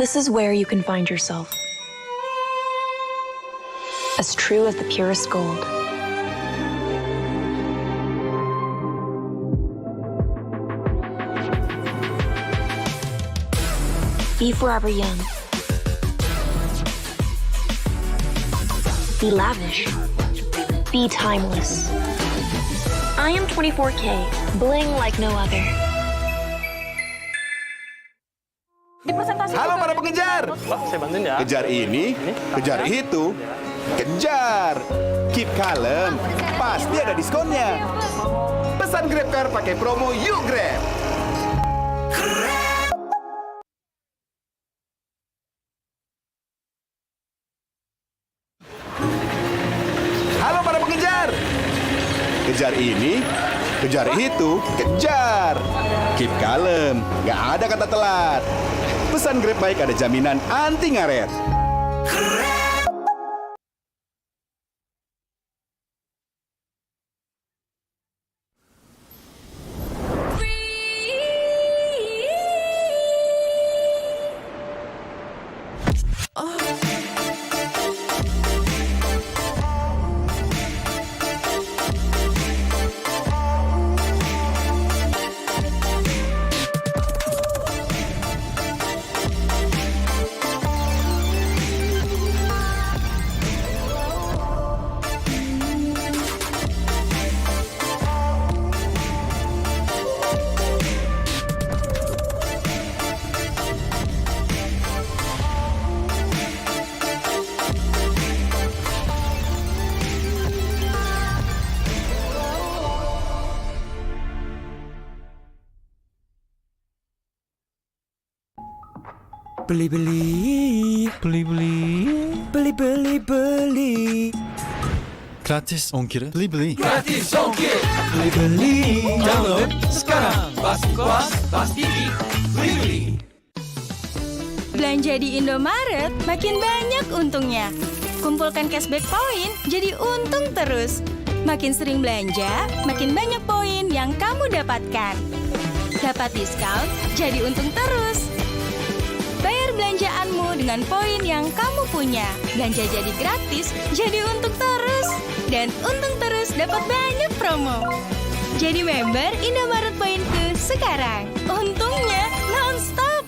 This is where you can find yourself. As true as the purest gold. Be forever young. Be lavish. Be timeless. I am 24K, bling like no other. Halo para pengejar. Pak, saya bantuin ya. Kejar ini, kejar itu, kejar. Keep kalem, pasti ada diskonnya. Pesan GrabCar pakai promo Yuk Grab. Halo para pengejar. Kejar ini, kejar itu, kejar. Keep kalem, nggak ada kata telat. Pesan Grab Bike ada jaminan anti ngaret. Beli. Gratis ongkir, beli. Gratis ongkir. Beli. Download sekarang. Bas TV. Beli. Belanja di Indomaret makin banyak untungnya. Kumpulkan cashback poin jadi untung terus. Makin sering belanja, makin banyak poin yang kamu dapatkan. Dapat diskon, jadi untung terus. Bayar belanjaanmu dengan poin yang kamu punya. Belanja jadi gratis, jadi untung terus. Dan untung terus dapat banyak promo. Jadi member Indomaret Poinku sekarang. Untungnya non-stop.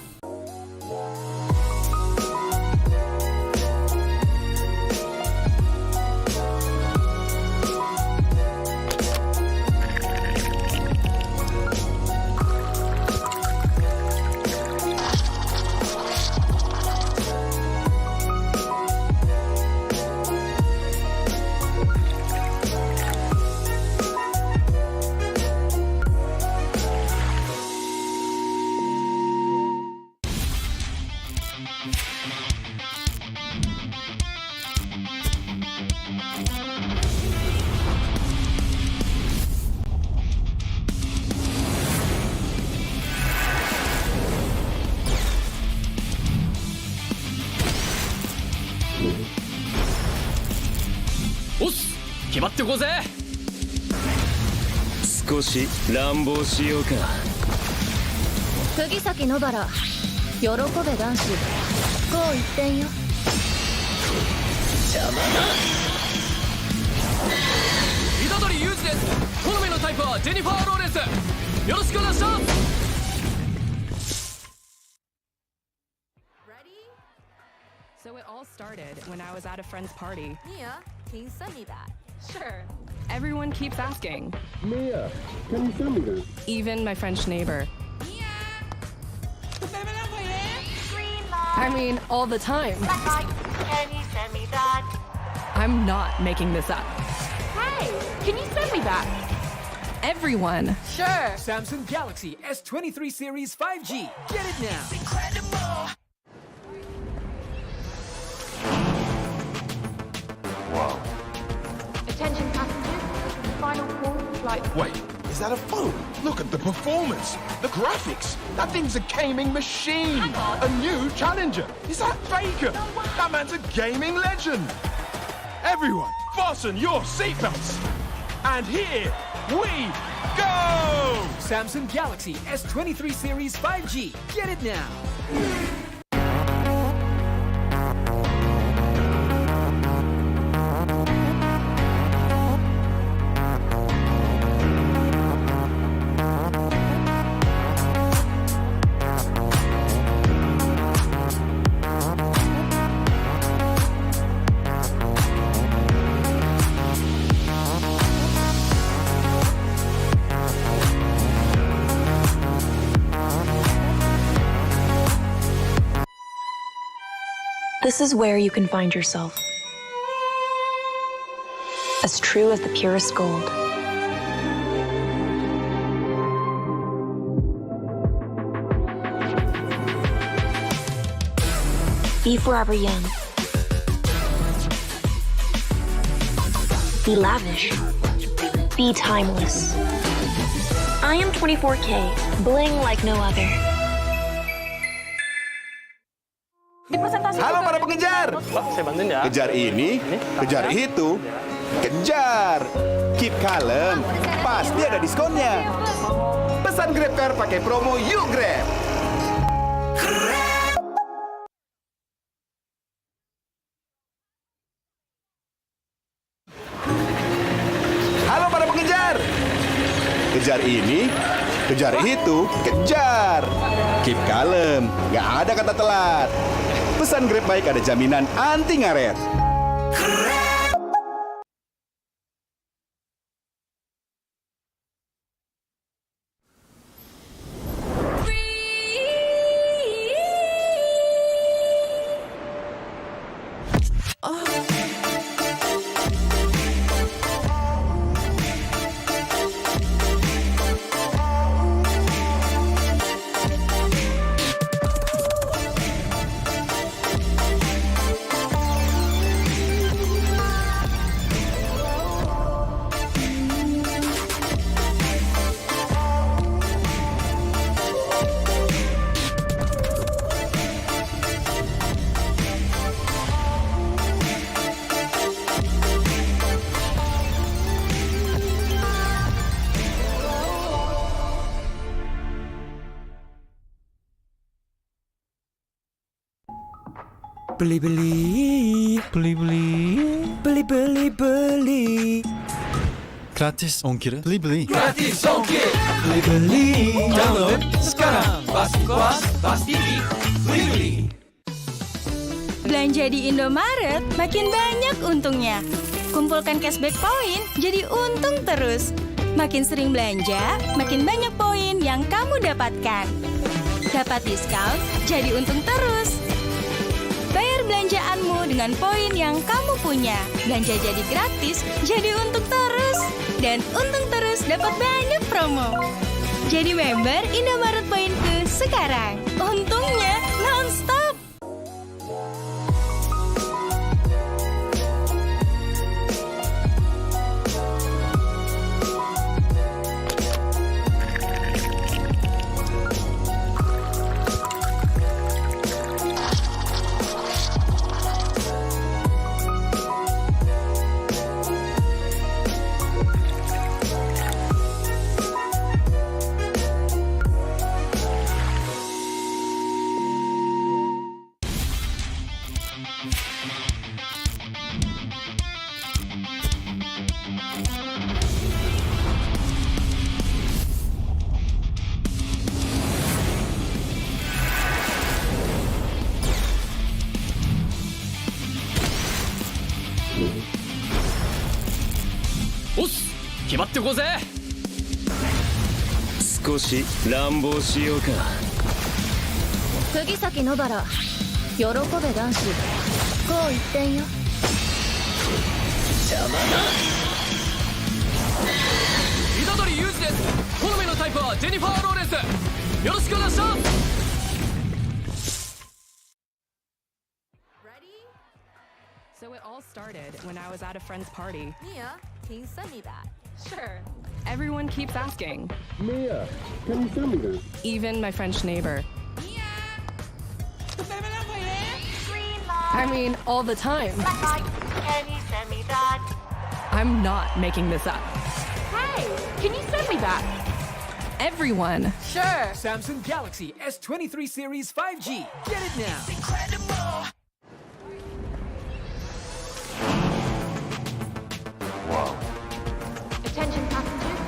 Os! 決まってこうぜ。少し乱暴しようか。釘崎野原、喜べ男子。こう一点よ。邪魔だ。虎杖裕二です。好みのタイプはジェニファー・ローレンス。よろしくお願いします。So it all started when I was at a friend's party. Mia, can you send me that? Sure. Everyone keeps asking. Mia, can you send me that? Even my French neighbor. Mia! I mean, all the time. Can you send me that? I'm not making this up. Hey, can you send me that? Everyone. Sure. Samsung Galaxy S23 Series 5G. Get it now. Incredible. Wow. Attention passengers, final call for flight. Wait, is that a phone? Look at the performance, the graphics. That thing's a gaming machine. Hang on. A new challenger. Is that Faker? That man's a gaming legend. Everyone, fasten your seatbelts. And here we go! Samsung Galaxy S23 Series 5G. Get it now. This is where you can find yourself. As true as the purest gold. Be forever young. Be lavish. Be timeless. I am 24K, bling like no other. Halo para pengejar. Saya bantuin ya. Kejar ini, kejar itu, kejar. Keep kalem, pasti ada diskonnya. Pesan Grab Car pakai promo Yuk Grab. Halo para pengejar. Kejar ini, kejar itu, kejar. Keep kalem, nggak ada kata telat. Pesan Grab Bike ada jaminan anti ngaret. Beli. Gratis ongkir. Beli. Gratis ongkir. Beli. Download sekarang. Pasti kuas, pasti beli. Belanja di Indomaret makin banyak untungnya. Kumpulkan cashback poin jadi untung terus. Makin sering belanja, makin banyak poin yang kamu dapatkan. Dapat diskon, jadi untung terus. Bayar belanjaanmu dengan poin yang kamu punya. Belanja jadi gratis, jadi untung terus. Dan untung terus dapat banyak promo. Jadi member Indomaret Poinku sekarang. Untungnya non-stop. Os! 決まってこうぜ。少し乱暴しようか。釘崎野原喜べ男子こう一点よ。邪魔だ。虎杖裕二です。好みのタイプはジェニファー・ローレンス。よろしくお願いします。So it all started when I was at a friend's party. Mia, can you send me that? Sure. Everyone keeps asking. Mia, can you send me this? Even my French neighbor. I mean, all the time. Can you send me that? I'm not making this up. Hey, can you send me that? Everyone. Sure. Samsung Galaxy S23 Series 5G. Get it now. Attention passengers,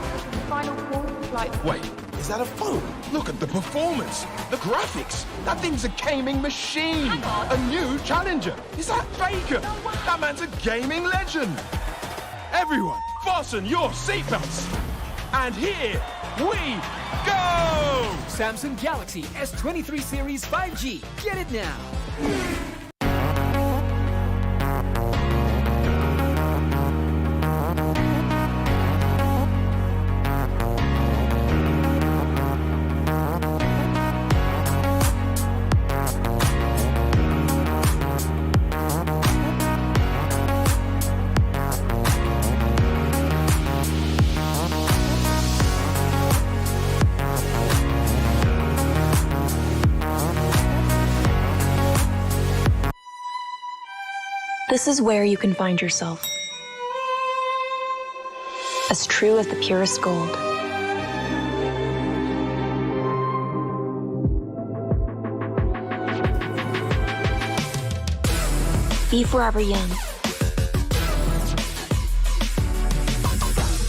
final call for flight. Wait, is that a phone? Look at the performance, the graphics. That thing's a gaming machine. A new challenger. Is that Faker? That man's a gaming legend. Everyone, fasten your seatbelts. And here we go! Samsung Galaxy S23 Series 5G. Get it now. This is where you can find yourself. As true as the purest gold. Be forever young.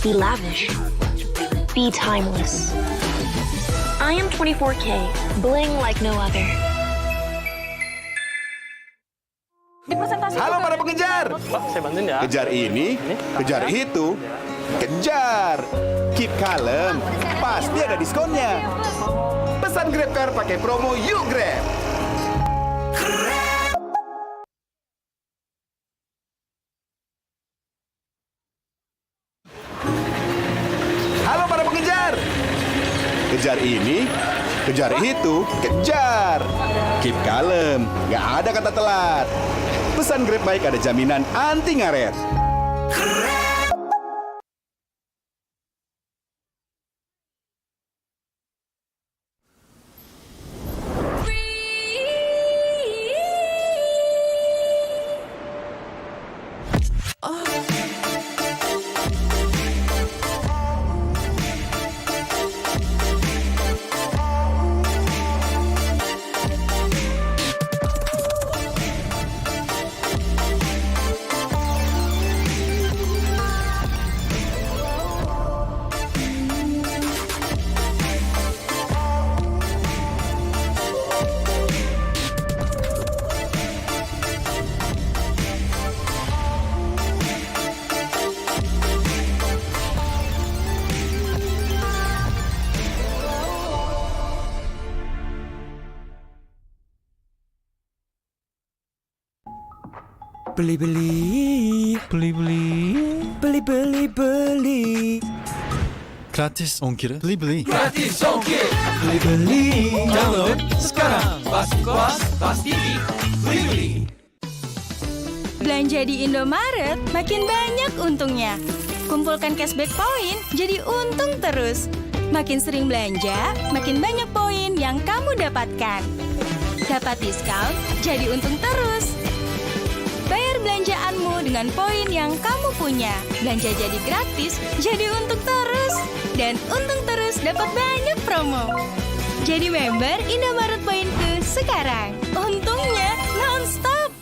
Be lavish. Be timeless. I am 24K, bling like no other. Halo para pengejar. Saya bantuin ya. Kejar ini, kejar itu, kejar. Keep kalem, pasti ada diskonnya. Pesan GrabCar pakai promo Yuk Grab. Halo para pengejar. Kejar ini, kejar itu, kejar. Keep kalem, nggak ada kata telat. Pesan Grab Bike ada jaminan anti ngaret. Beli. Gratis ongkir. Beli. Gratis ongkir. Beli. Download sekarang. Pas TV. Beli. Belanja di Indomaret makin banyak untungnya. Kumpulkan cashback poin jadi untung terus. Makin sering belanja, makin banyak poin yang kamu dapatkan. Dapat diskon, jadi untung terus. Bayar belanjaanmu dengan poin yang kamu punya. Belanja jadi gratis, jadi untung terus. Dan untung terus dapat banyak promo. Jadi member Indomaret Poinku sekarang. Untungnya non-stop.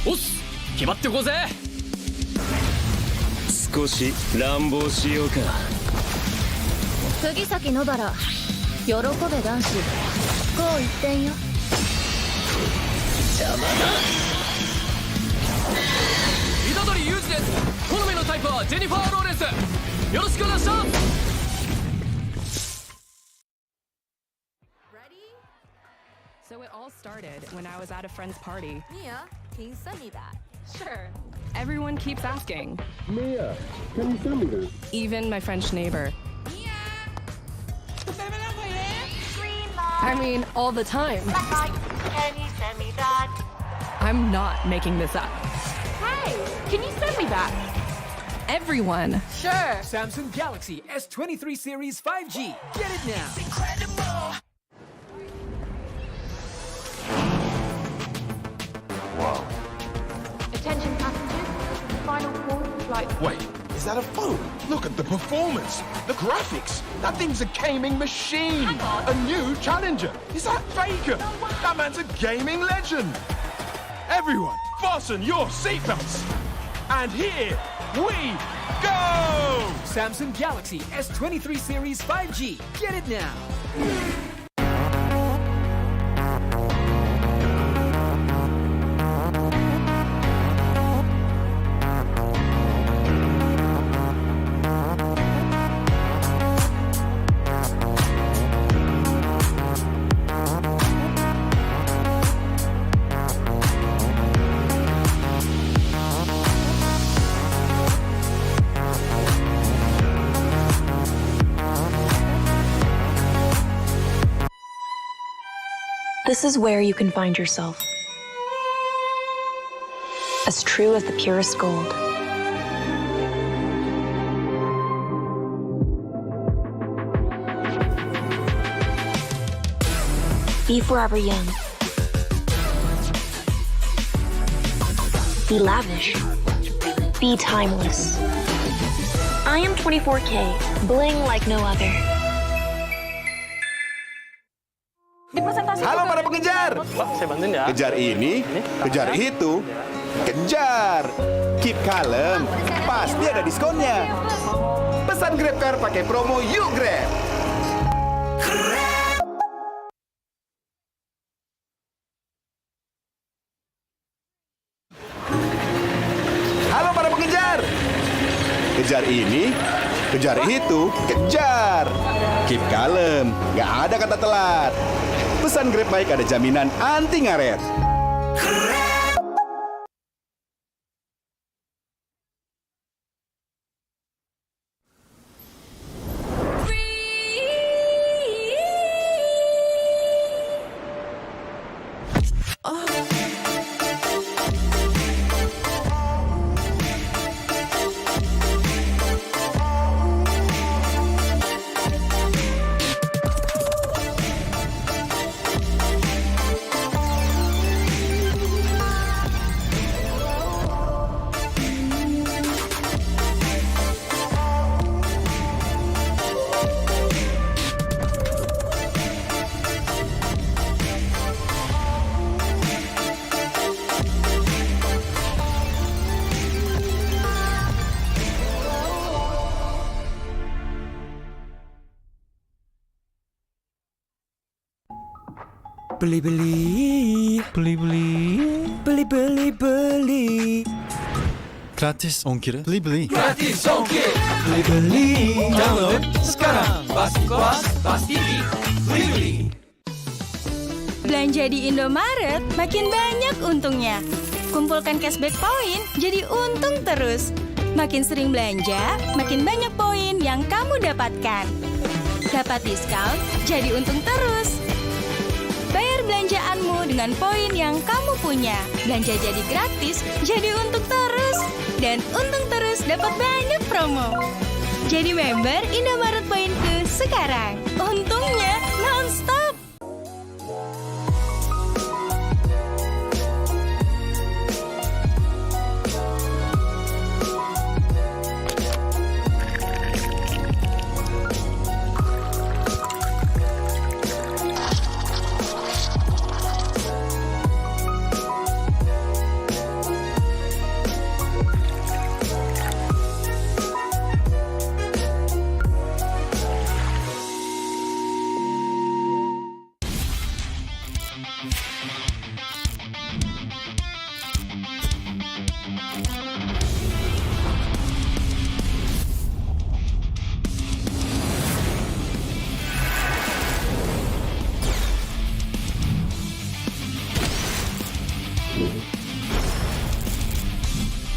Os! 決まってこうぜ。少し乱暴しようか。釘崎野原、喜べ男子。こう一点よ。邪魔だ。虎杖裕二です。好みのタイプはジェニファー・ローレンス。よろしくお願いします。So it all started when I was at a friend's party. Mia, can you send me that? Sure. Everyone keeps asking. Mia, can you send me that? Even my French neighbor. I mean, all the time. Can you send me that? I'm not making this up. Hey, can you send me that? Everyone. Sure. Samsung Galaxy S23 Series 5G. Get it now. Attention passengers, final call for flight. Wait, is that a phone? Look at the performance, the graphics. That thing's a gaming machine. Hang on. A new challenger. Is that Faker? That man's a gaming legend. Everyone, fasten your seatbelts. And here we go! Samsung Galaxy S23 Series 5G. Get it now. This is where you can find yourself. As true as the purest gold. Be forever young. Be lavish. Be timeless. I am 24K, bling like no other. Halo para pengejar. Saya bantuin ya. Kejar ini, kejar itu, kejar. Keep kalem, pasti ada diskonnya. Pesan Grab Car pakai promo Yuk Grab. Halo para pengejar. Kejar ini, kejar itu, kejar. Keep kalem, nggak ada kata telat. Pesan Grab Bike ada jaminan anti ngaret. Beli-beli. Beli-beli. Gratis ongkir. Beli-beli. Gratis ongkir. Beli-beli. Download sekarang. Pasti kuas, pasti beli. Belanja di Indomaret makin banyak untungnya. Kumpulkan cashback poin jadi untung terus. Makin sering belanja, makin banyak poin yang kamu dapatkan. Dapat diskon, jadi untung terus. Bayar belanjaanmu dengan poin yang kamu punya. Belanja jadi gratis, jadi untung terus. Dan untung terus dapat banyak promo. Jadi member Indomaret Poinku sekarang. Untungnya non-stop.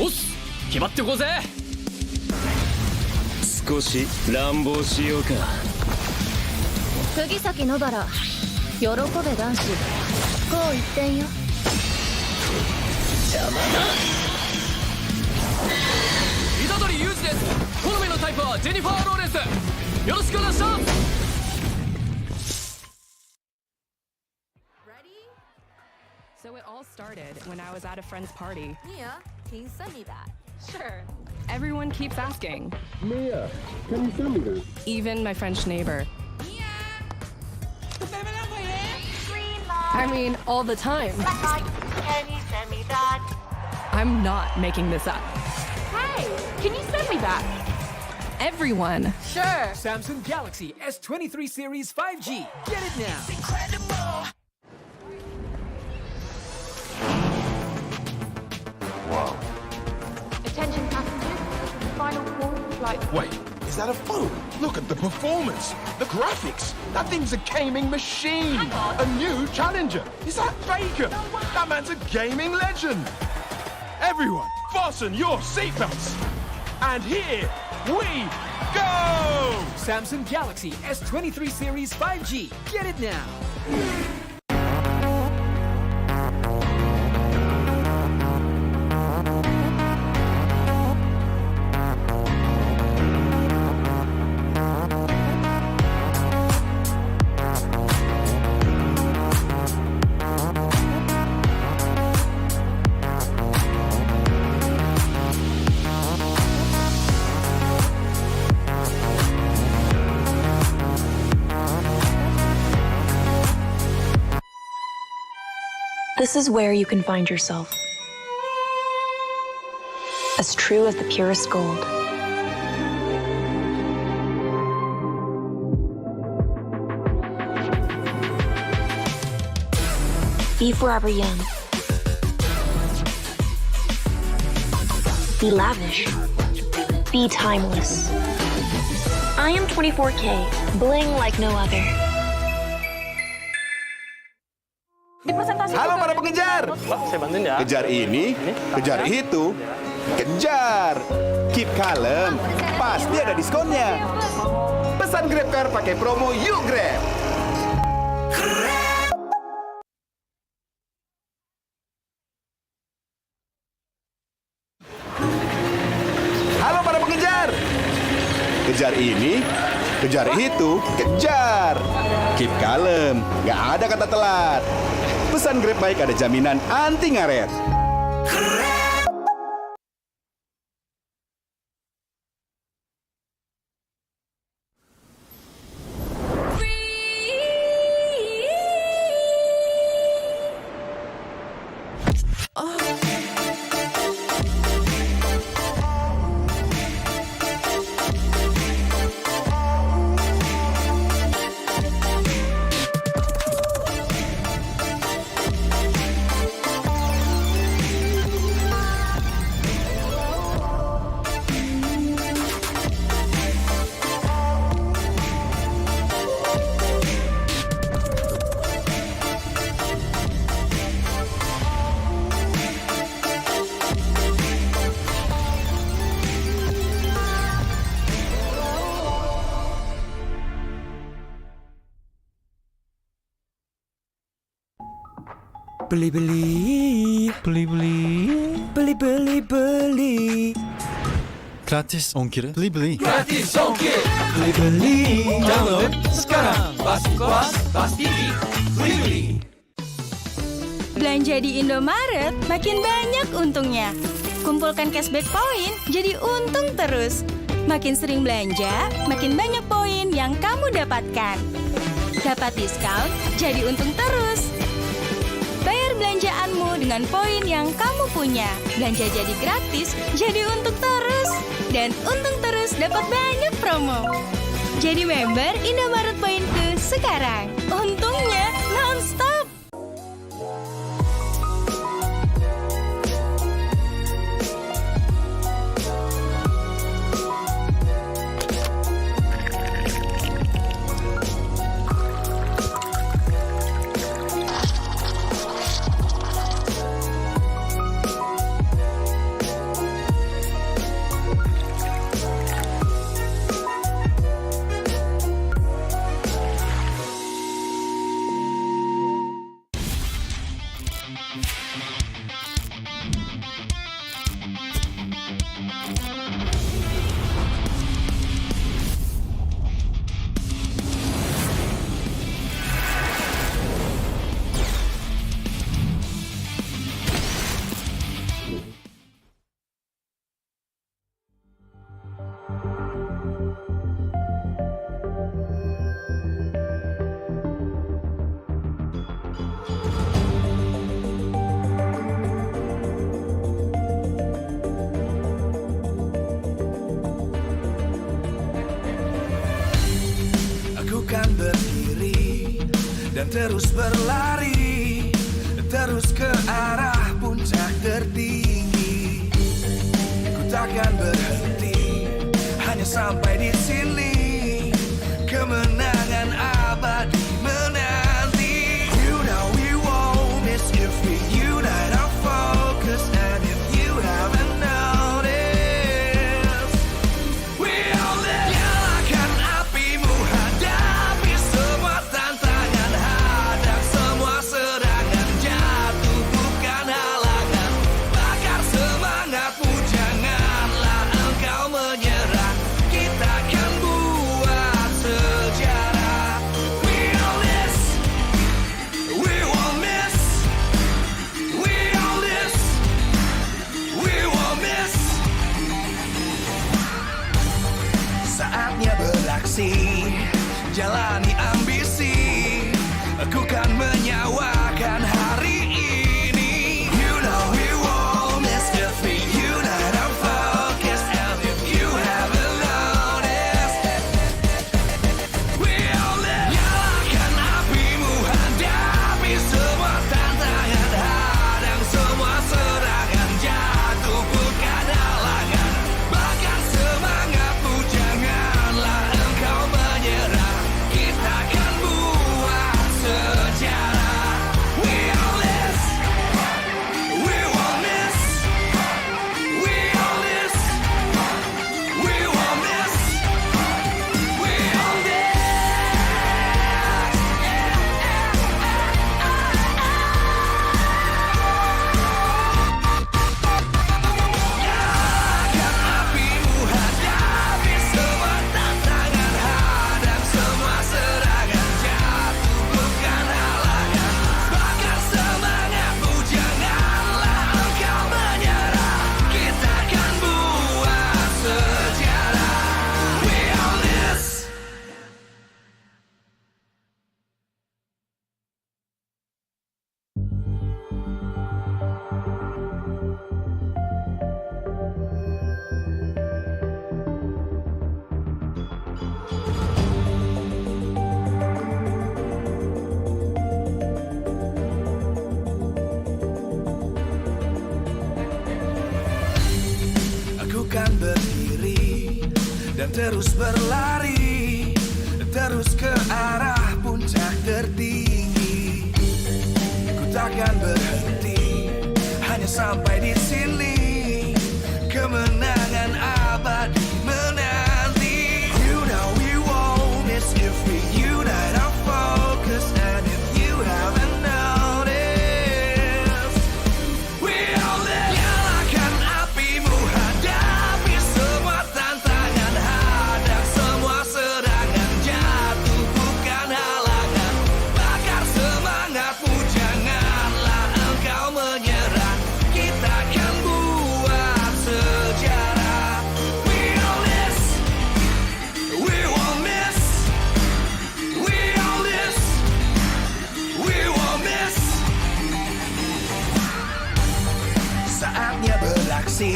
Oss, 決まってこうぜ。少し乱暴しようか。釘崎野原、喜べ男子。こう一点よ。邪魔だ。虎杖裕二です。好みのタイプはジェニファー・ローレンス。よろしくお願いします。So it all started when I was at a friend's party. Mia, can you send me that? Sure. Everyone keeps asking. Mia, can you send me that? Even my French neighbor. Mia! I mean, all the time. Can you send me that? I'm not making this up. Hey, can you send me that? Everyone. Sure. Samsung Galaxy S23 Series 5G. Get it now. Attention passengers, final call for flight. Wait, is that a phone? Look at the performance, the graphics. That thing's a gaming machine. Hang on. A new challenger. Is that Faker? That man's a gaming legend. Everyone, fasten your seatbelts. And here we go! Samsung Galaxy S23 Series 5G. Get it now. This is where you can find yourself. As true as the purest gold. Be forever young. Be lavish. Be timeless. I am 24K, bling like no other. Halo para pengejar. Pak, saya bantuin ya. Kejar ini, kejar itu, kejar. Keep kalem, pasti ada diskonnya. Pesan Grab Car pakai promo Yuk Grab. Halo para pengejar. Kejar ini, kejar itu, kejar. Keep kalem, nggak ada kata telat. Pesan Grab Bike ada jaminan anti ngaret. Beli-beli, beli-beli. Gratis ongkir, beli-beli. Gratis ongkir. Beli-beli. Download sekarang. Bas TV. Beli-beli. Belanja di Indomaret makin banyak untungnya. Kumpulkan cashback poin jadi untung terus. Makin sering belanja, makin banyak poin yang kamu dapatkan. Dapat diskon, jadi untung terus. Bayar belanjaanmu dengan poin yang kamu punya. Belanja jadi gratis, jadi untung terus. Dan untung terus dapat banyak promo. Jadi member Indomaret Poinku sekarang. Untungnya non-stop. Kan berdiri dan terus berlari, terus ke arah puncak tertinggi. Ku takkan berhenti, hanya sampai di sini. Kemenangan abadi menanti. You know we won't miss if we unite our focus. And if you haven't noticed, we all live. Nyalakan apimu, hadapi semua tantangan, hadap semua serangan, jatuhkan halangan, bakar semangatmu, janganlah engkau menyerah. Kita akan buat sejarah. We all this, we won't miss. We all this, we won't miss. Saatnya beraksi, jalani ambisi. Aku kan menyawakan hari ini. terus berlari, terus ke arah puncak tertinggi. Ku takkan berhenti, hanya sampai di sini. Kemenangan abadi menanti. You know we won't miss if we unite our focus. And if you haven't noticed, we all live. Nyalakan apimu, hadapi semua tantangan, hadang semua serangan, jatuh bukan halangan. Bakar semangatmu, janganlah engkau menyerah. Kita akan buat sejarah. We all this, we won't miss. We all this, we won't miss. Saatnya beraksi,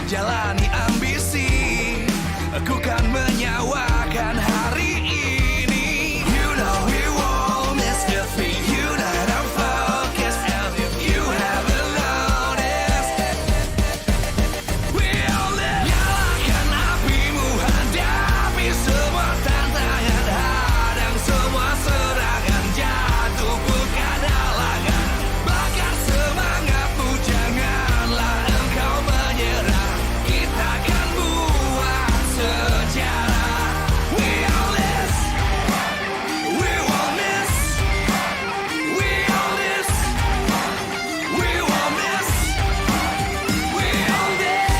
jalani ambisi. Aku kan menyawakan hari ini. You know we won't miss if we unite our focus. And if you haven't noticed, we all live. Nyalakan apimu, hadapi semua tantangan, hadang semua serangan, jatuh bukan halangan. Bakar semangatmu, janganlah engkau menyerah. Kita akan buat sejarah. We all this, we won't miss. We all this, we won't miss. We all this.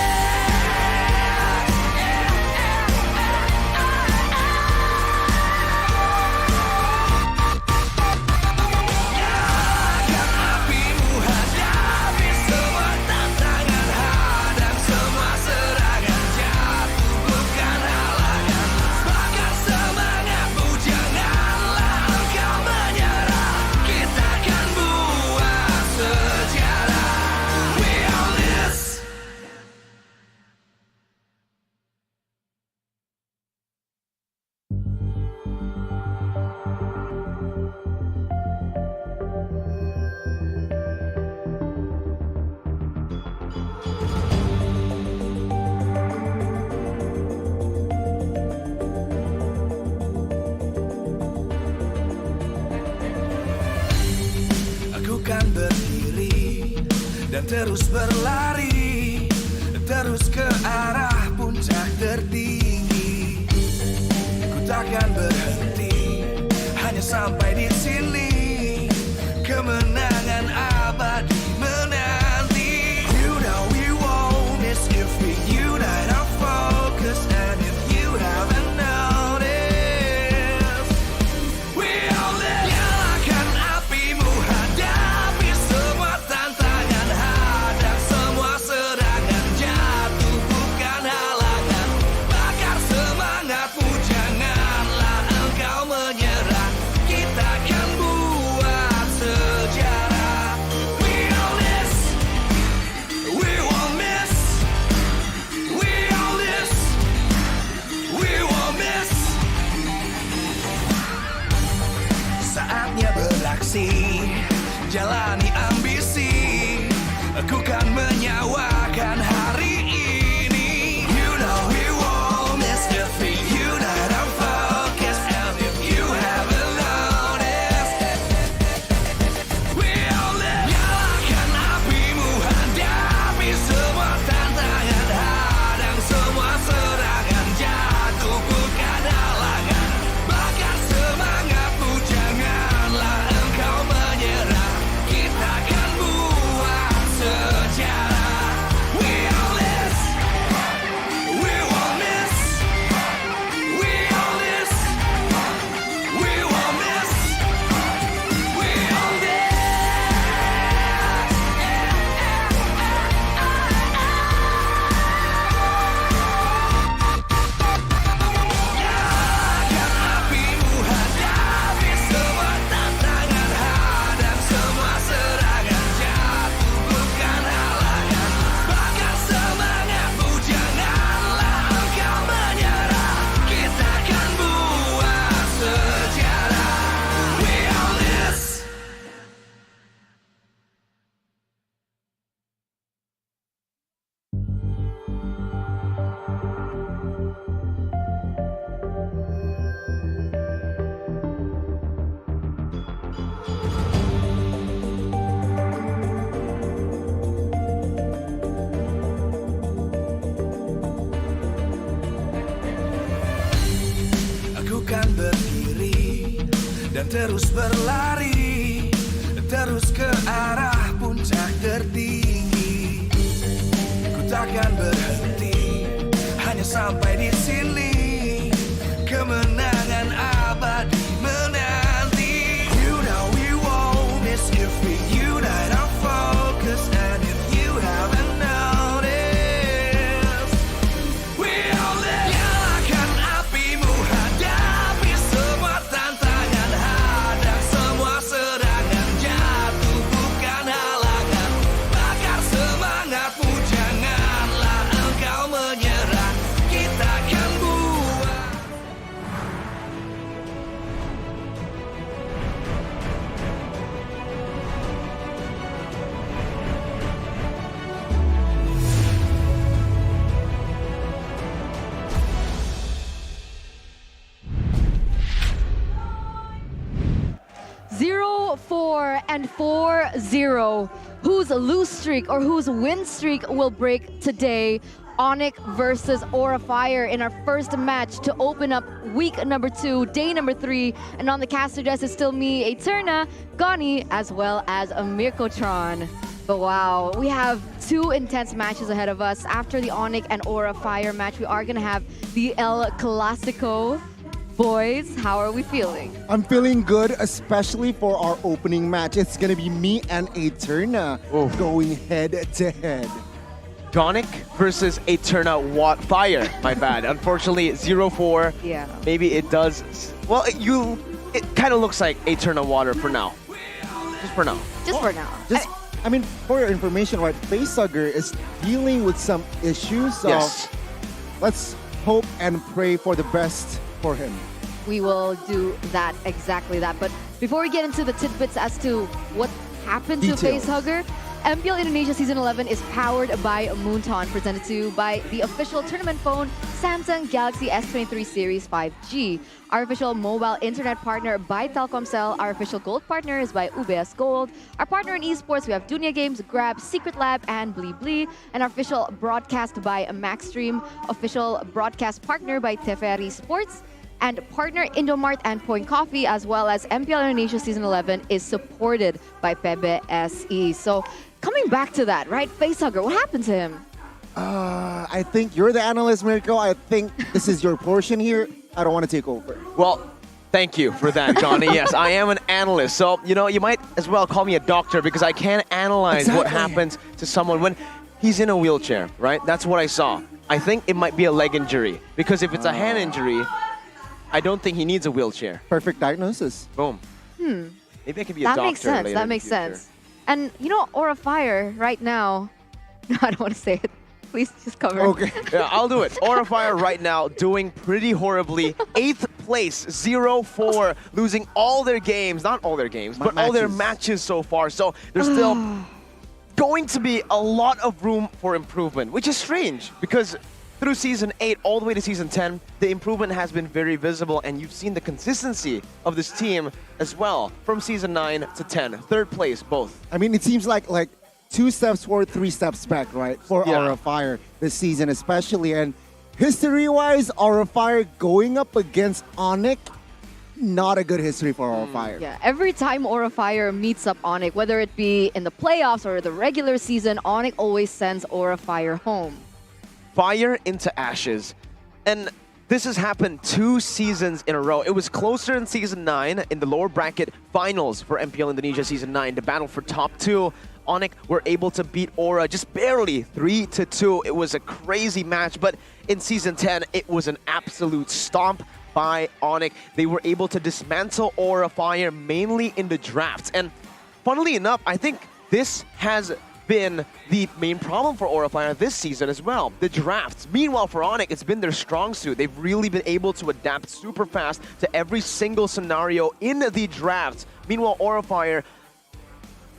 Nyalakan apimu, hadapi semua tantangan, hadang semua serangan, jatuh bukan halangan. Bakar semangatmu, janganlah engkau menyerah. Kita akan buat sejarah. We all this. Aku kan berdiri dan terus berlari, terus ke arah puncak tertinggi. Ku takkan berhenti, hanya sampai di sini. Kemenangan abadi menanti. You know we won't miss if we unite our focus. And if you haven't noticed, we all live. Nyalakan apimu, hadapi semua tantangan, hadang semua serangan, jatuh bukan halangan. Bakar semangatmu, janganlah engkau menyerah. Kita akan buat sejarah. We all this, we won't miss. We all this, we won't miss. Saatnya beraksi, jalani ambisi. Aku kan menyawakan hari ini. You know we won't miss if we unite our focus. And if you haven't noticed, we all live. Nyalakan apimu, hadapi semua tantangan, hadang semua serangan, jatuh bukan halangan. Bakar semangatmu, janganlah engkau menyerah. Kita terus berlari, terus ke arah puncak tertinggi. Ku takkan berhenti, hanya sampai di sini. Kemenangan abadi menanti. You know we won't miss if we unite our focus. And if you haven't noticed, we'll nyalakan apimu, hadapi semua tantangan, hadang semua serangan, jatuh bukan halangan, bakar semangatmu, janganlah engkau menyerah, kita akan buat. 4-4-0. Whose lose streak or whose win streak will break today? ONIC versus Aura Fire in our first match to open up week number 2, day number 3. And on the caster desk is still me, Eterna, Gani, as well as a Mirkotron. But wow, we have 2 intense matches ahead of us. After the ONIC and Aura Fire match, we are gonna have the El Clasico. Boys, how are we feeling? I'm feeling good, especially for our opening match. It's gonna be me and Eterna going head to head. Gonic versus Eterna Fire. My bad. Unfortunately, 0-4. Yeah. Maybe it does. Well, it kind of looks like Eterna Water for now. Just for now. Just for now. I mean, for your information, right? Facehugger is dealing with some issues. So yes. Let's hope and pray for the best for him. We will do that, exactly that. But before we get into the tidbits as to what happened to Facehugger, MPL Indonesia Season 11 is powered by Moonton, presented to you by the official tournament phone, Samsung Galaxy S23 Series 5G. Our official mobile internet partner by Telkomsel. Our official gold partner is by UBS Gold. Our partner in esports, we have Dunia Games, Grab, Secret Lab, and Blibli. And our official broadcast by Maxstream. Official broadcast partner by TVRI Sports. And partner Indomart and Point Coffee, as well as MPL Indonesia Season 11, is supported by PBSI. So coming back to that, right? Facehugger, what happened to him? I think you're the analyst, Mirko. I think this is your portion here. I don't want to take over. Well, thank you for that, Johnny. Yes, I am an analyst. So, you know, you might as well call me a doctor because I can analyze what happens to someone when he's in a wheelchair, right? That's what I saw. I think it might be a leg injury because if it's a hand injury, I don't think he needs a wheelchair. Perfect diagnosis. Boom. Maybe I could be a doctor. That makes sense. Later That makes sense. And you know, Aura Fire right now. No, I don't want to say it. Please just cover it. Okay. Yeah, I'll do it. Aura Fire right now doing pretty horribly. 8th place, 0-4, losing all their games. Not all their games, but all their matches so far. So there's still going to be a lot of room for improvement, which is strange because through Season 8 all the way to Season 10, the improvement has been very visible, and you've seen the consistency of this team as well from Season 9 to 10. 3rd place, both. I mean, it seems like 2 steps forward, 3 steps back, right? For Aura Fire this season especially. And history-wise, Aura Fire going up against ONIC, not a good history for Aura Fire. Yeah, every time Aura Fire meets up ONIC, whether it be in the playoffs or the regular season, ONIC always sends Aura Fire home. Fire into ashes. And this has happened 2 seasons in a row. It was closer in Season 9 in the lower bracket finals for MPL Indonesia Season 9, the battle for top 2. ONIC were able to beat Aura just barely 3-2. It was a crazy match, but in Season 10, it was an absolute stomp by ONIC. They were able to dismantle Aura Fire mainly in the drafts. And funnily enough, I think this has been the main problem for Aura Fire this season as well, the drafts. Meanwhile, for ONIC, it's been their strong suit. They've really been able to adapt super fast to every single scenario in the drafts. Meanwhile, Aura Fire,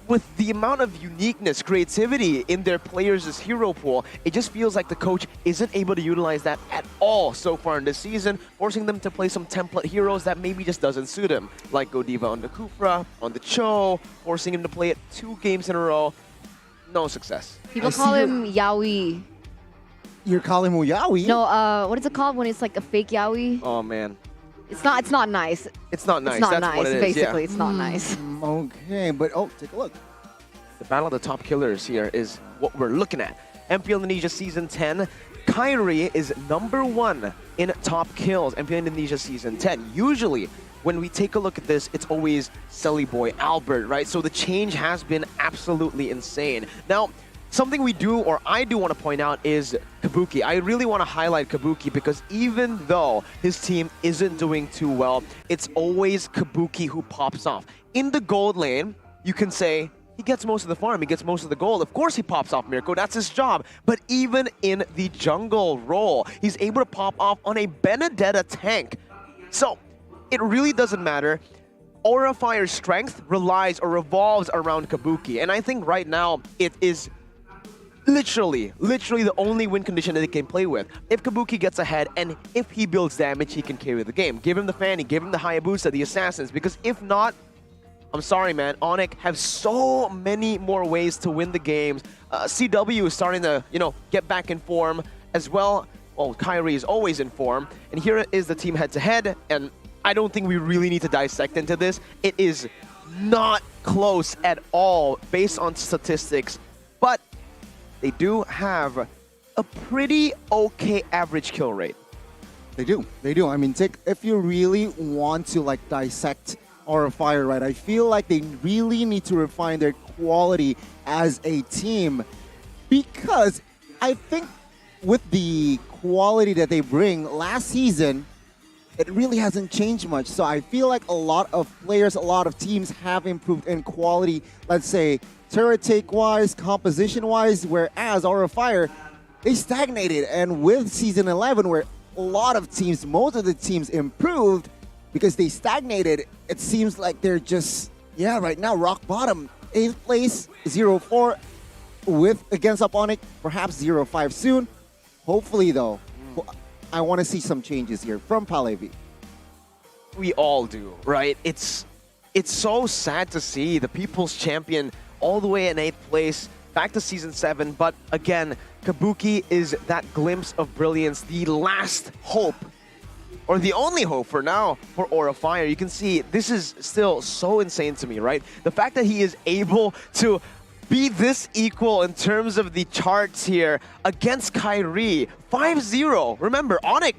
with the amount of uniqueness, creativity in their players' hero pool, it just feels like the coach isn't able to utilize that at all so far in this season, forcing them to play some template heroes that maybe just doesn't suit him, like Godiva on the Kufra, on the Cho, forcing him to play it 2 games in a row. No success. People call him Yaoi. You're calling him Yaoi? No, what is it called when it's like a fake Yaoi? Oh, man. It's not nice. It's not nice. It's not That's nice. what it is. Basically, Yeah. it's not nice. Okay, but take a look. The battle of the top killers here is what we're looking at. MPL Indonesia Season 10. Kyrie is #1 in top kills. MPL Indonesia Season 10. Usually, when we take a look at this, it's always Silly Boy Albert, right? So the change has been absolutely insane. Now, something we do, or I do want to point out, is Kabuki. I really want to highlight Kabuki because even though his team isn't doing too well, it's always Kabuki who pops off. In the gold lane, you can say, he gets most of the farm, he gets most of the gold. Of course he pops off Mirko, that's his job. But even in the jungle role, he's able to pop off on a Benedetta tank. So, it really doesn't matter. Aura Fire's strength relies or revolves around Kabuki. And I think right now, it is literally the only win condition that he can play with. If Kabuki gets ahead and if he builds damage, he can carry the game. Give him the Fanny, give him the Hayabusa, the Assassins, because if not, I'm sorry, man, ONIC have so many more ways to win the games. CW is starting to, get back in form as well. Well, Kyrie is always in form. And here is the team head-to-head, and I don't think we really need to dissect into this. It is not close at all based on statistics, but they do have a pretty okay average kill rate. They do. I mean, if you really want to dissect Aura Fire, right, I feel like they really need to refine their quality as a team, because I think with the quality that they bring last season, it really hasn't changed much. So I feel like a lot of players, a lot of teams have improved in quality, let's say turret take-wise, composition-wise, whereas Aura Fire, they stagnated. And with Season 11, where a lot of teams, most of the teams improved because they stagnated, it seems like they're just, right now, rock bottom. 8th place, 0-4 against ONIC, perhaps 0-5 soon. Hopefully, though, I want to see some changes here from Palevi. We all do, right? It's so sad to see the People's Champion all the way in 8th place, back to Season 7. But again, Kabuki is that glimpse of brilliance, the last hope, or the only hope for now for Aura Fire. You can see this is still so insane to me, right? The fact that he is able to be this equal in terms of the charts here against Kyrie. 5-0. Remember, ONIC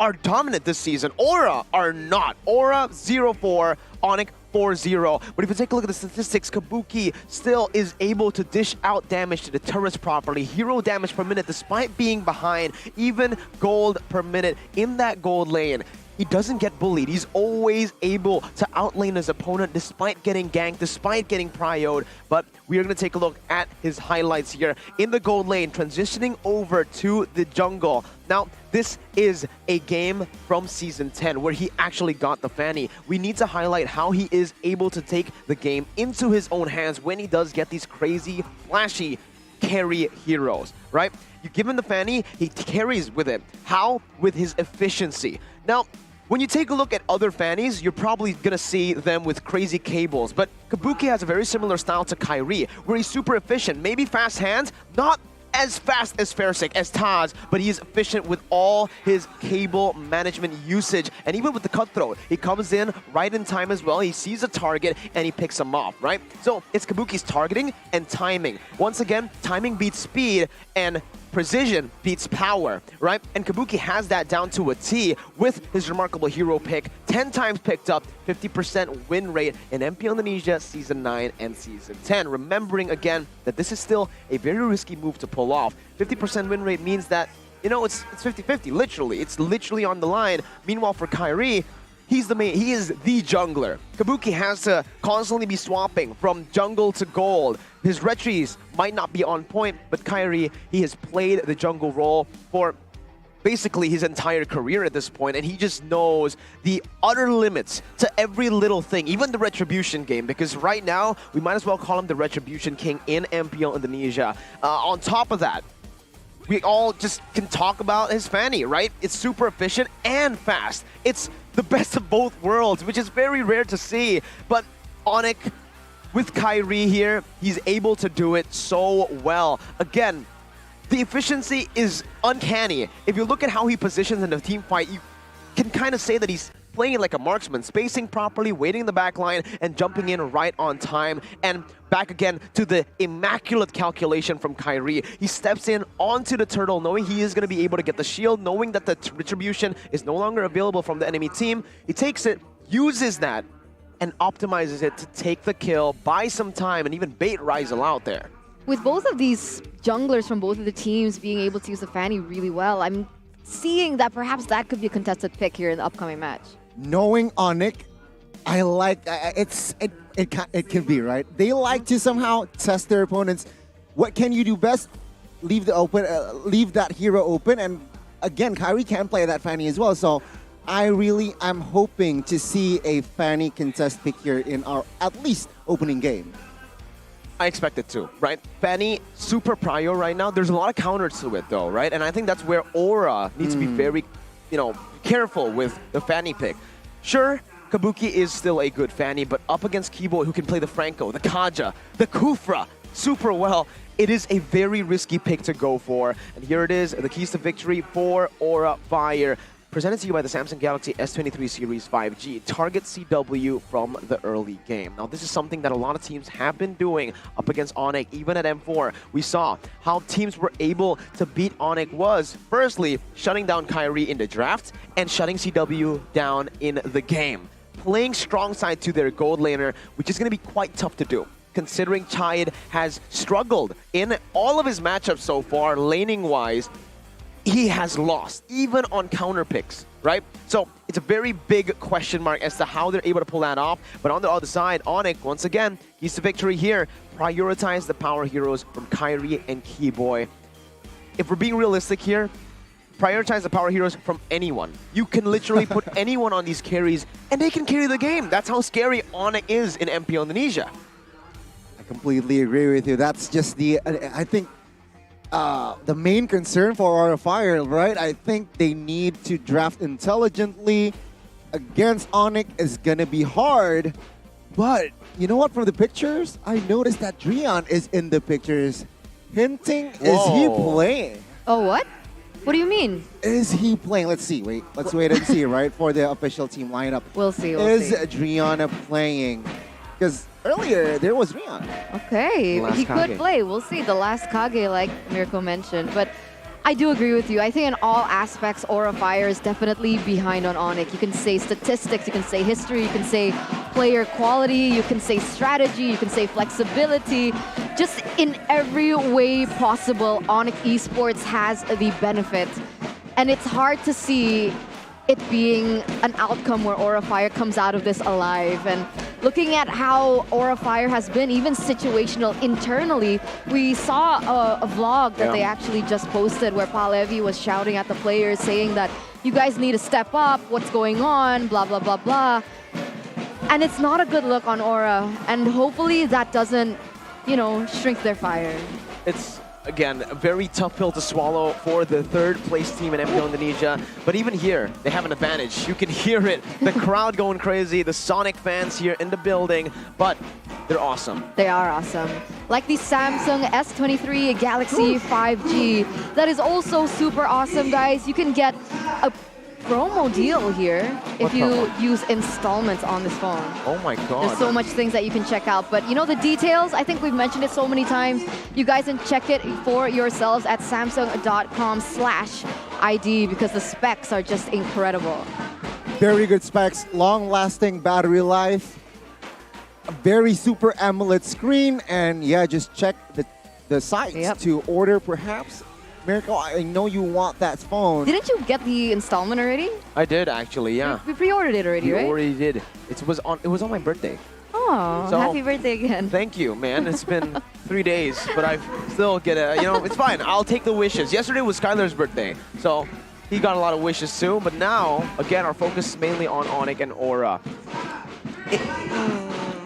are dominant this season. Aura are not. Aura 0-4, ONIC 4-0. But if you take a look at the statistics, Kabuki still is able to dish out damage to the turrets properly. Hero damage per minute despite being behind. Even gold per minute in that gold lane. He doesn't get bullied. He's always able to outlane his opponent despite getting ganked, despite getting prioed. But we are going to take a look at his highlights here in the gold lane, transitioning over to the jungle. Now, this is a game from Season 10 where he actually got the Fanny. We need to highlight how he is able to take the game into his own hands when he does get these crazy, flashy carry heroes, right? You give him the Fanny, he carries with it. How? With his efficiency. Now, when you take a look at other Fannies, you're probably going to see them with crazy cables. But Kabuki has a very similar style to Kyrie, where he's super efficient. Maybe fast hands, not as fast as Fairsick, as Taz, but he is efficient with all his cable management usage. And even with the cutthroat, he comes in right in time as well. He sees a target and he picks him off, right? So it's Kabuki's targeting and timing. Once again, timing beats speed and precision beats power, right? And Kabuki has that down to a T with his remarkable hero pick. 10 times picked up, 50% win rate in MPL Indonesia Season 9 and Season 10. Remembering again that this is still a very risky move to pull off. 50% win rate means that, it's 50-50, literally. It's literally on the line. Meanwhile, for Kyrie, he is the jungler. Kabuki has to constantly be swapping from jungle to gold. His retries might not be on point, but Kyrie, he has played the jungle role for basically his entire career at this point, and he just knows the utter limits to every little thing, even the Retribution game, because right now, we might as well call him the Retribution King in MPL Indonesia. On top of that, we all just can talk about his Fanny, right? It's super efficient and fast. It's the best of both worlds, which is very rare to see. But ONIC, with Kyrie here, he's able to do it so well. Again, the efficiency is uncanny. If you look at how he positions in the team fight, you can kind of say that he's playing it like a marksman, spacing properly, waiting in the back line, and jumping in right on time. And back again to the immaculate calculation from Kyrie. He steps in onto the turtle, knowing he is going to be able to get the shield, knowing that the retribution is no longer available from the enemy team. He takes it, uses that, and optimizes it to take the kill, buy some time, and even bait Rizal out there. With both of these junglers from both of the teams being able to use the Fanny really well, I'm seeing that perhaps that could be a contested pick here in the upcoming match. Knowing ONIC, I like it can be, right? They like to somehow test their opponents. What can you do best? Leave that hero open, and again, Kyrie can play that Fanny as well. So I'm hoping to see a Fanny contest pick here in our at least opening game. I expect it to, right? Fanny, super prio right now. There's a lot of counters to it though, right? And I think that's where Aura needs to be very, careful with the Fanny pick. Sure, Kabuki is still a good Fanny, but up against Keyboy, who can play the Franco, the Kaja, the Kufra super well, it is a very risky pick to go for. And here it is, the keys to victory for Aura Fire. Presented to you by the Samsung Galaxy S23 Series 5G. Target CW from the early game. Now, this is something that a lot of teams have been doing up against ONIC. Even at M4, we saw how teams were able to beat ONIC was, firstly, shutting down Kyrie in the draft and shutting CW down in the game. Playing strong side to their gold laner, which is going to be quite tough to do, considering Chayed has struggled in all of his matchups so far, laning-wise. He has lost, even on counter picks, right? So it's a very big question mark as to how they're able to pull that off. But on the other side, ONIC, once again, keys to victory here. Prioritize the power heroes from Kyrie and Keyboy. If we're being realistic here, prioritize the power heroes from anyone. You can literally put anyone on these carries, and they can carry the game. That's how scary ONIC is in MPL Indonesia. I completely agree with you. That's just I think, the main concern for Aura Fire, right? I think they need to draft intelligently. Against ONIC is going to be hard. But you know what? From the pictures, I noticed that Dreon is in the pictures. Hinting, is he playing? Oh, what? What do you mean? Is he playing? Let's see. Let's wait and see, right? For the official team lineup. We'll see. Is Dreon playing? Because earlier, there was Rion. Okay, he could play. We'll see. The last Kage, like Mirko mentioned. But I do agree with you. I think in all aspects, Aura Fire is definitely behind on ONIC. You can say statistics, you can say history, you can say player quality, you can say strategy, you can say flexibility. Just in every way possible, ONIC Esports has the benefit. And it's hard to see it being an outcome where Aura Fire comes out of this alive. And looking at how Aura Fire has been, even situational internally, we saw a vlog that they actually just posted where Palevi was shouting at the players saying that you guys need to step up, what's going on, blah, blah, blah, blah. And it's not a good look on Aura. And hopefully that doesn't, shrink their fire. It's, again, a very tough pill to swallow for the third place team in MPL Indonesia. But even here, they have an advantage. You can hear it. The crowd going crazy, the Sonic fans here in the building, but they're awesome. They are awesome. Like the Samsung S23 Galaxy 5G. That is also super awesome, guys. You can get a promo deal here if you use installments on this phone. Oh my god. There's so much things that you can check out. But the details, I think we've mentioned it so many times. You guys can check it for yourselves at samsung.com/ID because the specs are just incredible. Very good specs, long-lasting battery life, a very super AMOLED screen, and yeah, just check the sites to order perhaps. Mirko, I know you want that phone. Didn't you get the installment already? I did actually, yeah. We pre-ordered it already, right? We already did. It was on my birthday. Oh, so, happy birthday again. Thank you, man. It's been 3 days, but I still get it's fine. I'll take the wishes. Yesterday was Skylar's birthday, so he got a lot of wishes too. But now, again, our focus is mainly on ONIC and Aura.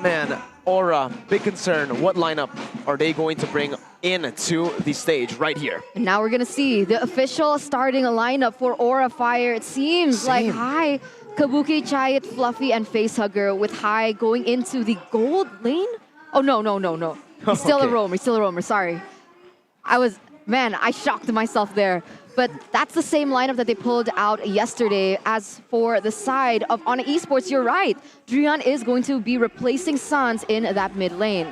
Man, Aura, big concern. What lineup are they going to bring into the stage right here? And now we're going to see the official starting lineup for Aura Fire. It seems like Hai, Kabuki, Chayet, Fluffy, and Facehugger with Hai going into the gold lane? Oh, no. He's still a roamer. Sorry. I shocked myself there. But that's the same lineup that they pulled out yesterday. As for the side of ONIC Esports, you're right. Drian is going to be replacing Sans in that mid lane.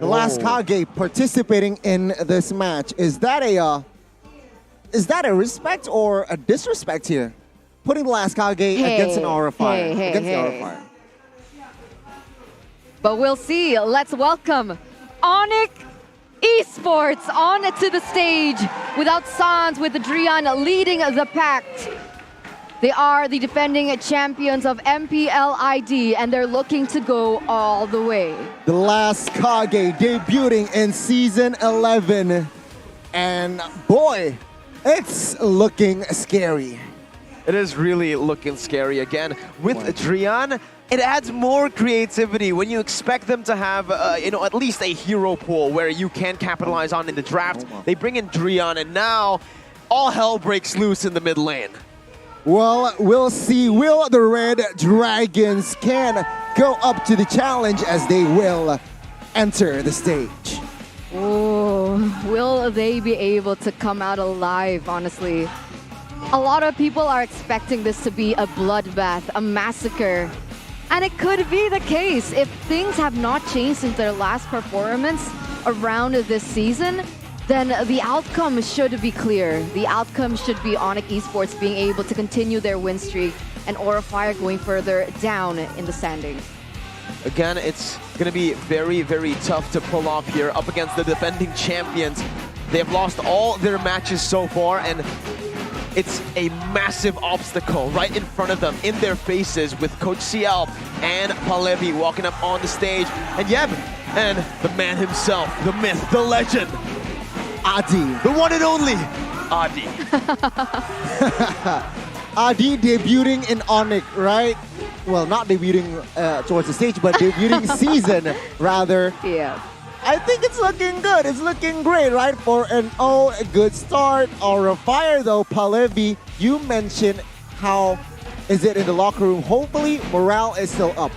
The last Kage participating in this match. Is that a respect or a disrespect here? Putting the last Kage against an Aura Fire. Against the Aura Fire. But we'll see. Let's welcome ONIC Esports on to the stage without Sans, with Drian leading the pack. They are the defending champions of MPL ID, and they're looking to go all the way. The last Kage debuting in Season 11. And boy, it's looking scary. It is really looking scary again. With Drian, it adds more creativity when you expect them to have, at least a hero pool where you can capitalize on in the draft. They bring in Drian, and now all hell breaks loose in the mid lane. Well, we'll see. Will the Red Dragons can go up to the challenge as they will enter the stage? Oh, will they be able to come out alive, honestly? A lot of people are expecting this to be a bloodbath, a massacre. And it could be the case if things have not changed since their last performance around this season. Then the outcome should be clear. The outcome should be ONIC Esports being able to continue their win streak and Aura Fire going further down in the standings. Again, it's going to be very, very tough to pull off here up against the defending champions. They have lost all their matches so far, and it's a massive obstacle right in front of them, in their faces, with Coach CL and Palevi walking up on the stage. And Yeb, and the man himself, the myth, the legend, Adi. The one and only Adi. Adi debuting in ONIC, right? Well, not debuting towards the stage, but debuting season, rather. Yeah. I think it's looking good. It's looking great, right? For an good start. Aura Fire, though, Palevi, you mentioned how is it in the locker room? Hopefully, morale is still up.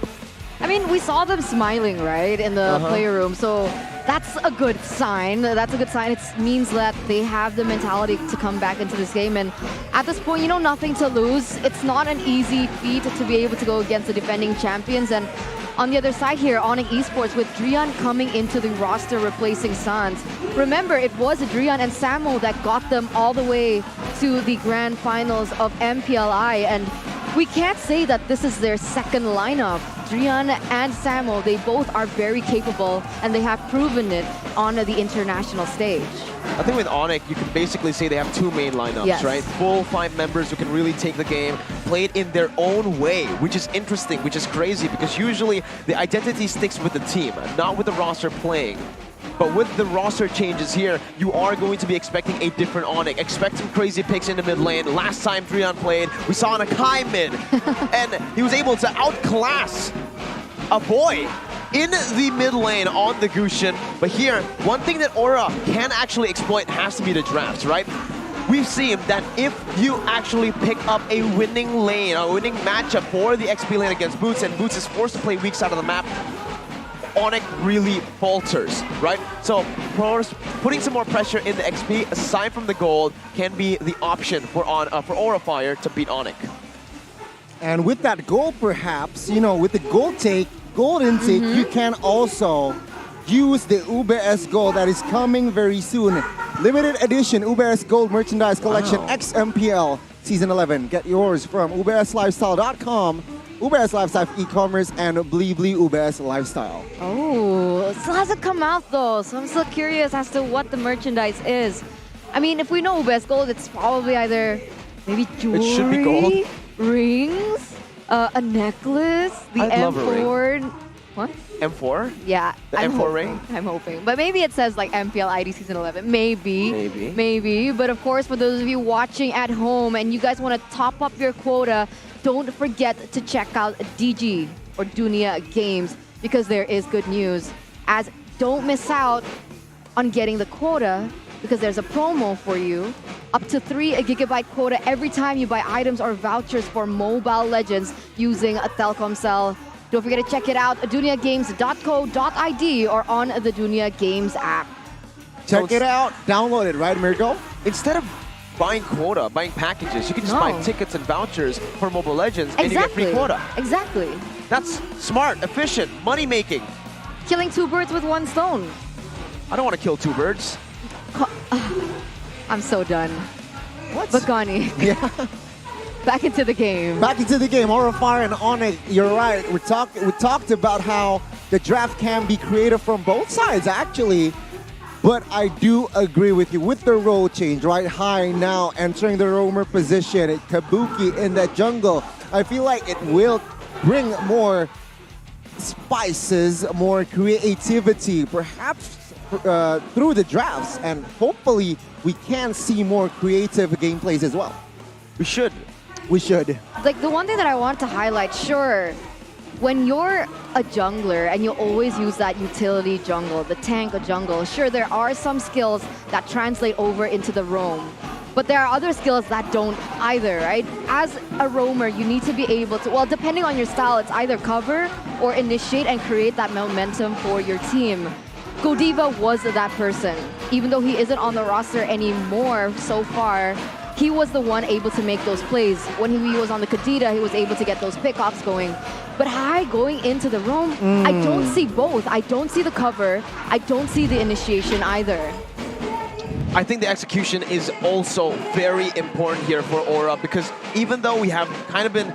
I mean, we saw them smiling, right, in the player room. So that's a good sign. That's a good sign. It means that they have the mentality to come back into this game. And at this point, nothing to lose. It's not an easy feat to be able to go against the defending champions. And on the other side here, ONIC Esports, with Drian coming into the roster replacing Sans. Remember, it was Drian and Samo that got them all the way to the grand finals of MPLI. And we can't say that this is their second lineup. Drian and Samo, they both are very capable, and they have proven it on the international stage. I think with ONIC, you can basically say they have two main lineups, right? Full 5 members who can really take the game, play it in their own way, which is interesting, which is crazy, because usually the identity sticks with the team, not with the roster playing. But with the roster changes here, you are going to be expecting a different ONIC. Expect some crazy picks in the mid lane. Last time Drian played, we saw an Akai mid, and he was able to outclass a boy in the mid lane on the Gushin. But here, one thing that Aura can actually exploit has to be the drafts, right? We've seen that if you actually pick up a winning lane, a winning matchup for the XP lane against Boots, and Boots is forced to play weak side of the map, ONIC really falters, right? So putting some more pressure in the XP, aside from the gold, can be the option for Aura Fire to beat ONIC. And with that gold, perhaps, with the gold intake, you can also use the UBS Gold that is coming very soon. Limited edition UBS Gold merchandise collection XMPL Season 11. Get yours from ubslifestyle.com, UBS Lifestyle e-commerce, and Bleebly UBS Lifestyle. Oh, still hasn't come out though, so I'm still curious as to what the merchandise is. I mean, if we know UBS Gold, it's probably either maybe jewelry, it should be gold, rings, a necklace, the M4. What? M4? Yeah. The M4 ring? I'm hoping. But maybe it says like MPL ID Season 11. Maybe. But of course, for those of you watching at home and you guys want to top up your quota, don't forget to check out DG or Dunia Games, because there is good news. As don't miss out on getting the quota, because there's a promo for you. Up to 3 GB quota every time you buy items or vouchers for Mobile Legends using a Telkomsel. Don't forget to check it out, duniagames.co.id or on the Dunia Games app. Check it out. Download it, right, Mirko? Instead of buying quota, buying packages. You can just No. buy tickets and vouchers for Mobile Legends and you get free quota. Exactly. That's smart, efficient, money making. Killing two birds with one stone. I don't want to kill two birds. I'm so done. What? Bagani. Yeah. Back into the game. Back into the game. Horrifire and ONIC, you're right. We talked about how the draft can be creative from both sides, actually. But I do agree with you with the role change, right? Hai now entering the roamer position. Kabuki in the jungle. I feel like it will bring more spices, more creativity, perhaps through the drafts. And hopefully we can see more creative gameplays as well. We should. We should. Like the one thing that I want to highlight, sure, when you're a jungler and you always use that utility jungle, the tank jungle, sure, there are some skills that translate over into the roam. But there are other skills that don't either, right? As a roamer, you need to be able to, well, depending on your style, it's either cover or initiate and create that momentum for your team. Godiva was that person. Even though he isn't on the roster anymore so far, he was the one able to make those plays. When he was on the Kadita, he was able to get those pickoffs going. But Hai going into the roam, I don't see both. I don't see the cover. I don't see the initiation either. I think the execution is also very important here for Aura because even though we have kind of been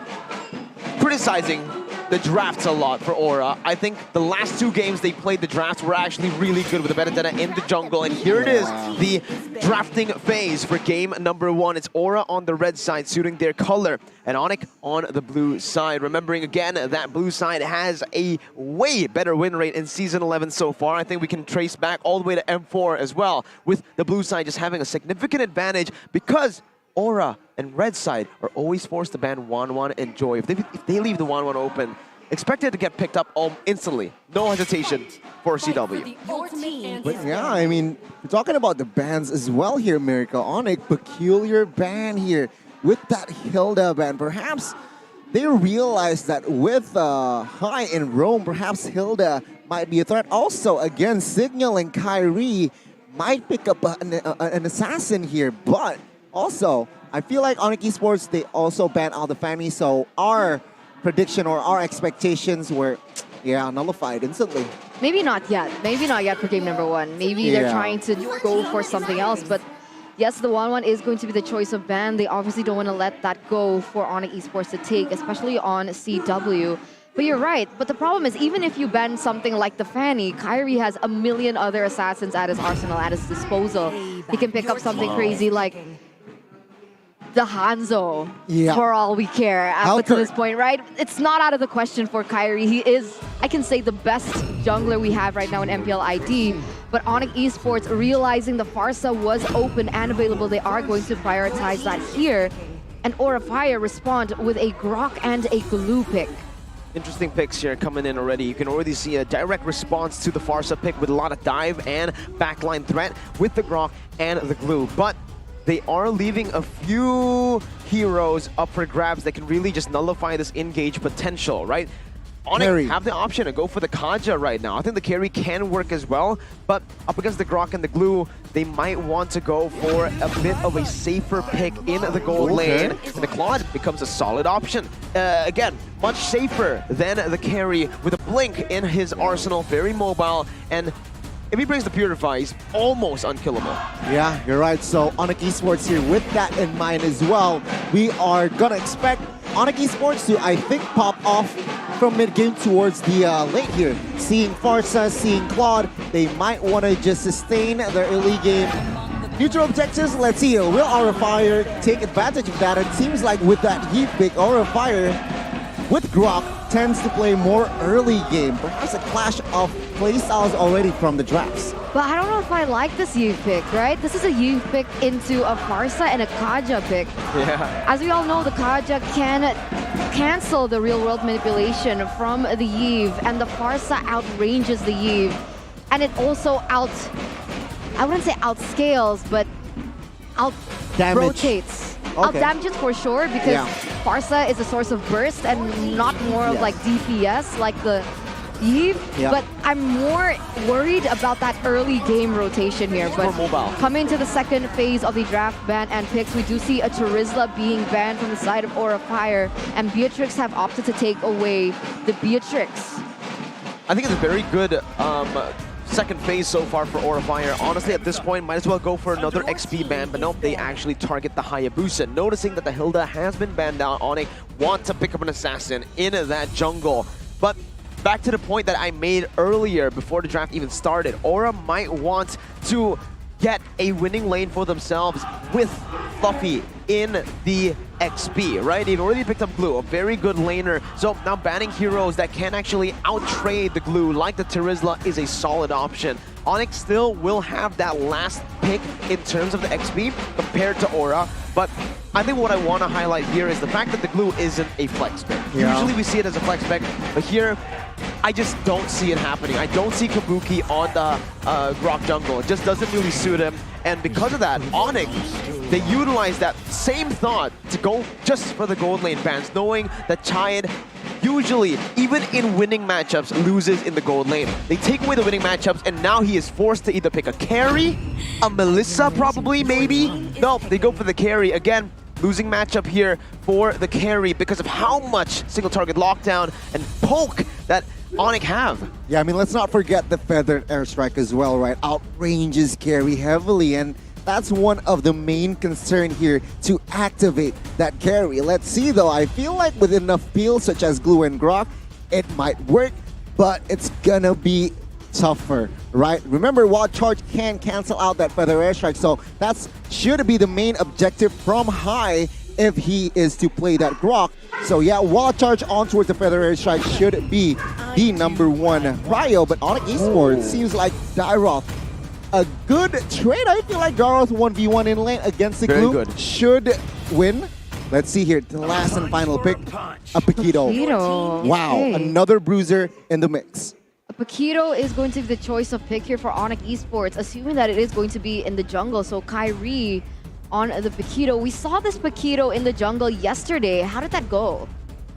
criticizing the drafts a lot for Aura, I think the last two games they played the drafts were actually really good with the Benedetta in the jungle. And here it is, the drafting phase for game number 1. It's Aura on the red side suiting their color and ONIC on the blue side. Remembering again that blue side has a way better win rate in Season 11 so far. I think we can trace back all the way to M4 as well, with the blue side just having a significant advantage because Aura and red side are always forced to ban 1-1 and Joy. If they leave the 1-1 open, expect it to get picked up instantly. No hesitation for CW. But yeah, I mean, we're talking about the bans as well here, Mirka. ONIC, peculiar ban here with that Hilda ban. Perhaps they realized that with Hai in Rome, perhaps Hilda might be a threat. Also, again, Signal and Kyrie might pick up an assassin here, but also, I feel like ONIC Esports, they also banned out the Fanny, so our prediction or our expectations were, nullified instantly. Maybe not yet. Maybe not yet for game number 1. Maybe they're trying to go for something else, but yes, the 1-1 is going to be the choice of ban. They obviously don't want to let that go for ONIC Esports to take, especially on CW. But you're right. But the problem is, even if you ban something like the Fanny, Kyrie has a million other assassins at his arsenal, at his disposal. He can pick up something crazy like the Hanzo, for all we care, up to this point, right? It's not out of the question for Kyrie. He is, I can say, the best jungler we have right now in MPL ID. But ONIC Esports, realizing the Pharsa was open and available, they are going to prioritize that here. And Horrifire respond with a Grok and a Glue pick. Interesting picks here coming in already. You can already see a direct response to the Pharsa pick with a lot of dive and backline threat with the Grok and the Glue. But they are leaving a few heroes up for grabs that can really just nullify this engage potential, right? ONIC have the option to go for the Kaja right now. I think the carry can work as well, but up against the Grok and the Glue, they might want to go for a bit of a safer pick in the gold lane. And the Claude becomes a solid option. Again, much safer than the carry with a blink in his arsenal, very mobile, and if he brings the Purify, he's almost unkillable. Yeah, you're right. So ONIC Esports here with that in mind as well. We are gonna expect ONIC Esports to, I think, pop off from mid-game towards the late here. Seeing Pharsa, seeing Claude, they might want to just sustain their early game. Neutral objectives, let's see. Will Horrifire take advantage of that? It seems like with that heat pick, Horrifire with Grok tends to play more early game. Perhaps a clash of playstyles already from the drafts. But I don't know if I like this Eve pick, right? This is a Eve pick into a Pharsa and a Kaja pick. Yeah. As we all know, the Kaja can cancel the real-world manipulation from the Eve, and the Pharsa outranges the Eve. And it also I wouldn't say outscales, but out-rotates. Out-damages for sure, because Pharsa is a source of burst and not more of like DPS like the Eve, Yeah. but I'm more worried about that early game rotation here. But For mobile. coming to the second phase of the draft ban and picks, we do see a Terizla being banned from the side of Aura Fire, and Beatrix have opted to take away the Beatrix. I think it's a very good second phase so far for Aura Fire. Honestly, at this point, might as well go for another XP ban, but nope, they actually target the Hayabusa. Noticing that the Hilda has been banned out, ONIC want to pick up an assassin in that jungle. But back to the point that I made earlier before the draft even started, Aura might want to get a winning lane for themselves with Fluffy in the XP, right? They've already picked up Glue, a very good laner. So now banning heroes that can actually out-trade the Glue, like the Terizla, is a solid option. ONIC still will have that last pick in terms of the XP compared to Aura, but I think what I want to highlight here is the fact that the Glue isn't a flex pick. Yeah. Usually we see it as a flex pick, but here I just don't see it happening. I don't see Kabuki on the Grok jungle. It just doesn't really suit him. And because of that, ONIC, they utilize that same thought to go just for the gold lane bans, knowing that Chayed usually, even in winning matchups, loses in the gold lane. They take away the winning matchups, and now he is forced to either pick a carry, a Melissa probably, maybe. Nope, they go for the carry. Again, losing matchup here for the carry because of how much single target lockdown and poke that ONIC have. Yeah, I mean, let's not forget the feathered airstrike as well, right? Outranges carry heavily, and that's one of the main concern here to activate that carry. Let's see though, I feel like with enough peels such as Glue and Grok, it might work, but it's gonna be tougher, right? Remember, Wild Charge can cancel out that feather airstrike, so that's should be the main objective from High if he is to play that Grok. So yeah, Wild Charge on towards the feather airstrike should be the #1 prio, but ONIC Esports seems like Dyroth, a good trade. I feel like Dyroth 1v1 in lane against the Glue good. should win. Let's see here, the last and final pick, a Paquito. Paquito. Wow, Okay. another bruiser in the mix. Paquito is going to be the choice of pick here for ONIC Esports, assuming that it is going to be in the jungle. So Kyrie on the Paquito. We saw this Paquito in the jungle yesterday. How did that go?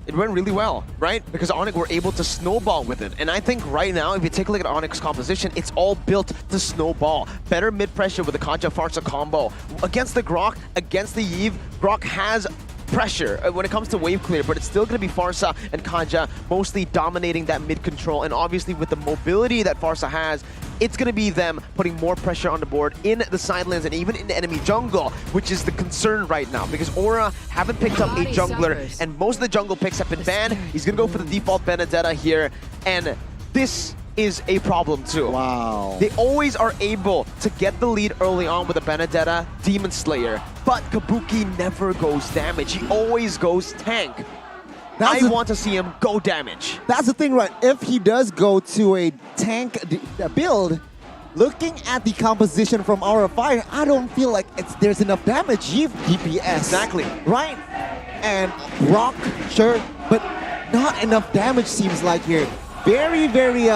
It went really well, right? Because ONIC were able to snowball with it. And I think right now, if you take a look at ONIC's composition, it's all built to snowball. Better mid-pressure with the Kanja Farsa combo. Against the Grok, against the Eve, Grok has pressure when it comes to wave clear, but it's still going to be Farsa and Kanja mostly dominating that mid control. And obviously with the mobility that Farsa has, it's going to be them putting more pressure on the board in the sidelines and even in the enemy jungle, which is the concern right now because Aura haven't picked up a jungler and most of the jungle picks have been banned. He's going to go for the default Benedetta here, and this is a problem too. Wow. They always are able to get the lead early on with a Benedetta, Demon Slayer, but Kabuki never goes damage. He always goes tank. I want to see him go damage. That's the thing, right? If he does go to a tank build, looking at the composition from Aura Fire, I don't feel like there's enough damage. You've DPS. Exactly. Right? And Rock, sure, but not enough damage seems like here. Very, very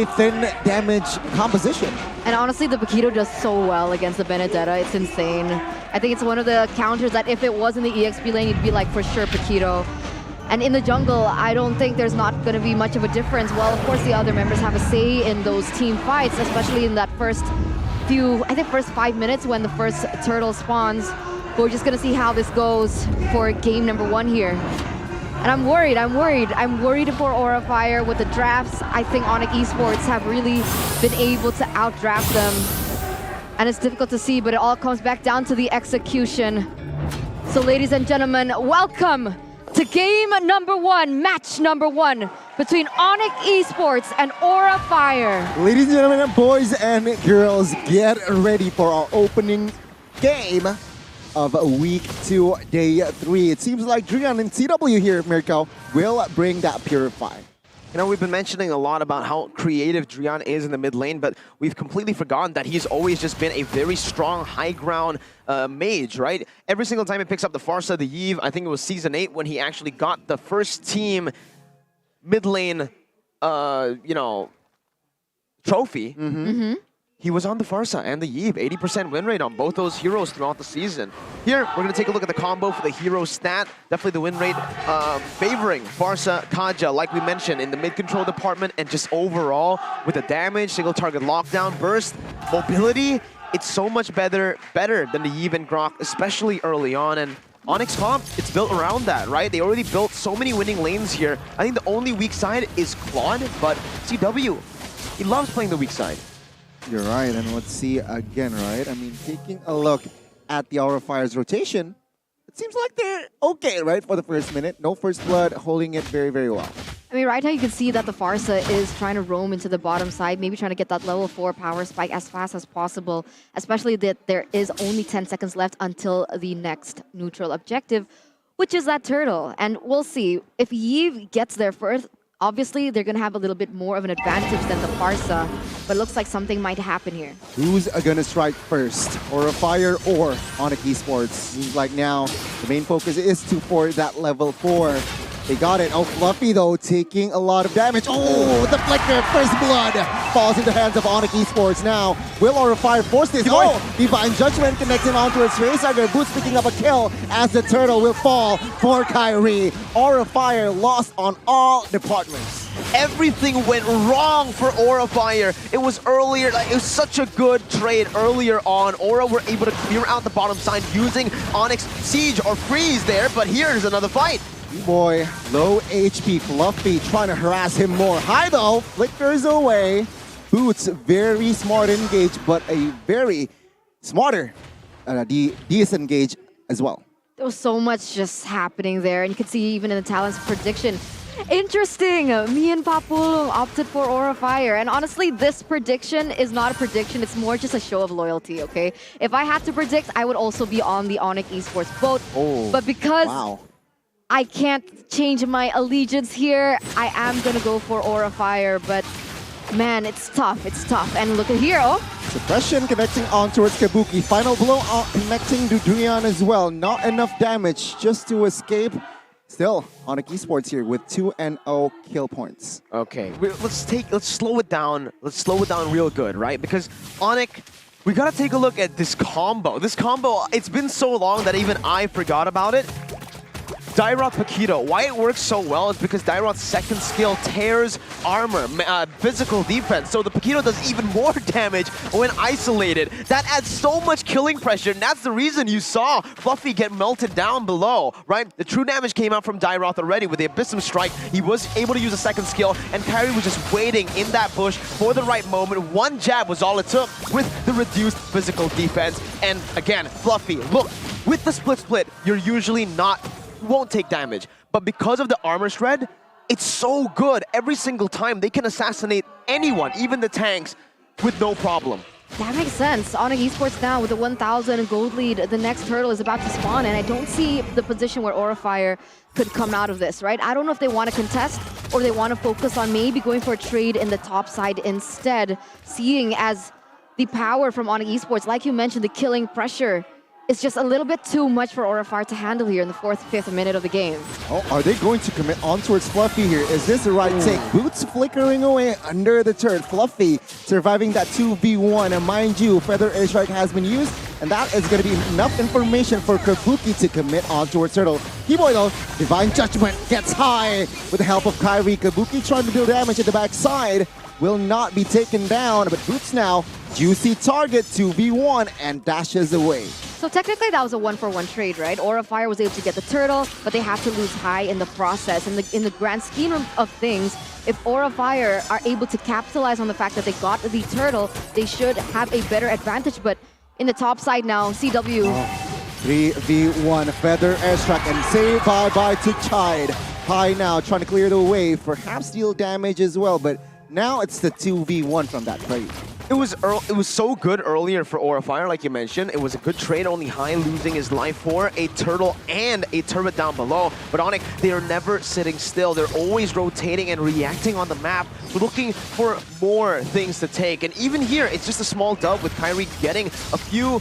thin damage composition. And honestly, the Paquito does so well against the Benedetta. It's insane. I think it's one of the counters that if it was in the EXP lane, it'd be like for sure Paquito. And in the jungle, I don't think there's not going to be much of a difference. Well, of course, the other members have a say in those team fights, especially in that first 5 minutes when the first turtle spawns. But we're just going to see how this goes for game #1 here. And I'm worried for Aura Fire with the drafts. I think ONIC Esports have really been able to outdraft them. And it's difficult to see, but it all comes back down to the execution. So ladies and gentlemen, welcome to game #1, match #1 between ONIC Esports and Aura Fire. Ladies and gentlemen, boys and girls, get ready for our opening game of week 2, day 3. It seems like Drian and CW here, Mirko, will bring that Purify. You know, we've been mentioning a lot about how creative Drian is in the mid lane, but we've completely forgotten that he's always just been a very strong high ground mage, right? Every single time he picks up the Farsa, the Eve, I think it was Season 8 when he actually got the first team mid lane, trophy. he was on the Farsa and the Yve. 80% win rate on both those heroes throughout the season. Here, we're going to take a look at the combo for the hero stat. Definitely the win rate favoring Farsa, Kaja, like we mentioned, in the mid-control department, and just overall with the damage, single target lockdown, burst, mobility. It's so much better than the Yve and Grok, especially early on. And ONIC comp, it's built around that, right? They already built so many winning lanes here. I think the only weak side is Claude, but CW, he loves playing the weak side. You're right, and let's see again, right? I mean, taking a look at the Aura Fire's rotation, it seems like they're okay, right, for the first minute. No first blood, holding it very, very well. I mean, right now you can see that the Farsa is trying to roam into the bottom side, maybe trying to get that level 4 power spike as fast as possible, especially that there is only 10 seconds left until the next neutral objective, which is that turtle. And we'll see. If Yve gets there first, obviously they're going to have a little bit more of an advantage than the Farsa, but it looks like something might happen here. Who's going to strike first? Aura Fire or ONIC Esports? Seems like now the main focus is for that level 4. They got it. Oh, Fluffy, though, taking a lot of damage. Oh, the flicker, first blood falls into the hands of ONIC Esports now. Will Aura Fire force this? Oh, Divine Judgment connecting onto its Facehugger. Boots picking up a kill as the turtle will fall for Kyrie. Aura Fire lost on all departments. Everything went wrong for Aura Fire. It was earlier, it was such a good trade earlier on. Aura were able to clear out the bottom side using ONIC's Siege or Freeze there, but here's another fight. Boy, low HP, Fluffy trying to harass him more. High though, flickers away. Boots, very smart engage, but a very smarter disengage as well. There was so much just happening there, and you can see even in the talent's prediction. Interesting! Me and Papulong opted for Aura Fire, and honestly, this prediction is not a prediction, it's more just a show of loyalty, okay? If I had to predict, I would also be on the ONIC Esports boat, but because I can't change my allegiance here, I am gonna go for Aura Fire, but man, it's tough, and look at here, Suppression connecting on towards Kabuki. Final blow connecting to Drian as well. Not enough damage just to escape. Still, ONIC Esports here with 2-0 kill points. Okay, let's slow it down. Let's slow it down real good, right? Because ONIC, we gotta take a look at this combo. This combo, it's been so long that even I forgot about it. Dairoth Paquito, why it works so well is because Dairoth's second skill tears armor, physical defense, so the Paquito does even more damage when isolated. That adds so much killing pressure, and that's the reason you saw Fluffy get melted down below, right? The true damage came out from Dairoth already with the Abyssum Strike. He was able to use a second skill, and Kyrie was just waiting in that bush for the right moment. One jab was all it took with the reduced physical defense. And again, Fluffy, look, with the split, you're usually won't take damage, but because of the armor shred, it's so good. Every single time they can assassinate anyone, even the tanks, with no problem. That makes sense. ONIC Esports now with the 1,000 gold lead, the next turtle is about to spawn, and I don't see the position where Aura Fire could come out of this, right? I don't know if they want to contest or they want to focus on maybe going for a trade in the top side instead, seeing as the power from ONIC Esports, like you mentioned, the killing pressure, it's just a little bit too much for Aura Fire to handle here in the 4th, 5th minute of the game. Oh, are they going to commit on towards Fluffy here? Is this the right take? Boots flickering away under the turret. Fluffy surviving that 2v1. And mind you, Feather Airstrike has been used, and that is going to be enough information for Kabuki to commit on towards Turtle. Keyboy though, Divine Judgment gets high with the help of Kyrie. Kabuki trying to deal damage at the backside. Will not be taken down, but Boots now, juicy target 2v1 and dashes away. So technically that was a 1-for-1 trade, right? Aura Fire was able to get the turtle, but they had to lose high in the process. In the grand scheme of things, if Aura Fire are able to capitalize on the fact that they got the turtle, they should have a better advantage. But in the top side now, CW. 3v1 Feather Airstrike and say bye-bye to Chide. High now, trying to clear the way, perhaps deal damage as well, but now it's the 2v1 from that trade. It was so good earlier for Aura Fire, like you mentioned. It was a good trade, only High losing his life for a turtle and a turret down below. But ONIC, they are never sitting still. They're always rotating and reacting on the map, looking for more things to take. And even here, it's just a small dub with Kyrie getting a few,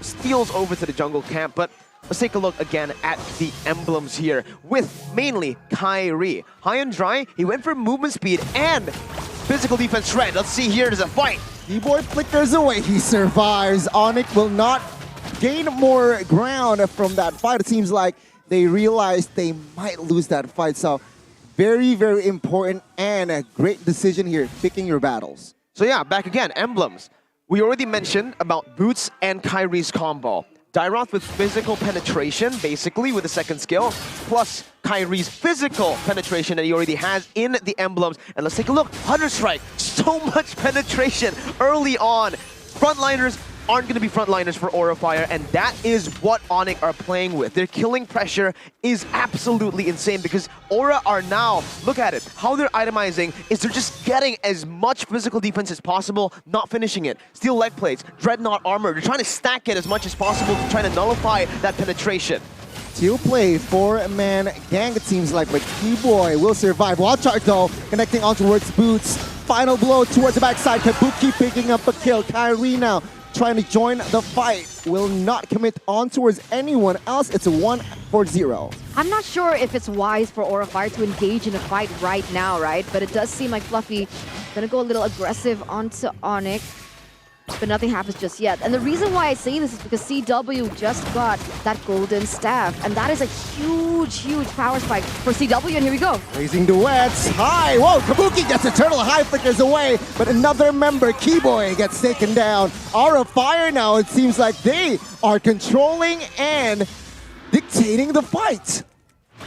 steals over to the jungle camp. But let's take a look again at the emblems here with mainly Kyrie. High and dry, he went for movement speed and physical defense shred. Let's see here, there's a fight. Keyboard flickers away. He survives. ONIC will not gain more ground from that fight. It seems like they realized they might lose that fight. So very, very important and a great decision here, picking your battles. So yeah, back again, emblems. We already mentioned about Boots and Kyrie's combo. Dyroth with physical penetration, basically, with the second skill, plus Kyrie's physical penetration that he already has in the emblems. And let's take a look. Hunter Strike, so much penetration early on. Frontliners aren't going to be frontliners for Aura Fire, and that is what ONIC are playing with. Their killing pressure is absolutely insane because Aura are now, look at it, how they're itemizing is they're just getting as much physical defense as possible, not finishing it. Steel leg plates, Dreadnought armor, they're trying to stack it as much as possible to try to nullify that penetration. Teal play, 4-man gang it seems like, but Keyboy will survive. Wild charge though, connecting on towards Boots. Final blow towards the backside, Kabuki picking up a kill. Kyrie now trying to join the fight, will not commit on towards anyone else. It's a 1-4-0. I'm not sure if it's wise for Aura Fire to engage in a fight right now, right? But it does seem like Fluffy gonna go a little aggressive onto ONIC, but nothing happens just yet. And the reason why I say this is because CW just got that golden staff, and that is a huge, huge power spike for CW, and here we go. Raising duets, high, whoa, Kabuki gets a turtle, high flickers away, but another member, Keyboy, gets taken down. Aura Fire now, it seems like they are controlling and dictating the fight.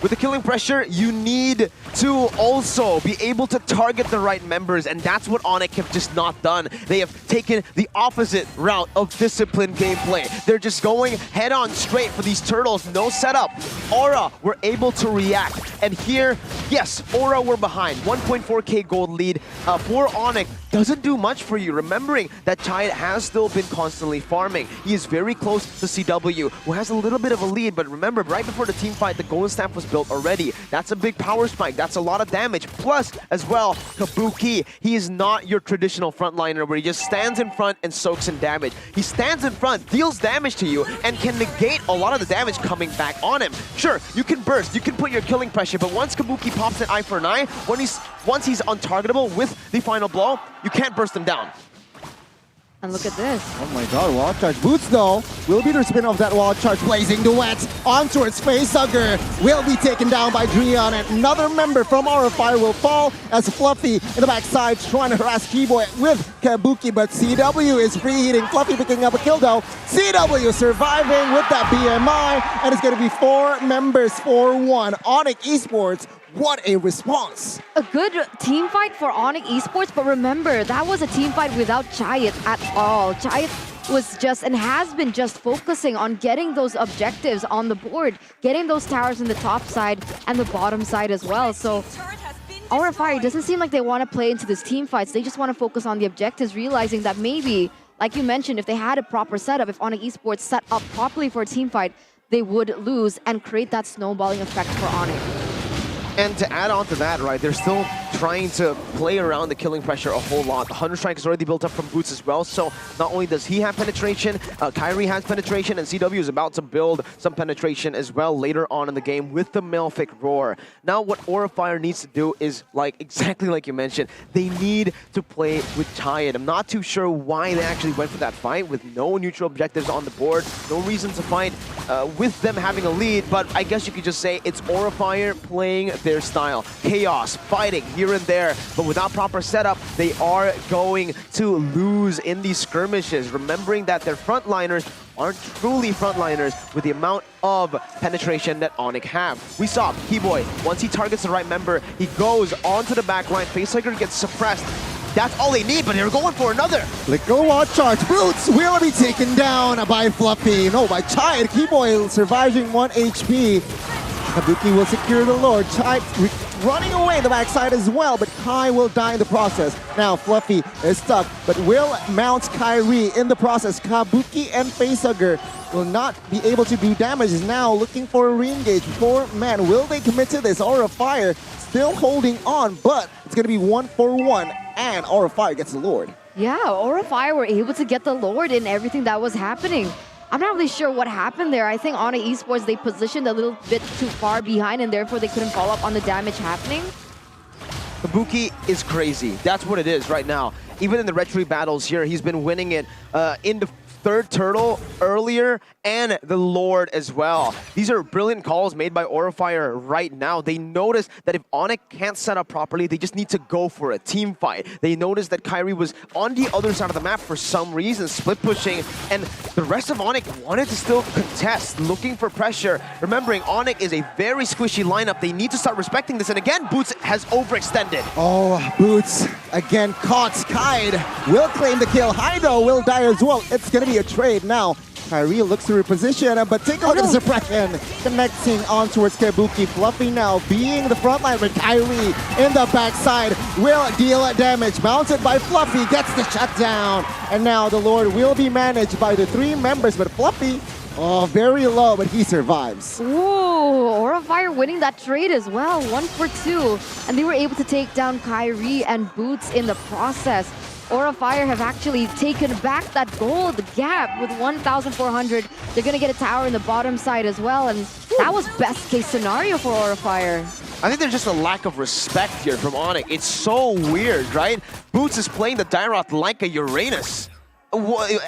With the killing pressure, you need to also be able to target the right members, and that's what ONIC have just not done. They have taken the opposite route of disciplined gameplay. They're just going head-on straight for these turtles, no setup. Aura were able to react, and here, yes, Aura were behind. 1.4k gold lead for ONIC doesn't do much for you, remembering that Chai has still been constantly farming. He is very close to CW, who has a little bit of a lead, but remember, right before the team fight, the golden staff was built already. That's a big power spike. That's a lot of damage. Plus, as well, Kabuki, he is not your traditional frontliner where he just stands in front and soaks in damage. He stands in front, deals damage to you, and can negate a lot of the damage coming back on him. Sure, you can burst, you can put your killing pressure, but once Kabuki pops an eye for an eye, once he's untargetable with the final blow, you can't burst him down. And look at this. Oh my god, wild charge. Boots though will be the spin of that wild charge. Blazing duet on towards Facehugger. Will be taken down by Dreon, and another member from Aura Fire will fall as Fluffy in the backside trying to harass Keyboy with Kabuki, but CW is free hitting. Fluffy picking up a kill though. CW surviving with that BMI, and it's going to be 4 members for 1. ONIC Esports, what a response. A good team fight for ONIC Esports, but remember, that was a team fight without Chayat at all. Chayat was just and has been just focusing on getting those objectives on the board, getting those towers in the top side and the bottom side as well. So Aura Fire doesn't seem like they want to play into this team fights. They just want to focus on the objectives, realizing that maybe, like you mentioned, if they had a proper setup, if ONIC Esports set up properly for a team fight, they would lose and create that snowballing effect for ONIC. And to add on to that, right, they're still trying to play around the killing pressure a whole lot. The Hunter Strike is already built up from Boots as well, so not only does he have penetration, Kyrie has penetration, and CW is about to build some penetration as well later on in the game with the Malefic Roar. Now what Aura Fire needs to do is, exactly like you mentioned, they need to play with Chayat. I'm not too sure why they actually went for that fight with no neutral objectives on the board, no reason to fight with them having a lead, but I guess you could just say it's Aura Fire playing their style. Chaos, fighting here and there, but without proper setup, they are going to lose in these skirmishes, remembering that their frontliners aren't truly frontliners with the amount of penetration that ONIC have. We saw Keyboy, once he targets the right member, he goes onto the back line, Facehugger gets suppressed. That's all they need, but they're going for another. Let go wild charge. Boots will be taken down by Fluffy. No, by Chai. Keyboy surviving 1 HP. Kabuki will secure the Lord. Chai running away the backside as well, but Kai will die in the process. Now Fluffy is stuck, but will mount Kyrie in the process. Kabuki and Facehugger will not be able to do damage. Is now looking for a re-engage. 4-man, will they commit to this? Aura Fire still holding on, but it's going to be 1-for-1, and Aura Fire gets the Lord. Yeah, Aura Fire were able to get the Lord in everything that was happening. I'm not really sure what happened there. I think ONIC Esports, they positioned a little bit too far behind, and therefore they couldn't follow up on the damage happening. Kabuki is crazy. That's what it is right now. even in the retro battles here, he's been winning it in the third turtle earlier and the Lord as well. These are brilliant calls made by Aurafire right now. They notice that if ONIC can't set up properly, they just need to go for a team fight. They noticed that Kyrie was on the other side of the map for some reason, split pushing, and the rest of ONIC wanted to still contest, looking for pressure. Remembering, ONIC is a very squishy lineup. They need to start respecting this, and again, Boots has overextended. Oh, Boots again caught. Kide will claim the kill. Haido will die as well. It's going to be a trade now. Kyrie looks to reposition, but take a look at the suppression. Connecting on towards Kabuki. Fluffy now being the front line with Kyrie in the backside will deal damage. Mounted by Fluffy, gets the shutdown. And now the Lord will be managed by the 3 members, but Fluffy, oh, very low, but he survives. Ooh, Aurafire winning that trade as well, 1 for 2. And they were able to take down Kyrie and Boots in the process. Aurafire have actually taken back that gold gap with 1,400. They're going to get a tower in the bottom side as well, and that was best case scenario for Aurafire. I think there's just a lack of respect here from ONIC. It's so weird, right? Boots is playing the Dairoth like a Uranus.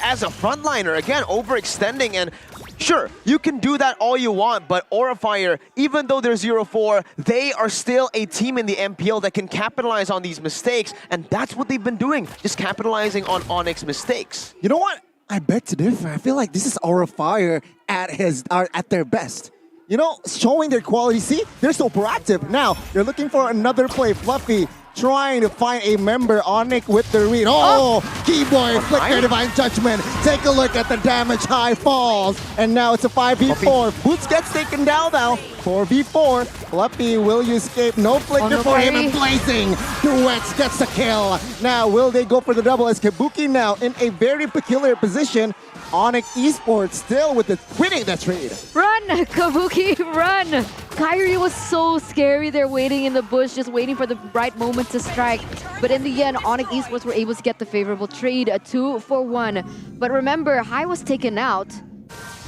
As a frontliner, again, overextending, and sure, you can do that all you want, but Aurafire, even though they're 0-4, they are still a team in the MPL that can capitalize on these mistakes, and that's what they've been doing, just capitalizing on ONIC's mistakes. You know what? I beg to differ. I feel like this is Aurafire at their best. You know, showing their quality. See, they're so proactive. Now, they're looking for another play. Fluffy trying to find a member. ONIC with the read. Oh, Keyboy, Flicker, Divine Judgment. Take a look at the damage. High falls. And now it's a 5v4. Boots gets taken down now. 4v4. Fluffy, will you escape? No Flicker for him, and Blazing. Duets gets the kill. Now, will they go for the double as Kabuki now in a very peculiar position? ONIC Esports still with winning the trade. Run, Kabuki, run! Kyrie was so scary. They're waiting in the bush, just waiting for the right moment to strike. But in the end, ONIC Esports were able to get the favorable trade, a 2-for-1. But remember, Hai was taken out,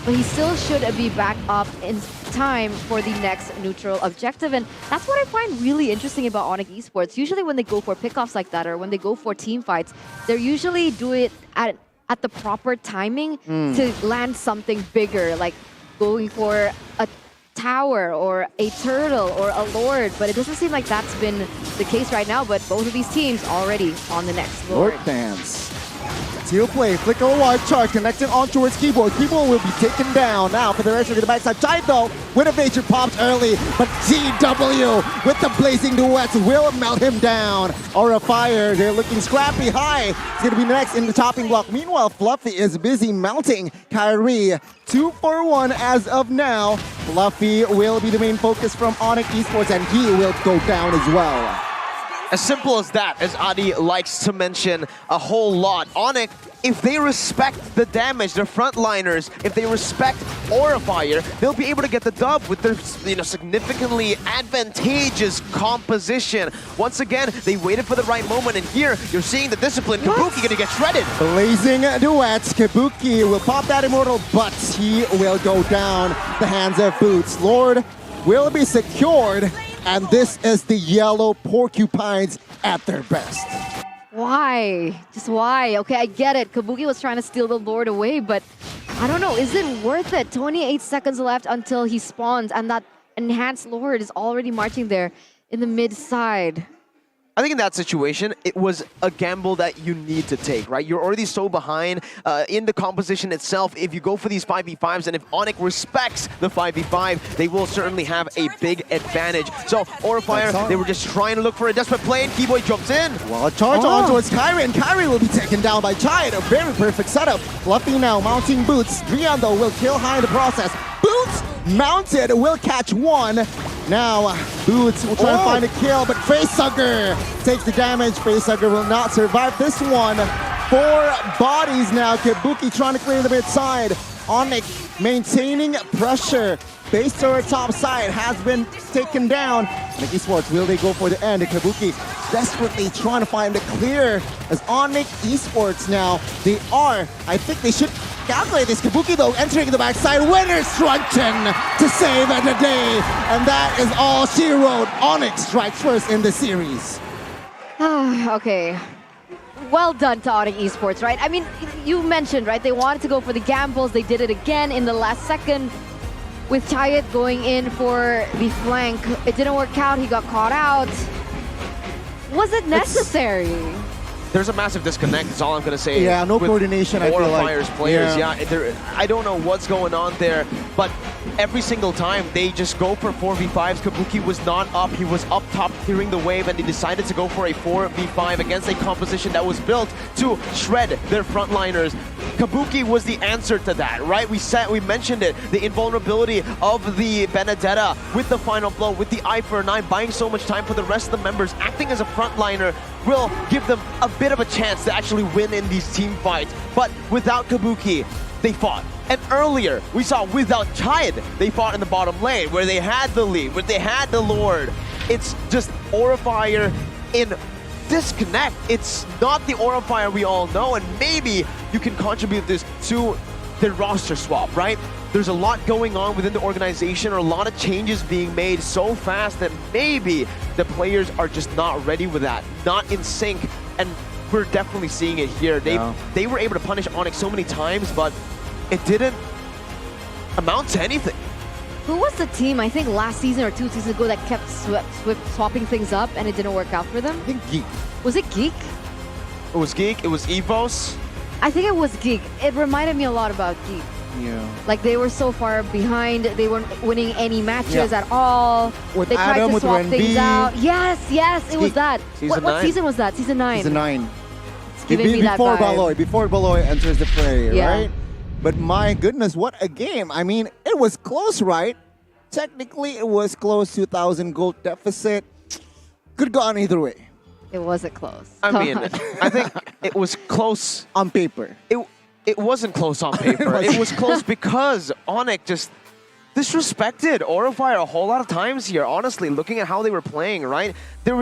but he still should be back up in time for the next neutral objective. And that's what I find really interesting about ONIC Esports. Usually when they go for pickoffs like that, or when they go for team fights, they usually do it at the proper timing to land something bigger, like going for a tower or a turtle or a lord, but it doesn't seem like that's been the case right now. But both of these teams already on the next lord. Lord dance. Teal play, flicker wide charge, connecting on towards Keyboard. Keyboard will be taken down. Now for the rest of the backside. Chai though, with a nature popped early, but GW with the blazing duets will melt him down. Aurafire, they're looking scrappy. High, it's gonna be next in the topping block. Meanwhile, Fluffy is busy melting Kyrie. 2-for-1 as of now. Fluffy will be the main focus from ONIC Esports, and he will go down as well. As simple as that, as Adi likes to mention a whole lot. ONIC, if they respect the damage, their frontliners, if they respect Aurafire, they'll be able to get the dub with their significantly advantageous composition. Once again, they waited for the right moment, and here you're seeing the discipline. Kabuki gonna get shredded. Blazing duets. Kabuki will pop that immortal, but he will go down. The hands of Boots. Lord will be secured. And this is the yellow porcupines at their best. Why? Just why? Okay, I get it. Kabuki was trying to steal the Lord away, but I don't know. Is it worth it? 28 seconds left until he spawns, and that enhanced Lord is already marching there in the mid side. I think in that situation, it was a gamble that you need to take, right? You're already so behind in the composition itself. If you go for these 5v5s, and if ONIC respects the 5v5, they will certainly have a big advantage. So, Aurafire, they were just trying to look for a desperate play, and Keyboy jumps in. Well, charge on towards Kyrie, and Kyrie will be taken down by Chai. A very perfect setup. Fluffy now mounting Boots. Drian, though, will kill High in the process. Boots mounted will catch one. Now, Boots will try to find a kill, but Facehugger takes the damage. Facehugger will not survive this one. 4 bodies now. Kabuki trying to clear the mid side. ONIC maintaining pressure. Base turret top side has been taken down. ONIC Esports, will they go for the end? Kabuki desperately trying to find the clear as ONIC Esports now. They are, I think they should calculate this. Kabuki though entering the backside. Winner's truncheon to save the day. And that is all she wrote. ONIC strikes first in the series. Okay. well done to ONIC Esports, right? I mean, you mentioned, right? They wanted to go for the gambles. They did it again in the last second with Chayet going in for the flank. It didn't work out. He got caught out. Was it necessary? There's a massive disconnect, is all I'm going to say. Yeah, no coordination, I feel like. Fire's players, I don't know what's going on there, but every single time they just go for 4v5s. Kabuki was not up. He was up top clearing the wave, and they decided to go for a 4v5 against a composition that was built to shred their frontliners. Kabuki was the answer to that, right? We mentioned it, the invulnerability of the Benedetta with the final blow, with the eye for an eye, buying so much time for the rest of the members, acting as a frontliner will give them a bit of a chance to actually win in these team fights. But without Kabuki, they fought. And earlier, we saw without Chayed, they fought in the bottom lane, where they had the lead, where they had the Lord. It's just Aura Fire in disconnect. It's not the Aura Fire we all know, and maybe you can contribute this to the roster swap, right? There's a lot going on within the organization, or a lot of changes being made so fast that maybe the players are just not ready with that, not in sync, and we're definitely seeing it here. They were able to punish ONIC so many times, but it didn't amount to anything. Who was the team, I think last season or 2 seasons ago, that kept swapping things up and it didn't work out for them? I think Geek. Was it Geek? It was Geek, it was EVOS. I think it was Geek. It reminded me a lot about Geek. Yeah. Like they were so far behind, they weren't winning any matches at all. With they tried Adam, to with swap Renby. things out. Yes, it was that. Season What 9. season was that? Season 9. Season 9. It's giving me that vibe. Before Baloy enters the fray, Yeah. right? But my goodness, what a game. I mean, it was close, right? Technically, it was close, 2,000 gold deficit. Could go on either way. It wasn't close. I mean, I think it was close. On paper. It wasn't close on paper. It was close because ONIC just disrespected Aura Fire a whole lot of times here. Honestly, looking at how they were playing, right? They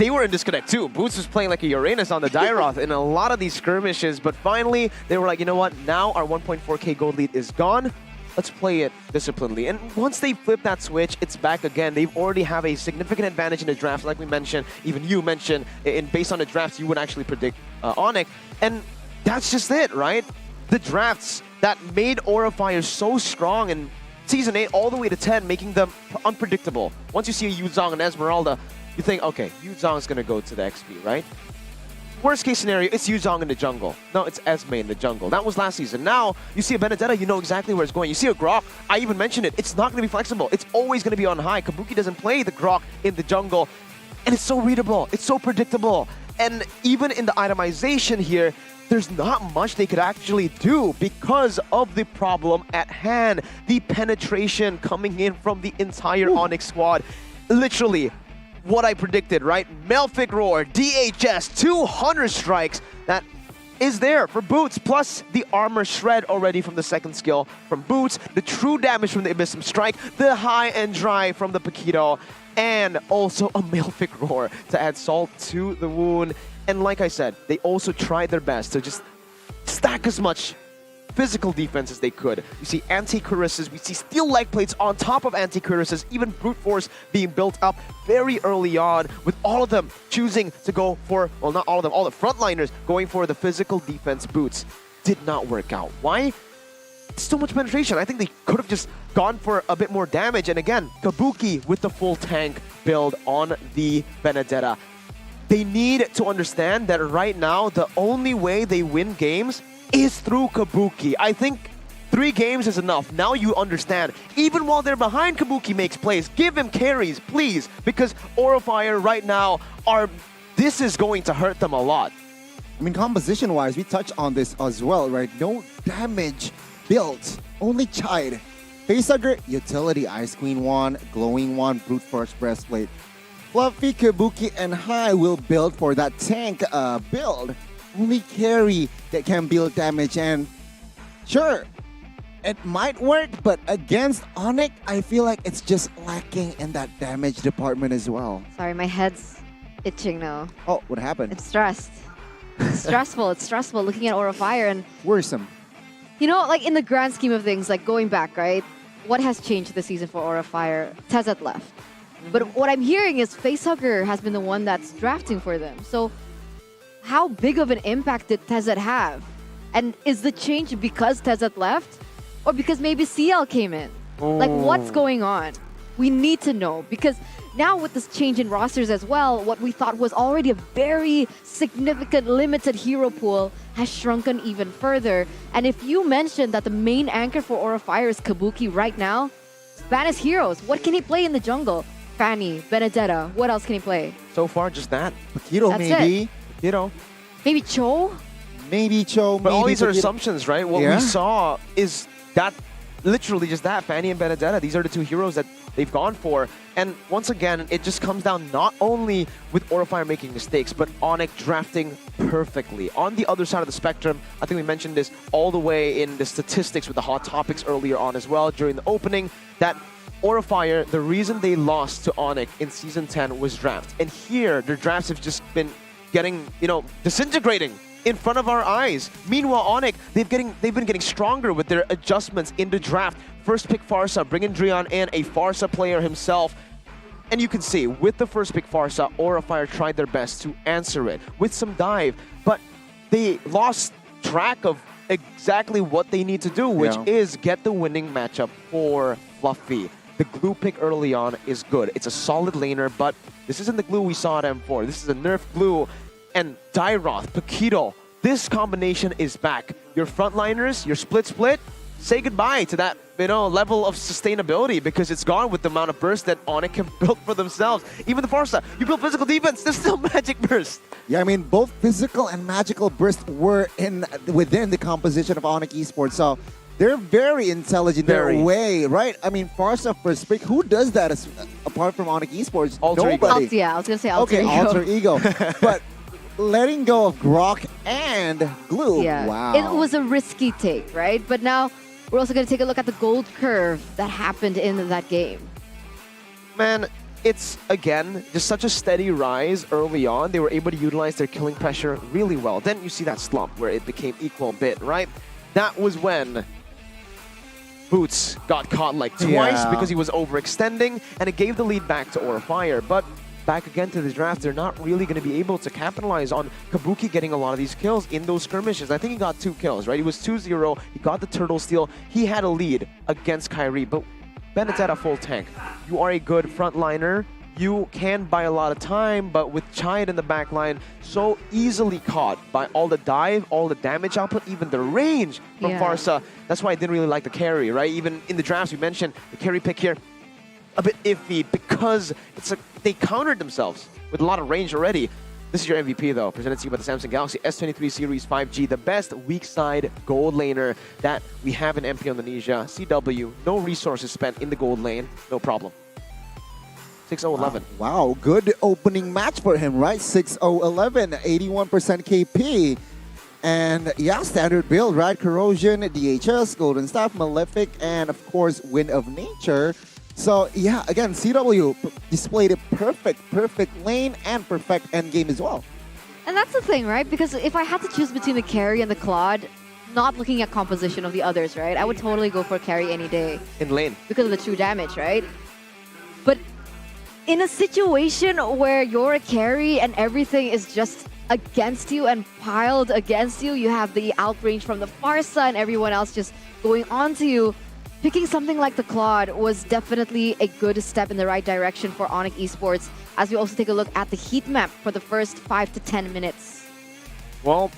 were in disconnect too. Boots was playing like a Uranus on the Dairoth in a lot of these skirmishes, but finally they were like, you know what? Now our 1.4k gold lead is gone. Let's play it disciplinedly. And once they flip that switch, it's back again. They already have a significant advantage in the draft, like we mentioned. Even you mentioned, based on the drafts, you would actually predict ONIC. And that's just it, right? The drafts that made Aura Fire so strong in Season 8 all the way to 10, making them unpredictable. Once you see a Yuzong and Esmeralda, you think, okay, Yuzong is going to go to the XP, right? Worst case scenario, it's Yuzong in the jungle. No, it's Esme in the jungle. That was last season. Now, you see a Benedetta, you know exactly where it's going. You see a Grok, I even mentioned it, it's not going to be flexible. It's always going to be on high. Kabuki doesn't play the Grok in the jungle. And it's so readable. It's so predictable. And even in the itemization here, there's not much they could actually do because of the problem at hand. The penetration coming in from the entire ONIC squad. Literally, what I predicted, right? Melfic Roar, DHS, 200 strikes. That is there for Boots, plus the armor shred already from the second skill from Boots, the true damage from the Abyssum Strike, the high and dry from the Paquito, and also a Melfic Roar to add salt to the wound. And like I said, they also tried their best to just stack as much physical defense as they could. You see anti-cuirasses, we see steel leg plates on top of anti-cuirasses, even brute force being built up very early on, with all of them choosing to go for, well, not all of them, all the frontliners going for the physical defense boots. Did not work out. Why? So much penetration. I think they could have just gone for a bit more damage. And again, Kabuki with the full tank build on the Benedetta. They need to understand that right now, the only way they win games is through Kabuki. I think 3 games is enough. Now you understand. Even while they're behind, Kabuki makes plays. Give him carries, please. Because Aura Fire right now this is going to hurt them a lot. I mean, composition-wise, we touched on this as well, right? No damage built, only Chide. Facehugger, Utility, Ice Queen wand, Glowing wand, Brute Force Breastplate. Fluffy, Kabuki, and High will build for that tank build. Only carry that can build damage, and sure, it might work, but against ONIC, I feel like it's just lacking in that damage department as well. Sorry, my head's itching now. Oh, what happened? It's stressed. It's stressful. It's stressful looking at Aura Fire, and worrisome. You know, like in the grand scheme of things, like going back, right? What has changed this season for Aura Fire? Tezet left. But what I'm hearing is Facehugger has been the one that's drafting for them. So how big of an impact did Tezet have? And is the change because Tezet left? Or because maybe CL came in? Like, what's going on? We need to know, because now with this change in rosters as well, what we thought was already a very significant limited hero pool has shrunken even further. And if you mentioned that the main anchor for Aura Fire is Kabuki right now, Spanish heroes, what can he play in the jungle? Fanny, Benedetta, what else can he play? So far, just that. Paquito, That's maybe. it. Paquito. Maybe Cho? Maybe Cho. But maybe all these are Paquito. assumptions, right? What Yeah. we saw is that literally just that, Fanny and Benedetta. These are the two heroes that they've gone for. And once again, it just comes down not only with Aura Fire making mistakes, but ONIC drafting perfectly. On the other side of the spectrum, I think we mentioned this all the way in the statistics with the hot topics earlier on as well during the opening, that Aura Fire, the reason they lost to ONIC in Season 10 was draft. And here, their drafts have just been getting, disintegrating in front of our eyes. Meanwhile, ONIC, they've been getting stronger with their adjustments in the draft. First pick Farsa, bringing Drian in, a Farsa player himself. And you can see, with the first pick Farsa, Aura Fire tried their best to answer it with some dive, but they lost track of exactly what they need to do, which is get the winning matchup for Fluffy. The glue pick early on is good. It's a solid laner, but this isn't the glue we saw at M4. This is a nerf glue. And Dairoth, Paquito, this combination is back. Your frontliners, your split, say goodbye to that level of sustainability, because it's gone with the amount of burst that ONIC have built for themselves. Even the Farsa, you build physical defense, there's still magic burst. Yeah, I mean, both physical and magical burst were within the composition of ONIC Esports, so they're very intelligent in their way, right? I mean, Farsa first pick, who does that apart from ONIC Esports? Nobody. Yeah, I was going to say Alter Ego. Alter Ego. But letting go of Grok and Glue, wow. It was a risky take, right? But now we're also going to take a look at the gold curve that happened in that game. Man, it's, again, just such a steady rise early on. They were able to utilize their killing pressure really well. Then you see that slump where it became equal a bit, right? That was when Boots got caught like twice because he was overextending, and it gave the lead back to Aura Fire. But back again to the draft, they're not really going to be able to capitalize on Kabuki getting a lot of these kills in those skirmishes. I think he got 2 kills, right? He was 2-0. He got the turtle steal. He had a lead against Kyrie, but Benedetta full tank. You are a good frontliner. You can buy a lot of time, but with Chayat in the back line, so easily caught by all the dive, all the damage output, even the range from Farsa. That's why I didn't really like the carry, right? Even in the drafts, we mentioned the carry pick here, a bit iffy because they countered themselves with a lot of range already. This is your MVP, though, presented to you by the Samsung Galaxy S23 Series 5G, the best weak side gold laner that we have in MPL Indonesia. CW, no resources spent in the gold lane, no problem. 6-0-11. Wow, good opening match for him, right? 6-0-11, 81% KP. And yeah, standard build, right? Corrosion, DHS, Golden Staff, Malefic, and of course, Wind of Nature. So yeah, again, CW displayed a perfect lane and perfect endgame as well. And that's the thing, right? Because if I had to choose between the carry and the Claude, not looking at composition of the others, right? I would totally go for carry any day. In lane. Because of the true damage, right? But in a situation where you're a carry and everything is just against you and piled against you, you have the outrange from the Farsa and everyone else just going on to you, picking something like the Claude was definitely a good step in the right direction for ONIC Esports, as we also take a look at the heat map for the first 5 to 10 minutes. Well,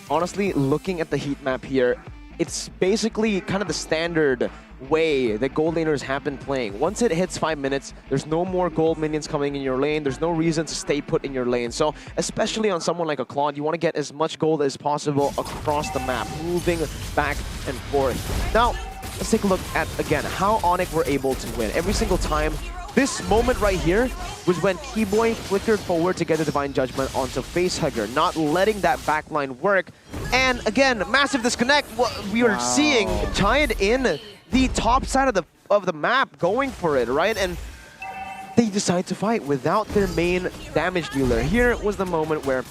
honestly, looking at the heat map here, it's basically kind of the standard way that gold laners have been playing. Once it hits 5 minutes, there's no more gold minions coming in your lane. There's no reason to stay put in your lane. So especially on someone like a Claude, you want to get as much gold as possible across the map, moving back and forth. Now, let's take a look at, again, how ONIC were able to win. Every single time, this moment right here was when Keyboy flickered forward to get the Divine Judgment onto Facehugger, not letting that backline work. And again, massive disconnect. We are seeing Chayat in the top side of the map going for it, right? And they decide to fight without their main damage dealer. Here was the moment where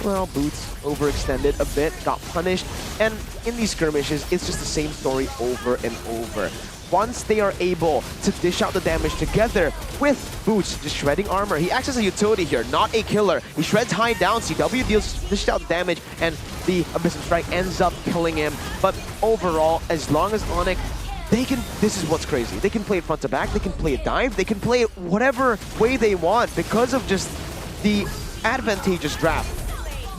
well, Boots overextended a bit, got punished, and in these skirmishes, it's just the same story over and over. once they are able to dish out the damage together with Boots just shredding armor. He acts as a utility here, not a killer. He shreds high down, CW dished out damage, and the Abyssal Strike ends up killing him. But overall, as long as ONIC, they can, this is what's crazy. They can play it front to back, they can play it dive, they can play it whatever way they want because of just the advantageous draft.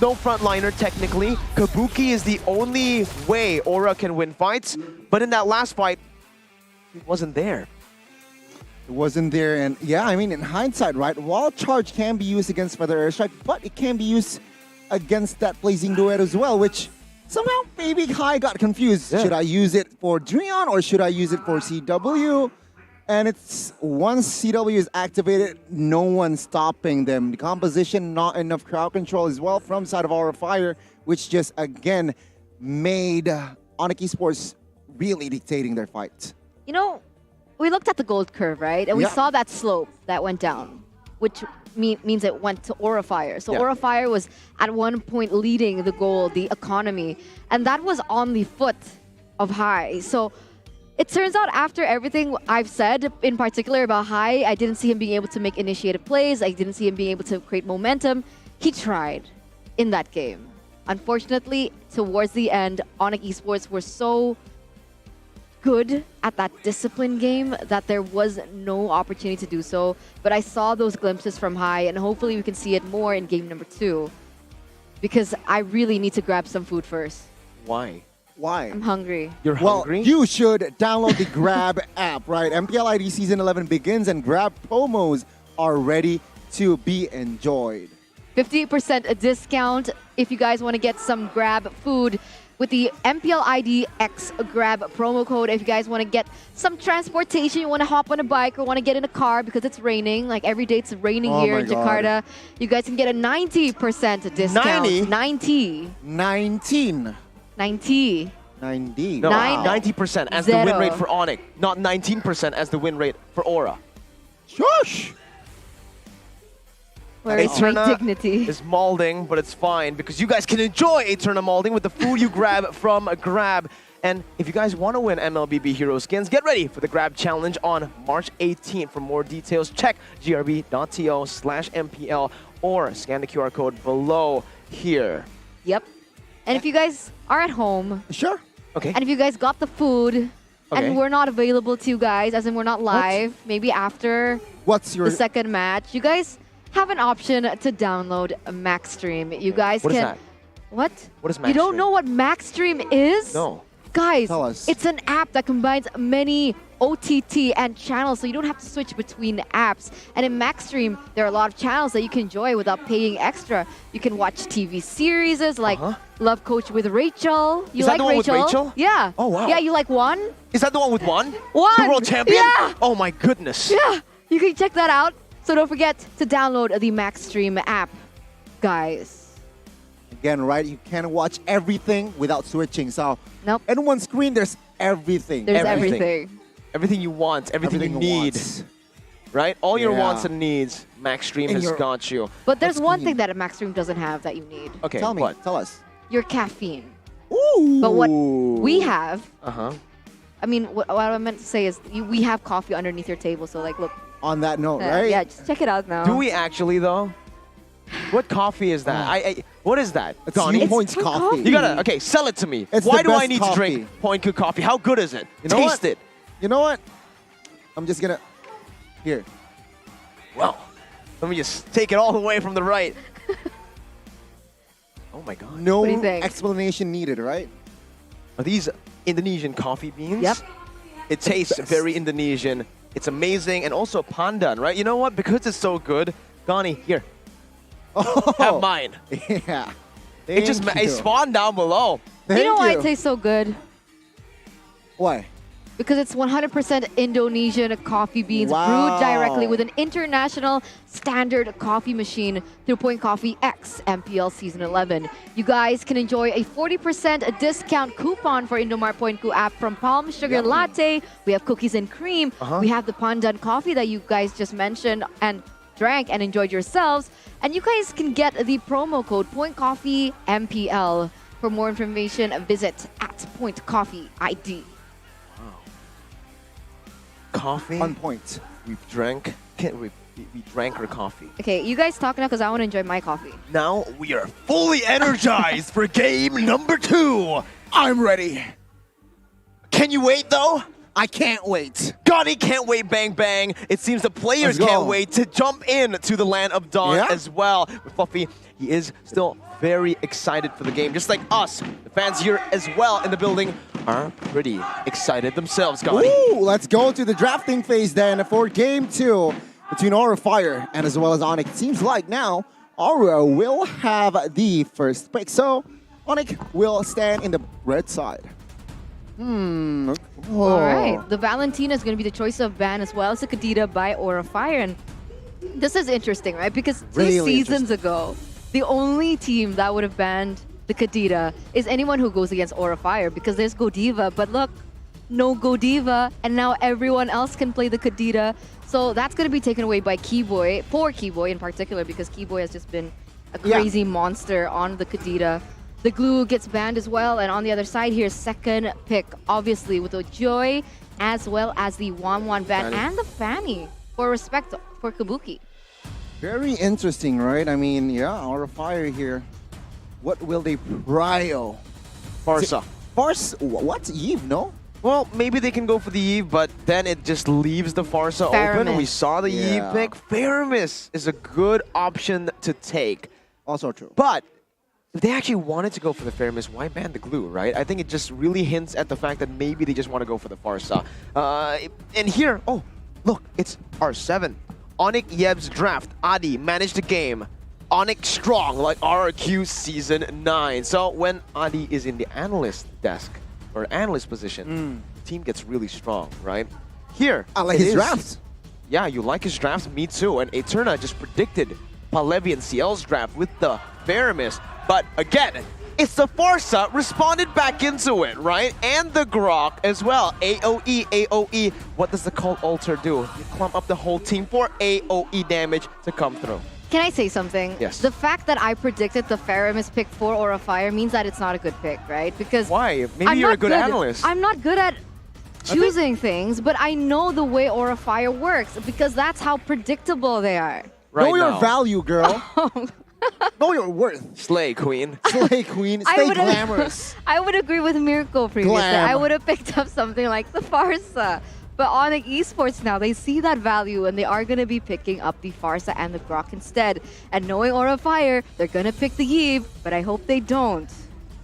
No frontliner technically. Kabuki is the only way Aura can win fights, but in that last fight, he wasn't there. It wasn't there, and yeah, I mean, in hindsight, right, Wall Charge can be used against Feather Airstrike, but it can be used against that Blazing Duet as well, which somehow maybe Kai got confused. Yeah. Should I use it for Dreon or should I use it for CW? And it's once CW is activated, no one's stopping them. The composition, not enough crowd control as well from side of Aura Fire, which just again made ONIC Esports really dictating their fight. You know, we looked at the gold curve, right? And we saw that slope that went down, which means it went to Aura Fire. So Aura Fire was at one point leading the gold, the economy, and that was on the foot of High. So it turns out after everything I've said, in particular about High, I didn't see him being able to make initiative plays. I didn't see him being able to create momentum. He tried in that game. Unfortunately, towards the end, ONIC Esports were so good at that discipline game that there was no opportunity to do so. But I saw those glimpses from High, and hopefully we can see it more in game number 2. Because I really need to grab some food first. Why? Why? I'm hungry. You're hungry? Well, you should download the Grab app, right? MPL ID Season 11 begins and Grab promos are ready to be enjoyed. 50% discount if you guys want to get some Grab food with the MPL ID X Grab promo code. If you guys want to get some transportation, you want to hop on a bike or want to get in a car because it's raining, like every day it's raining here in Jakarta, you guys can get a 90% discount. 90? 19. 90. 90. No, 90% as the win rate for ONIC, not 19% as the win rate for Aura. Shush! Where is my dignity? Is molding, but it's fine because you guys can enjoy Eterna molding with the food you grab from Grab. And if you guys want to win MLBB Hero Skins, get ready for the Grab Challenge on March 18th. For more details, check grb.to/MPL or scan the QR code below here. Yep. And if you guys are at home, sure. Okay. And if you guys got the food and we're not available to you guys, as in we're not live, maybe after the second match, you guys have an option to download MaxStream. You guys what can. Is that? What? What is MaxStream? You don't know what MaxStream is? No. Guys, Tell us. It's an app that combines many OTT and channels, so you don't have to switch between apps. And in MaxStream, there are a lot of channels that you can enjoy without paying extra. You can watch TV series like Love Coach with Rachel. You is like that the one Rachel? with Rachel? Yeah. Oh, wow. Yeah, you like One? Is that the one with One? One! The world champion? Yeah! Oh my goodness. Yeah, you can check that out. So don't forget to download the MaxStream app, guys. Again, right, you can't watch everything without switching. So nope. In one screen, there's everything. There's everything. Everything you want, everything you need. Right? All your wants and needs, MaxStream has got you. But there's one thing that a MaxStream doesn't have that you need. Okay, tell me. what? Tell us. Your caffeine. Ooh. But what we have, I mean, what I meant to say is we have coffee underneath your table. So like, look. On that note, right? Yeah, just check it out now. Do we actually though? What coffee is that? What is that? It's Points coffee. You gotta, okay, sell it to me. It's Why the do I best need to drink coffee. Point Good coffee? How good is it? You know Taste what? it. You know what? I'm just gonna, here. Well, let me just take it all the way from the right. Oh my God. No What do you think? explanation needed, right? Are these Indonesian coffee beans? Yep. It tastes very Indonesian. It's amazing and also pandan, right? You know what? Because it's so good, Gani, here. Have mine. Yeah. It spawned down below. You know why it tastes so good? Why? Because it's 100% Indonesian coffee beans brewed directly with an international standard coffee machine through Point Coffee X MPL Season 11. You guys can enjoy a 40% discount coupon for Indomart Point Q app from Palm Sugar Latte. We have cookies and cream. We have the pandan coffee that you guys just mentioned and drank and enjoyed yourselves. And you guys can get the promo code Point Coffee MPL. For more information, visit @Point Coffee ID. coffee. On point. We drank her coffee. Okay, you guys talk now because I want to enjoy my coffee. Now we are fully energized for game number 2. I'm ready. Can you wait though? I can't wait. God, he can't wait, bang, bang. It seems the players Let's go. can't wait to jump in to the Land of Dawn Yeah. as well. With Fluffy, he is still very excited for the game, just like us. The fans here as well in the building are pretty excited themselves, Gotti. Ooh, let's go to the drafting phase then for game 2 between Aura Fire and as well as ONIC. It seems like now Aura will have the first pick. So ONIC will stand in the red side. Oh. All right, the Valentina is going to be the choice of ban as well as the Kadita by Aura Fire. And this is interesting, right? Because two Really seasons ago, the only team that would have banned the Kadita is anyone who goes against Aura Fire because there's Godiva. But look, no Godiva, and now everyone else can play the Kadita. So that's going to be taken away by Keyboy, for Keyboy in particular, because Keyboy has just been a crazy monster on the Kadita. The Glue gets banned as well, and on the other side here, second pick, obviously, with the Joy, as well as the Wanwan ban and the Fanny, for respect for Kabuki. Very interesting, right? I mean, yeah, Aura Fire here. What will they prio? Farsa. Farsa? What? Eve, no? Well, maybe they can go for the Eve, but then it just leaves the Farsa open. We saw the Eve pick. Faramis is a good option to take. Also true. But if they actually wanted to go for the Faramis, why ban the Glue, right? I think it just really hints at the fact that maybe they just want to go for the Farsa. And here, oh, look, it's R7. ONIC Yeb's draft. Adi managed the game. ONIC strong like RRQ Season 9. So when Adi is in the analyst desk, or analyst position, the team gets really strong, right? Here, I like his drafts. Yeah, you like his drafts? Me too. And Eterna just predicted Palevi and CL's draft with the Faramis. But again, it's the Farsa responded back into it, right? And the Grok as well. AoE, AoE. What does the Cult Altar do? You clump up the whole team for AoE damage to come through. Can I say something? Yes. The fact that I predicted the Faramis pick for Aura Fire means that it's not a good pick, right? Because why? Maybe you're a good analyst. I'm not good at choosing things, but I know the way Aura Fire works because that's how predictable they are. Know your value, girl. Know your worth. Slay, queen. Slay, queen. Stay glamorous. I would agree with Mirko previously. Glam. I would have picked up something like the Farsa. But ONIC Esports now, they see that value and they are going to be picking up the Farsa and the Grok instead. And knowing Aura Fire, they're going to pick the Eve, but I hope they don't.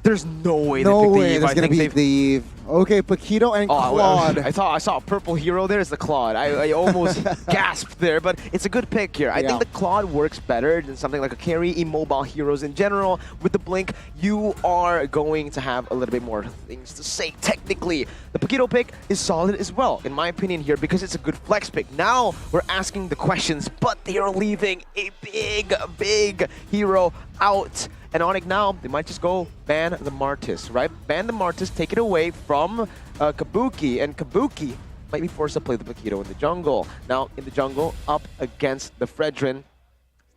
There's no way No they pick the way Eve. there's going to be the Eve. Okay, Paquito and Claude. I thought I saw a purple hero there. It's the Claude. I almost gasped there, but it's a good pick here. I think the Claude works better than something like a carry immobile heroes in general. With the Blink, you are going to have a little bit more things to say technically. The Paquito pick is solid as well, in my opinion here, because it's a good flex pick. Now we're asking the questions, but they are leaving a big hero out. And ONIC now, they might just go ban the Martis, right? Ban the Martis, take it away from Kabuki, and Kabuki might be forced to play the Paquito in the jungle. Now, in the jungle, up against the Fredrin,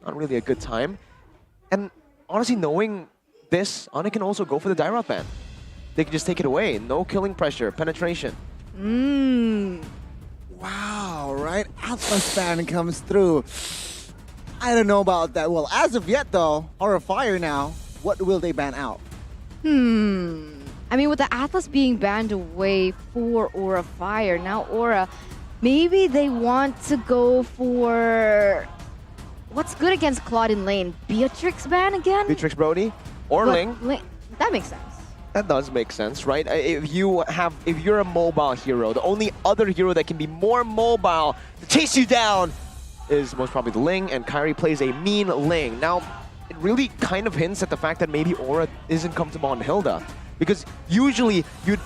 not really a good time. And honestly, knowing this, ONIC can also go for the Dyrot ban. They can just take it away. No killing pressure, penetration. Wow, right? Atlas ban comes through. I don't know about that. Well, as of yet, though, Aura Fire now, what will they ban out? I mean, with the Atlas being banned away for Aura Fire, now Aura, maybe they want to go for... What's good against Claude in lane? Beatrix ban again? Beatrix Brody or Ling. That makes sense. That does make sense, right? If you're a mobile hero, the only other hero that can be more mobile to chase you down is most probably the Ling, and Kyrie plays a mean Ling. Now, it really kind of hints at the fact that maybe Aura isn't comfortable on Hilda, because usually you'd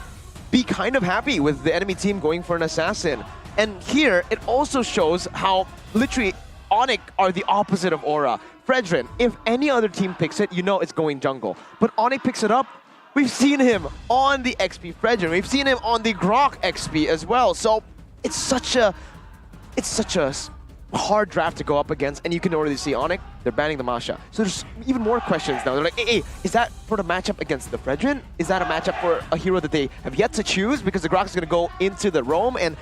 be kind of happy with the enemy team going for an assassin. And here, it also shows how literally ONIC are the opposite of Aura. Fredrin, if any other team picks it, you know it's going jungle. But ONIC picks it up. We've seen him on the XP Fredrin. We've seen him on the Grok XP as well. So it's such a hard draft to go up against, and you can already see ONIC, they're banning the Masha. So there's even more questions now. They're like, hey, is that for the matchup against the Fredrin? Is that a matchup for a hero that they have yet to choose? Because the Grok is going to go into the roam, and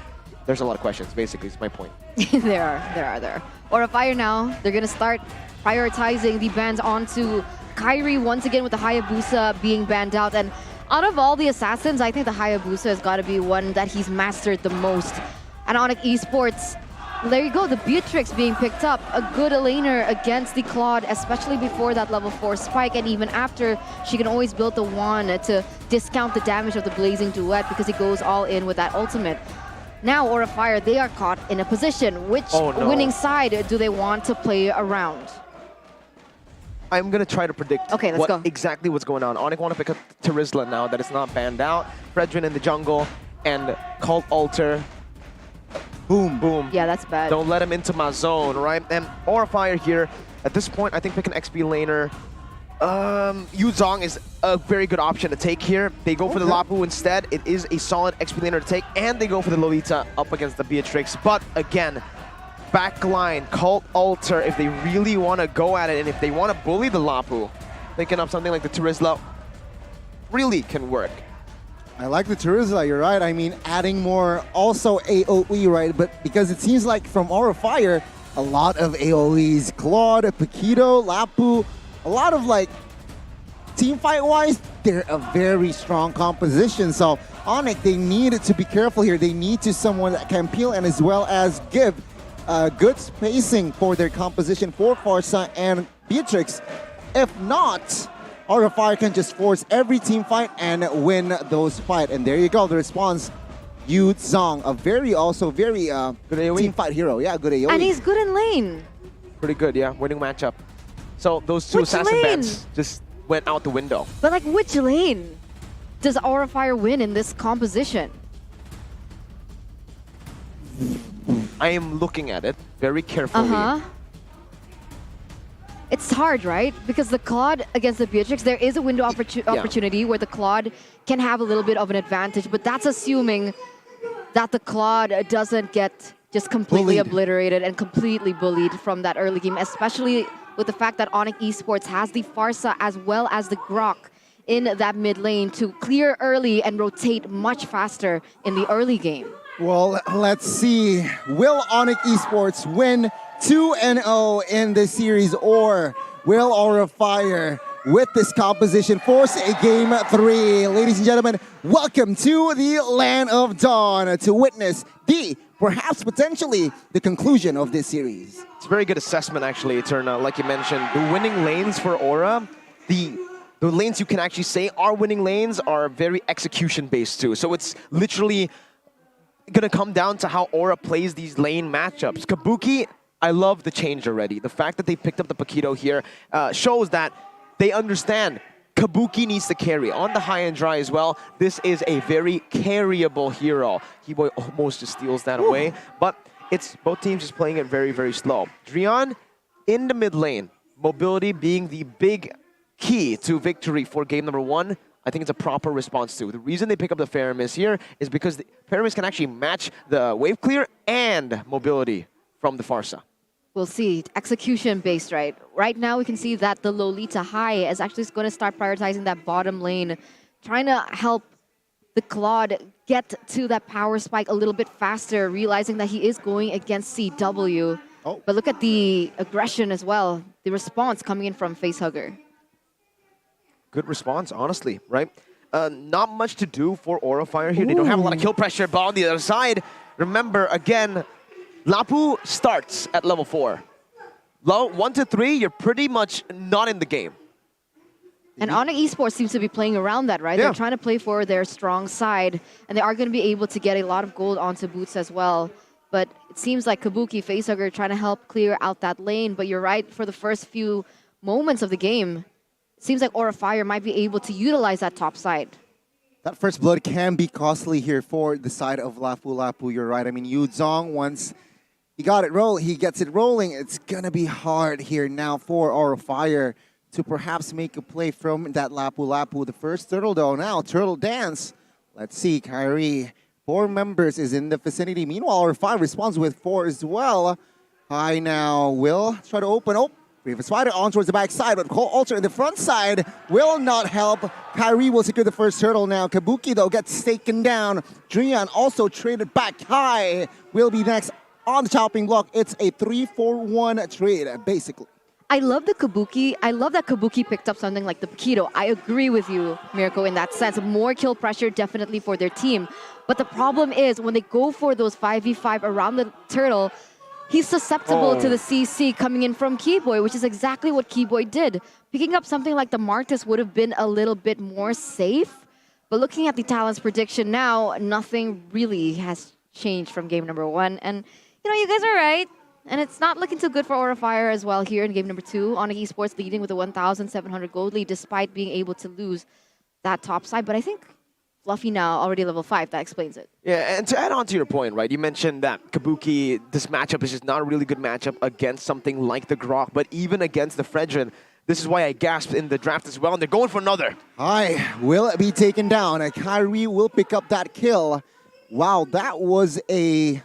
There's a lot of questions, basically, is my point. there are. Aura Fire now, they're gonna start prioritizing the bans onto Kyrie once again with the Hayabusa being banned out. And out of all the assassins, I think the Hayabusa has got to be one that he's mastered the most. And ONIC Esports, there you go, the Beatrix being picked up. A good laner against the Claude, especially before that level 4 spike. And even after, she can always build the wand to discount the damage of the Blazing Duet because he goes all in with that ultimate. Now, Aura Fire, they are caught in a position. Which winning side do they want to play around? I'm going to try to predict exactly what's going on. ONIC want to pick up Terizla now that it's not banned out. Fredrin in the jungle and Cult Altar. Boom. Yeah, that's bad. Don't let him into my zone, right? And Aura Fire here, at this point, I think pick an XP laner. Yu Zhong is a very good option to take here. They go for the Lapu instead. It is a solid XP laner to take, and they go for the Lolita up against the Beatrix. But again, backline, Cult Altar, if they really want to go at it, and if they want to bully the Lapu, thinking of something like the Terizla really can work. I like the Terizla, you're right. I mean, adding more also AoE, right? But because it seems like from Aura Fire, a lot of AoEs. Claude, Paquito, Lapu, a lot of like, team fight-wise, they're a very strong composition. So ONIC, they need to be careful here. They need to someone that can peel and as well as give good spacing for their composition for Pharsa and Beatrix. If not, Aura Fire can just force every team fight and win those fights. And there you go, the response. Yu Zhong, a very good team fight hero. Yeah, good AoE. And he's good in lane. Pretty good, yeah, winning matchup. So those two assassin bans just went out the window. But like, which lane does Aura Fire win in this composition? I am looking at it very carefully. It's hard, right? Because the Claude against the Beatrix, there is a window opportunity where the Claude can have a little bit of an advantage, but that's assuming that the Claude doesn't get just completely obliterated and completely bullied from that early game, especially with the fact that ONIC Esports has the Pharsa as well as the Grok in that mid lane to clear early and rotate much faster in the early game. Well, let's see. Will ONIC Esports win 2-0 in this series, or will Aura Fire, with this composition, force a game 3? Ladies and gentlemen, welcome to the Land of Dawn to witness perhaps potentially the conclusion of this series. It's a very good assessment, actually, Eterna. Like you mentioned, the winning lanes for Aura, the lanes you can actually say are winning lanes are very execution-based too. So it's literally going to come down to how Aura plays these lane matchups. Kabuki, I love the change already. The fact that they picked up the Paquito here shows that they understand Kabuki needs to carry. On the high and dry as well, this is a very carryable hero. He-Boy almost just steals that away, but it's both teams just playing it very, very slow. Drian in the mid lane, mobility being the big key to victory for game number 1. I think it's a proper response to. The reason they pick up the Faramis here is because the Faramis can actually match the wave clear and mobility from the Pharsa. We'll see. Execution-based, right? Right now, we can see that the Lolita High is actually going to start prioritizing that bottom lane, trying to help the Claude get to that power spike a little bit faster, realizing that he is going against CW. But look at the aggression as well, the response coming in from Facehugger. Good response, honestly, right? Not much to do for Aura Fire here. They don't have a lot of kill pressure, but on the other side, remember, again, Lapu starts at level 4. 1 to 3, you're pretty much not in the game. And ONIC Esports seems to be playing around that, right? Yeah. They're trying to play for their strong side, and they are going to be able to get a lot of gold onto boots as well. But it seems like Kabuki, Facehugger trying to help clear out that lane. But you're right, for the first few moments of the game, it seems like Aura Fire might be able to utilize that top side. That first blood can be costly here for the side of Lapu. You're right. I mean, Yu Zhong, once he gets it rolling. It's going to be hard here now for Aura Fire to perhaps make a play from that Lapu. The first turtle though, now turtle dance. Let's see, Kyrie, 4 members is in the vicinity. Meanwhile, Aura Fire responds with 4 as well. High now, will try to open. Grievous Spider on towards the backside, but Cole Ultra in the front side will not help. Kyrie will secure the first turtle now. Kabuki, though, gets taken down. Drian also traded back high. Will be next on the chopping block. It's a 3-4-1 trade, basically. I love the Kabuki. I love that Kabuki picked up something like the Paquito. I agree with you, Mirko, in that sense. More kill pressure definitely for their team. But the problem is when they go for those 5v5 around the turtle, he's susceptible to the CC coming in from Keyboy, which is exactly what Keyboy did. Picking up something like the Martis would have been a little bit more safe. But looking at the Talon's prediction now, nothing really has changed from game number 1. And, you know, you guys are right. And it's not looking too good for Aura Fire as well here in game number 2. ONIC Esports leading with a 1,700 gold lead despite being able to lose that top side. But I think Fluffy now already level 5. That explains it. Yeah, and to add on to your point, right, you mentioned that Kabuki, this matchup is just not a really good matchup against something like the Grok, but even against the Fredrin. This is why I gasped in the draft as well, and they're going for another. Hi, will be taken down. Kyrie will pick up that kill. Wow, that was an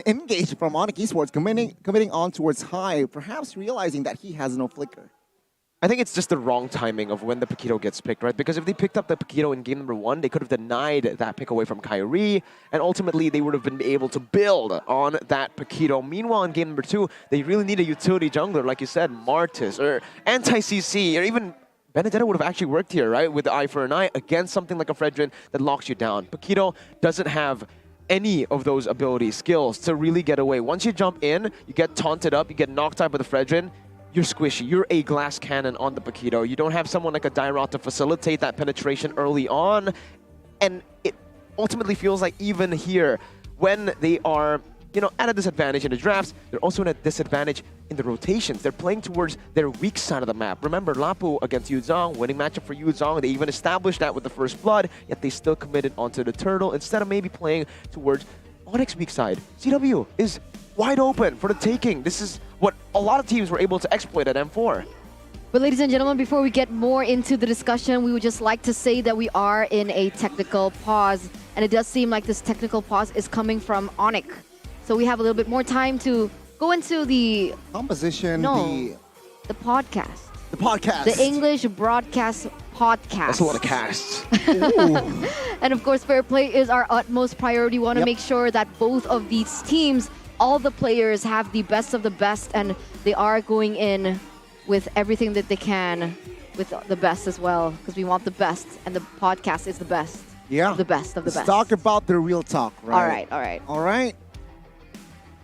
engage from ONIC Esports, committing on towards High, perhaps realizing that he has no flicker. I think it's just the wrong timing of when the Paquito gets picked, right? Because if they picked up the Paquito in game number 1, they could have denied that pick away from Kyrie, and ultimately they would have been able to build on that Paquito. Meanwhile, in game number 2, they really need a utility jungler, like you said, Martis, or anti-CC, or even Benedetta would have actually worked here, right? With the eye for an eye against something like a Fredrin that locks you down. Paquito doesn't have any of those abilities, skills to really get away. Once you jump in, you get taunted up, you get knocked out by the Fredrin, you're squishy. You're a glass cannon on the Paquito. You don't have someone like a Dyrot to facilitate that penetration early on. And it ultimately feels like even here, when they are, you know, at a disadvantage in the drafts, they're also at a disadvantage in the rotations. They're playing towards their weak side of the map. Remember, Lapu against Yuzong, winning matchup for Yuzong. They even established that with the first blood, yet they still committed onto the turtle instead of maybe playing towards ONIC's weak side. CW is wide open for the taking. This is what a lot of teams were able to exploit at M4. But ladies and gentlemen, before we get more into the discussion, we would just like to say that we are in a technical pause. And it does seem like this technical pause is coming from ONIC. So we have a little bit more time to go into the composition, the podcast. The podcast. The English broadcast podcast. That's a lot of casts. And of course, fair play is our utmost priority. We want to make sure that both of these teams, all the players have the best of the best, and they are going in with everything that they can with the best as well, because we want the best, and the podcast is the best. Yeah. The best of the best. Let's talk about the real talk, right? All right.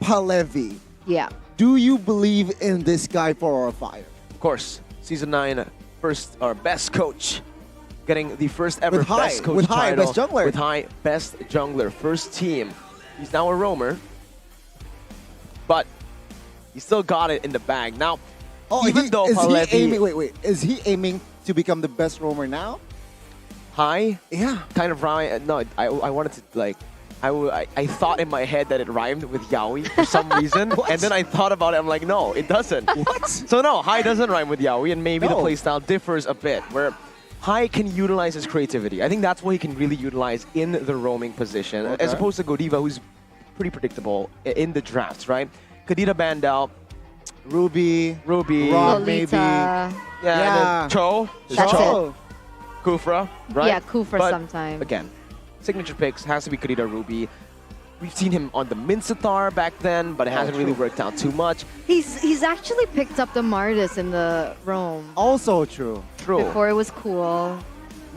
Palevi. Yeah. Do you believe in this guy for Aura Fire? Of course. Season 9, first or best coach. Getting the first ever with best coach with title. High, best jungler. With High, best jungler. First team. He's now a roamer. But he still got it in the bag. Now, even though Palevi... Is he aiming to become the best roamer now? High? Yeah. Kind of rhyme. No, I wanted to, like... I thought in my head that it rhymed with Yaoi for some reason. And then I thought about it. I'm like, no, it doesn't. What? So no, High doesn't rhyme with Yaoi, and maybe the playstyle differs a bit, where High can utilize his creativity. I think that's what he can really utilize in the roaming position, as opposed to Godiva, who's pretty predictable in the drafts, right? Kadita banned out. Ruby. Rob, maybe. Yeah. Cho. Kufra, right? Yeah, Kufra sometimes. Again, signature picks has to be Kadita Ruby. We've seen him on the Mincetar back then, but it hasn't really worked out too much. He's actually picked up the Martis in the roam. Also true. Before it was cool.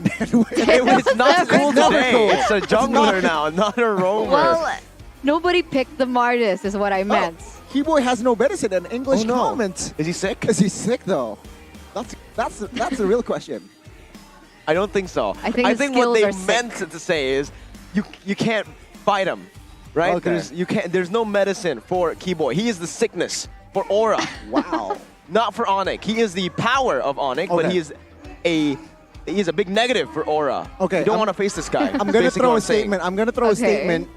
It's not cool today. It's a jungler now, not a roamer. Well, nobody picked the Martis is what I meant. Keyboy has no medicine in English comment. Is he sick? Is he sick though? That's the real question. I don't think so. I think what they meant to say is you can't fight him, right? Okay. There's no medicine for Keyboy. He is the sickness for Aura. Wow. Not for ONIC. He is the power of ONIC, but he is a big negative for Aura. Okay. You don't want to face this guy. I'm gonna throw a statement. a statement.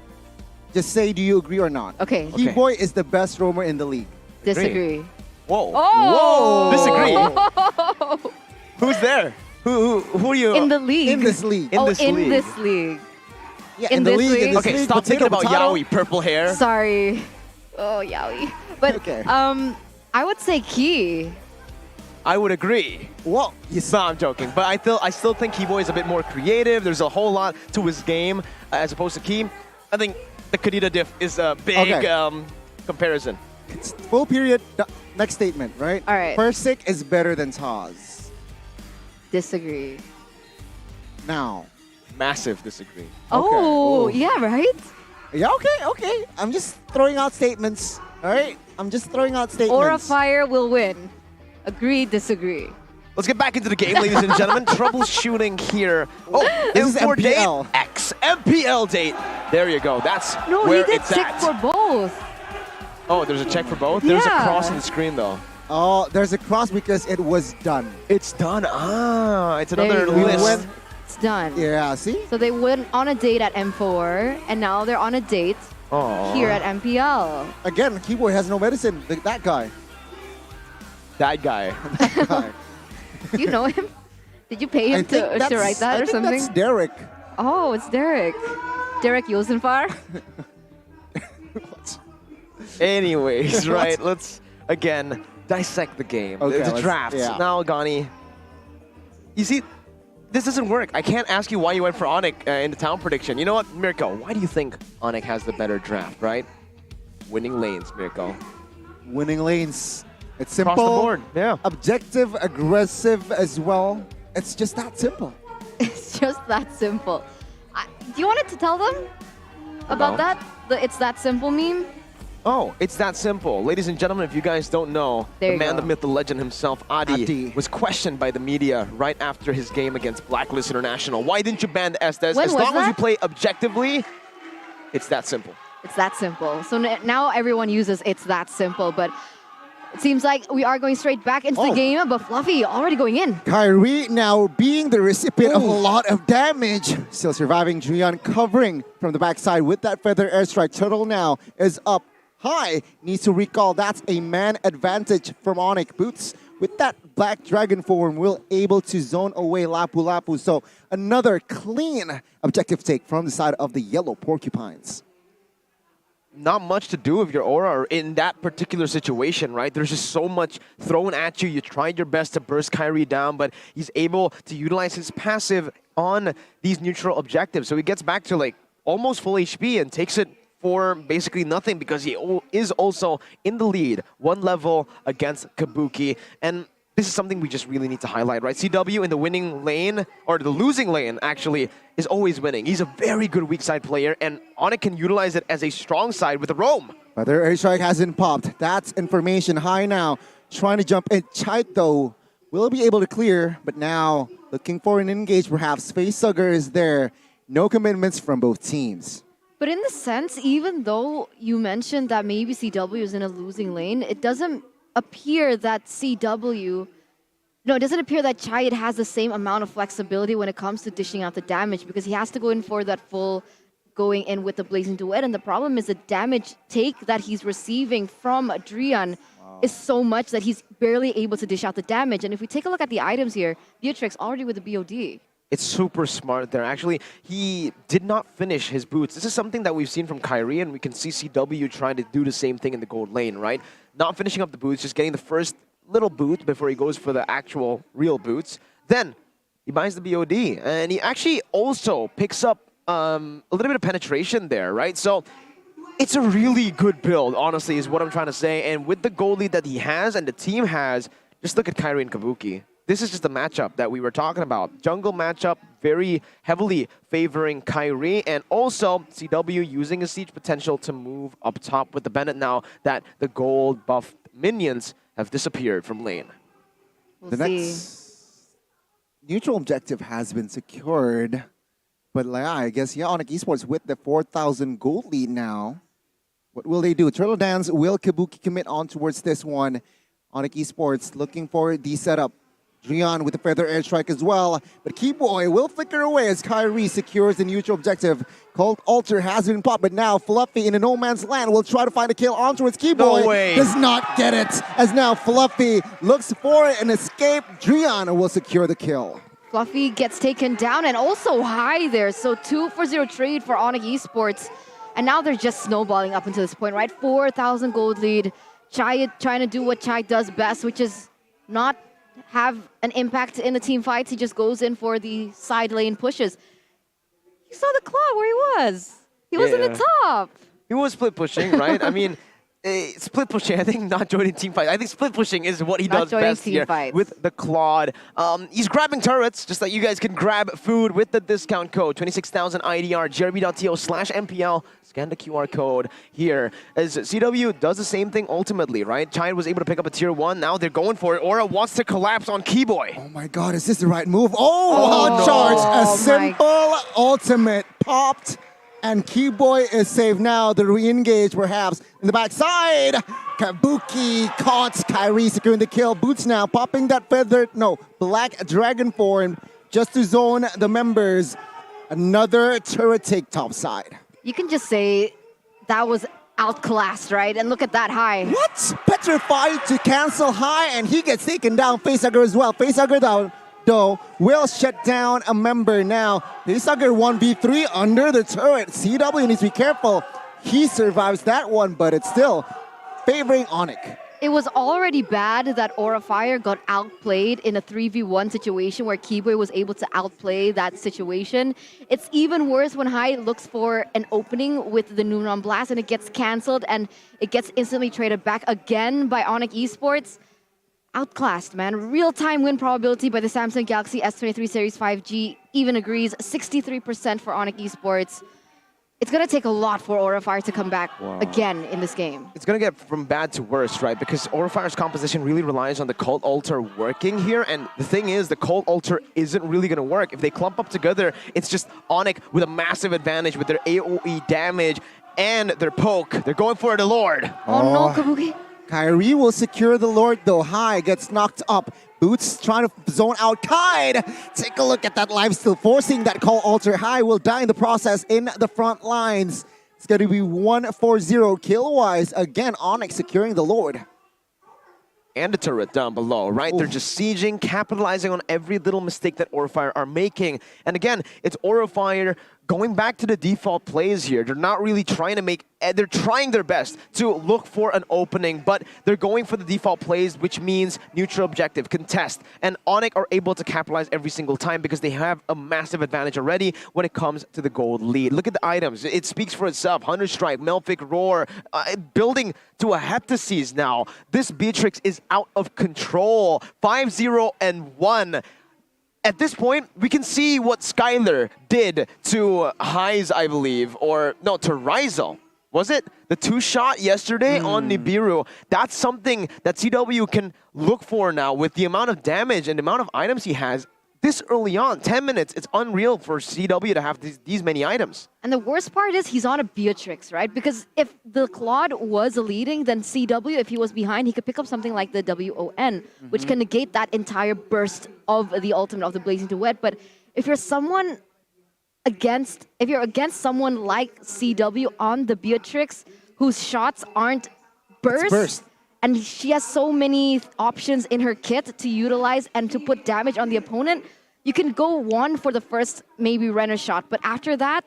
Just say, do you agree or not? Okay. Keyboy is the best roamer in the league. Disagree. Whoa. Oh. Disagree. Who's there? Who are you? In the league. In this league. In this league. Yeah, in the league. Okay, stop thinking about Yaoi, purple hair. Sorry. Oh, Yaoi. But I would say Key. I would agree. Well, No, I'm joking. But I still think Keyboy is a bit more creative. There's a whole lot to his game as opposed to Key. I think the Kadita diff is a big comparison. It's full period. Next statement, right? All right. Persic is better than Taz. Disagree. Now. Massive disagree. Oh, yeah, right? Yeah, okay. I'm just throwing out statements. All right? I'm just throwing out statements. Aura Fire will win. Agree, disagree. Let's get back into the game, ladies and gentlemen. Troubleshooting here. Oh, This is M4 MPL. Date X. MPL Date. There you go. That's No, where he did it's check at. for both. Oh, there's a check for both? There's a Yeah. cross on the screen, though. Oh, there's a cross because it was done. It's done. Ah, it's There another you go. list. It's done. Yeah, see? So they went on a date at M4, and now they're on a date Aw. here at MPL. Again, Keyboy has no medicine. That guy. That guy. That guy. You know him? Did you pay him to write that I or think something? that's Derek. Oh, it's Derek. Derek Yosenfar? Anyways, right, let's, again, dissect the game. Okay, the let's- draft. yeah. Now, Gani, you see, this doesn't work. I can't ask you why you went for ONIC in the town prediction. You know what, Mirko, why do you think ONIC has the better draft, right? Winning lanes, Mirko. Winning lanes. It's simple. Across the board, yeah. Objective, aggressive as well. It's just that simple. It's just that simple. Do you want to tell them about No. that? The It's That Simple meme? Oh, it's that simple. Ladies and gentlemen, if you guys don't know, There the you man, go. the myth, the legend himself, Adi, was questioned by the media right after his game against Blacklist International. Why didn't you ban the Estes? When As was long as you that? play objectively, it's that simple. It's that simple. So now everyone uses It's That Simple, but it seems like we are going straight back into the game, but Fluffy already going in. Kyrie now being the recipient of a lot of damage. Still surviving. Julian covering from the backside with that feather airstrike. Turtle now is up high. Needs to recall that's a man advantage from ONIC. Boots with that black dragon form will able to zone away Lapu Lapu. So another clean objective take from the side of the yellow porcupines. Not much to do with your aura in that particular situation, right? There's just so much thrown at you. You tried your best to burst Kyrie down, but he's able to utilize his passive on these neutral objectives. So he gets back to like almost full HP and takes it for basically nothing because he is also in the lead, one level against Kabuki. And this is something we just really need to highlight, right? CW in the winning lane, or the losing lane actually, is always winning. He's a very good weak side player, and ONIC can utilize it as a strong side with the roam. But their airstrike hasn't popped. That's information high now. Trying to jump in. Chait, though, will be able to clear, but now looking for an engage perhaps. Facehugger is there. No commitments from both teams. But in the sense, even though you mentioned that maybe CW is in a losing lane, it doesn't appear that CW... No, it doesn't appear that Chait has the same amount of flexibility when it comes to dishing out the damage because he has to go in for that full going in with the Blazing Duet. And the problem is the damage take that he's receiving from Drian is so much that he's barely able to dish out the damage. And if we take a look at the items here, Beatrix already with the BOD. It's super smart there. Actually, he did not finish his boots. This is something that we've seen from Kyrie, and we can see CW trying to do the same thing in the gold lane, right? Not finishing up the boots, just getting the first little boot before he goes for the actual real boots. Then he buys the BOD, and he actually also picks up a little bit of penetration there, right? So it's a really good build, honestly, is what I'm trying to say. And with the gold lead that he has and the team has, just look at Kyrie and Kabuki. This is just the matchup that we were talking about. Jungle matchup very heavily favoring Kyrie, and also CW using his siege potential to move up top with the Bennett now that the gold buff minions have disappeared from lane. The next neutral objective has been secured. But I guess, ONIC Esports with the 4,000 gold lead now. What will they do? Turtle Dance, will Kabuki commit on towards this one? ONIC Esports looking for the setup. Drian with the feather airstrike as well. But Keyboy will flicker away as Kyrie secures the neutral objective. Cold Altar has been popped, but now Fluffy in a no man's land will try to find a kill on towards Keyboy. No way. Does not get it. As now Fluffy looks for an escape. Drian will secure the kill. Fluffy gets taken down and also high there. So 2 for 0 trade for ONIC Esports. And now they're just snowballing up until this point, right? 4,000 gold lead. Chai trying to do what Chai does best, which is not have an impact in the team fights. He just goes in for the side lane pushes. You saw the claw where he was. He was in the top. He was split pushing, right? I mean, split pushing, I think not joining team fight. I think split pushing is what he does best here with the Claude. He's grabbing turrets, just like you guys can grab food with the discount code 26,000 IDR, grb.to/MPL. Scan the QR code here. As CW does the same thing ultimately, right? Chai was able to pick up a tier 1. Now they're going for it. Aura wants to collapse on Keyboy. Oh my god, is this the right move? Oh, hot charge! A simple ultimate popped. And Keyboy is safe now. The re-engage perhaps in the backside. Kabuki caught Kyrie securing the kill. Boots now popping that black dragon form just to zone the members. Another turret take top side. You can just say that was outclassed, right? And look at that high. What? Petrified to cancel high and he gets taken down. Facehugger as well. Facehugger down. Though will shut down a member now. Facehugger 1v3 under the turret. CW needs to be careful. He survives that one, but it's still favoring ONIC. It was already bad that Aura Fire got outplayed in a 3v1 situation where Keyboy was able to outplay that situation. It's even worse when Hai looks for an opening with the Neuron Blast and it gets cancelled and it gets instantly traded back again by ONIC Esports. Outclassed, man. Real-time win probability by the Samsung Galaxy S23 Series 5G even agrees 63% for ONIC Esports. It's going to take a lot for Aura Fire to come back again in this game. It's going to get from bad to worse, right? Because Aura Fire's composition really relies on the Cult Altar working here. And the thing is, the Cult Altar isn't really going to work. If they clump up together, it's just ONIC with a massive advantage with their AoE damage and their poke. They're going for the Lord. Oh no, Kabuki. Kyrie will secure the Lord though. Hai gets knocked up. Boots trying to zone out Kide. Take a look at that lifesteal, forcing that Call Altar. Hai will die in the process in the front lines. It's going to be 1-4-0 kill-wise. Again, ONIC securing the Lord. And the turret down below, right? Oof. They're just sieging, capitalizing on every little mistake that Aura Fire are making. And again, it's Aura Fire going back to the default plays here. They're not really trying to make, they're trying their best to look for an opening, but they're going for the default plays, which means neutral objective, contest. And ONIC are able to capitalize every single time because they have a massive advantage already when it comes to the gold lead. Look at the items. It speaks for itself. Hunter Strike, Melphic Roar, building to a Heptases now. This Beatrix is out of control. 5-0-1. At this point, we can see what Skylar did to Hai's, I believe, or no, to Rizal. Was it? The 2-shot yesterday on Nibiru. That's something that CW can look for now with the amount of damage and the amount of items he has. This early on, 10 minutes, it's unreal for CW to have these many items. And the worst part is he's on a Beatrix, right? Because if the Claude was leading, then CW, if he was behind, he could pick up something like the WON, which can negate that entire burst of the ultimate of the Blazing Duet. But if you're against someone like CW on the Beatrix, whose shots aren't burst, and she has so many options in her kit to utilize and to put damage on the opponent, you can go one for the first maybe Renner shot, but after that,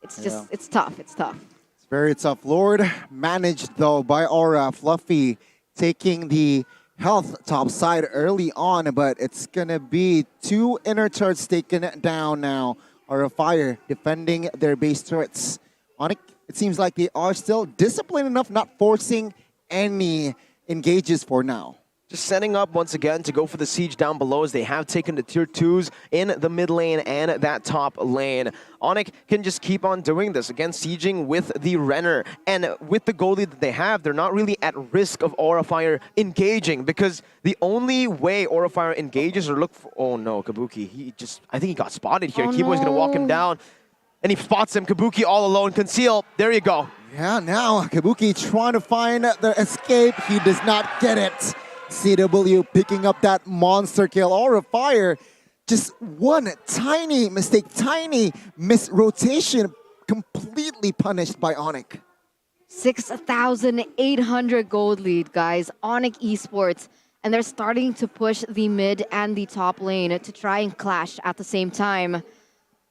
it's just, it's tough, it's tough. It's very tough. Lord managed though by Aura. Fluffy taking the health top side early on, but it's gonna be 2 inner turrets taken down now. Aura Fire defending their base turrets. ONIC, it seems like they are still disciplined enough, not forcing any engages for now. Just setting up once again to go for the siege down below as they have taken the tier 2s in the mid lane and that top lane. ONIC can just keep on doing this, again sieging with the Renner. And with the goal lead that they have, they're not really at risk of Aura Fire engaging because the only way Aura Fire engages or look for... Oh no, Kabuki, I think he got spotted here. Keyboy's gonna walk him down and he spots him. Kabuki all alone, conceal. There you go. Yeah, now Kabuki trying to find the escape. He does not get it. CW picking up that monster kill. Aura Fire, just one tiny mistake, tiny misrotation, completely punished by ONIC. 6,800 gold lead, guys. ONIC Esports. And they're starting to push the mid and the top lane to try and clash at the same time.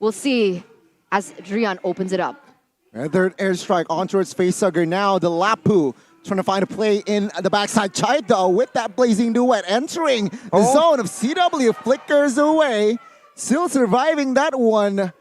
We'll see as Drian opens it up. Third airstrike on towards Facehugger now. The Lapu trying to find a play in the backside. Chai though with that blazing duet entering the zone of CW, flickers away. Still surviving that one.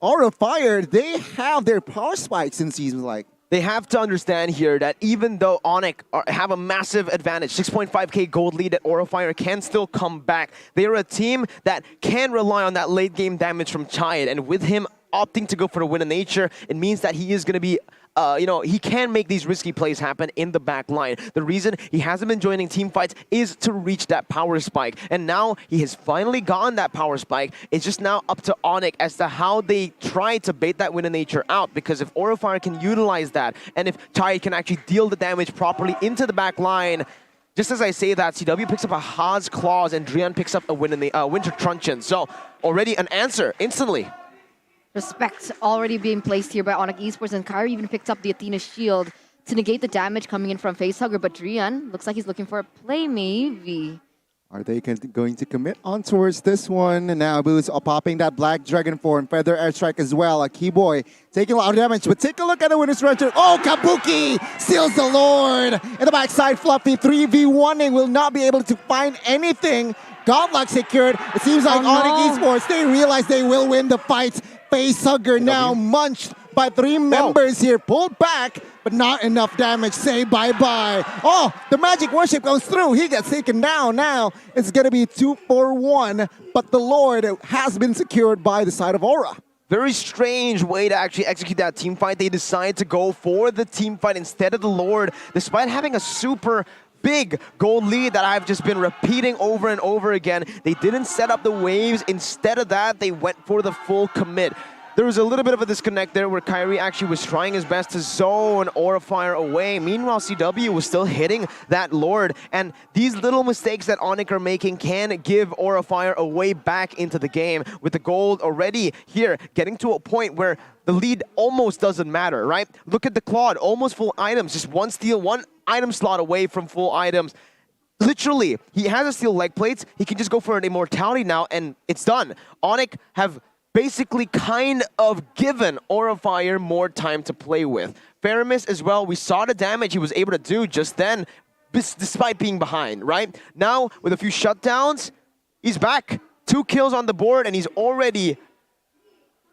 Aura Fire, they have their power spikes in season like. They have to understand here that even though ONIC have a massive advantage, 6.5k gold lead, that Aura Fire can still come back. They are a team that can rely on that late game damage from Chayed, and with him opting to go for the win of nature, it means that he is going to be he can make these risky plays happen in the back line. The reason he hasn't been joining team fights is to reach that power spike. And now he has finally gotten that power spike. It's just now up to ONIC as to how they try to bait that win of nature out. Because if Aura Fire can utilize that, and if Chai can actually deal the damage properly into the back line, just as I say that, CW picks up a Haas Claws and Drian picks up a win in the Winter Truncheon. So already an answer instantly. Respect already being placed here by ONIC Esports, and Kyrie even picked up the Athena Shield to negate the damage coming in from Facehugger, but Drian looks like he's looking for a play, maybe. Are they going to commit on towards this one? And now Boots are popping that Black Dragon form, Feather Airstrike as well. A Keyboy taking a lot of damage, but take a look at the Winner's Return. Oh, Kabuki seals the Lord. In the backside, Fluffy 3v1ing will not be able to find anything. Godlock secured. It seems like ONIC Esports, they realize they will win the fight. Facehugger now munched by 3 members here, pulled back, but not enough damage. Say bye-bye. Oh, the Magic Worship goes through. He gets taken down. Now it's going to be 2-4-1, but the Lord has been secured by the side of Aura. Very strange way to actually execute that team fight. They decide to go for the team fight instead of the Lord, despite having a super big gold lead that I've just been repeating over and over again. They didn't set up the waves. Instead of that, they went for the full commit. There was a little bit of a disconnect there where Kyrie actually was trying his best to zone Aura Fire away. Meanwhile, CW was still hitting that Lord. And these little mistakes that ONIC are making can give Aura Fire a way back into the game. With the gold already here, getting to a point where the lead almost doesn't matter, right? Look at the Claude, almost full items. Just one steal, one item slot away from full items. Literally, he has a steal leg plates. He can just go for an immortality now, and it's done. ONIC have basically kind of given Aura Fire more time to play with. Faramis as well, we saw the damage he was able to do just then, despite being behind, right? Now, with a few shutdowns, he's back. 2 kills on the board, and he's already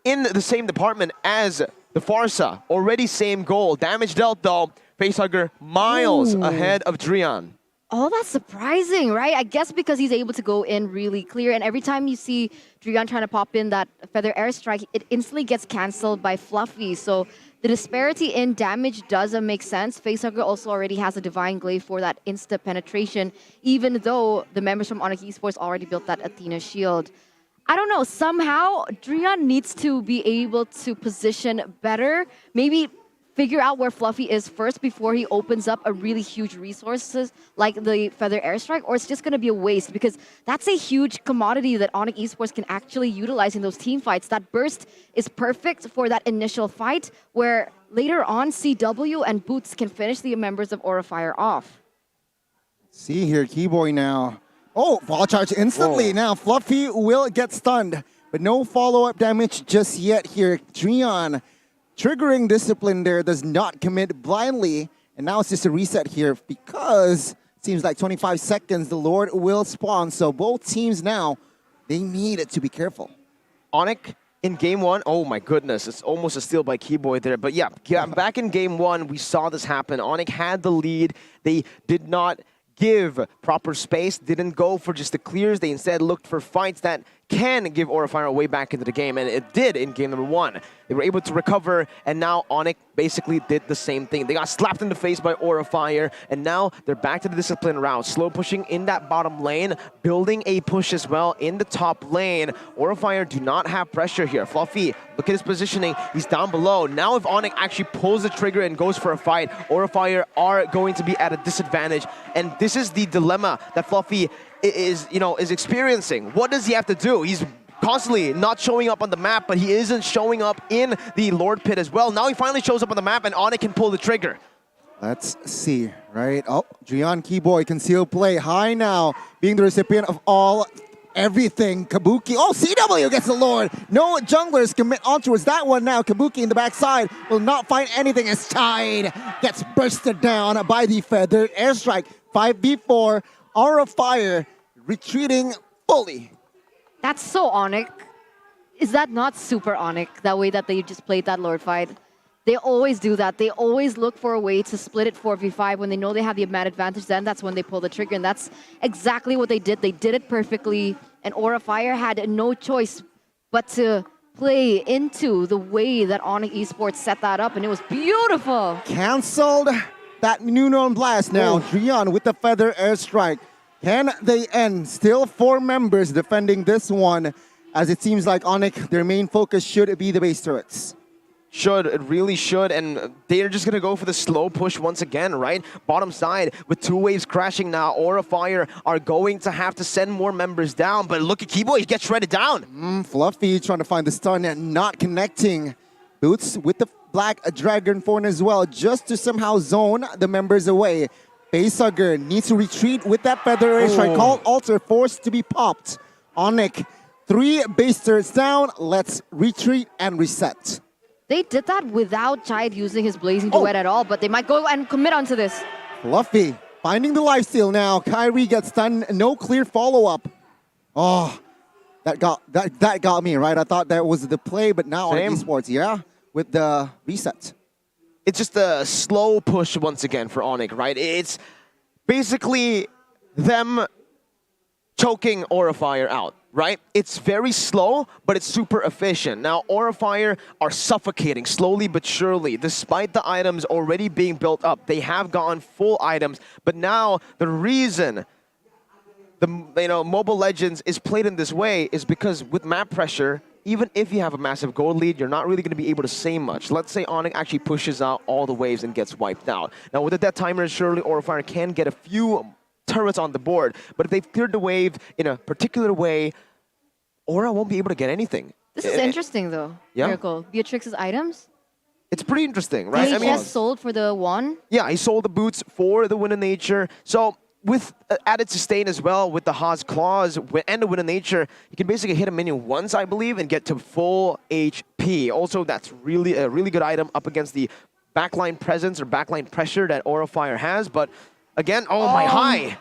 in the same department as the Farsa. Already same goal. Damage dealt, though. Facehugger miles ahead of Drian. Oh, that's surprising, right? I guess because he's able to go in really clear, and every time you see Drian trying to pop in that Feather Airstrike, it instantly gets cancelled by Fluffy. So the disparity in damage doesn't make sense. Facehugger also already has a Divine Glaive for that insta penetration, even though the members from ONIC Esports already built that Athena Shield. I don't know, somehow Drian needs to be able to position better, maybe figure out where Fluffy is first before he opens up a really huge resources like the Feather Airstrike, or it's just going to be a waste because that's a huge commodity that ONIC Esports can actually utilize in those team fights. That burst is perfect for that initial fight where later on CW and Boots can finish the members of Aura Fire off. See here, Keyboy now. Oh, ball charge instantly. Whoa. Now Fluffy will get stunned, but no follow-up damage just yet here. Drian triggering discipline there, does not commit blindly. And now it's just a reset here because it seems like 25 seconds, the Lord will spawn. So both teams now, they need it to be careful. ONIC in game 1, oh my goodness, it's almost a steal by Keyboy there. But yeah, back in game 1, we saw this happen. ONIC had the lead. They did not give proper space, didn't go for just the clears. They instead looked for fights that can give Aura Fire a way back into the game, and it did in game number 1. They were able to recover, and now ONIC basically did the same thing. They got slapped in the face by Aura Fire, and now they're back to the discipline route. Slow pushing in that bottom lane, building a push as well in the top lane. Aura Fire do not have pressure here. Fluffy, look at his positioning. He's down below. Now if ONIC actually pulls the trigger and goes for a fight, Aura Fire are going to be at a disadvantage, and this is the dilemma that Fluffy is experiencing. What does he have to do? He's constantly not showing up on the map, but he isn't showing up in the Lord Pit as well. Now he finally shows up on the map, and ONIC can pull the trigger. Let's see, right? Oh, Drian Keyboy concealed play high now, being the recipient of all everything. Kabuki. Oh, CW gets the Lord. No junglers commit on towards that one now. Kabuki in the backside will not find anything as Tide gets bursted down by the feathered airstrike. 5v4. Aura Fire retreating fully. That's so ONIC. Is that not super ONIC, that way that they just played that Lord fight? They always do that. They always look for a way to split it 4v5 when they know they have the man advantage. Then that's when they pull the trigger, and that's exactly what they did. They did it perfectly, and Aura Fire had no choice but to play into the way that ONIC Esports set that up, and it was beautiful. Cancelled that Nunon blast now. Drian with the feather airstrike. Can they end? Still 4 members defending this one, as it seems like ONIC, their main focus should be the base turrets. Should, it really should, and they're just gonna go for the slow push once again, right? Bottom side, with 2 waves crashing now, Aura Fire are going to have to send more members down, but look at Kibo, he gets shredded down. Fluffy trying to find the stun and not connecting. Boots with the Black Dragon Form as well, just to somehow zone the members away. Facehugger needs to retreat with that feather airstrike. Call Alter forced to be popped. ONIC, 3 base turrets down, let's retreat and reset. They did that without Chide using his Blazing Duet at all, but they might go and commit onto this. Fluffy finding the lifesteal now. Kyrie gets stunned, no clear follow-up. Oh, that got me, right? I thought that was the play, but now on Esports, yeah, with the reset. It's just a slow push once again for ONIC, right? It's basically them choking Aura Fire out, right? It's very slow, but it's super efficient. Now, Aura Fire are suffocating slowly but surely, despite the items already being built up. They have gone full items, but now the reason the Mobile Legends is played in this way is because with map pressure, even if you have a massive gold lead, you're not really going to be able to say much. Let's say ONIC actually pushes out all the waves and gets wiped out. Now, with the death timer, surely Aura Fire can get a few turrets on the board, but if they've cleared the wave in a particular way, Aura won't be able to get anything. This is interesting, though. Yeah. Miracle. Beatrix's items? It's pretty interesting, right? I mean, just sold for the 1? Yeah, he sold the boots for the Wind of Nature. So with added sustain as well, with the Haas Claws and the Wind of Nature, you can basically hit a minion once, I believe, and get to full HP. Also, that's really a really good item up against the backline presence or backline pressure that Aura Fire has. But again, my high.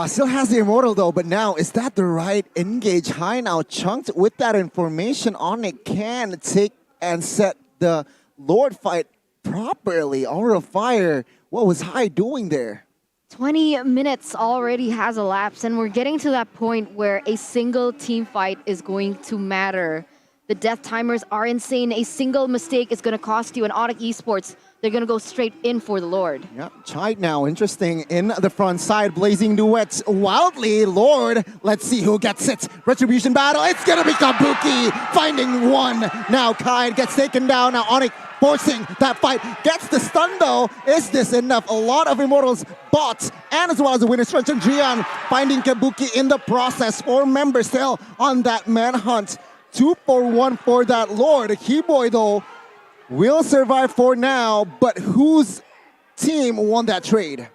Still has the Immortal though, but now, is that the right engage? High now chunked with that information. ONIC can take and set the Lord fight properly. Aura Fire, what was High doing there? 20 minutes already has elapsed, and we're getting to that point where a single team fight is going to matter. The death timers are insane. A single mistake is going to cost you. And ONIC Esports, they're going to go straight in for the Lord. Yeah, Chide now, interesting, in the front side, Blazing Duets wildly. Lord, let's see who gets it. Retribution battle, it's going to be Kabuki finding 1. Now Kai gets taken down. Now ONIC forcing that fight. Gets the stun though. Is this enough? A lot of Immortals bought, and as well as the winner, Stretch and Drian finding Kabuki in the process. 4 members still on that manhunt. 2 for 1 for that Lord. Keyboy though will survive for now, but whose team won that trade?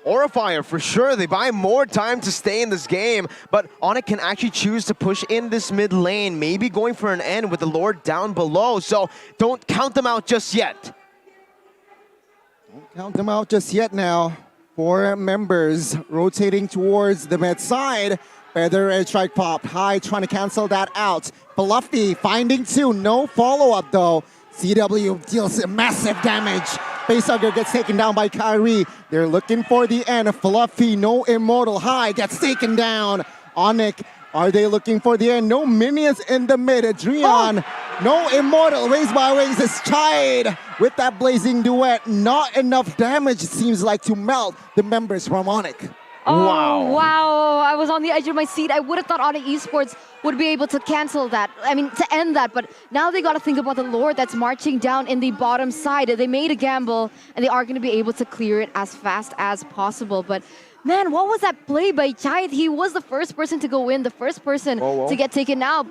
Aura Fire, for sure. They buy more time to stay in this game, but ONIC can actually choose to push in this mid lane, maybe going for an end with the Lord down below, so don't count them out just yet. Don't count them out just yet now. 4 members rotating towards the mid side. Feather airstrike popped. High trying to cancel that out. Fluffy finding 2. No follow-up though. CW deals massive damage. Facehugger gets taken down by Kyrie. They're looking for the end. Fluffy, no Immortal. High gets taken down. ONIC, are they looking for the end? No minions in the mid. Drian, no Immortal. Raised by Raise is Chide with that Blazing Duet. Not enough damage, it seems like, to melt the members from ONIC. Oh, wow. I was on the edge of my seat. I would have thought ONIC Esports would be able to cancel that. I mean, to end that. But now they got to think about the Lord that's marching down in the bottom side. They made a gamble, and they are going to be able to clear it as fast as possible. But man, what was that play by Chide? He was the first person to go in, the first person to get taken out.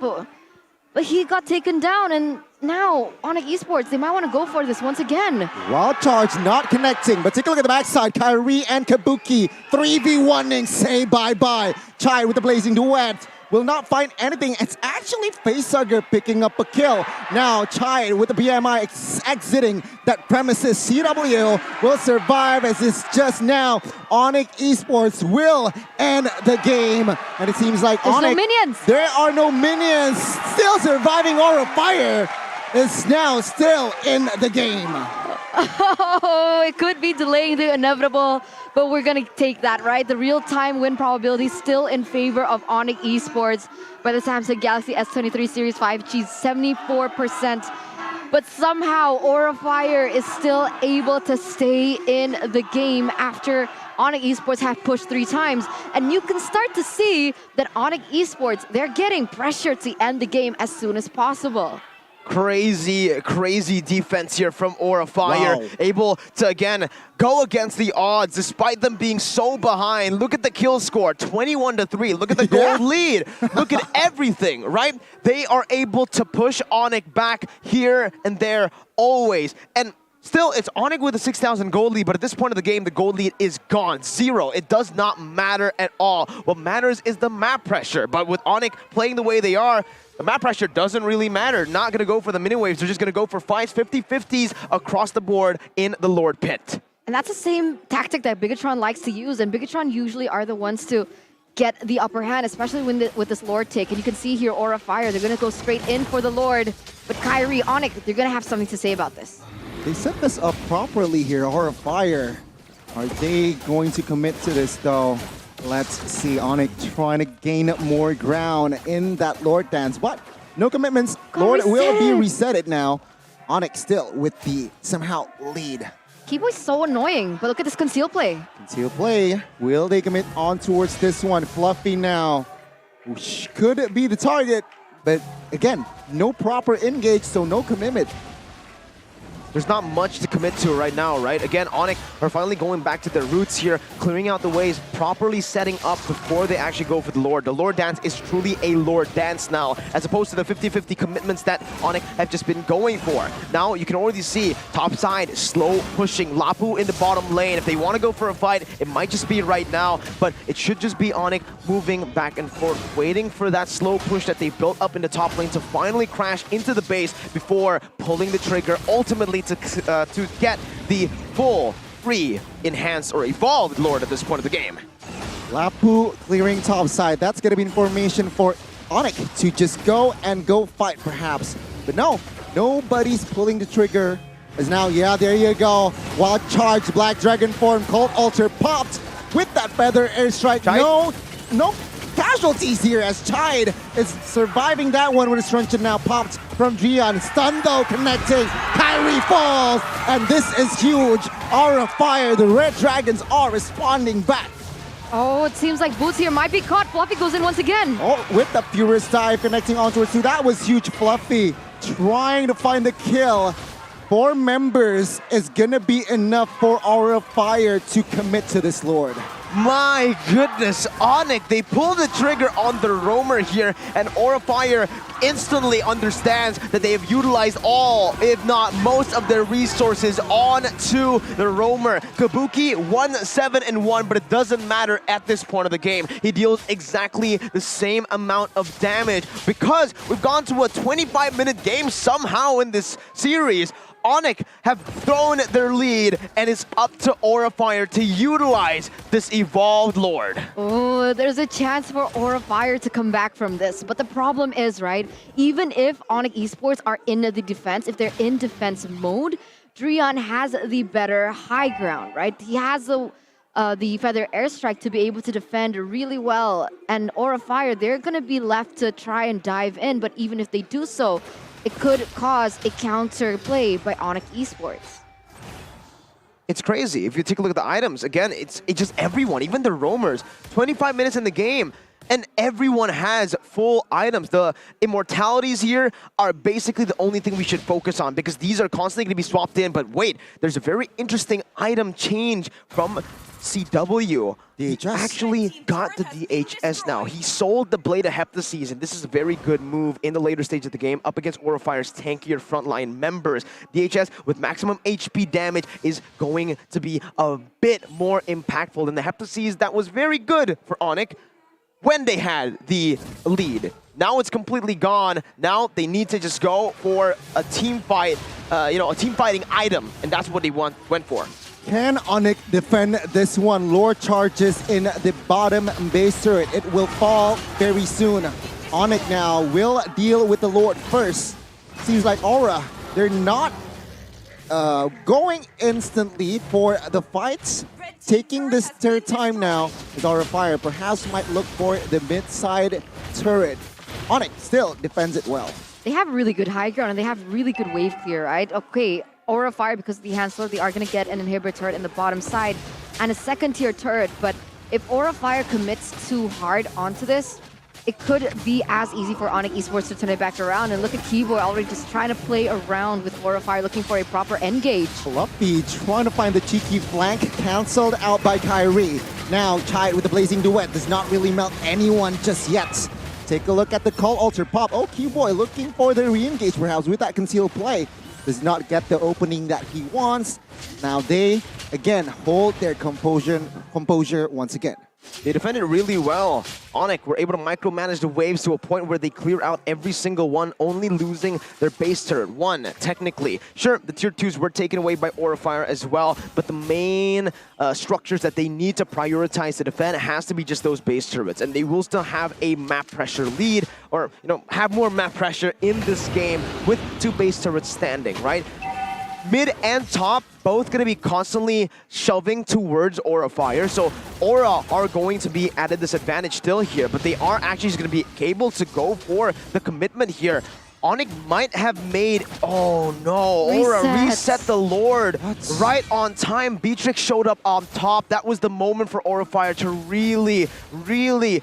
But he got taken down, and now ONIC Esports, they might want to go for this once again. Wild Charge not connecting, but take a look at the backside. Kyrie and Kabuki 3v1ing, say bye-bye. Chai with the Blazing Duet. will not find anything. It's actually Facehugger picking up a kill. Now Chai with the BMI exiting that premises. CW will survive as it's just now ONIC Esports will end the game. And it seems like There's no ONIC, minions. there are no minions. Still surviving. Aura Fire is now still in the game. Oh, it could be delaying the inevitable, but we're going to take that, right? The real-time win probability still in favor of ONIC Esports by the Samsung Galaxy S23 Series 5G, 74%. But somehow, Aura Fire is still able to stay in the game after ONIC Esports have pushed 3 times. And you can start to see that ONIC Esports, they're getting pressure to end the game as soon as possible. Crazy defense here from Aura Fire. Wow. Able to, again, go against the odds despite them being so behind. Look at the kill score, 21-3. Look at the gold lead. Look at everything, right? They are able to push ONIC back here and there always. And still, it's ONIC with a 6,000 gold lead, but at this point of the game, the gold lead is gone. 0. It does not matter at all. What matters is the map pressure. But with ONIC playing the way they are, the map pressure doesn't really matter. Not going to go for the mini waves. They're just going to go for fights, 50-50s across the board in the Lord Pit. And that's the same tactic that Bigatron likes to use, and Bigatron usually are the ones to get the upper hand, especially when with this Lord take. And you can see here Aura Fire, they're going to go straight in for the Lord. But Kyrie, ONIC, they're going to have something to say about this. They set this up properly here, Aura Fire. Are they going to commit to this though? Let's see, ONIC trying to gain more ground in that Lord dance, but no commitments. Lord will be resetted now. ONIC still with the somehow lead. Keyboy's so annoying, but look at this conceal play. Conceal play. Will they commit on towards this one? Fluffy now. Which could be the target, but again, no proper engage, so no commitment. There's not much to commit to right now, right? Again, ONIC are finally going back to their roots here, clearing out the ways, properly setting up before they actually go for the Lord. The Lord dance is truly a Lord dance now, as opposed to the 50-50 commitments that ONIC have just been going for. Now, you can already see top side, slow pushing, Lapu in the bottom lane. If they want to go for a fight, it might just be right now, but it should just be ONIC moving back and forth, waiting for that slow push that they built up in the top lane to finally crash into the base before pulling the trigger, ultimately to get the full free enhanced or evolved Lord at this point of the game. Lapu clearing top side. That's going to be information for ONIC to just go fight perhaps. But no, nobody's pulling the trigger. As now, yeah, there you go. Wild charge, Black Dragon form, Cold Altar popped with that feather airstrike. No casualties here as Chide is surviving that one with his truncheon now popped from Jian. Stun though connecting. Kyrie falls, and this is huge. Aura Fire, the Red Dragons are responding back. Oh, it seems like Boots here might be caught. Fluffy goes in once again. Oh, with the Furious Dive connecting onto it. See, that was huge. Fluffy trying to find the kill. 4 members is gonna be enough for Aura Fire to commit to this Lord. My goodness, ONIC, they pull the trigger on the Roamer here, and Aura Fire instantly understands that they have utilized all, if not most, of their resources onto the Roamer. Kabuki 1-7-1, but it doesn't matter at this point of the game. He deals exactly the same amount of damage because we've gone to a 25-minute game somehow in this series. ONIC have thrown their lead, and it's up to Aura Fire to utilize this evolved Lord. Oh, there's a chance for Aura Fire to come back from this. But the problem is, right, even if ONIC Esports are in the defense, if they're in defense mode, Drian has the better high ground, right? He has the Feather Airstrike to be able to defend really well. And Aura Fire, they're going to be left to try and dive in, but even if they do so, it could cause a counter play by ONIC Esports. It's crazy. If you take a look at the items, again, it's just everyone, even the roamers. 25 minutes in the game, and everyone has full items. The immortalities here are basically the only thing we should focus on because these are constantly going to be swapped in. But wait, there's a very interesting item change from CW. He actually got the DHS now. He sold the Blade of Heptaseas, and this is a very good move in the later stage of the game up against Aura Fire's tankier frontline members. DHS with maximum HP damage is going to be a bit more impactful than the Heptaseas that was very good for ONIC. when they had the lead. Now it's completely gone. Now they need to just go for a team fight, a team fighting item, and that's what they went for. Can ONIC defend this one? Lord charges in the bottom base turret. It will fall very soon. ONIC now will deal with the Lord first. Seems like Aura, they're not going instantly for the fights. Taking this third time now is Aura Fire. Perhaps might look for the mid-side turret. ONIC still defends it well. They have really good high ground and they have really good wave clear, right? Okay, Aura Fire, because of the Hansler, they are going to get an inhibitor turret in the bottom side and a second tier turret. But if Aura Fire commits too hard onto this, it could be as easy for ONIC Esports to turn it back around. And look at Keyboy already just trying to play around with Aura Fire, looking for a proper engage. Fluffy trying to find the cheeky flank, cancelled out by Kyrie. Now Chide with the Blazing Duet does not really melt anyone just yet. Take a look at the Call Alter pop. Oh, Keyboy looking for the re-engage perhaps with that concealed play. Does not get the opening that he wants. Now they, again, hold their composure once again. They defended really well. ONIC were able to micromanage the waves to a point where they clear out every single one, only losing their base turret. One, technically. Sure, the tier 2s were taken away by Aura Fire as well, but the main structures that they need to prioritize to defend has to be just those base turrets, and they will still have a map pressure lead, or have more map pressure in this game with 2 base turrets standing, right? Mid and top, both going to be constantly shoving towards Aura Fire. So Aura are going to be at a disadvantage still here, but they are actually going to be able to go for the commitment here. ONIC might have made, oh no, Aura reset the Lord right on time. Beatrix showed up on top. That was the moment for Aura Fire to really punish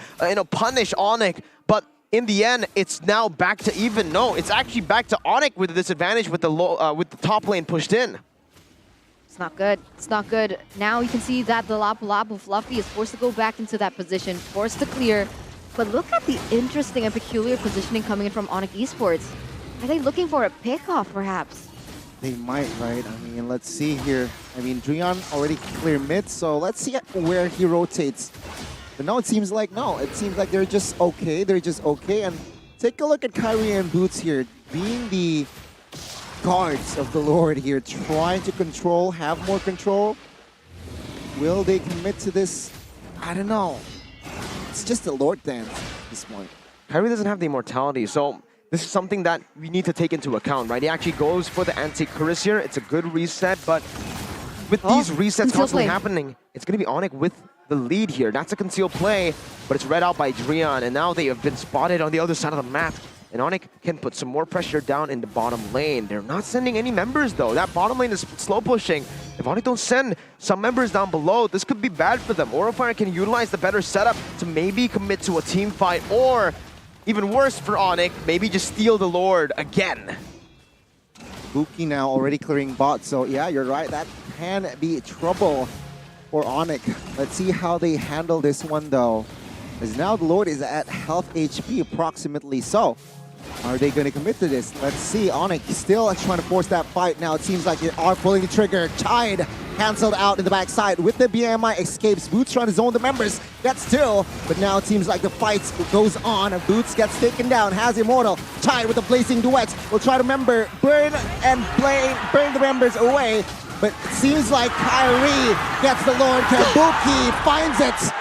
ONIC. But in the end, it's now back to even. No, it's actually back to ONIC with a disadvantage with the top lane pushed in. It's not good. It's not good. Now you can see that the Lapu Lapu Fluffy is forced to go back into that position, forced to clear. But look at the interesting and peculiar positioning coming in from ONIC Esports. Are they looking for a pickoff, perhaps? They might, right? I mean, let's see here. I mean, Drian already clear mid, so let's see where he rotates. But no, it seems like no. It seems like they're just okay. They're just okay. And take a look at Kyrie and Boots here, being the guards of the Lord here, trying to control, have more control. Will they commit to this? I don't know. It's just a Lord dance at this point. Kyrie doesn't have the immortality, so this is something that we need to take into account, right? He actually goes for the anti-Chorus here. It's a good reset, but with these resets constantly happening, it's going to be ONIC with the lead here. That's a concealed play, but it's read out by Drian, and now they have been spotted on the other side of the map. And ONIC can put some more pressure down in the bottom lane. They're not sending any members, though. That bottom lane is slow pushing. If ONIC don't send some members down below, this could be bad for them. Aura Fire can utilize the better setup to maybe commit to a team fight, or even worse for ONIC, maybe just steal the Lord again. Buki now already clearing bot, so yeah, you're right. That can be trouble for ONIC. Let's see how they handle this one, though. As now the Lord is at health HP approximately, so are they going to commit to this? Let's see. ONIC still trying to force that fight now. It seems like they are pulling the trigger. Chide cancelled out in the backside with the BMI escapes. Boots trying to zone the members. That's still, but now it seems like the fight goes on. Boots gets taken down, has Immortal. Chide with the Blazing Duets will try to burn the members away. But it seems like Kyrie gets the Lord. Kabuki finds it.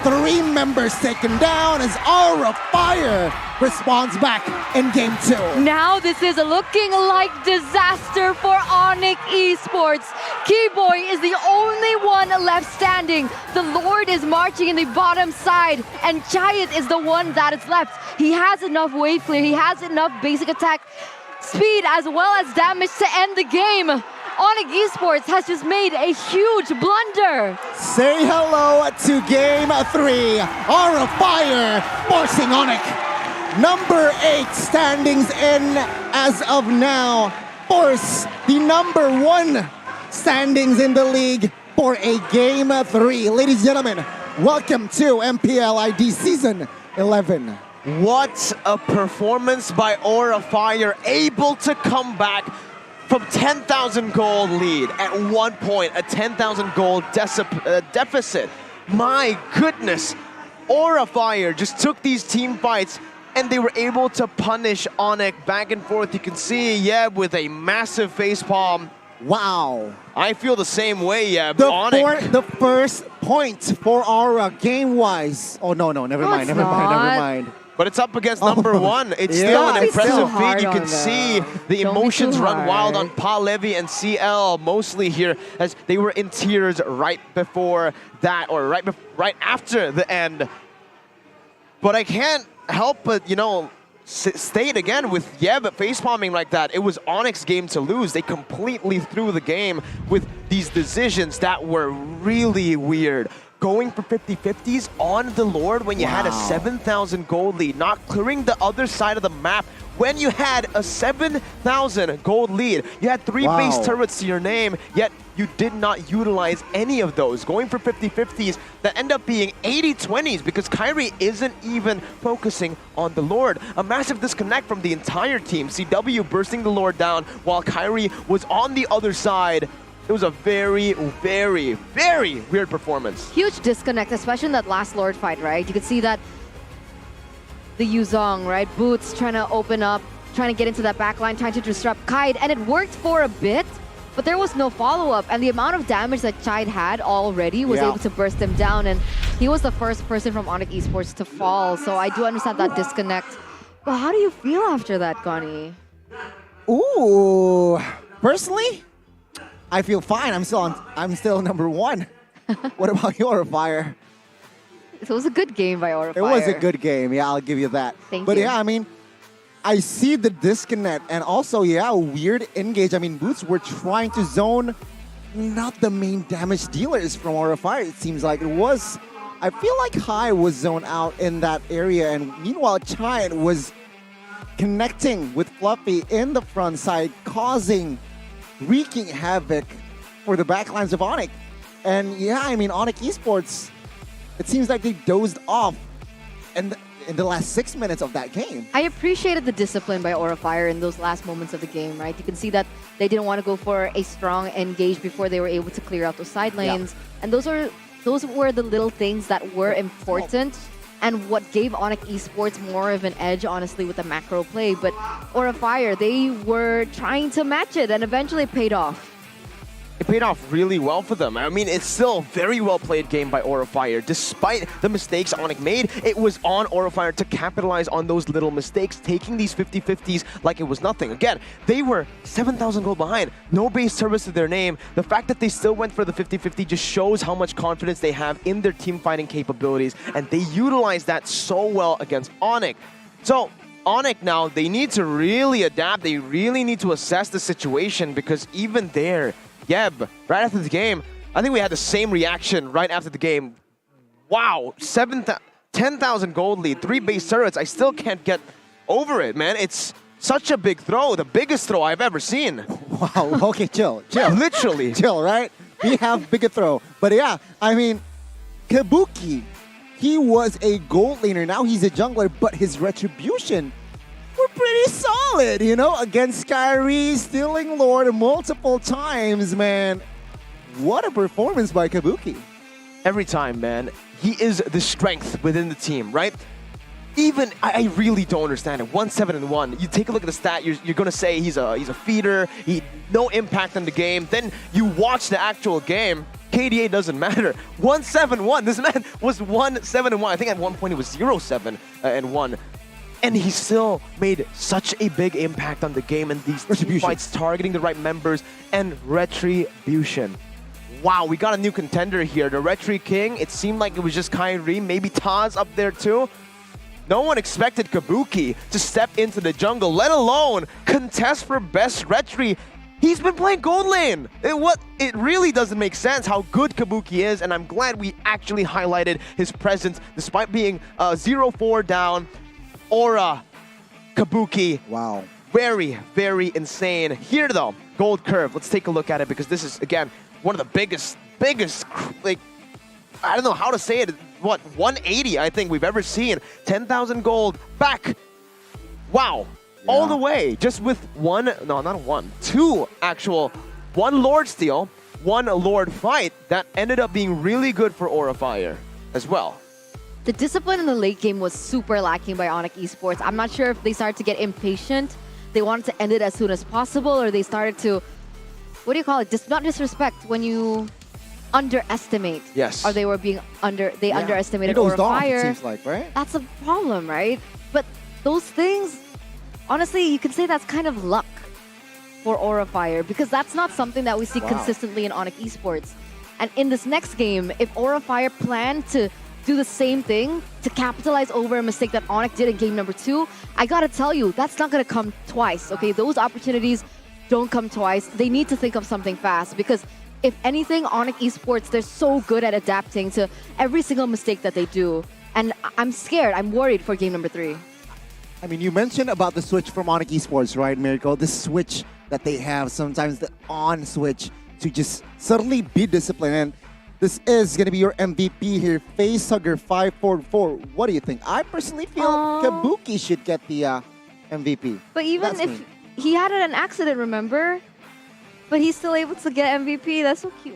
3 members taken down as Aura Fire responds back in game 2. Now this is looking like disaster for ONIC Esports. Keyboy is the only one left standing. The Lord is marching in the bottom side, and Giant is the one that is left. He has enough wave clear, he has enough basic attack speed as well as damage to end the game. ONIC Esports has just made a huge blunder. Say hello to game 3. Aura Fire forcing ONIC. Number 8 standings in as of now. Force the number 1 standings in the league for a game 3. Ladies and gentlemen, welcome to MPL ID Season 11. What a performance by Aura Fire, able to come back from 10,000 gold lead at one point, a 10,000 gold deficit. My goodness, Aura Fire just took these team fights and they were able to punish ONIC back and forth. You can see Yeb with a massive facepalm. Wow. I feel the same way, Yeb. The first point for Aura game-wise. Oh, no, never mind. But it's up against number one. It's still an impressive feat. You can see the emotions run wild on Pa Levy and CL mostly here, as they were in tears right before that, or right after the end. But I can't help but, you know, state again with Yeb facepalming like that, it was ONIC's game to lose. They completely threw the game with these decisions that were really weird. Going for 50-50s on the Lord when you had a 7,000 gold lead, not clearing the other side of the map when you had a 7,000 gold lead. You had 3 base turrets to your name, yet you did not utilize any of those. Going for 50-50s that end up being 80-20s because Kyrie isn't even focusing on the Lord. A massive disconnect from the entire team. CW bursting the Lord down while Kyrie was on the other side. It was a very, very, very weird performance. Huge disconnect, especially in that last Lord fight, right? You could see that the Yuzong, right? Boots trying to open up, trying to get into that backline, trying to disrupt Kaid, and it worked for a bit, but there was no follow-up. And the amount of damage that Chide had already was able to burst him down, and he was the first person from ONIC Esports to fall. So I do understand that disconnect. But how do you feel after that, Gani? Ooh, personally, I feel fine. I'm still number one. What about your Fire? It was a good game by Aura Fire. It was a good game. Yeah, I'll give you that. Thank you. Yeah, I mean, I see the disconnect and also, weird engage. I mean, Boots were trying to zone not the main damage dealers from Aura Fire. It seems like it was. I feel like High was zoned out in that area, and meanwhile, Chide was connecting with Fluffy in the front side, wreaking havoc for the backlines of ONIC. And I mean, ONIC Esports, it seems like they dozed off in the last 6 minutes of that game. I appreciated the discipline by Aura Fire in those last moments of the game, right? You can see that they didn't want to go for a strong engage before they were able to clear out those side lanes. And those were the little things that were important and what gave ONIC Esports more of an edge, honestly, with the macro play. But Aura Fire, they were trying to match it, and eventually it paid off. It paid off really well for them. I mean, it's still a very well-played game by Aura Fire. Despite the mistakes ONIC made, it was on Aura Fire to capitalize on those little mistakes, taking these 50-50s like it was nothing. Again, they were 7,000 gold behind, no base service to their name. The fact that they still went for the 50-50 just shows how much confidence they have in their team fighting capabilities, and they utilize that so well against ONIC. So, ONIC now, they need to really adapt. They really need to assess the situation, because even there, Yeb, right after the game, I think we had the same reaction right after the game. Wow, 10,000 gold lead, 3 base turrets. I still can't get over it, man. It's such a big throw, the biggest throw I've ever seen. Wow, okay, chill. Literally. Chill, right? We have bigger throw. But I mean, Kabuki, he was a gold laner. Now he's a jungler, but his retribution were pretty solid, against Kyrie, stealing Lord multiple times, man. What a performance by Kabuki. Every time, man. He is the strength within the team, right? Even, I really don't understand it. 1-7-1. You take a look at the stat, you're going to say he's a feeder, no impact on the game. Then you watch the actual game, KDA doesn't matter. 1-7-1. This man was 1-7-1. I think at one point it was 0-7-1. And he still made such a big impact on the game and these team fights, targeting the right members, and retribution. Wow, we got a new contender here. The Retri King, it seemed like it was just Kyrie, maybe Taz up there too. No one expected Kabuki to step into the jungle, let alone contest for best Retri. He's been playing gold lane. It really doesn't make sense how good Kabuki is, and I'm glad we actually highlighted his presence despite being 0-4 down. Aura, Kabuki. Wow. Very, very insane. Here though, gold curve. Let's take a look at it, because this is, again, one of the biggest, like, I don't know how to say it. 180, I think we've ever seen. 10,000 gold back. Wow. Yeah. All the way. Just with two actual, one Lord steal, one Lord fight that ended up being really good for Aura Fire as well. the discipline in the late game was super lacking by ONIC Esports. I'm not sure if they started to get impatient. They wanted to end it as soon as possible, or they started to, what do you call it? Not disrespect, when you underestimate. Yes. Or they were being underestimated It or goes off, it fire. seems like, right? That's a problem, right? But those things, honestly, you can say that's kind of luck for Aura Fire, because that's not something that we see consistently in ONIC Esports. And in this next game, if Aura Fire planned to do the same thing to capitalize over a mistake that ONIC did in game number 2, I gotta tell you, that's not gonna come twice, okay? Those opportunities don't come twice. They need to think of something fast, because if anything, ONIC Esports, they're so good at adapting to every single mistake that they do. And I'm scared, I'm worried for game number 3. I mean, you mentioned about the switch from ONIC Esports, right, Miracle? The switch that they have, sometimes the on switch to just suddenly be disciplined. And this is going to be your MVP here, Facehugger 544. What do you think? I personally feel Kabuki should get the MVP. But even if he had an accident, remember? But he's still able to get MVP. That's so cute.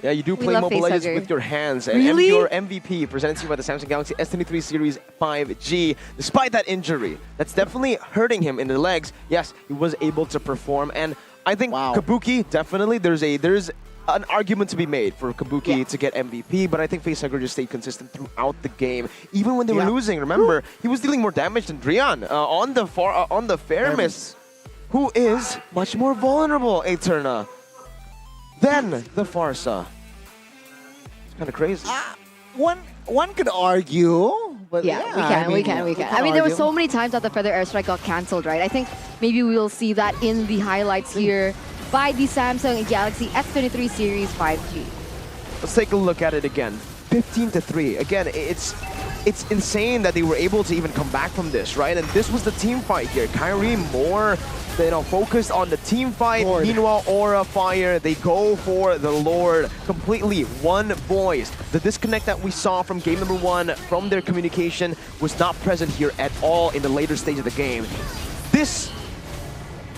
Yeah, you do We play love Mobile Legends Facehugger. with your hands. And Really? your MVP presented to you by the Samsung Galaxy S23 Series 5G. Despite that injury, that's definitely hurting him in the legs. Yes, he was able to perform. And I think Kabuki, definitely, there's an argument to be made for Kabuki to get MVP, but I think Facehugger just stayed consistent throughout the game. Even when they were losing, remember, he was dealing more damage than Drian on the Fairness, who is much more vulnerable, Eterna, than the Farsa. It's kind of crazy. One could argue, but we can. I mean, there were so many times that the Feather Airstrike got cancelled, right? I think maybe we will see that in the highlights here by the Samsung Galaxy S23 Series 5G. Let's take a look at it again. 15-3. Again, it's insane that they were able to even come back from this, right? And this was the team fight here. Kyrie more, focused on the team fight. Lord. Meanwhile, Aura Fire, they go for the Lord. Completely one voice. The disconnect that we saw from game number 1 from their communication was not present here at all in the later stage of the game. This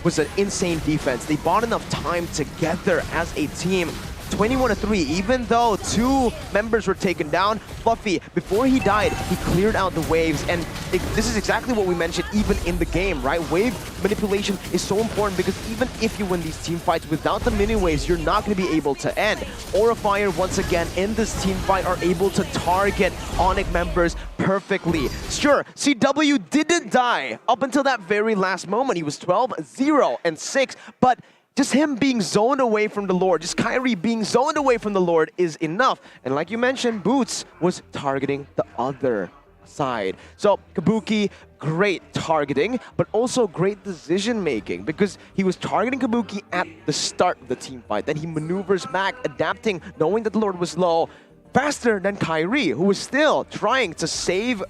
was an insane defense. They bought enough time together as a team. 21-3, even though 2 members were taken down, Fluffy, before he died, he cleared out the waves, and this is exactly what we mentioned even in the game, right? Wave manipulation is so important because even if you win these team fights without the mini waves, you're not going to be able to end. Aura Fire, once again, in this team fight, are able to target ONIC members perfectly. Sure, CW didn't die up until that very last moment. He was 12-0-6, but just him being zoned away from the Lord, just Kyrie being zoned away from the Lord is enough. And like you mentioned, Boots was targeting the other side. So Kabuki, great targeting, but also great decision making because he was targeting Kabuki at the start of the team fight. Then he maneuvers back, adapting, knowing that the Lord was low, faster than Kyrie, who was still trying to save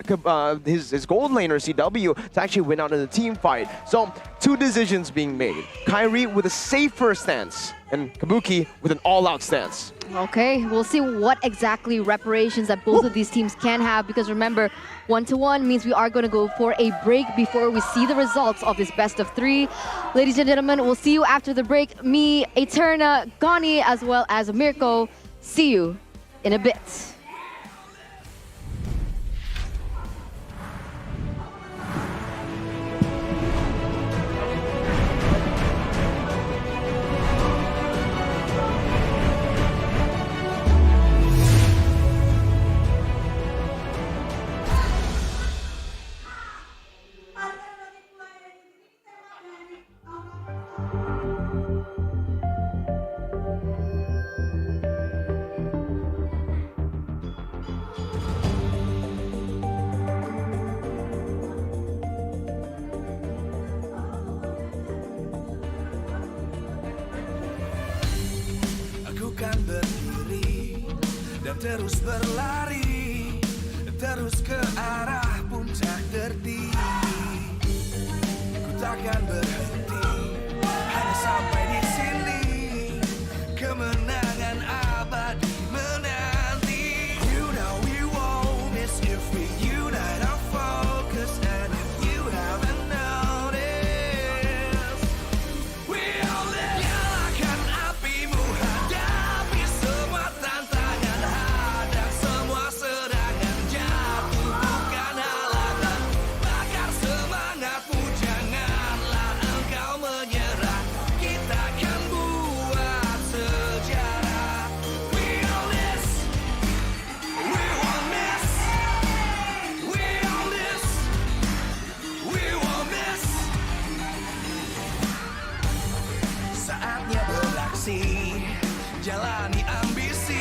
his gold laner, CW, to actually win out in the team fight. So, 2 decisions being made. Kyrie with a safer stance, and Kabuki with an all-out stance. Okay, we'll see what exactly reparations that both of these teams can have, because remember, 1-1 means we are going to go for a break before we see the results of this best of 3. Ladies and gentlemen, we'll see you after the break. Me, Eterna, Gani, as well as Mirko. See you in a bit. Aku kan berdiri dan terus berlari, terus ke arah puncak tertinggi. Ku takkan berhenti hanya sampai di sini. Kemenangan abadi menanti. You know we won't miss if we unite our focus. And if you haven't noticed, we'll nyalakan apimu, hadapi semua tantangan, hadap semua serangan jatuh. beraksi, jalani ambisi.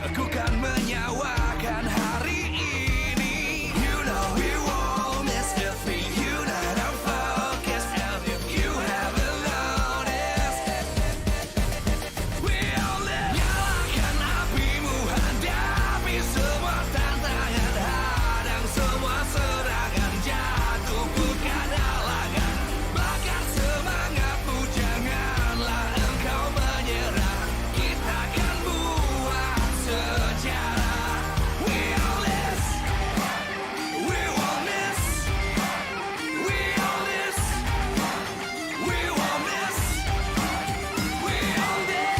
Aku kan menyawakan hari ini. You know we won't miss if we unite our focus. And if you haven't noticed, we all live. Nyalakan apimu, hadapi semua tantangan, hadang semua serangan, jatuh bukan halangan. Bakar semangatmu, janganlah engkau menyerah. Kita akan buat sejarah. We all this, we won't miss. We all this, we won't miss. We all this.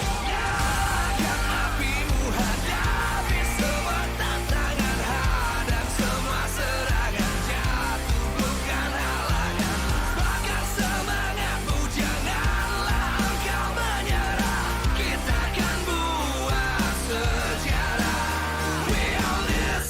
Nyalakan apimu, hadapi semua tantangan, hadang semua serangan, jatuh bukan halangan. Bakar semangatmu, janganlah engkau menyerah. Kita akan buat sejarah. We all this.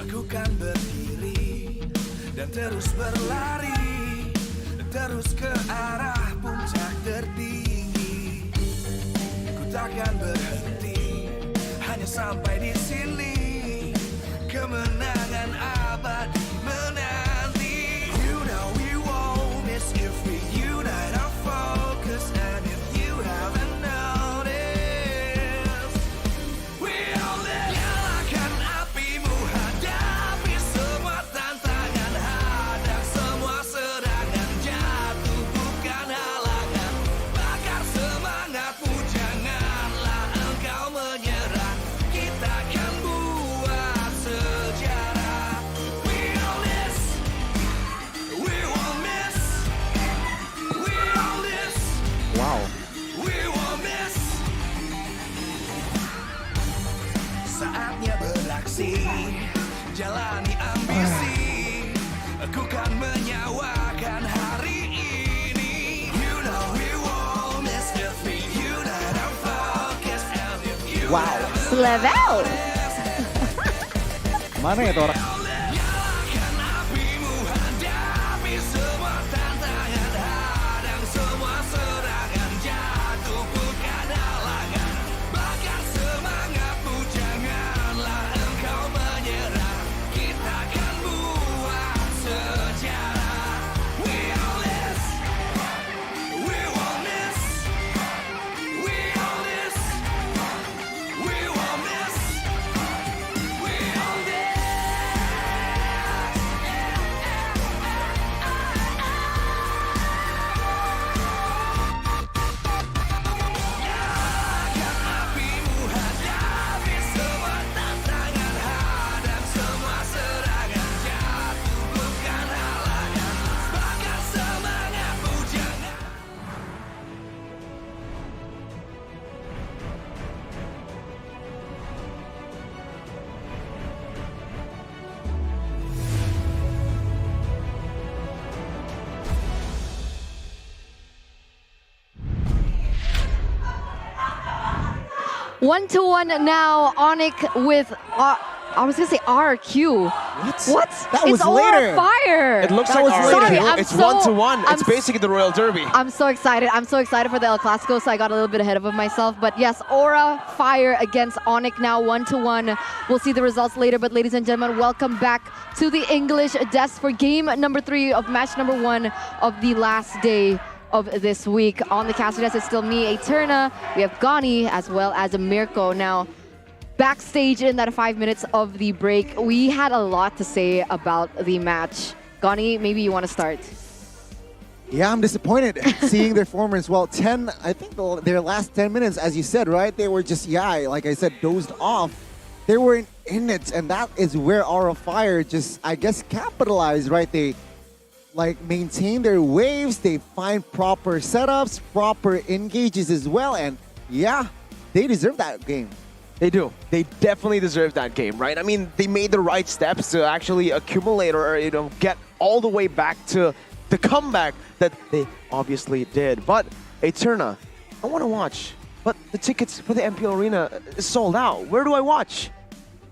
Aku kan berdiri dan terus berlari, terus ke arah puncak tertinggi. Ku takkan berhenti, hanya sampai di sini. Kemenangan abadi menanti. You know we won't miss if we unite our focus. And if you haven't noticed, we all live. Nyalakan apimu, hadapi semua tantangan, hadang semua serangan, jatuh bukan halangan. Bakar semangatmu, janganlah engkau menyerah. Kita akan buat sejarah. We all this, we won't miss. We all this, Wow. we won't miss. Saatnya beraksi, jalani ambisi. Aku kan menyawakan hari ini. You know we won't miss if we unite our focus. And if you Wow. Level. Mana ya tuh orang? nyalakan apimu, hadapi semua tantangan, hadang semua serangan, jatuh bukan halangan. Bakar semangatmu, janganlah engkau menyerah. Kita akan buat sejarah. We all this, we won't miss. We all this, we won't miss. We all this. Nyalakan apimu, hadapi semua tantangan, hadang semua serangan, jatuh bukan halangan. Bakar semangatmu, jangan. One to one now, ONIC with, I was gonna say RQ. What? That was it's later. Aura Fire. It looks That like was RQ. later. Sorry, It's 1-1. It's I'm basically the Royal Derby. I'm so excited. I'm so excited for the El Clasico, so I got a little bit ahead of myself. But yes, Aura Fire against ONIC now 1-1. We'll see the results later. But ladies and gentlemen, welcome back to the English desk for game number 3 of match number 1 of the last day of this week. On the caster desk, it's still me, Eterna. We have Gani as well as Mirko. Now, backstage in that 5 minutes of the break, we had a lot to say about the match. Gani, maybe you want to start. Yeah, I'm disappointed seeing their performance. Well, I think their last 10 minutes, as you said, right? They were just, like I said, dozed off. They were in it, and that is where Aura Fire just, I guess, capitalized, right? They like maintain their waves. They find proper setups, proper engages as well, and yeah, they deserve that game. They do. They definitely deserve that game, right? I mean, they made the right steps to actually accumulate or get all the way back to the comeback that they obviously did. But Eterna, I want to watch, but the tickets for the MPL Arena is sold out. Where do I watch?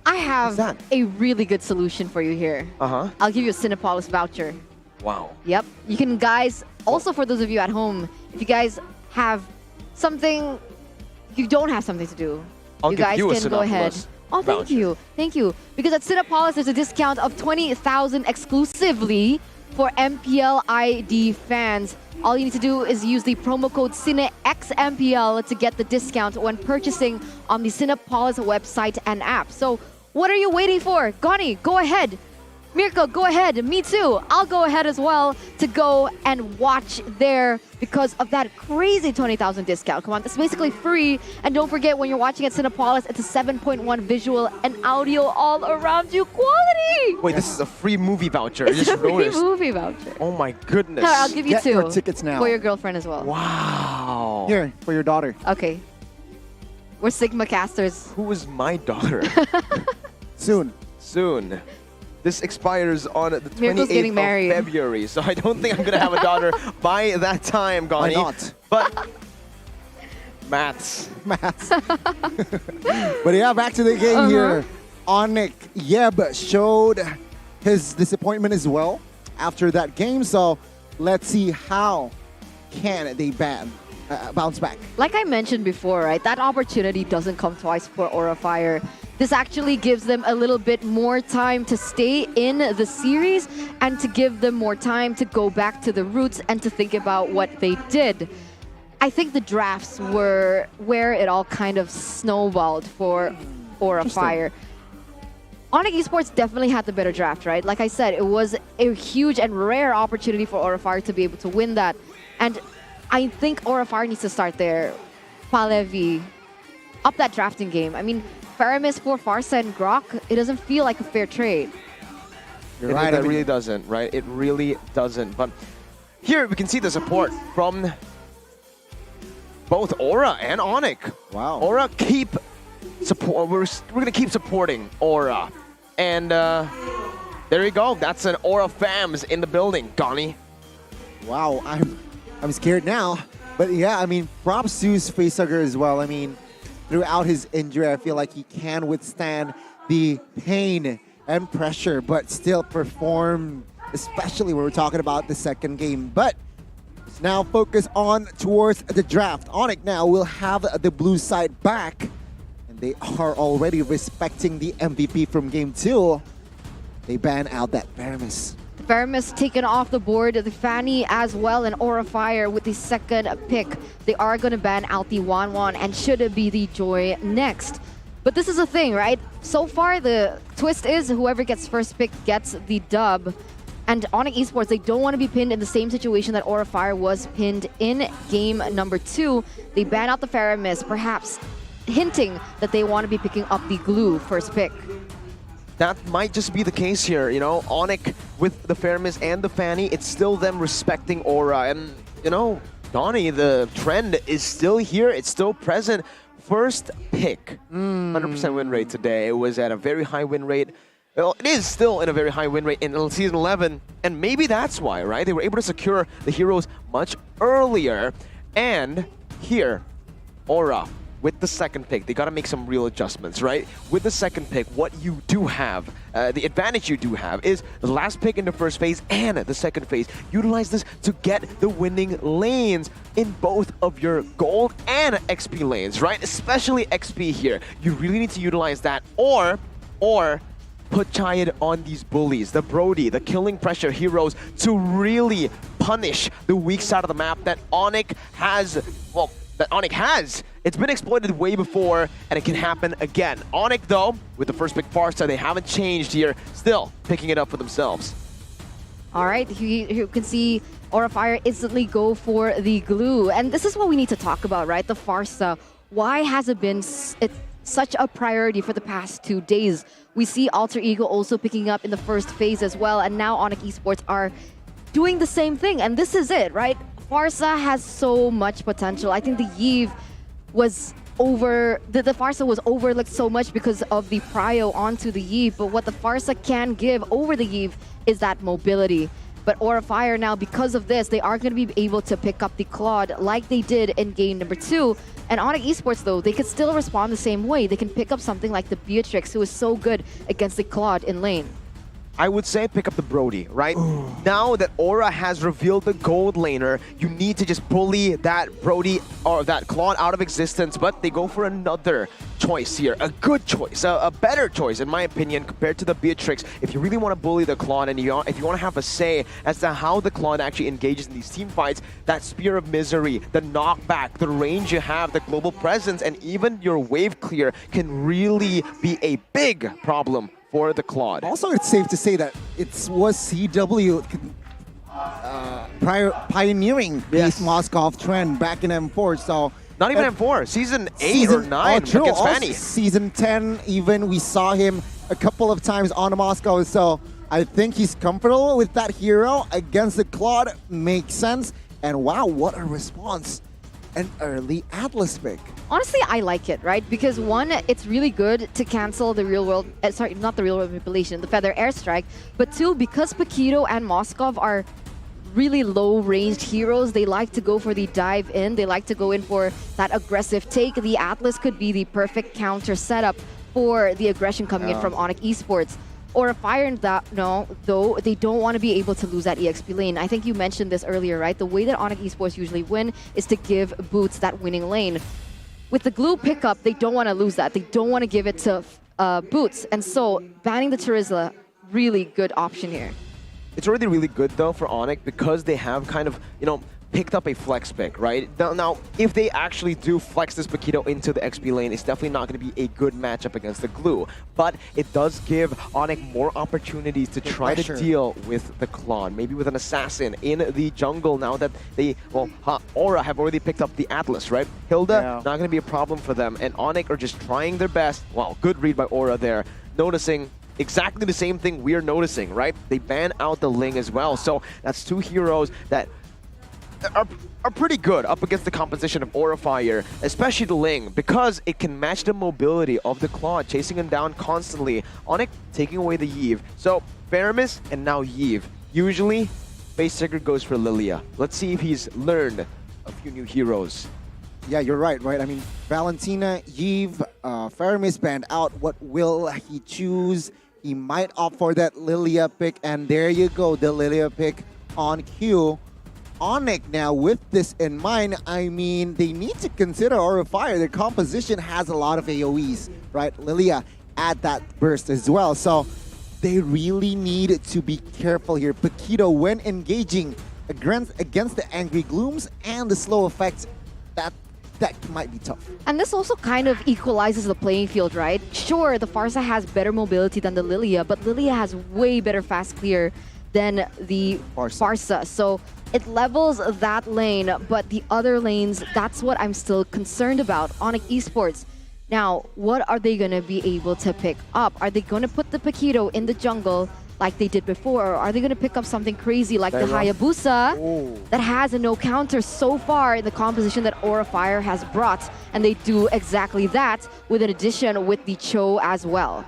I have a really good solution for you here. I'll give you a Cinepolis voucher. Wow. Yep. You can, guys, also for those of you at home, if you guys have something, you don't have something to do, I'll you give guys you a can go ahead. Cinepolis Oh, thank voucher. you. Thank you. Because at Cinepolis, there's a discount of 20,000 exclusively for MPL ID fans. All you need to do is use the promo code CineXMPL to get the discount when purchasing on the Cinepolis website and app. So what are you waiting for? Gani, go ahead. Mirko, go ahead. Me too. I'll go ahead as well to go and watch there because of that crazy 20,000 discount. Come on, it's basically free. And don't forget, when you're watching at Cinepolis, it's a 7.1 visual and audio all around you quality. Wait, this is a free movie voucher. It's I just a free noticed. movie voucher. Oh my goodness. Here, I'll give you Get two. your tickets now. For your girlfriend as well. Wow. Here, for your daughter. Okay. We're Sigma casters. Who is my daughter? Soon. Soon. This expires on the Mirko's 28th getting of married. February, so I don't think I'm going to have a daughter by that time, Gani. Why not? But maths. Maths. But yeah, back to the game here. ONIC Yeb showed his disappointment as well after that game. So let's see how can they bounce back. Like I mentioned before, right? That opportunity doesn't come twice for Aura Fire. This actually gives them a little bit more time to stay in the series and to give them more time to go back to the roots and to think about what they did. I think the drafts were where it all kind of snowballed for Aura Fire. ONIC Esports definitely had the better draft, right? Like I said, it was a huge and rare opportunity for Aura Fire to be able to win that. And I think Aura Fire needs to start there. Palevi, up that drafting game. I mean, Faramis for Farsa and Grok, it doesn't feel like a fair trade. You're right, it really doesn't, right? It really doesn't. But here we can see the support from both Aura and ONIC. Wow. Aura keep support. We're gonna keep supporting Aura, and there you go. That's an Aura fams in the building, Gani. Wow, I'm scared now. But yeah, I mean, props to Facehugger as well. I mean, throughout his injury, I feel like he can withstand the pain and pressure, but still perform, especially when we're talking about the second game. But now focus on towards the draft. ONIC now will have the blue side back, and they are already respecting the MVP from game 2. They ban out that Faramis. Faramis taken off the board, the Fanny as well, and Aura Fire with the second pick. They are going to ban out the Wanwan and should it be the Joy next. But this is the thing, right? So far, the twist is whoever gets first pick gets the dub. And ONIC Esports, they don't want to be pinned in the same situation that Aura Fire was pinned in game number 2. They ban out the Faramis, perhaps hinting that they want to be picking up the Glue first pick. That might just be the case here, you know, ONIC with the Faramis and the Fanny, it's still them respecting Aura. And, you know, Donnie, the trend is still here, it's still present. First pick, 100% win rate today. It was at a very high win rate. Well, it is still in a very high win rate in Season 11, and maybe that's why, right? They were able to secure the heroes much earlier. And here, Aura, with the second pick, they got to make some real adjustments, right? With the second pick, what you do have, the advantage you do have is the last pick in the first phase and the second phase. Utilize this to get the winning lanes in both of your gold and XP lanes, right? Especially XP here. You really need to utilize that or put Chayed on these bullies, the Brody, the killing pressure heroes to really punish the weak side of the map that ONIC has, well, It's been exploited way before, and it can happen again. ONIC, though, with the first pick Farsa, they haven't changed here. Still picking it up for themselves. All right, you can see Aura Fire instantly go for the Glue. And this is what we need to talk about, right? The Farsa. Why has it been such a priority for the past 2 days? We see Alter Ego also picking up in the first phase as well, and now ONIC Esports are doing the same thing. And this is it, right? Farsa has so much potential. I think the Yves was the Farsa was overlooked so much because of the prio onto the Yves, but what the Farsa can give over the Yves is that mobility. But Aura Fire now, because of this, they are going to be able to pick up the Claude like they did in game number 2. And ONIC Esports, though, they could still respond the same way. They can pick up something like the Beatrix, who is so good against the Claude in lane. I would say pick up the Brody, right? Now that Aura has revealed the gold laner, you need to just bully that Brody or that Claude out of existence, but they go for another choice here. A good choice, a better choice, in my opinion, compared to the Beatrix. If you really want to bully the Claude and if you want to have a say as to how the Claude actually engages in these team fights, that Spear of Misery, the knockback, the range you have, the global presence, and even your wave clear can really be a big problem for the Claude. Also, it's safe to say that it was CW pioneering this Moskov trend back in M4. So not even M4, season 8 or 9 against Fanny. Season 10, even we saw him a couple of times on Moscow. So I think he's comfortable with that hero against the Claude. Makes sense. And wow, what a response. An early Atlas pick. Honestly, I like it, right? Because one, it's really good to cancel the real world, sorry, not the real world manipulation, the Feather Airstrike. But two, because Paquito and Moskov are really low-ranged heroes, they like to go for the dive in. They like to go in for that aggressive take. The Atlas could be the perfect counter setup for the aggression coming in from ONIC Esports. Or a Fire, though, they don't want to be able to lose that EXP lane. I think you mentioned this earlier, right? The way that ONIC Esports usually win is to give Boots that winning lane. With the glue pickup, they don't want to lose that. They don't want to give it to Boots. And so banning the Terizla, really good option here. It's already really good, though, for ONIC because they have kind of, picked up a flex pick, right? Now, if they actually do flex this Paquito into the XP lane, it's definitely not going to be a good matchup against the glue. But it does give ONIC more opportunities to try to deal with the Claude, maybe with an assassin in the jungle now that they, Aura have already picked up the Atlas, right? Hilda, not going to be a problem for them. And ONIC are just trying their best. Wow, good read by Aura there, noticing exactly the same thing we're noticing, right? They ban out the Ling as well. So that's two heroes that are pretty good up against the composition of Aura Fire, especially the Ling, because it can match the mobility of the Claude, chasing him down constantly. ONIC taking away the Yves. So, Faramis and now Yves. Usually, Face Sigurd goes for Lilia. Let's see if he's learned a few new heroes. Yeah, you're right? I mean, Valentina, Yves, Faramis banned out. What will he choose? He might opt for that Lilia pick, and there you go, the Lilia pick on cue. ONIC now, with this in mind, I mean, they need to consider Aura Fire. Their composition has a lot of AoEs, right? Lilia add that burst as well. So they really need to be careful here. Paquito, when engaging against the Angry Glooms and the slow effects, that might be tough. And this also kind of equalizes the playing field, right? Sure, the Farsa has better mobility than the Lilia, but Lilia has way better fast clear than the Farsa. So it levels that lane, but the other lanes, that's what I'm still concerned about. ONIC Esports, now, what are they going to be able to pick up? Are they going to put the Paquito in the jungle like they did before, or are they going to pick up something crazy like the Hayabusa that has a no counter so far in the composition that Aura Fire has brought? And they do exactly that with an addition with the Cho as well.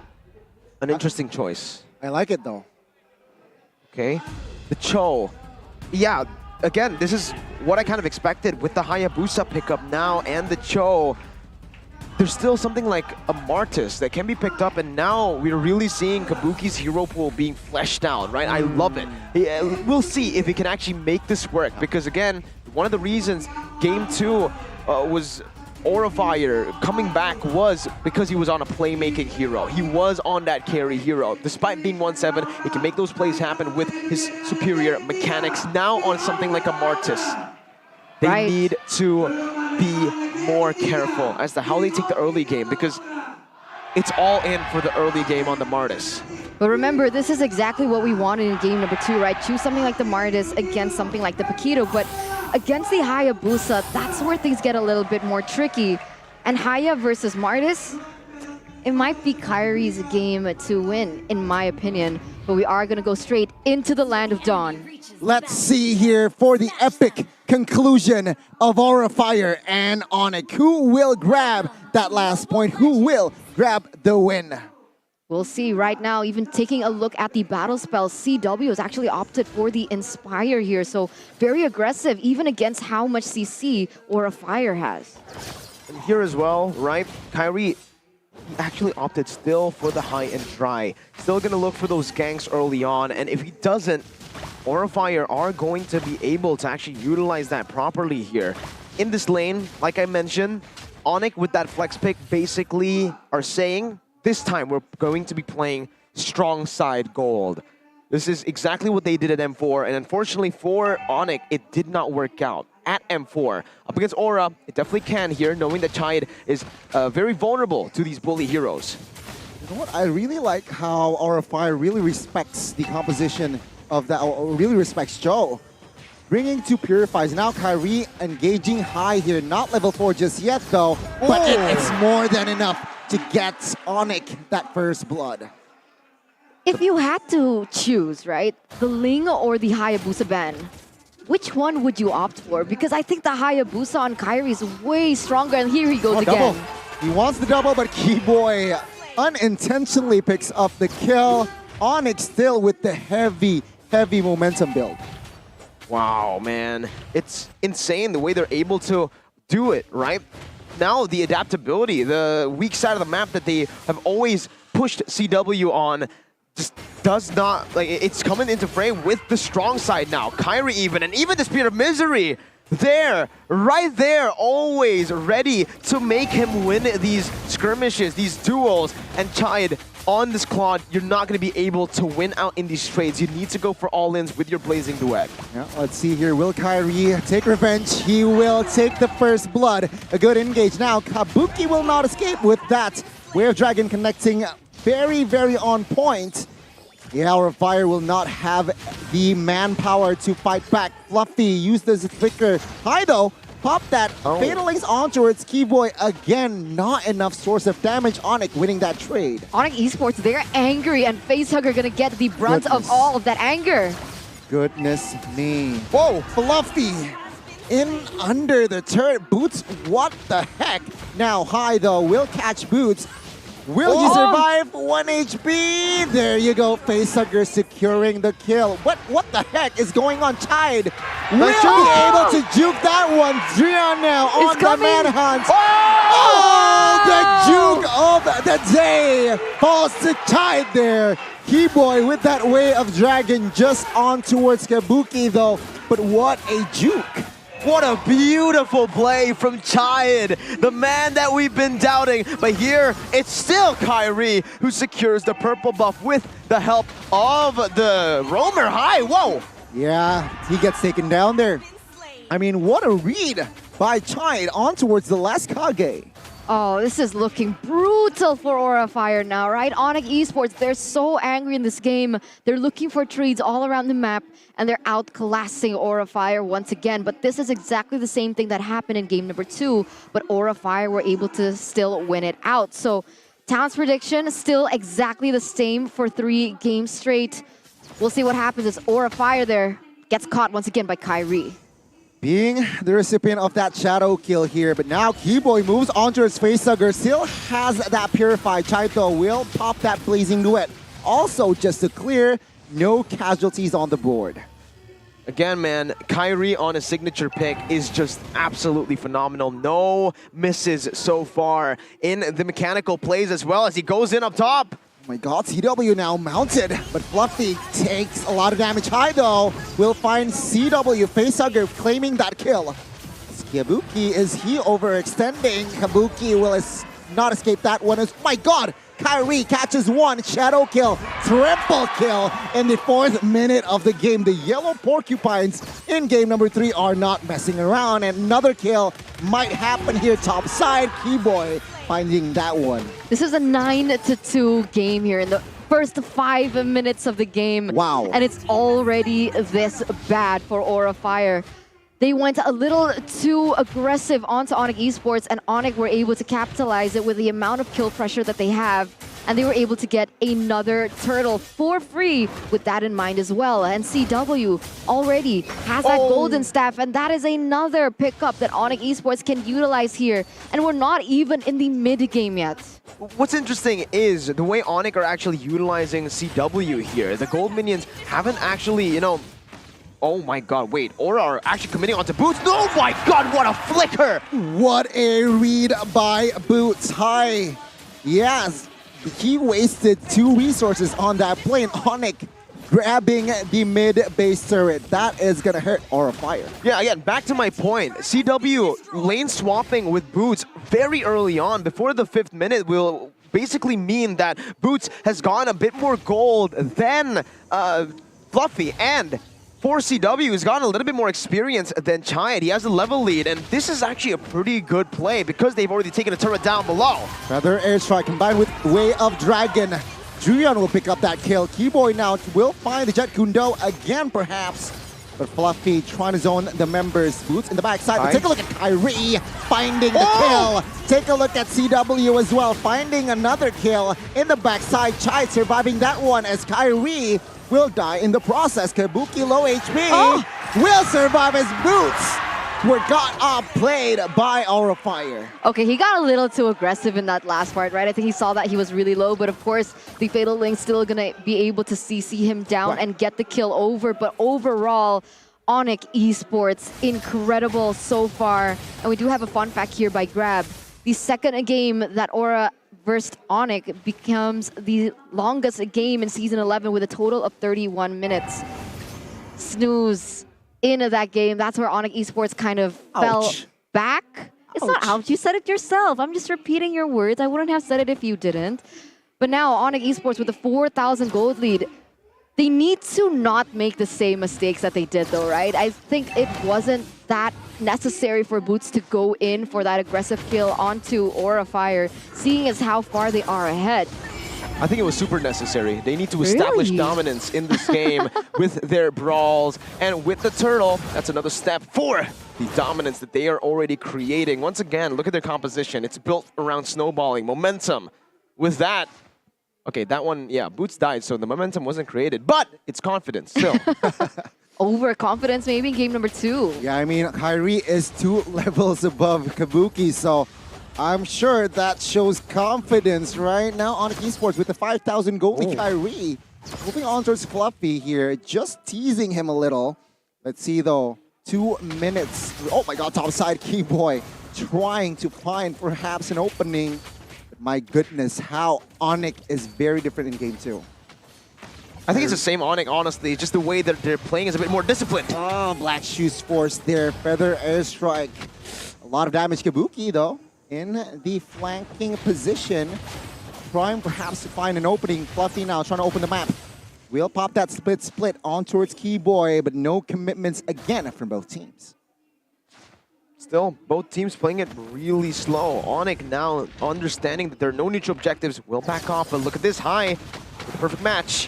An interesting choice. I like it, though. Okay, the Cho. Yeah, again, this is what I kind of expected with the Hayabusa pickup now and the Cho. There's still something like a Martis that can be picked up, and now we're really seeing Kabuki's hero pool being fleshed out, right? I love it. We'll see if he can actually make this work, because again, one of the reasons Game 2 was Aura Fire coming back was because he was on a playmaking hero. He was on that carry hero. Despite being 1-7, he can make those plays happen with his superior mechanics. Now on something like a Martis, they need to be more careful as to how they take the early game, because it's all in for the early game on the Martis. But remember, this is exactly what we wanted in game number 2, right? Choose something like the Martis against something like the Paquito, but against the Hayabusa, that's where things get a little bit more tricky. And Haya versus Martis, it might be Kyrie's game to win, in my opinion. But we are going to go straight into the Land of Dawn. Let's see here for the epic conclusion of Aura Fire and ONIC. Who will grab that last point? Who will grab the win? We'll see right now, even taking a look at the battle spells, CW has actually opted for the Inspire here, so very aggressive, even against how much CC Aura Fire has. And here as well, right? Kyrie actually opted still for the high and dry. Still gonna look for those ganks early on, and if he doesn't, Aura Fire are going to be able to actually utilize that properly here. In this lane, like I mentioned, ONIC with that flex pick basically are saying, this time we're going to be playing strong side gold. This is exactly what they did at M4, and unfortunately for ONIC, it did not work out. At M4, up against Aura, it definitely can here, knowing that Chide is very vulnerable to these bully heroes. You know what? I really like how Aura Fire really respects the composition of that, or really respects Joe. Bringing two Purifies. Now Kyrie engaging high here. Not level 4 just yet though, but it's more than enough to get ONIC that first blood. If you had to choose, right, the Ling or the Hayabusa ban, which one would you opt for? Because I think the Hayabusa on Kyrie is way stronger, and here he goes again. Double. He wants the double, but Keyboy unintentionally picks up the kill. ONIC still with the heavy momentum build. Wow, man. It's insane the way they're able to do it, right? Now the adaptability, the weak side of the map that they have always pushed CW on just does not, like, it's coming into frame with the strong side now. Kyrie even, and even the Spear of Misery there, right there, always ready to make him win these skirmishes, these duels. And Chide, on this Claude, you're not going to be able to win out in these trades. You need to go for all-ins with your Blazing Duet. Yeah, let's see here. Will Kyrie take revenge? He will take the first blood. A good engage. Now, Kabuki will not escape with that. Wave Dragon connecting very on point. The Aura Fire will not have the manpower to fight back. Fluffy used as a flicker. High though. Pop that. Fatal links onto its Keyboy again. Not enough source of damage. ONIC winning that trade. ONIC Esports, they're angry, and Facehugger gonna get the brunt of all of that anger. Goodness me. Whoa, Fluffy in under the turret. Boots, what the heck? Now High though will catch Boots. Will he survive? 1 HP. There you go. Facehugger securing the kill. What the heck is going on? Chide will be able to juke that one. Drion now on the manhunt. Oh, the juke of the day falls to Chide there. Keyboy with that Way of Dragon just on towards Kabuki though. But what a juke. What a beautiful play from Chide, the man that we've been doubting. But here, it's still Kyrie who secures the purple buff with the help of the Roamer High. Whoa! Yeah, he gets taken down there. I mean, what a read by Chide on towards the last Kage. Oh, this is looking brutal for Aura Fire now, right? ONIC Esports, they're so angry in this game. They're looking for trades all around the map, and they're outclassing Aura Fire once again. But this is exactly the same thing that happened in game number 2, but Aura Fire were able to still win it out. So, Town's prediction is still exactly the same for 3 games straight. We'll see what happens as Aura Fire there gets caught once again by Kyrie. Being the recipient of that shadow kill here, but now Keyboy moves onto his Facehugger, still has that Purify. Chaito will pop that Blazing Duet. Also, just to clear, no casualties on the board. Again, man, Kyrie on a signature pick is just absolutely phenomenal. No misses so far in the mechanical plays as well as he goes in up top. Oh my god, CW now mounted, but Fluffy takes a lot of damage. High though, will find CW Facehugger claiming that kill. Kabuki, is he overextending? Kabuki will not escape that one. My god, Kyrie catches one, shadow kill, triple kill in the 4th minute of the game. The yellow porcupines in game number 3 are not messing around, and another kill might happen here top side. Keyboy finding that one. This is a 9-2 game here in the first 5 minutes of the game. Wow. And it's already this bad for Aura Fire. They went a little too aggressive onto ONIC Esports, and ONIC were able to capitalize it with the amount of kill pressure that they have. and they were able to get another turtle for free with that in mind as well. And CW already has that golden staff, and that is another pickup that ONIC Esports can utilize here. And we're not even in the mid-game yet. What's interesting is the way ONIC are actually utilizing CW here. The gold minions haven't actually, you know... Oh my god, wait. Aura are actually committing onto Boots. Oh my god, what a flicker! What a read by Boots. High. Yes, he wasted 2 resources on that plane. ONIC grabbing the mid-base turret. That is going to hurt Aura Fire. Yeah, again, back to my point. CW lane swapping with Boots very early on, before the 5th minute, will basically mean that Boots has gone a bit more gold than Fluffy, and for CW, he's gotten a little bit more experience than Chayat. He has a level lead, and this is actually a pretty good play because they've already taken a turret down below. Feather Airstrike combined with Way of Dragon. Julian will pick up that kill. Keyboy now will find the Jet Kundo again, perhaps. But Fluffy trying to zone the members. Boots in the backside. But take a look at Kyrie finding the kill. Take a look at CW as well, finding another kill in the backside. Chai surviving that one as Kyrie will die in the process. Kabuki low HP will survive as Boots were got played by Aura Fire. Okay, he got a little too aggressive in that last part, right? I think he saw that he was really low, but of course, the Fatal Link's still gonna be able to CC him down and get the kill over. But overall, ONIC Esports, incredible so far. And we do have a fun fact here by Grab. The second game that Aura versus ONIC becomes the longest game in Season 11 with a total of 31 minutes. Snooze into that game. That's where ONIC Esports kind of fell back. It's not ouch, you said it yourself. I'm just repeating your words. I wouldn't have said it if you didn't. But now ONIC Esports with a 4,000 gold lead, they need to not make the same mistakes that they did though, right? I think it wasn't that necessary for Boots to go in for that aggressive kill onto Aura Fire, seeing as how far they are ahead. I think it was super necessary. They need to establish dominance in this game with their brawls. And with the turtle, that's another step for the dominance that they are already creating. Once again, look at their composition. It's built around snowballing, momentum. With that, okay, that one, yeah, Boots died, so the momentum wasn't created, but it's confidence still. Overconfidence maybe in game number 2. Yeah, I mean, Kyrie is 2 levels above Kabuki, so I'm sure that shows confidence right now on Esports with the 5,000 goalie Kyrie. Moving on towards Fluffy here, just teasing him a little. Let's see though, 2 minutes. Oh my god, topside Keyboy trying to find perhaps an opening. But my goodness, how ONIC is very different in game 2. I think it's the same ONIC, honestly. Just the way that they're playing is a bit more disciplined. Oh, Black Shoes Force there. Feather Airstrike. A lot of damage. Kabuki, though, in the flanking position. Trying perhaps to find an opening. Fluffy now trying to open the map. We'll pop that split on towards Keyboy, but no commitments again from both teams. Still, both teams playing it really slow. ONIC now understanding that there are no neutral objectives will back off, but look at this high. With the perfect match.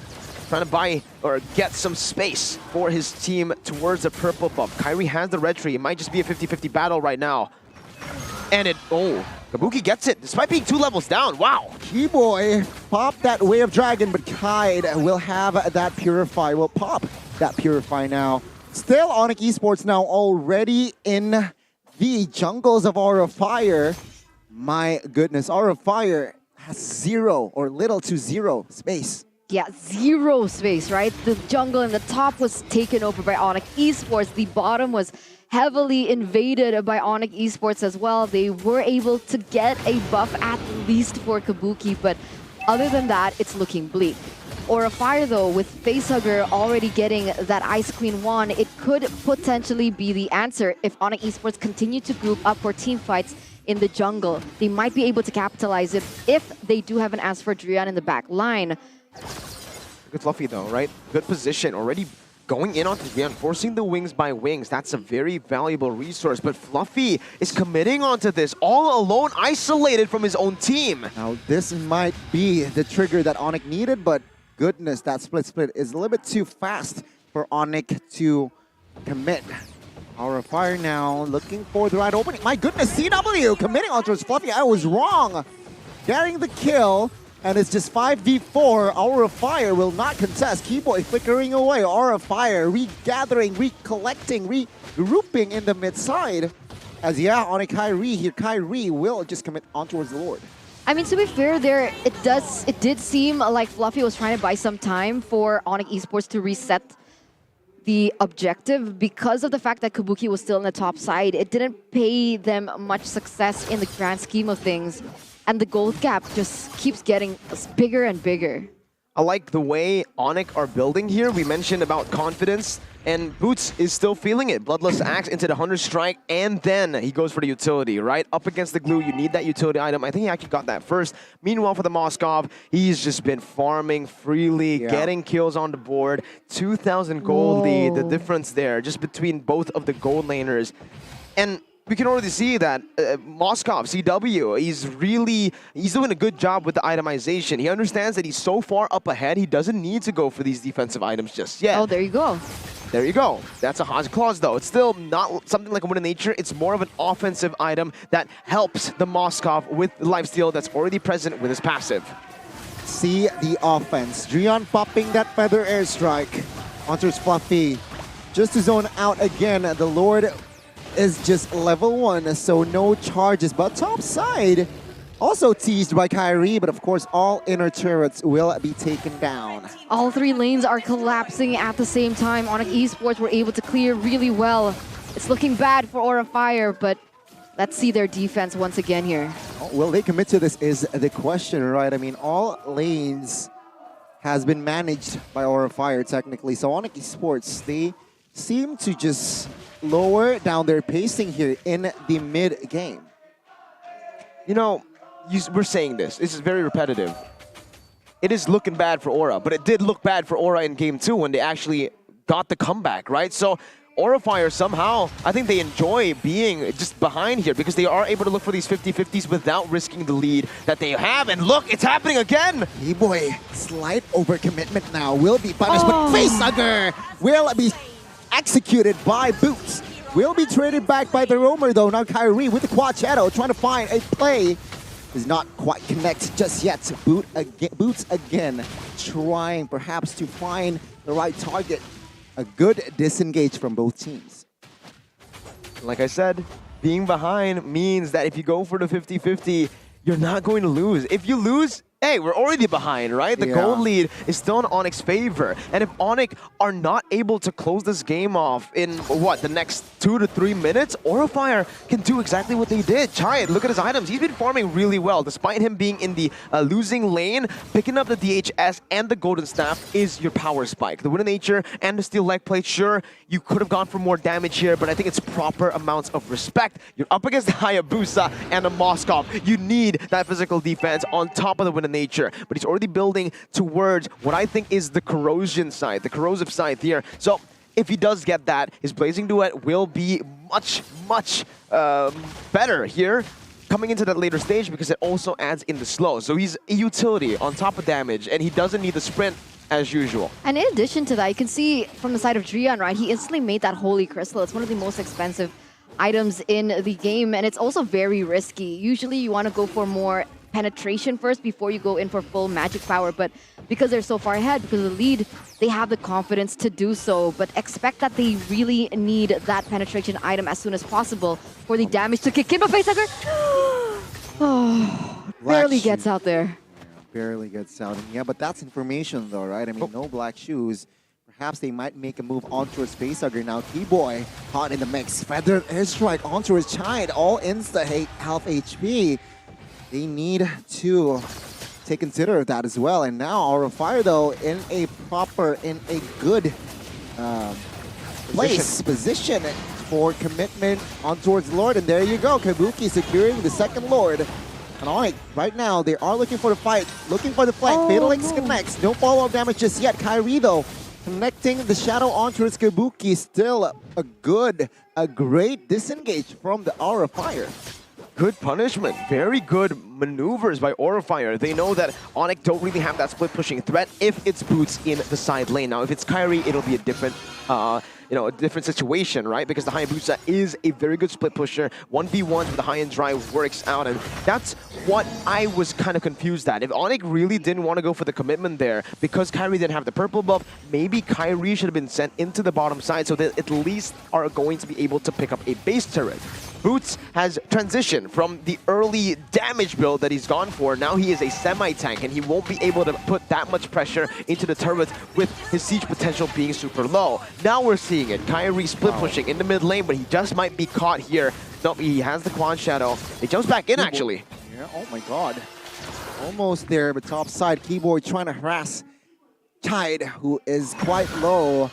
Trying to buy or get some space for his team towards the purple buff. Kyrie has the red tree. It might just be a 50-50 battle right now. And Kabuki gets it despite being 2 levels down. Wow. Keyboy pop that Way of Dragon, but Kide will have that Purify. Will pop that Purify now. Still ONIC Esports now already in the jungles of Aura Fire. My goodness, Aura Fire has 0 or little to 0 space. Yeah, 0 space, right? The jungle and the top was taken over by ONIC Esports. The bottom was heavily invaded by ONIC Esports as well. They were able to get a buff at least for Kabuki, but other than that, it's looking bleak. Aura Fire, though, with Facehugger already getting that Ice Queen 1, it could potentially be the answer if ONIC Esports continue to group up for team fights in the jungle. They might be able to capitalize it if they do have an As for Drian in the back line. Good Fluffy though, right? Good position, already going in onto Drian, forcing the wings by wings. That's a very valuable resource, but Fluffy is committing onto this all alone, isolated from his own team. Now this might be the trigger that ONIC needed, but goodness, that split is a little bit too fast for ONIC to commit. Aura Fire now looking for the right opening. My goodness, CW committing onto his Fluffy. I was wrong. Getting the kill. And it's just 5v4. Aura Fire will not contest. Keyboy flickering away. Aura Fire regathering, recollecting, regrouping in the mid side. As on a Kyrie here, Kyrie will just commit on towards the Lord. I mean, to be fair, it did seem like Fluffy was trying to buy some time for ONIC Esports to reset the objective because of the fact that Kabuki was still in the top side. It didn't pay them much success in the grand scheme of things, and the gold gap just keeps getting bigger and bigger. I like the way ONIC are building here. We mentioned about confidence, and Boots is still feeling it. Bloodlust Axe into the Hunter Strike, and then he goes for the utility, right? Up against the glue, you need that utility item. I think he actually got that first. Meanwhile, for the Moskov, he's just been farming freely, getting kills on the board. 2,000 gold lead, the difference there, just between both of the gold laners. And we can already see that Moskov, CW, he's doing a good job with the itemization. He understands that he's so far up ahead, he doesn't need to go for these defensive items just yet. Oh, there you go. There you go. That's a Hodge Claws, though. It's still not something like a Wind of Nature. It's more of an offensive item that helps the Moskov with the lifesteal that's already present with his passive. See the offense. Drion popping that Feather Airstrike onto his Fluffy. Just to zone out again, the Lord is just level 1, so no charges. But top side, also teased by Kyrie, but of course all inner turrets will be taken down. All 3 lanes are collapsing at the same time. ONIC Esports were able to clear really well. It's looking bad for Aura Fire, but let's see their defense once again here. Will they commit to this is the question, right? I mean, all lanes has been managed by Aura Fire technically, so ONIC Esports, they seem to just lower down their pacing here in the mid-game. You know, we're saying this is very repetitive. It is looking bad for Aura, but it did look bad for Aura in Game 2 when they actually got the comeback, right? So Aura Fire somehow, I think they enjoy being just behind here because they are able to look for these 50-50s without risking the lead that they have. And look, it's happening again! Keyboy, slight overcommitment now will be punished, but Facehugger will be executed by Boots. Will be traded back by the roamer though. Now Kyrie with the Quad Shadow trying to find a play. Does not quite connect just yet. Boots again trying perhaps to find the right target. A good disengage from both teams. Like I said, being behind means that if you go for the 50-50, you're not going to lose. If you lose, hey, we're already behind, right? The gold lead is still in ONIC's favor. And if ONIC are not able to close this game off in, what, the next 2 to 3 minutes, Aura Fire can do exactly what they did. Chayat, look at his items. He's been farming really well. Despite him being in the losing lane, picking up the DHS and the Golden Staff is your power spike. The Wind of Nature and the Steel Leg Plate, sure, you could have gone for more damage here, but I think it's proper amounts of respect. You're up against the Hayabusa and the Moskov. You need that physical defense on top of the Wind of Nature, but he's already building towards what I think is the corrosion side, the corrosive side here. So if he does get that, his Blazing Duet will be much better here coming into that later stage because it also adds in the slow. So he's a utility on top of damage, and he doesn't need the sprint as usual. And in addition to that, you can see from the side of Drion, right, he instantly made that Holy Crystal. It's one of the most expensive items in the game, and it's also very risky. Usually you want to go for more penetration first before you go in for full magic power, but because they're so far ahead, because of the lead, they have the confidence to do so. But expect that they really need that penetration item as soon as possible for the damage to kick in. But Facehugger, barely gets out there. Barely gets out. And yeah, but that's information though, right? I mean, no black shoes. Perhaps they might make a move onto his Facehugger now. Keyboy caught in the mix. Feathered Airstrike onto his Chide. All insta half HP. They need to take consider of that as well. And now Aura Fire though in a good position for commitment on towards Lord. And there you go, Kabuki securing the second Lord. And ONIC, right now, they are looking for the fight, looking for the flank. Fatal Links connects. No follow-up damage just yet. Kyrie, though, connecting the Shadow onto its Kabuki. Still a great disengage from the Aura Fire. Good punishment. Very good maneuvers by Aura Fire. They know that ONIC don't really have that split pushing threat if it's Boots in the side lane. Now, if it's Kyrie, it'll be a different a different situation, right? Because the Hayabusa is a very good split pusher. 1v1s with the high-end drive works out, and that's what I was kind of confused at. If ONIC really didn't want to go for the commitment there, because Kyrie didn't have the purple buff, maybe Kyrie should have been sent into the bottom side so that at least are going to be able to pick up a base turret. Boots has transitioned from the early damage build that he's gone for. Now he is a semi-tank, and he won't be able to put that much pressure into the turrets with his siege potential being super low. Now we're seeing it. Kyrie split pushing in the mid lane, but he just might be caught here. No, he has the Quad Shadow. He jumps back in, actually. Yeah, oh my god. Almost there, but top side, Keyboard trying to harass Tide, who is quite low.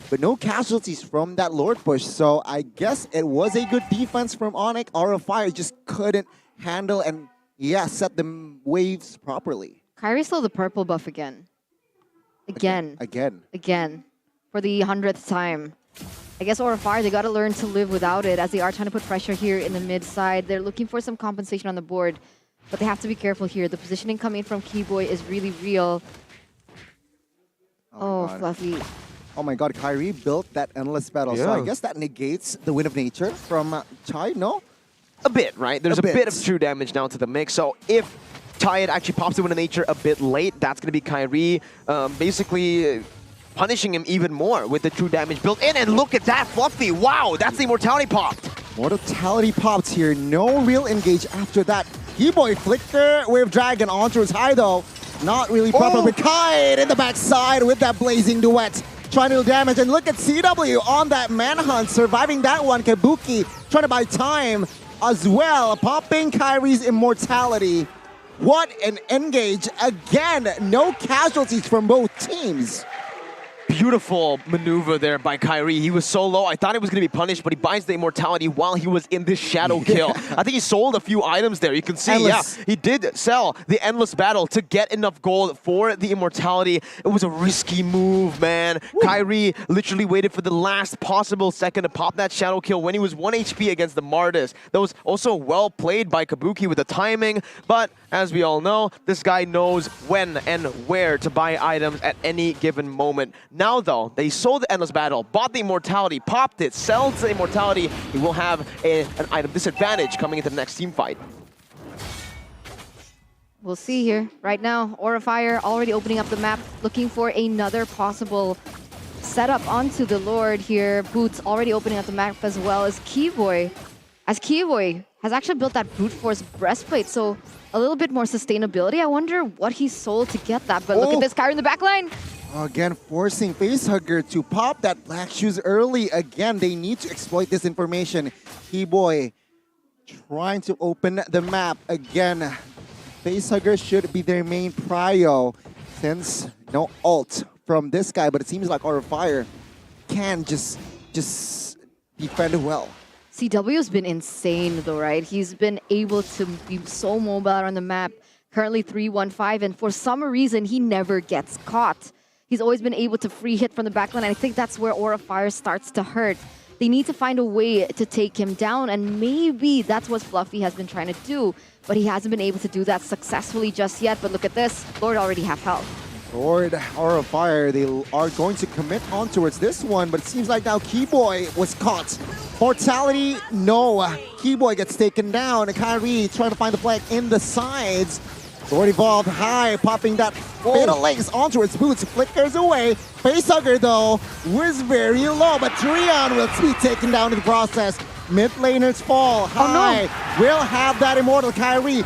But no casualties from that Lord push, so I guess it was a good defense from ONIC. Aura of Fire just couldn't handle and, yeah, set the waves properly. Kyrie stole the purple buff again. Again. For the 100th time. I guess Aura of Fire, they got to learn to live without it as they are trying to put pressure here in the mid side. They're looking for some compensation on the board, but they have to be careful here. The positioning coming from Keyboy is really real. Oh Fluffy. Oh my god, Kyrie built that endless battle, so I guess that negates the Wind of Nature from Chai, no? A bit, right? There's a bit of true damage now to the mix, so if Chai actually pops the Wind of Nature a bit late, that's going to be Kyrie basically punishing him even more with the true damage built in. And look at that, Fluffy! Wow, that's the Immortality popped! Mortality popped here, no real engage after that. Keyboy flicker with Dragon onto his high though. Not really proper, but Kite in the backside with that blazing duet. Trying to do damage, and look at CW on that manhunt, surviving that one. Kabuki trying to buy time as well, popping Kyrie's immortality. What an engage. Again, no casualties from both teams. Beautiful maneuver there by Kyrie. He was so low. I thought he was going to be punished, but he buys the immortality while he was in this shadow kill. I think he sold a few items there. You can see, Endless. yeah, he did sell the Endless Battle to get enough gold for the immortality. It was a risky move, man. Woo. Kyrie literally waited for the last possible second to pop that shadow kill when he was 1 HP against the Martis. That was also well played by Kabuki with the timing, but as we all know, this guy knows when and where to buy items at any given moment. Now though, they sold the Endless Battle, bought the Immortality, popped it, sells the Immortality, he will have an item disadvantage coming into the next team fight. We'll see here. Right now, Aura Fire already opening up the map, looking for another possible setup onto the Lord here. Boots already opening up the map as well as Keyboy. As Keyboy has actually built that brute force breastplate, so a little bit more sustainability. I wonder what he sold to get that, but look at this, Kyrie in the backline. Again, forcing Facehugger to pop that Black Shoes early. Again, they need to exploit this information. Keyboy trying to open the map. Again, Facehugger should be their main prio since no ult from this guy, but it seems like Aura Fire can just defend well. CW's been insane though, right? He's been able to be so mobile on the map. Currently 3-1-5, and for some reason, he never gets caught. He's always been able to free hit from the backline, and I think that's where Aura Fire starts to hurt. They need to find a way to take him down, and maybe that's what Fluffy has been trying to do, but he hasn't been able to do that successfully just yet. But look at this, Lord already half health. Lord, Aura Fire, they are going to commit on towards this one, but it seems like now Keyboy was caught. Mortality, no. Keyboy gets taken down. Kyrie trying to find the flag in the sides. Lord evolved high, popping that fatal links onto its boots, flickers away. Facehugger though was very low, but Trion will be taken down in the process. Mid laners fall high. Will have that immortal. Kyrie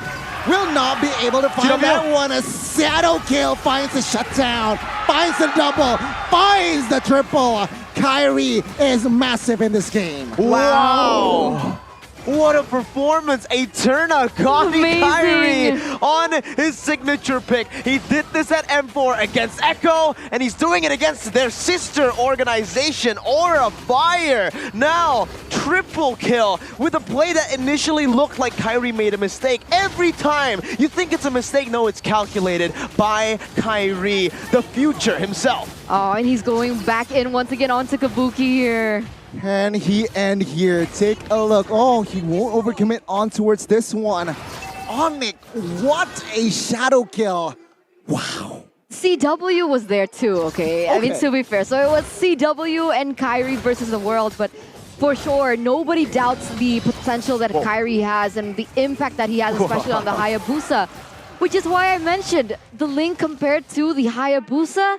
will not be able to find that one. A shadow kill finds the shutdown, finds the double, finds the triple. Kyrie is massive in this game. Wow. What a performance! Eterna caughing Kyrie on his signature pick. He did this at M4 against Echo, and he's doing it against their sister organization, Aura Fire. Now, triple kill with a play that initially looked like Kyrie made a mistake. Every time you think it's a mistake, no, it's calculated by Kyrie, the future himself. Oh, and he's going back in once again onto Kabuki here. Can he end here? Take a look. Oh, he won't overcommit on towards this one. ONIC, what a shadow kill. Wow. CW was there too, okay? I mean, to be fair. So it was CW and Kyrie versus the world, but for sure, nobody doubts the potential that Kyrie has and the impact that he has, especially on the Hayabusa. Which is why I mentioned the Ling compared to the Hayabusa.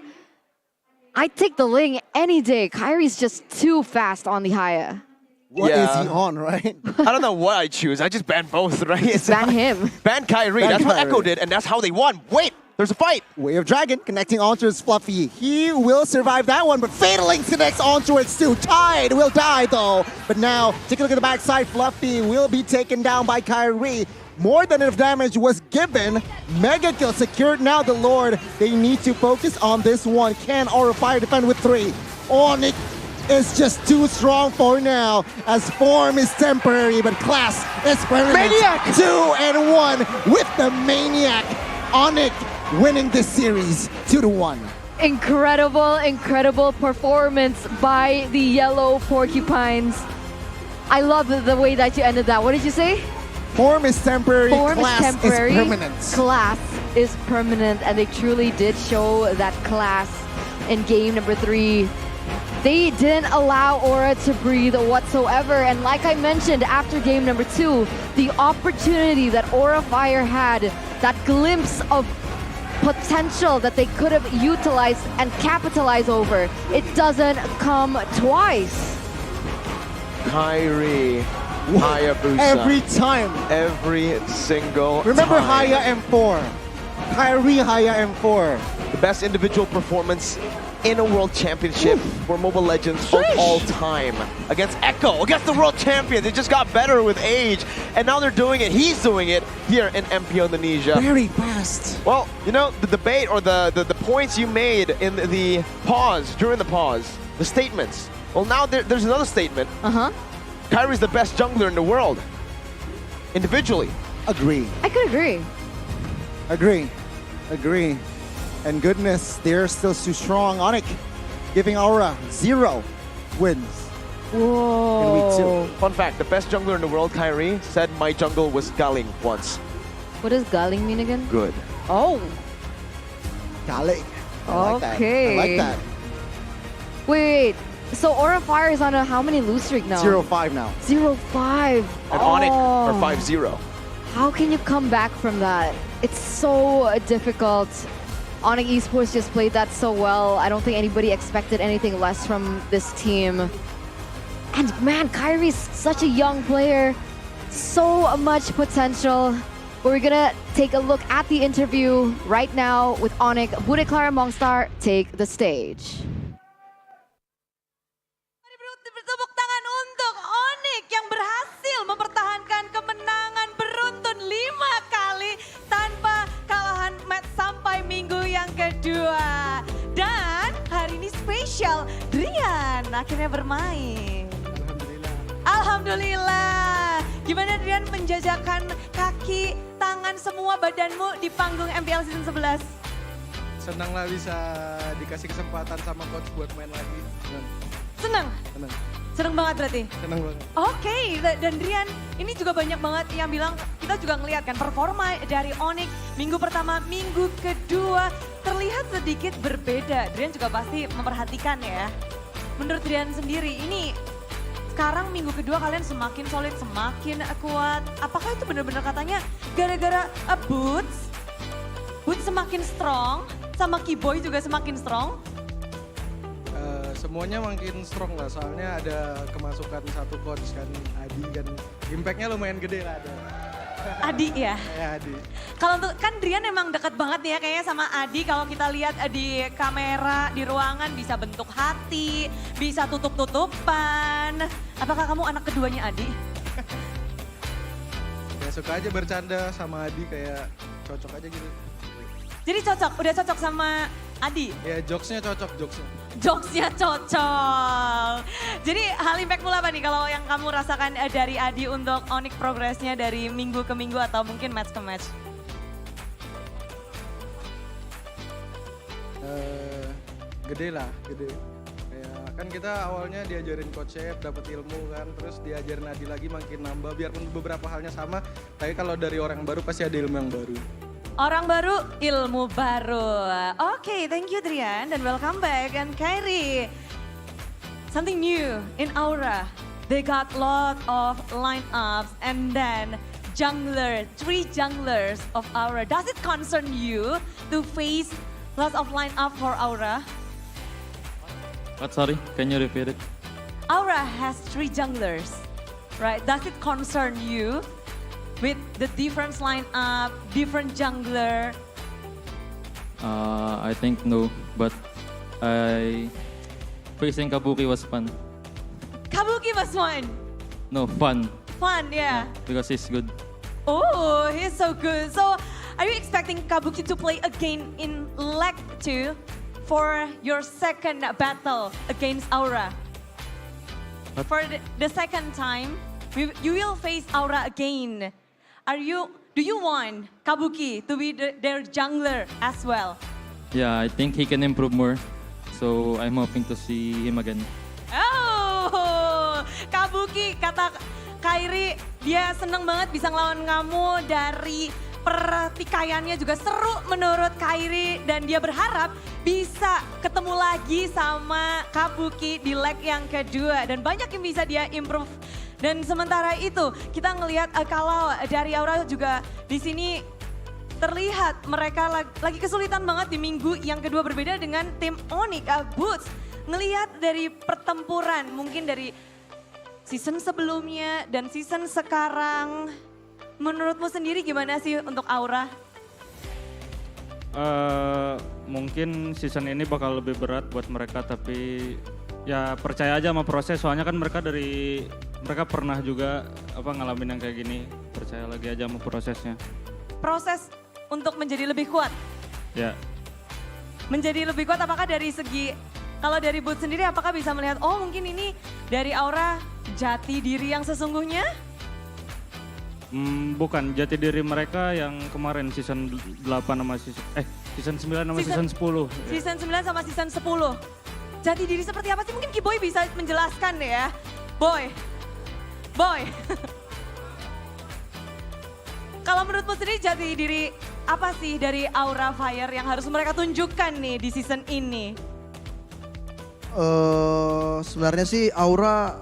I'd take the Ling any day. Kyrie's just too fast on the Haya. What is he on, right? I don't know what I choose. I just ban both, right? Ban him. Ban Kyrie. That's what Echo did, and that's how they won. Wait, there's a fight. Way of Dragon connecting onto his Fluffy. He will survive that one, but Fatal Link connects onto it too. Tied, will die though. But now, take a look at the backside. Fluffy will be taken down by Kyrie. More than enough damage was given. Mega kill secured now the Lord. They need to focus on this one. Can Aura Fire defend with 3? ONIC is just too strong for now, as form is temporary, but class is permanent. Maniac! 2-1 with the Maniac. ONIC winning this series 2-1. Incredible performance by the Yellow Porcupines. I love the way that you ended that. What did you say? Form is temporary, Form class is temporary, permanent. Class is permanent, and they truly did show that class in game number 3. They didn't allow Aura to breathe whatsoever, and like I mentioned after game number 2, the opportunity that Aura Fire had, that glimpse of potential that they could have utilized and capitalized over, it doesn't come twice. Kyrie. Hayabusa. Every time. Every single Remember time. Haya M4. Kyrie Haya M4. The best individual performance in a world championship for Mobile Legends of all time. Against Echo, against the world champions. It just got better with age. And now they're doing it. He's doing it here in MPL Indonesia. Very fast. Well, you know, the debate or the points you made in the pause, during the pause, the statements. Well, now there's another statement. Kyrie's the best jungler in the world. Individually. Agree. I could agree. Agree. And goodness, they're still too strong. ONIC giving Aura 0 wins. Whoa. In week 2. Fun fact, the best jungler in the world, Kyrie, said my jungle was Galing once. What does Galing mean again? Good. Oh. Galing. Okay. I like that. Wait. So Aura Fire is on a how many lose streak now? 0-5 now. 0-5. And ONIC are 5-0. How can you come back from that? It's so difficult. ONIC Esports just played that so well. I don't think anybody expected anything less from this team. And man, Kyrie's such a young player. So much potential. But we're gonna take a look at the interview right now with ONIC. Bude Clara Mongstar, take the stage. Tepuk tangan untuk ONIC yang berhasil mempertahankan kemenangan beruntun 5 kali tanpa kalahan match sampai minggu yang kedua. Dan hari ini spesial, Drian akhirnya bermain. Alhamdulillah. Gimana Drian menjajakan kaki, tangan, semua badanmu di panggung MPL Season 11? Senang lah bisa dikasih kesempatan sama coach buat main lagi. Senang? Senang banget berarti? Senang banget. Oke, dan Drian, ini juga banyak banget yang bilang, kita juga ngelihat kan performa dari ONIC minggu pertama, minggu kedua terlihat sedikit berbeda. Drian juga pasti memperhatikan ya. Menurut Drian sendiri, ini sekarang minggu kedua kalian semakin solid, semakin kuat. Apakah itu benar-benar katanya gara-gara Boots semakin strong, sama Keyboy juga semakin strong? Semuanya makin strong lah, soalnya ada kemasukan satu coach kan, Adi kan. Impactnya lumayan gede lah ada. Adi ya? Ya Adi. Kalau untuk kan Drian emang dekat banget nih ya kayaknya sama Adi. Kalau kita lihat di kamera, di ruangan bisa bentuk hati, bisa tutup-tutupan. Apakah kamu anak keduanya Adi? Ya suka aja bercanda sama Adi, kayak cocok aja gitu. Jadi cocok, udah cocok sama Adi? Ya jokesnya cocok, jokesnya. Jokesnya cocok. Jadi hal impact mula apa nih kalau yang kamu rasakan dari Adi untuk ONIC progresnya dari minggu ke minggu atau mungkin match ke match? Gede lah, gede. Kayak kan kita awalnya diajarin coach chef, dapat ilmu kan, terus diajarin Adi lagi makin nambah, biarpun beberapa halnya sama, tapi kalau dari orang yang baru pasti ada ilmu yang baru. Orang baru, ilmu baru. Okay, thank you Drian dan welcome back. And Kyrie, something new in Aura. They got lot of lineups and then three junglers of Aura. Does it concern you to face lots of lineup for Aura? What, sorry, can you repeat it? Aura has 3 junglers, right? Does it concern you with the different lineup, different jungler? I think no, but facing Kabuki was fun. Kabuki was fun. No, fun. Fun, yeah. Because he's good. Oh, he's so good. So, are you expecting Kabuki to play again in leg 2 for your second battle against Aura? What? For the second time, you will face Aura again. Do you want Kabuki to be their jungler as well? Yeah, I think he can improve more. So I'm hoping to see him again. Oh, Kabuki kata Kyrie, dia seneng banget bisa ngelawan kamu dari pertikaiannya juga seru menurut Kyrie dan dia berharap bisa ketemu lagi sama Kabuki di leg yang kedua dan banyak yang bisa dia improve. Dan sementara itu kita ngelihat kalau dari Aura juga di sini terlihat mereka lagi kesulitan banget di minggu yang kedua berbeda dengan tim ONIC. Boots ngelihat dari pertempuran mungkin dari season sebelumnya dan season sekarang. Menurutmu sendiri gimana sih untuk Aura? Mungkin season ini bakal lebih berat buat mereka tapi ya percaya aja sama proses soalnya kan mereka pernah juga ngalamin yang kayak gini. Percaya lagi aja sama prosesnya. Proses untuk menjadi lebih kuat? Ya. Menjadi lebih kuat apakah dari segi, kalau dari Boots sendiri apakah bisa melihat oh mungkin ini dari Aura jati diri yang sesungguhnya? Bukan, jati diri mereka yang kemarin season 8 sama season 9 sama season 10. Season 9 sama season 10. Jati diri seperti apa sih? Mungkin Kiboy bisa menjelaskan ya. Boy. Kalau menurutmu sendiri jati diri apa sih dari Aura Fire yang harus mereka tunjukkan nih di season ini? Sebenarnya sih Aura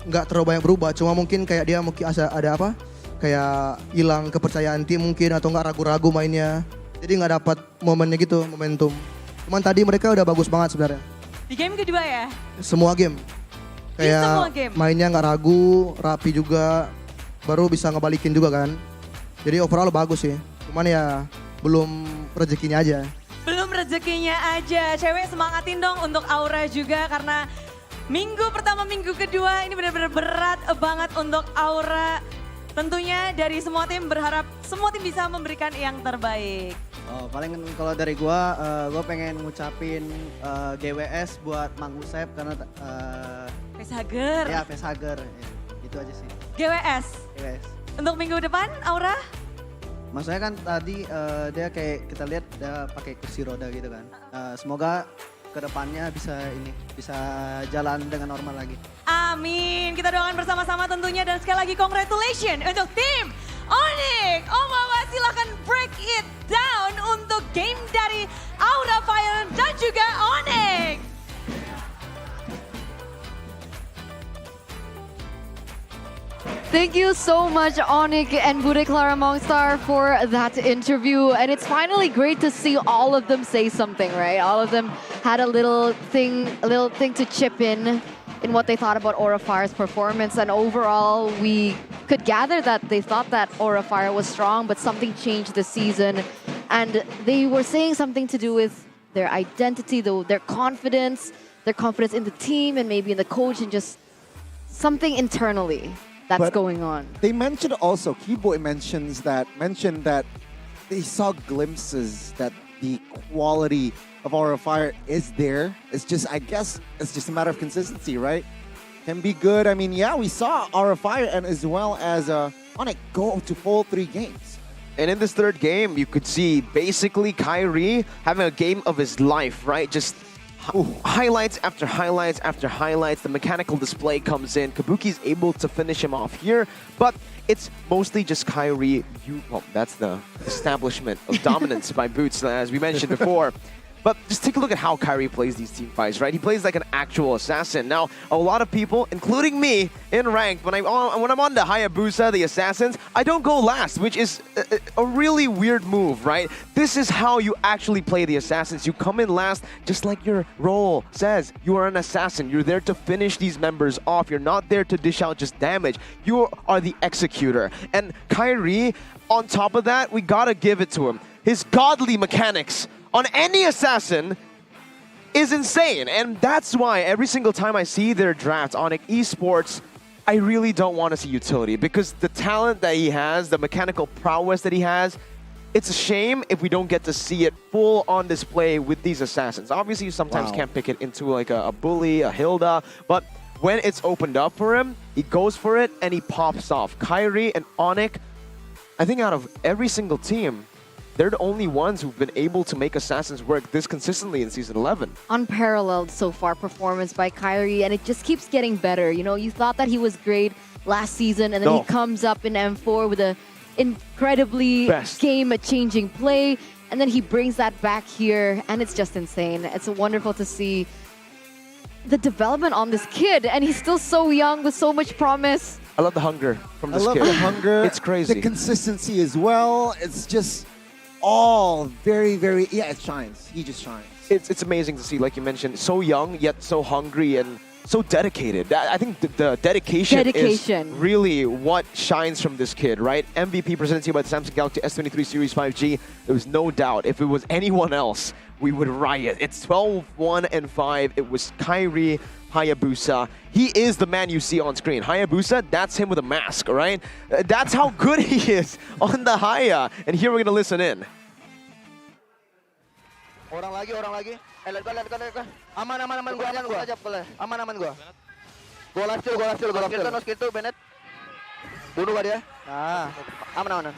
nggak terlalu banyak berubah, cuma mungkin kayak dia mungkin ada apa? Kayak hilang kepercayaan tim mungkin atau nggak ragu-ragu mainnya. Jadi nggak dapat momennya gitu, momentum. Cuman tadi mereka udah bagus banget sebenarnya. Di game kedua ya? Semua game. Kayak semua game? Mainnya nggak ragu, rapi juga, baru bisa ngebalikin juga kan. Jadi overall bagus sih. Cuman ya belum rezekinya aja. Belum rezekinya aja. Cewek semangatin dong untuk Aura juga karena minggu pertama, minggu kedua ini benar-benar berat banget untuk Aura. Tentunya dari semua tim berharap semua tim bisa memberikan yang terbaik. Paling kalau dari gua pengen ngucapin GWS buat Mang Usep karena Facehugger. Ya, Facehugger. Itu aja sih. GWS. Untuk minggu depan, Aura? Maksudnya kan tadi dia kayak kita lihat dia pakai kursi roda gitu kan. Semoga kedepannya bisa jalan dengan normal lagi. Amin. Kita doakan bersama-sama tentunya dan sekali lagi congratulations untuk tim ONIC. Mama silahkan break it down untuk game dari Aura Fire dan juga ONIC. Thank you so much, ONIC and Bude Clara Mongstar, for that interview. And it's finally great to see all of them say something, right? All of them had a little thing to chip in what they thought about Aura Fire's performance. And overall, we could gather that they thought that Aura Fire was strong, but something changed this season. And they were saying something to do with their identity, their confidence in the team and maybe in the coach and just something internally that's going on. They mentioned also, Keyboy mentioned that they saw glimpses that the quality of Aura Fire is there. It's just, I guess, it's just a matter of consistency, right? Can be good. I mean, yeah, we saw Aura Fire and as well as ONIC go to full 3 games. And in this third game, you could see basically Kyrie having a game of his life, right? Just highlights after highlights after highlights. The mechanical display comes in. Kabuki's able to finish him off here, but it's mostly just Kairi. Well, that's the establishment of dominance by Boots, as we mentioned before. But just take a look at how Kairi plays these team fights, right? He plays like an actual assassin. Now, a lot of people, including me, in ranked, when I'm on the Hayabusa, the assassins, I don't go last, which is a really weird move, right? This is how you actually play the assassins. You come in last, just like your role says. You are an assassin. You're there to finish these members off. You're not there to dish out just damage. You are the executor. And Kairi, on top of that, we gotta give it to him. His godly mechanics on any assassin is insane. And that's why every single time I see their drafts, ONIC Esports, I really don't want to see utility, because the talent that he has, the mechanical prowess that he has, it's a shame if we don't get to see it full on display with these assassins. Obviously, you sometimes can't pick it into like a bully, a Hilda, but when it's opened up for him, he goes for it and he pops off. Kairi and ONIC, I think out of every single team, they're the only ones who've been able to make assassins work this consistently in Season 11. Unparalleled so far performance by Kairi, and it just keeps getting better. You know, you thought that he was great last season, and then he comes up in M4 with an incredibly game-changing play, and then he brings that back here, and it's just insane. It's wonderful to see the development on this kid, and he's still so young with so much promise. I love the hunger from this kid. I love the hunger. It's crazy. The consistency as well. It's just all very, very, yeah, it shines. He just shines. It's amazing to see, like you mentioned, so young, yet so hungry and so dedicated. I think the dedication is really what shines from this kid, right? MVP presented to you by the Samsung Galaxy S23 Series 5G. There was no doubt, if it was anyone else, we would riot. It's 12-1-5. It was Kairi Hayabusa. He is the man you see on screen. Hayabusa, that's him with a mask, all right? That's how good he is on the Haya. And here we're going to listen in. Orang lagi. Let go. Aman gua aja boleh. Aman gua. Gua live kill. No skill tuh Bennett. Bunuh gua dia. Nah, aman.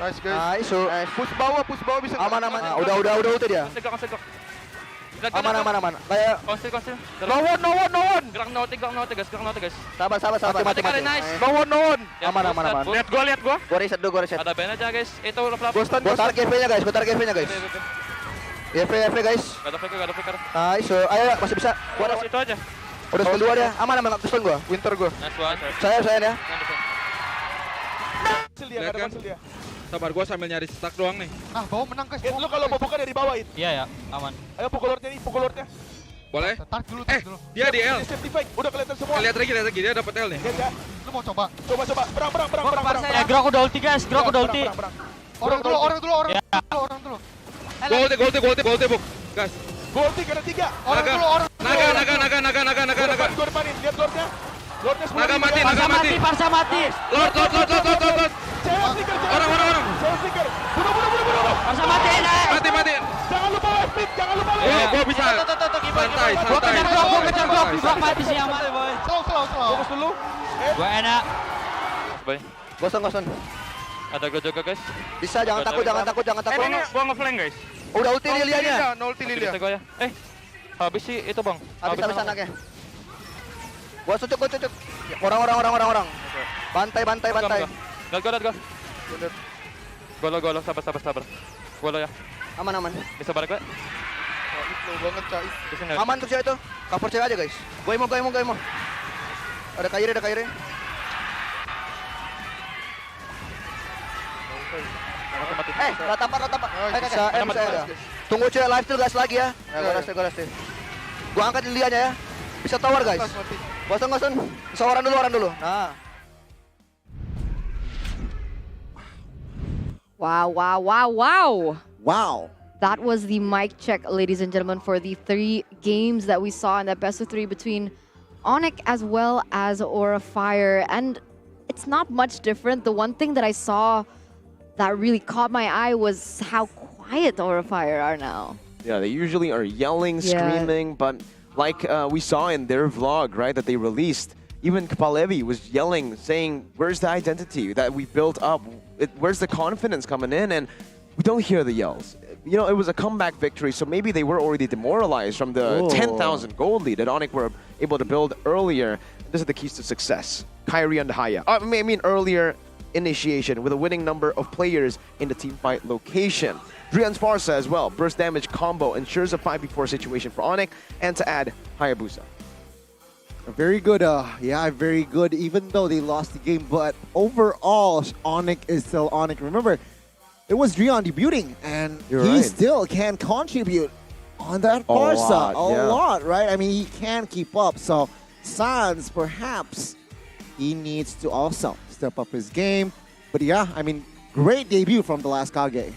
Nice guys. Nice. Push bawah bisa. Aman. Udah ulti dia. Aman. Kayak konsil. No one. Gerak no guys. Sabar. Mati. Nice. No one. Aman. Lihat gua. Gua reset. Ada ban aja guys. Itu gua tarik GV-nya guys. GV guys. Gak ada flicker. Nice. Ayo masih bisa. Gua ada situ aja. Udah skill 2 dia. Aman stun gua. Winter gua. Nice one. Saya ya. Lihat kan? Sabar, gua sambil nyari stack doang nih. Bawah menang guys. Lu kalau mau buka dari bawah itu. Iya, aman. Ayo pukul lordnya. Boleh? Tarik dulu. Dia di L. Udah kelihatan semua. Lihat lagi, dia dapat L nih. Lu mau coba? Coba. Berang. Gerak udah ulti guys, Orang dulu. Gua ulti, Buk. Guys. Gua ulti kena 3. Orang dulu. Naga. Gua depanin, lihat lordnya. Naga mati. Parsa mati. Lord. Orang. Bunuh. Parsa mati. Mati. Jangan lupa speed, Gua bisa. Santai. Gua kejar blok mati sih aman. Slow. Fokus dulu. Gua enak. Gosong. Ada gua jaga guys. Bisa, jangan takut. Gua nge-flank guys. Udah ulti Lilia-nya. No ulti Lilia. Gua ya. Habis sih itu bang. Habis anaknya. Gua cucuk. Orang. Bantai. Lihat gua. Gua sabar. Gua ya. Aman. Bisa balik gua. Slow banget, Cai. Aman tuh itu. Cover cewek aja guys. Gua mau. Ada Kairi. Gak tampar. Bisa. Tunggu cewek live steal gas lagi ya. Gua live steal. Gua angkat Lilianya ya. Bisa tower guys. Gosong. Bisa orang dulu. Nah. Wow. That was the mic check, ladies and gentlemen, for the 3 games that we saw in that best of 3 between ONIC as well as Aura Fire. And it's not much different. The one thing that I saw that really caught my eye was how quiet Aura Fire are now. Yeah, they usually are yelling, screaming, but like we saw in their vlog, right, that they released, even Kapalevi was yelling, saying, where's the identity that we built up? Where's the confidence coming in? And we don't hear the yells. you know, it was a comeback victory, so maybe they were already demoralized from the 10,000 gold lead that ONIC were able to build earlier. This is the keys to success. Kairi and Haya. I mean, earlier initiation with a winning number of players in the team fight location. Drian Sparsa as well. Burst damage combo ensures a 5v4 situation for ONIC, and to add Hayabusa. Very good, very good, even though they lost the game, but overall, ONIC is still ONIC. Remember, it was Drian debuting, and he still can contribute on that Sparsa a lot, right? I mean, he can keep up, so Sans, perhaps, he needs to also step up his game. But yeah, I mean, great debut from the last Kage.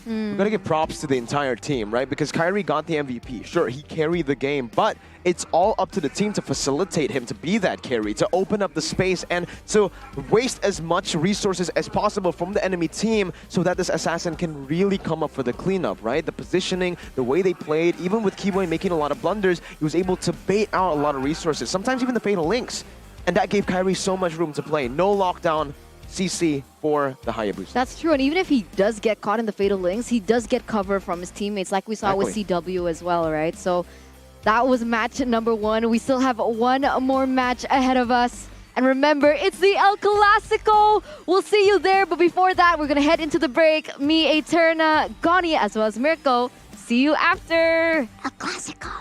We're gonna give props to the entire team, right? Because Kairi got the MVP. Sure, he carried the game, but it's all up to the team to facilitate him to be that carry, to open up the space, and to waste as much resources as possible from the enemy team so that this assassin can really come up for the cleanup, right? The positioning, the way they played, even with Keyboy making a lot of blunders, he was able to bait out a lot of resources, sometimes even the fatal links. And that gave Kairi so much room to play. No lockdown, CC for the Hayabusa. That's true, and even if he does get caught in the fatal links, he does get cover from his teammates, like we saw with CW as well, right? So that was match number 1. We still have one more match ahead of us. And remember, it's the El Clasico. We'll see you there, but before that, we're gonna head into the break. Me, Eterna, Goni, as well as Mirko. See you after El Clasico.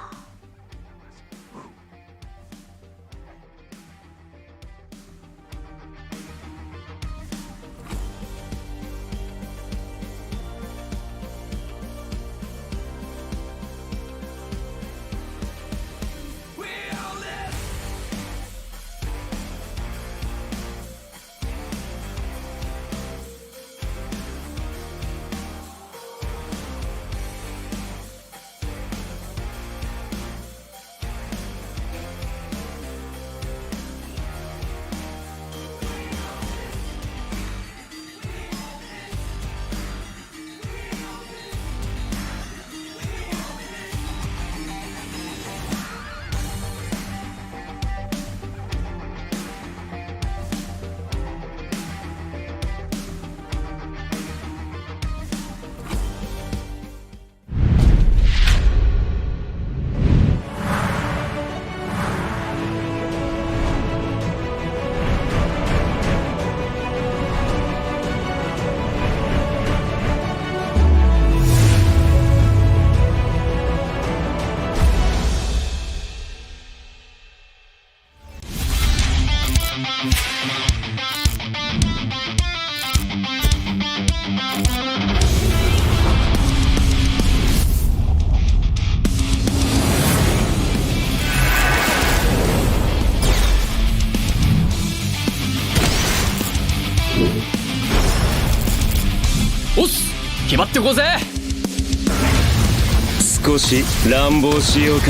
少し乱暴しようか。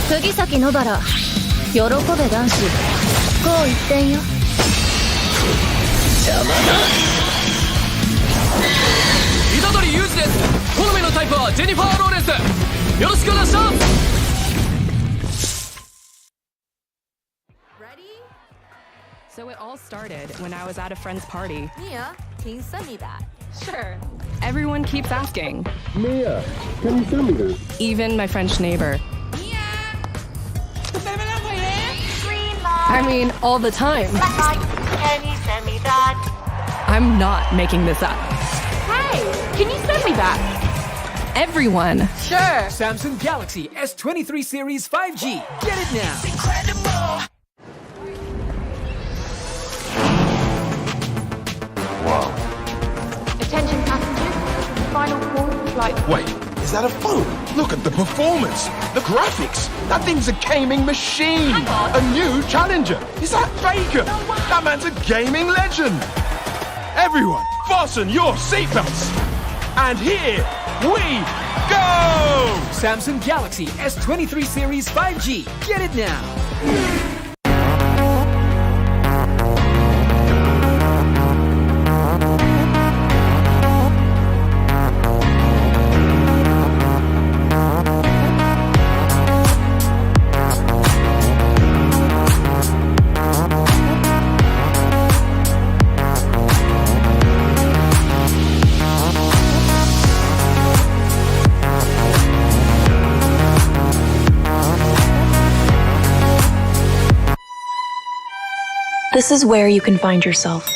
釘崎野原、喜べ男子、こう一点よ。邪魔だ。虎杖裕二です。好みのタイプはジェニファー・ローレンス。よろしくお願いします。 So it all started when I was at a friend's party. Mia, can you send me that? Sure. Everyone keeps asking. Mia, can you send me that? Even my French neighbor. I mean, all the time. Can you send me that? I'm not making this up. Hey, can you send me that? Everyone. Sure. Samsung Galaxy S23 Series 5G. Get it now. It's incredible. Wow. Attention passengers, final call for flight. Wait, is that a phone? Look at the performance, the graphics. That thing's a gaming machine. A new challenger. Is that Faker? That man's a gaming legend. Everyone, fasten your seatbelts. And here we go! Samsung Galaxy S23 Series 5G. Get it now. This is where you can find yourself.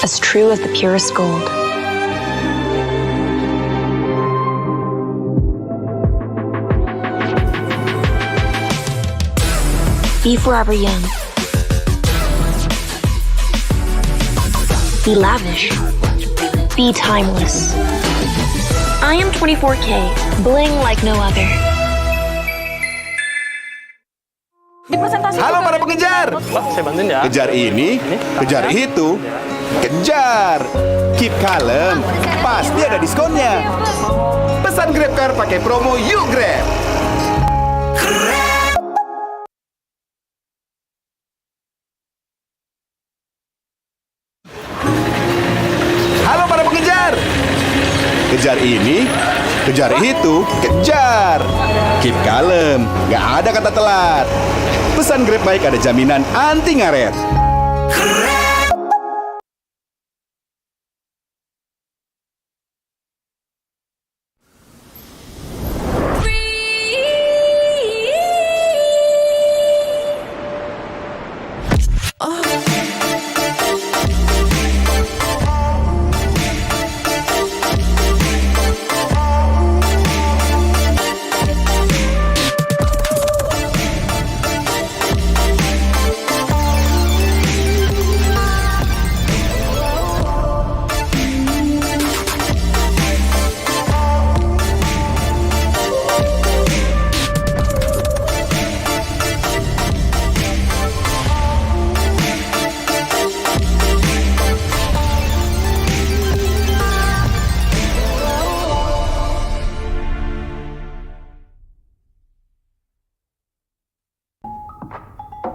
As true as the purest gold. Be forever young. Be lavish. Be timeless. I am 24K, bling like no other. Halo para pengejar. Saya bantuin ya. Kejar ini, kejar itu, kejar. Keep kalem, pasti ada diskonnya. Pesan GrabCar pakai promo Yuk Grab. Halo para pengejar. Kejar ini, kejar itu, kejar. Keep kalem, nggak ada kata telat. Pesan Grab Bike ada jaminan anti ngaret.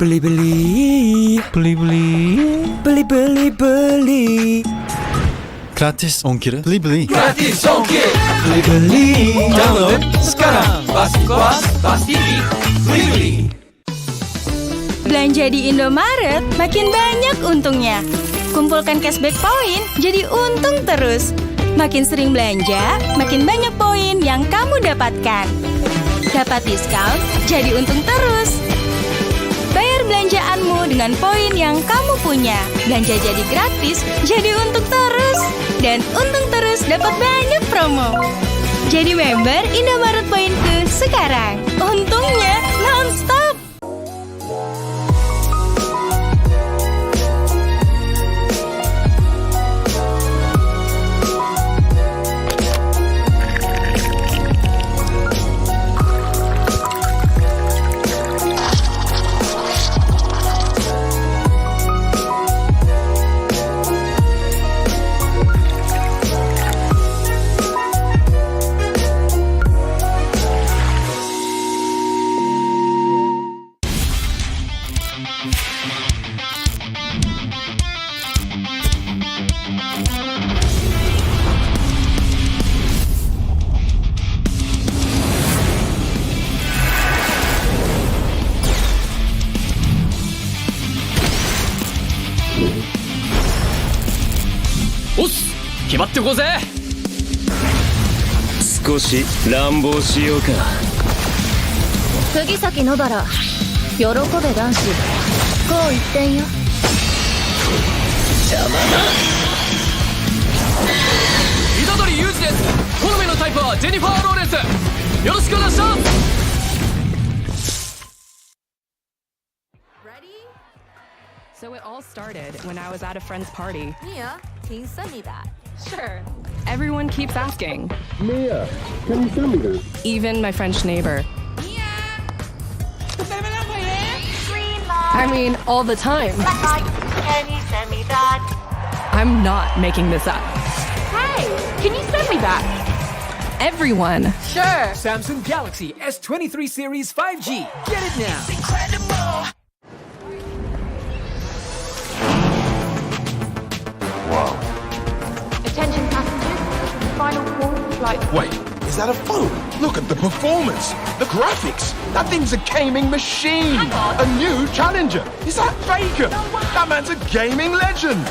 Beli. Gratis ongkir. Beli. Gratis ongkir. Beli. Download sekarang. Bas TV. Beli. Belanja di Indomaret makin banyak untungnya. Kumpulkan cashback poin jadi untung terus. Makin sering belanja, makin banyak poin yang kamu dapatkan. Dapat diskon, jadi untung terus. Bayar belanjaanmu dengan poin yang kamu punya. Belanja jadi gratis, jadi untung terus. Dan untung terus dapat banyak promo. Jadi member Indomaret Poinku sekarang. Untungnya non-stop. Os! 決まってこうぜ。少し乱暴しようか。釘崎野原、喜べ男子。こう一点よ。邪魔だ。虎杖裕二です。好みのタイプはジェニファー・ローレンス。よろしくお願いします。So it all started when I was at a friend's party. Mia, can you send me that? Sure. Everyone keeps asking. Mia, can you send me that? Even my French neighbor. I mean, all the time. Can you send me that? I'm not making this up. Hey, can you send me that? Everyone. Sure. Samsung Galaxy S23 Series 5G. Get it now. Incredible. Wow. Attention passengers, final call for flight. Wait, is that a phone? Look at the performance, the graphics. That thing's a gaming machine. Hang on. A new challenger. Is that Faker? That man's a gaming legend.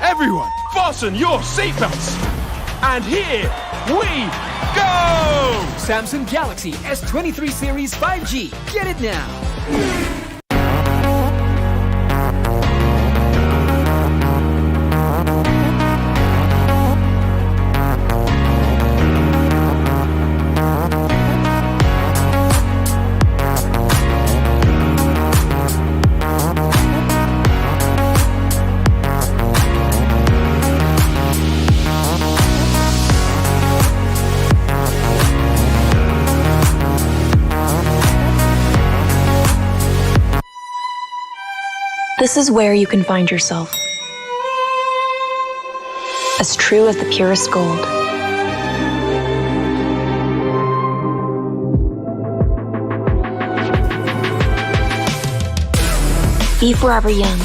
Everyone, fasten your seatbelts. And here we go! Samsung Galaxy S23 Series 5G. Get it now. This is where you can find yourself. As true as the purest gold. Be forever young.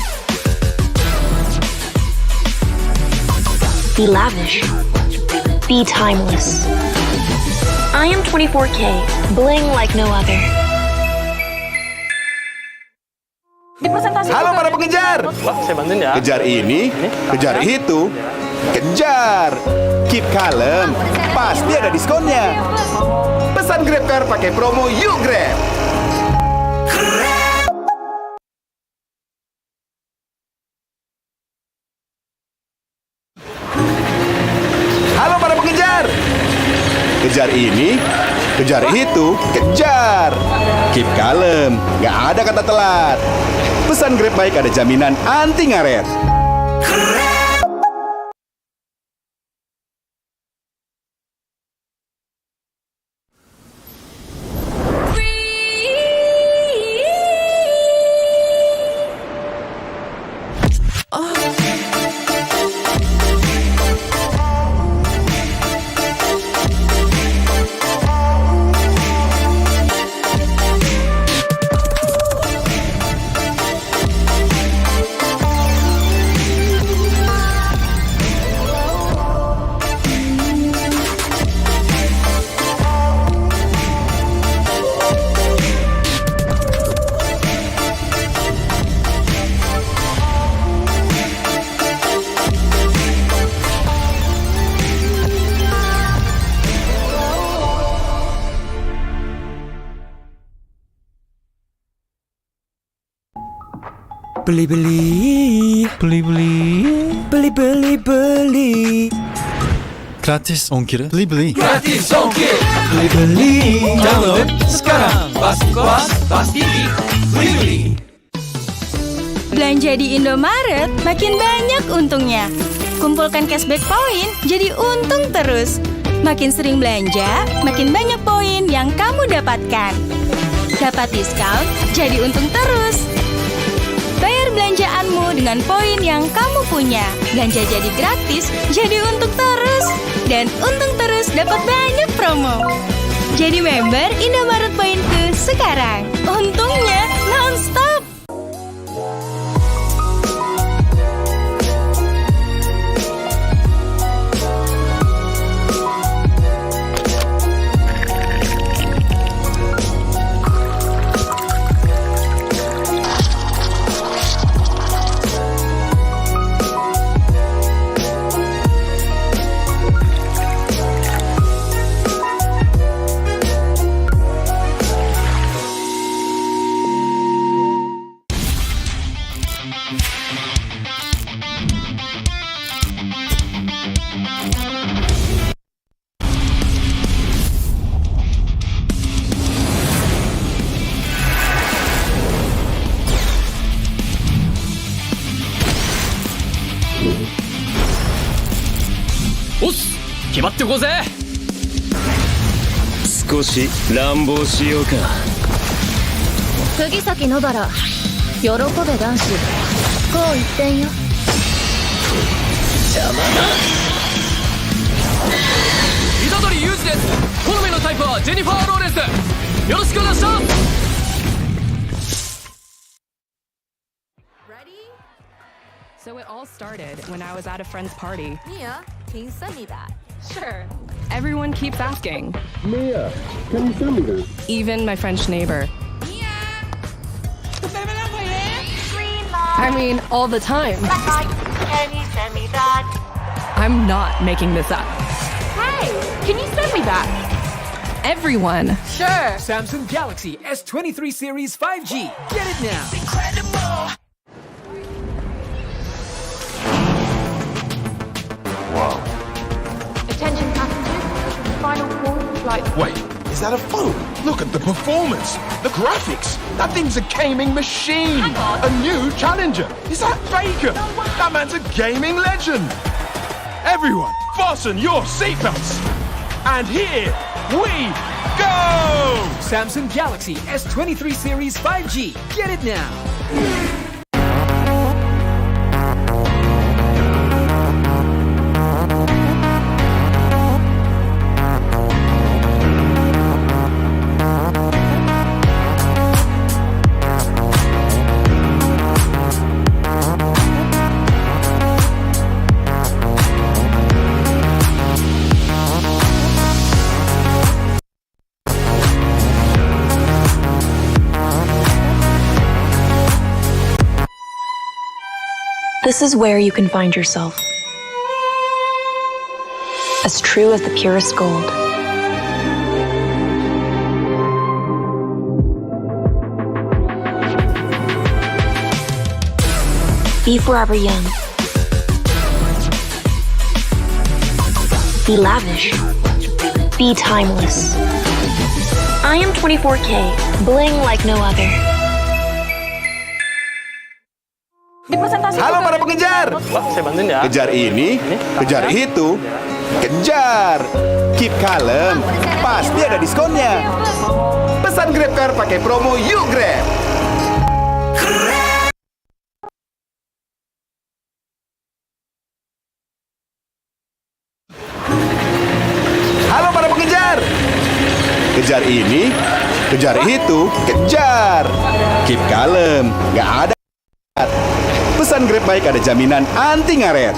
Be lavish. Be timeless. I am 24K, bling like no other. Halo para pengejar. Saya bantuin ya. Kejar ini, kejar itu, kejar. Keep kalem, pasti ada diskonnya. Pesan GrabCar pakai promo Yuk Grab. Halo para pengejar. Kejar ini, kejar itu, kejar. Keep kalem, nggak ada kata telat. Pesan Grab Bike ada jaminan anti ngaret. Beli. Gratis ongkir. Beli. Gratis ongkir. Beli. Download sekarang. Pas TV. Beli. Belanja di Indomaret makin banyak untungnya. Kumpulkan cashback poin jadi untung terus. Makin sering belanja, makin banyak poin yang kamu dapatkan. Dapat diskon, jadi untung terus. Bayar belanjaanmu dengan poin yang kamu punya. Belanja jadi gratis, jadi untung terus. Dan untung terus dapat banyak promo. Jadi member Indomaret Poinku sekarang. Untungnya non-stop. Oss! 決まってこうぜ。少し乱暴しようか。釘崎野原、喜べ男子。こう一点よ。邪魔だ。虎杖裕二です。好みのタイプはジェニファー・ローレンス。よろしくお願いします。So it all started when I was at a friend's party. Mia, can you send me that? Sure. Everyone keeps asking. Mia, can you send me that? Even my French neighbor. I mean, all the time. Can you send me that? I'm not making this up. Hey, can you send me that? Everyone. Sure. Samsung Galaxy S23 Series 5G. Get it now. Incredible. Wow. Attention passengers, final call for flight. Wait, is that a phone? Look at the performance, the graphics. That thing's a gaming machine. Hang on. A new challenger. Is that Faker? That man's a gaming legend. Everyone, fasten your seatbelts. And here we go! Samsung Galaxy S23 Series 5G. Get it now. This is where you can find yourself. As true as the purest gold. Be forever young. Be lavish. Be timeless. I am 24K, bling like no other. Halo para pengejar. Saya bantuin ya. Kejar ini, kejar itu, kejar. Keep kalem, pasti ada diskonnya. Pesan Grab Car pakai promo Yuk Grab. Halo para pengejar. Kejar ini, kejar itu, kejar. Keep kalem, nggak ada. Pesan Grab Bike ada jaminan anti ngaret.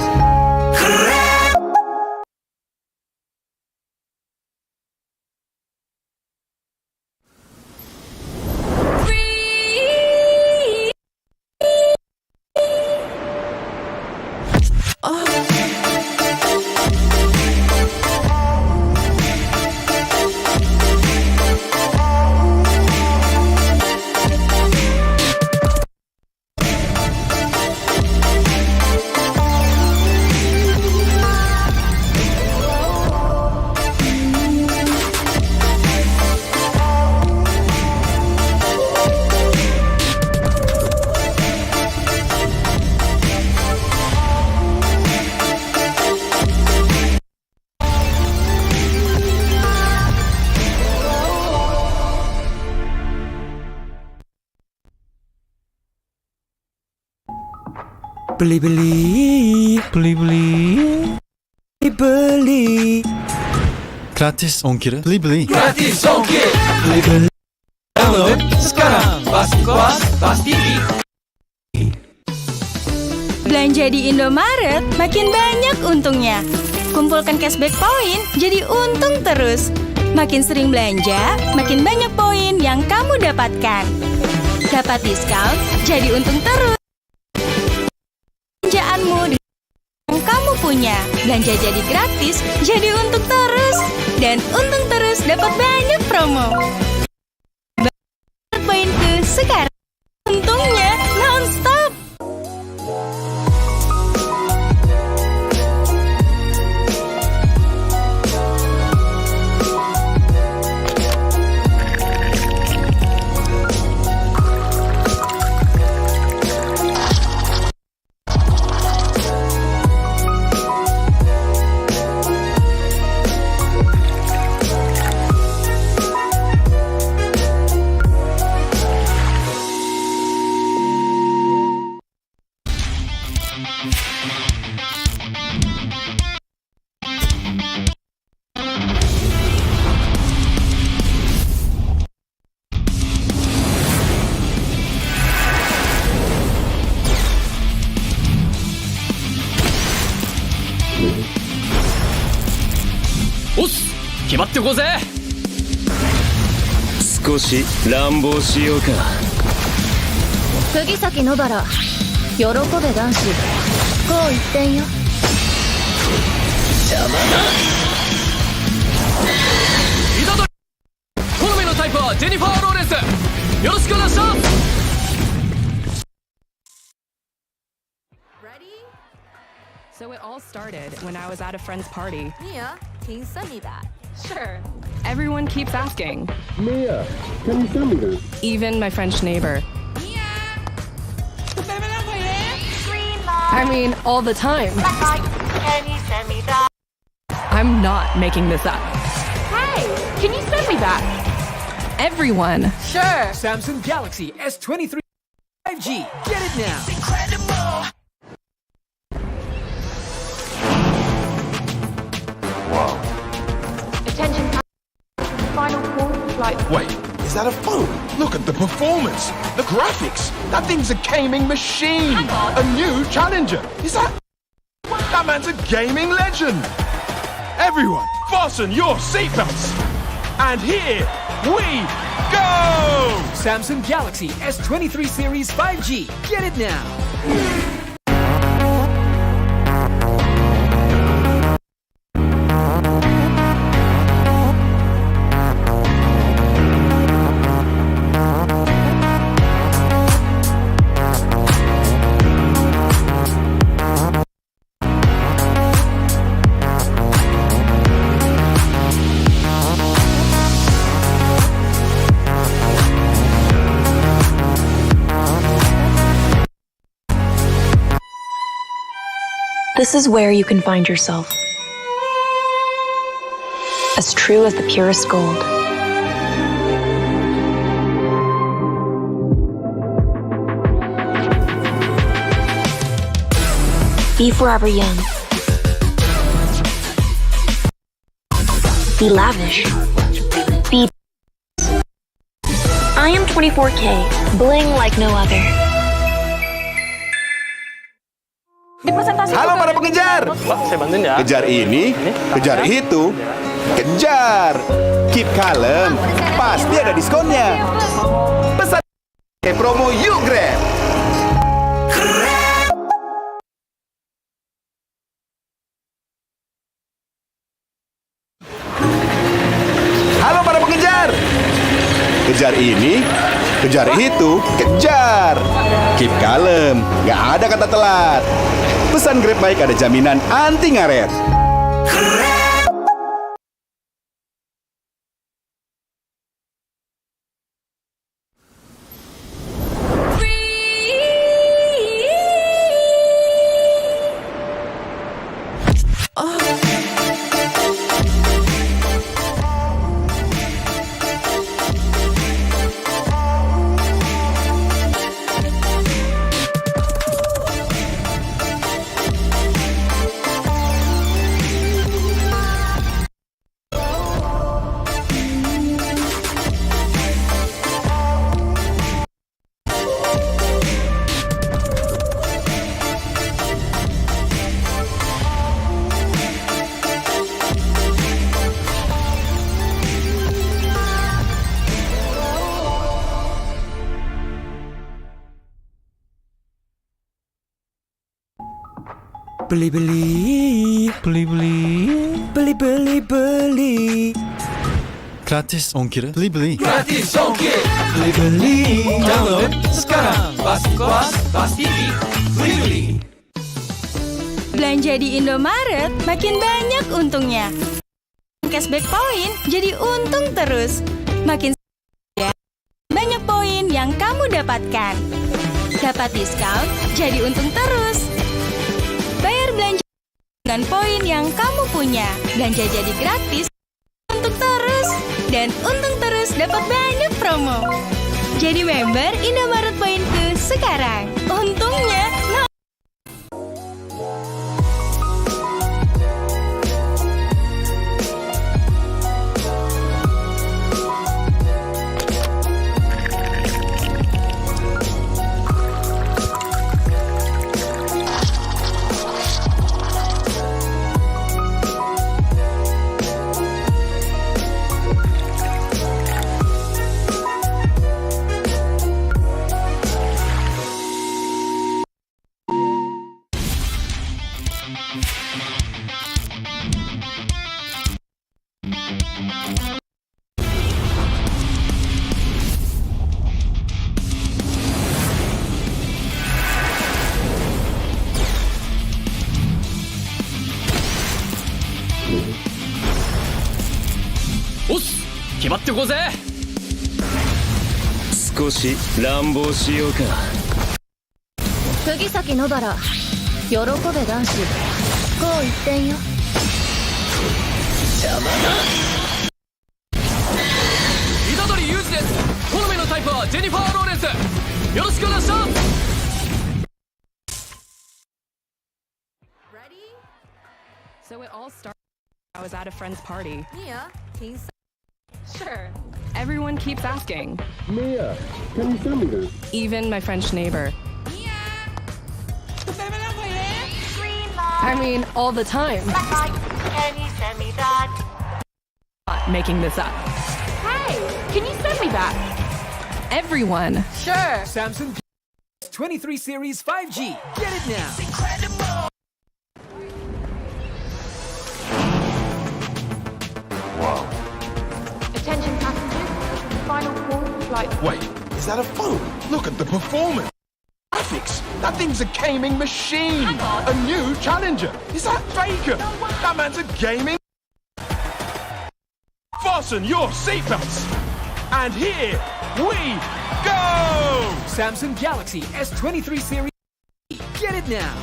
Beli. Gratis ongkir. Beli. Gratis ongkir. Beli. Download sekarang. Bas TV. Belanja di Indomaret makin banyak untungnya. Kumpulkan cashback poin jadi untung terus. Makin sering belanja, makin banyak poin yang kamu dapatkan. Dapat diskon, jadi untung terus. Belanjaanmu yang kamu punya. Belanja jadi gratis, jadi untung terus. Dan untung terus dapat banyak promo. Poinku sekarang. Untungnya non-stop. Os! 決まってこうぜ。少し乱暴しようか。釘崎野原、喜べ男子、こう一点よ。邪魔だ。イザドリ、好みのタイプはジェニファー・ローレンス。よろしくお願いします。So it all started when I was at a friend's party. Mia, can you send me that? Sure. Everyone keeps asking. Mia, can you send me that? Even my French neighbor. I mean, all the time. Can you send me that? I'm not making this up. Hey, can you send me that? Everyone. Sure. Samsung Galaxy S23 5G. Get it now. Incredible. Attention, final call, flight. Wait, is that a phone? Look at the performance, the graphics. That thing's a gaming machine. A new challenger. Is that? That man's a gaming legend. Everyone, fasten your seatbelts. And here we go. Samsung Galaxy S23 Series 5G. Get it now. This is where you can find yourself. As true as the purest gold. Be forever young. Be lavish. Be. I am 24K, bling like no other. Halo para pengejar. Saya bantuin ya. Kejar ini, kejar itu, kejar. Keep kalem, pasti ada diskonnya. Pesan promo yuk Grab. Halo para pengejar. Kejar ini, kejar itu, kejar. Keep kalem, nggak ada kata telat. Pesan Grab Bike ada jaminan anti ngaret. Beli. Gratis ongkir. Beli. Gratis ongkir. Beli. Download sekarang. Bas TV. Beli. Belanja di Indomaret makin banyak untungnya. Cashback poin jadi untung terus. Makin banyak poin yang kamu dapatkan. Dapat diskon jadi untung terus. Bayar belanja dengan poin yang kamu punya. Belanja jadi gratis, untung terus. Dan untung terus dapat banyak promo. Jadi member Indomaret Poinku sekarang. Untungnya少し乱暴しようか。釘崎野原、喜べ男子。こう一点よ。邪魔だ。虎杖裕二です。好みのタイプはジェニファー・ローレンス。よろしくお願いします。So it all started when I was at a friend's party. Mia, can you Sure. Everyone keeps asking. Mia, can you send me this? Even my French neighbor. I mean, all the time. Can you send me that? Not making this up. Hey, can you send me that? Everyone. Sure. Samsung 23 Series 5G. Get it now. It's incredible. Wow. Attention passengers. Final call for flight. Wait, is that a phone? Look at the performance. Graphics. That thing's a gaming machine. A new challenger. Is that Faker? That man's a gaming. Fasten your seatbelts. And here we go. Samsung Galaxy S23 Series. Get it now.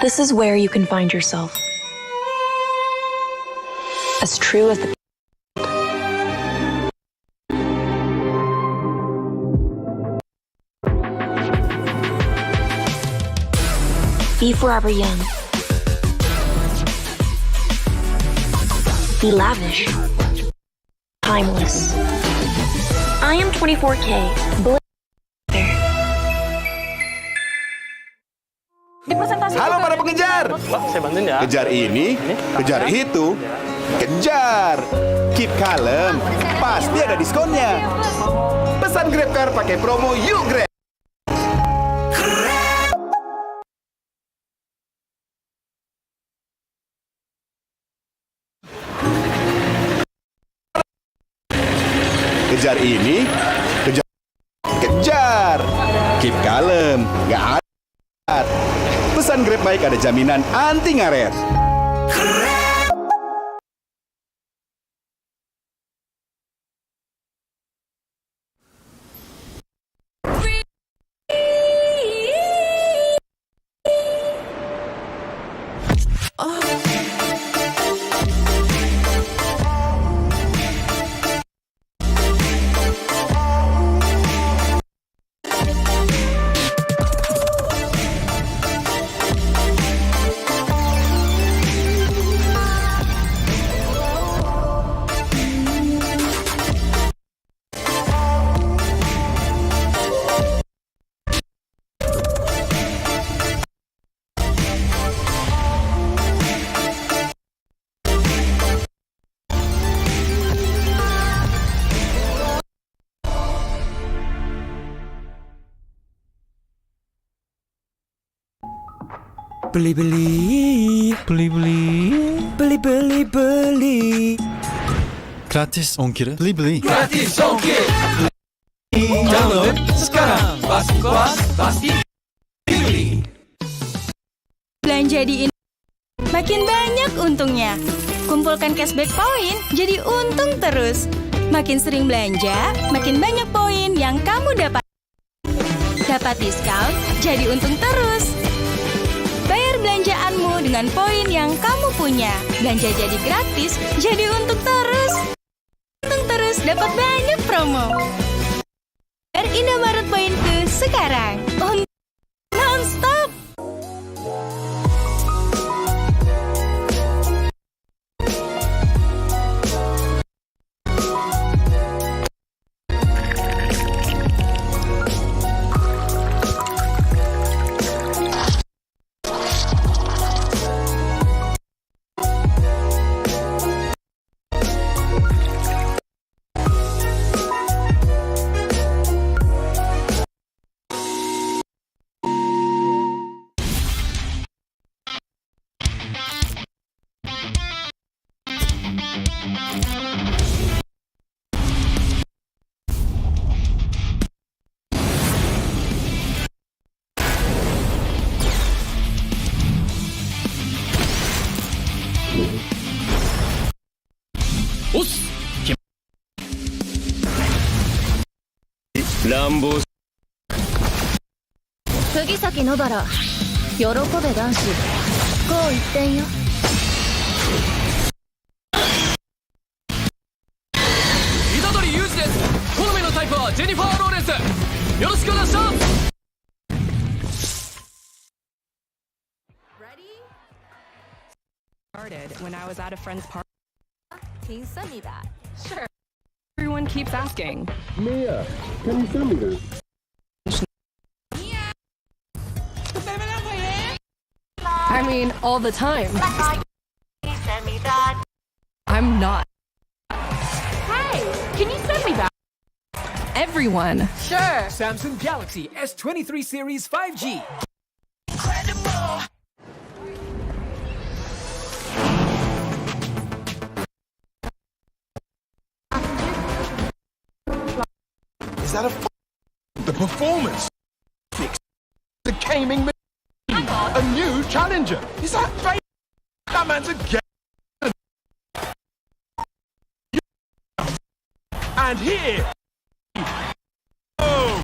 This is where you can find yourself. As true as the Be forever young. Be lavish. Timeless. I am 24K. Halo para pengejar. Saya bantuin ya. Kejar ini, kejar itu, kejar. Keep kalem, pasti ada diskonnya. Pesan GrabCar pakai promo Yuk Grab. Kejar ini, kejar. Keep kalem, nggak ada. Pesan Grab baik ada jaminan anti ngaret. Beli. Gratis ongkir. Beli. Gratis ongkir. Download sekarang. Pasti beli. Belanja di makin banyak untungnya. Kumpulkan cashback poin, jadi untung terus. Makin sering belanja, makin banyak poin yang kamu dapat. Dapat diskon, jadi untung terus. Bayar belanjaanmu dengan poin yang kamu punya. Belanja jadi gratis, jadi untung terus. Untung terus, dapat banyak promo. Bayar Indomaret poinku sekarang. Non-stop. Lambo 釘崎野原喜べ男子こう一点よ虎杖裕二です。好みのタイプはジェニファー・ローレンス。よろしくお願いします。Started when I was at a friend's party. Can you send me that? Sure. Everyone keeps asking. Mia, can you send me this? I mean, all the time. I'm not. Hey, can you send me that? Everyone. Sure. Samsung Galaxy S23 Series 5G. Is that the performance? The gaming a new challenger. Is that fake? That man's a game. And here. Oh.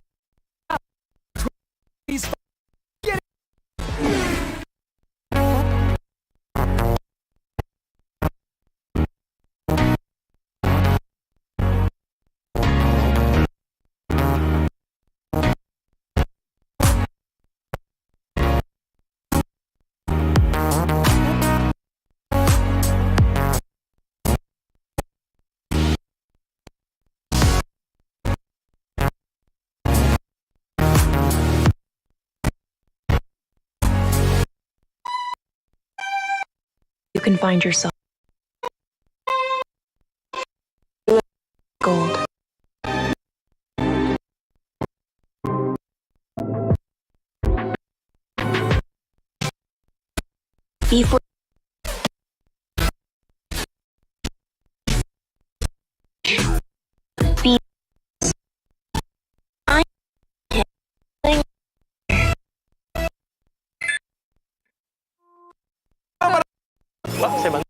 you can find yourself. Gold. Before be I can Wah, saya banget.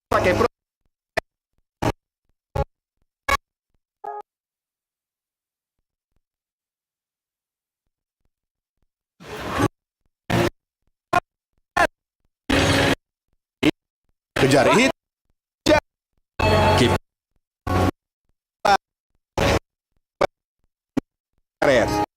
Pakai pro. Kejar hit. Keep. Karet.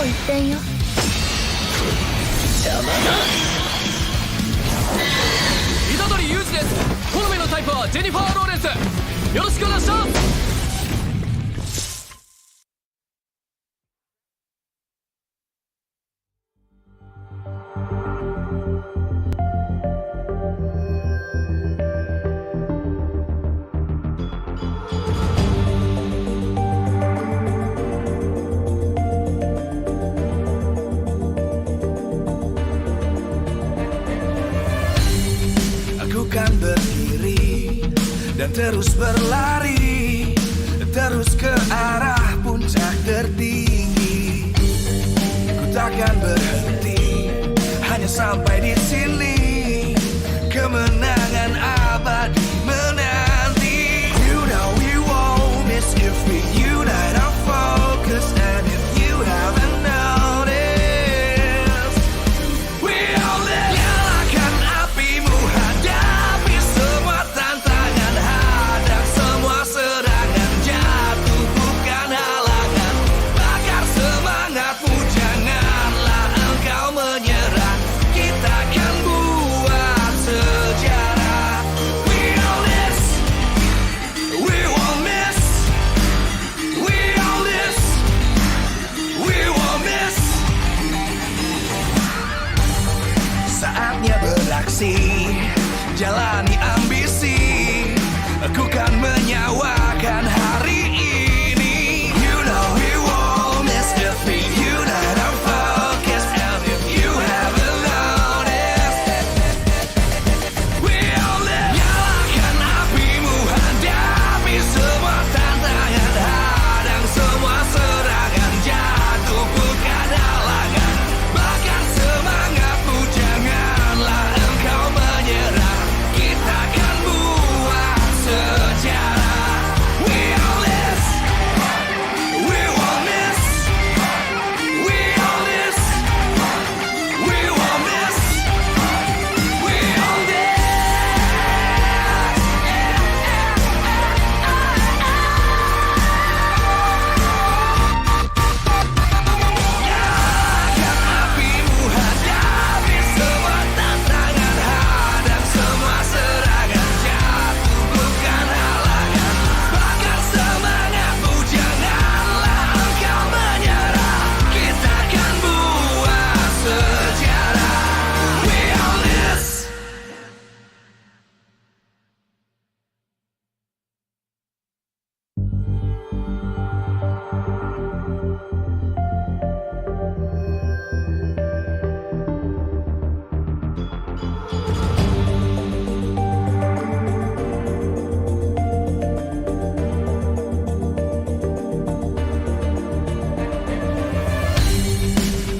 一点よ。邪魔だ。虎杖裕二です。好みのタイプはジェニファー・ローレンス。よろしくお願いします。Kan berdiri dan terus berlari, terus ke arah puncak tertinggi. Ku takkan berhenti, hanya sampai di sini. Kemenangan abadi menanti. You know we won't miss if we unite our focus. And if you haven't noticed, we all live. Nyalakan apimu, hadapi semua tantangan, hadang semua serangan, jatuh bukan halangan. Bakar semangatmu, janganlah engkau menyerah. Kita akan buat sejarah. We all this, we won't miss. We all this, we won't miss. Saatnya beraksi, jalani ambisi. Aku kan menyawakan hari ini. You know we won't miss if we unite our focus. And if you haven't noticed, we all live. Nyalakan apimu, hadapi semua tantangan, hadang semua serangan, jatuh bukan halangan. Bakar semangatmu, janganlah engkau menyerah. Kita akan buat sejarah. We all this, we won't miss. We all this, we won't miss. We all this. Nyalakan apimu, hadapi semua tantangan, hadang semua serangan, jatuh bukan halangan. Bakar semangatmu, janganlah engkau menyerah. Kita akan buat sejarah. We all this.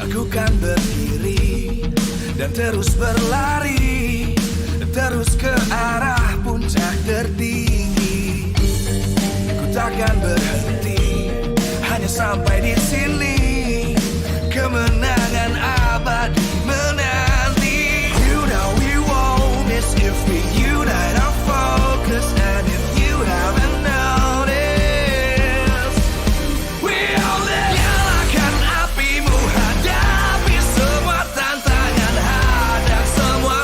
Aku kan berdiri dan terus berlari, terus ke arah puncak tertinggi. Ku takkan berhenti, hanya sampai di sini. Kemenangan abadi menanti. You know we won't miss if we unite our focus. And if you haven't noticed, we all live. Nyalakan apimu, hadapi semua tantangan, hadang semua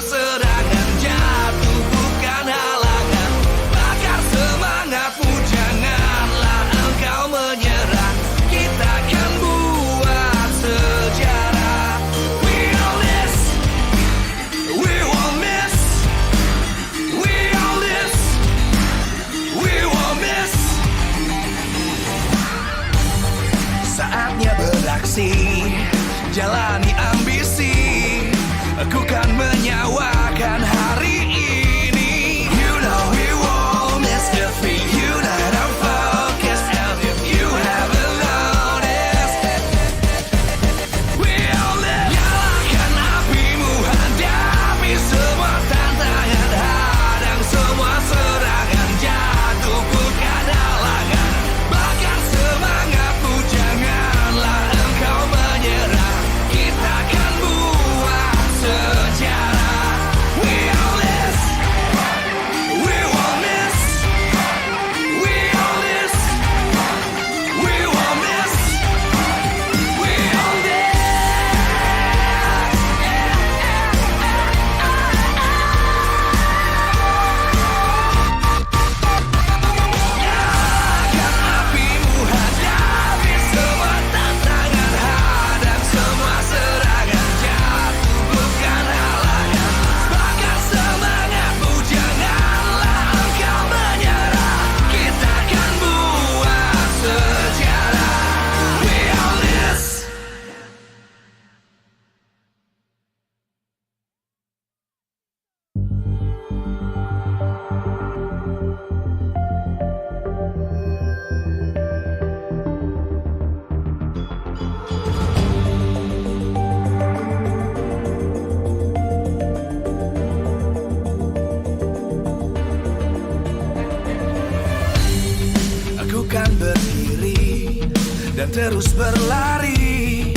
dan terus berlari,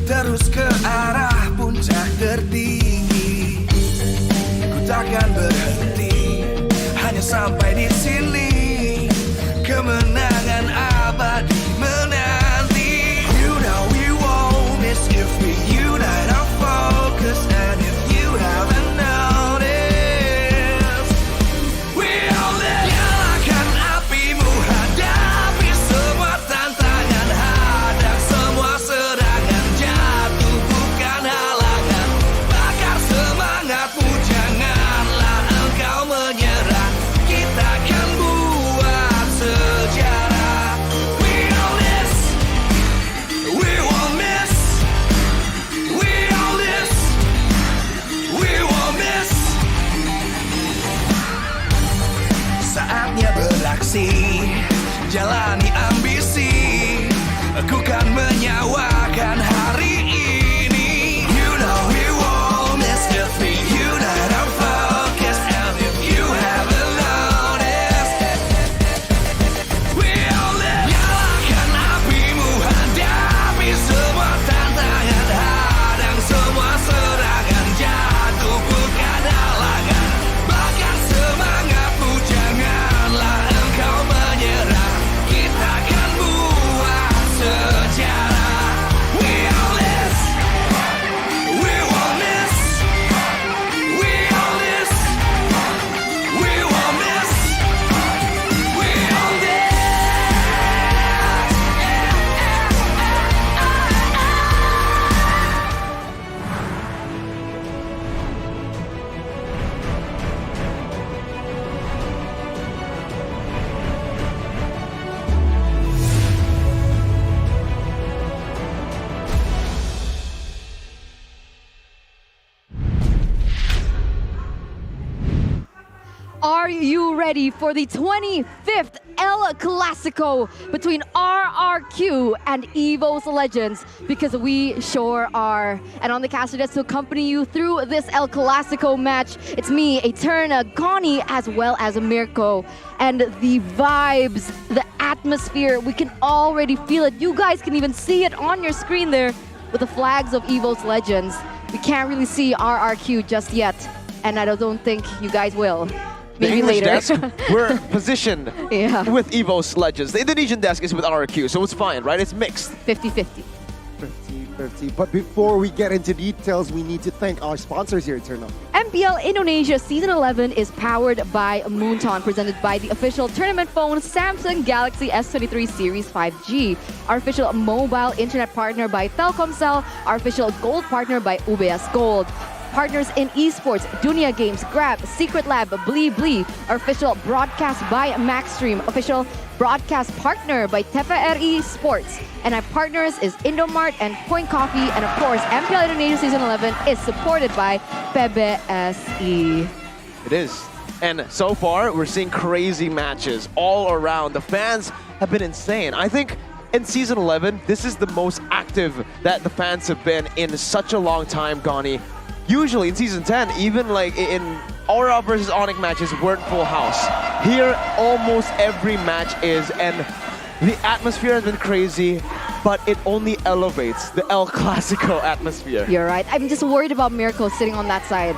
terus ke arah puncak tertinggi. Ku takkan berhenti, hanya sampai di sini. Kemenangan abadi menanti. You know we won't miss if we unite our focus. And if you haven't noticed, we all live. Nyalakan apimu, hadapi semua tantangan, hadang semua serangan, jatuh bukan halangan. Bakar semangatmu, janganlah engkau menyerah. Kita akan buat sejarah. We all this, we won't miss. We all this, we won't miss. Saatnya beraksi, jalani ambisi. Aku kan menyawakan hari ini. You know we won't miss if we unite our focus. And if you haven't noticed, we all live. Nyalakan apimu, hadapi semua tantangan, hadang semua serangan, jatuh bukan halangan. Bakar semangatmu, janganlah engkau menyerah. Kita akan buat sejarah. We all this, we won't miss. We all this, we won't miss. We all this. Are you ready for the 25th El Clasico between RRQ and EVOS Legends? Because we sure are. And on the caster desk to accompany you through this El Clasico match, it's me, Eterna, Gani, as well as Mirko. And the vibes, the atmosphere, we can already feel it. You guys can even see it on your screen there with the flags of EVOS Legends. We can't really see RRQ just yet, and I don't think you guys will. Maybe English later. desk, we're positioned with EVOS Legends. The Indonesian desk is with RRQ, so it's fine, right? It's mixed. 50-50. 50-50. But before we get into details, we need to thank our sponsors here, Eternal. MPL Indonesia Season 11 is powered by Moonton, presented by the official tournament phone Samsung Galaxy S23 Series 5G. Our official mobile internet partner by Telkomsel. Our official gold partner by UBS Gold. Partners in esports, Dunia Games, Grab, Secret Lab, Blee Blee. Our official broadcast by Maxstream. Official broadcast partner by TVRI Sports. And our partners is Indomart and Point Coffee. And of course, MPL Indonesia Season 11 is supported by PBSI. It is. And so far, we're seeing crazy matches all around. The fans have been insane. I think in Season 11, this is the most active that the fans have been in such a long time, Gani. Usually in Season 10, even like in Aura versus ONIC matches weren't full house. Here, almost every match is, and the atmosphere has been crazy, but it only elevates the El Clasico atmosphere. You're right. I'm just worried about Mirko sitting on that side.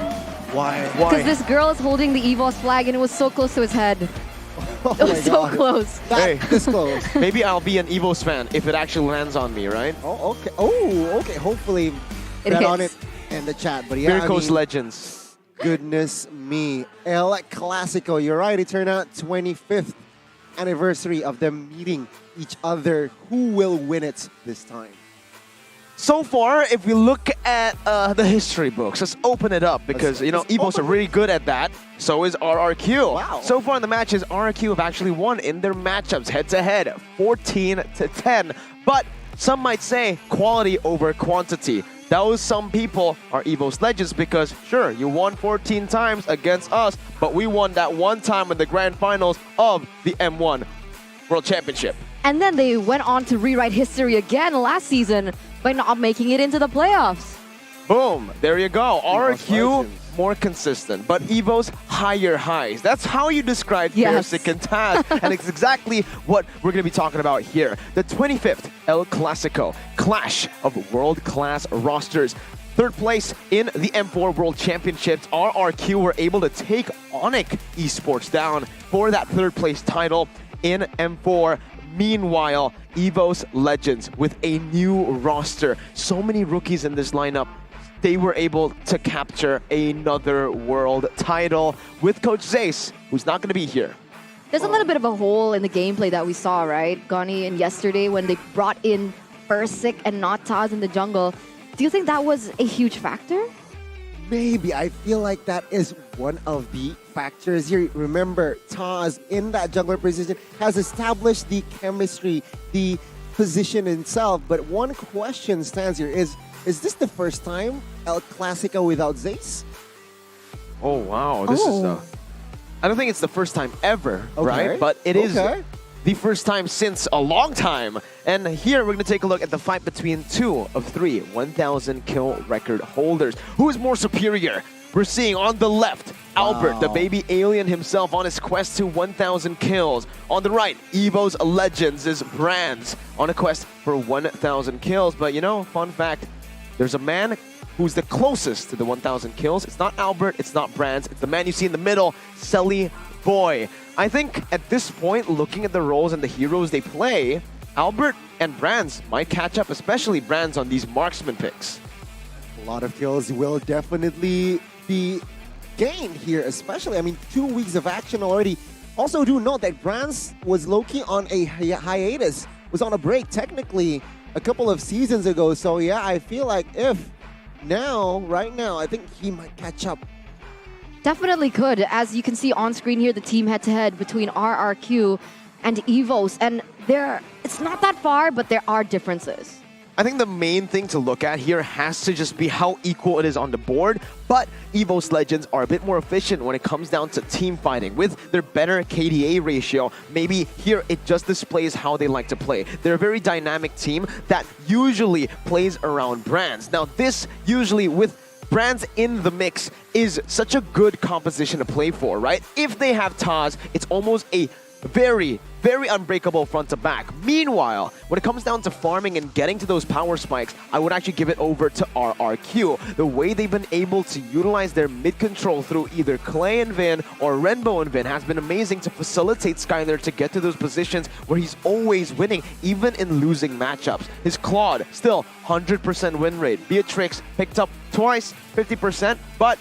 Why? Because this girl is holding the EVOS flag and it was so close to his head. It was so close. This close. Maybe I'll be an EVOS fan if it actually lands on me, right? Oh, okay. Oh, okay. Hopefully, It bet hits. on it in the chat. But yeah, Mirko's Legends. Goodness me. El Clasico. You're right. It turned out 25th anniversary of them meeting each other. Who will win it this time? So far, if we look at the history books, let's open it up because, you know, EVOS are really good at that. So is RRQ. Wow. So far in the matches, RRQ have actually won in their matchups head-to-head, 14-10. But some might say quality over quantity. Those some people are EVOS Legends because, sure, you won 14 times against us, but we won that one time in the grand finals of the M1 World Championship. And then they went on to rewrite history again last season by not making it into the playoffs. Boom, there you go. RRQ, Legends. more consistent, but EVOS, higher highs. That's how you describe Fearsick and Taz, and it's exactly what we're going to be talking about here. The 25th El Clasico, clash of world-class rosters. Third place in the M4 World Championships, RRQ were able to take ONIC Esports down for that third place title in M4. Meanwhile, EVOS Legends with a new roster. So many rookies in this lineup. They were able to capture another world title with Coach Zace, who's not going to be here. There's a little bit of a hole in the gameplay that we saw, right, Gani, and yesterday when they brought in Fearsick and not Taz in the jungle. Do you think that was a huge factor? Maybe. I feel like that is one of the factors here. Remember, Taz in that jungler position has established the chemistry, the position itself. But one question stands here is this the first time El Clasico without Zace? Oh, wow. This is I don't think it's the first time ever, right? But it is the first time since a long time. And here we're going to take a look at the fight between two of three 1,000 kill record holders. Who is more superior? We're seeing on the left, Albert, the baby alien himself on his quest to 1,000 kills. On the right, EVOS Legends is Brands on a quest for 1,000 kills. But you know, fun fact, there's a man who's the closest to the 1,000 kills. It's not Albert, it's not Brands, it's the man you see in the middle, Selly Boy. I think at this point, looking at the roles and the heroes they play, Albert and Brands might catch up, especially Brands on these marksman picks. A lot of kills will definitely be gained here, especially, I mean, 2 weeks of action already. Also do note that Brands was low-key on a hiatus, was on a break technically a couple of seasons ago. So yeah, I feel like if right now, I think he might catch up. Definitely could. As you can see on screen here, the team head-to-head between RRQ and EVOS. And it's not that far, but there are differences. I think the main thing to look at here has to just be how equal it is on the board, but EVOS Legends are a bit more efficient when it comes down to team fighting. With their better KDA ratio, maybe here it just displays how they like to play. They're a very dynamic team that usually plays around Brands. Now this usually with Brands in the mix is such a good composition to play for, right? If they have Taz, it's almost a very, very unbreakable front to back. Meanwhile, when it comes down to farming and getting to those power spikes, I would actually give it over to RRQ. The way they've been able to utilize their mid control through either Clay and Vin or Renbo and Vin has been amazing to facilitate Skyler to get to those positions where he's always winning, even in losing matchups. His Claude, still 100% win rate. Beatrix picked up twice, 50%, but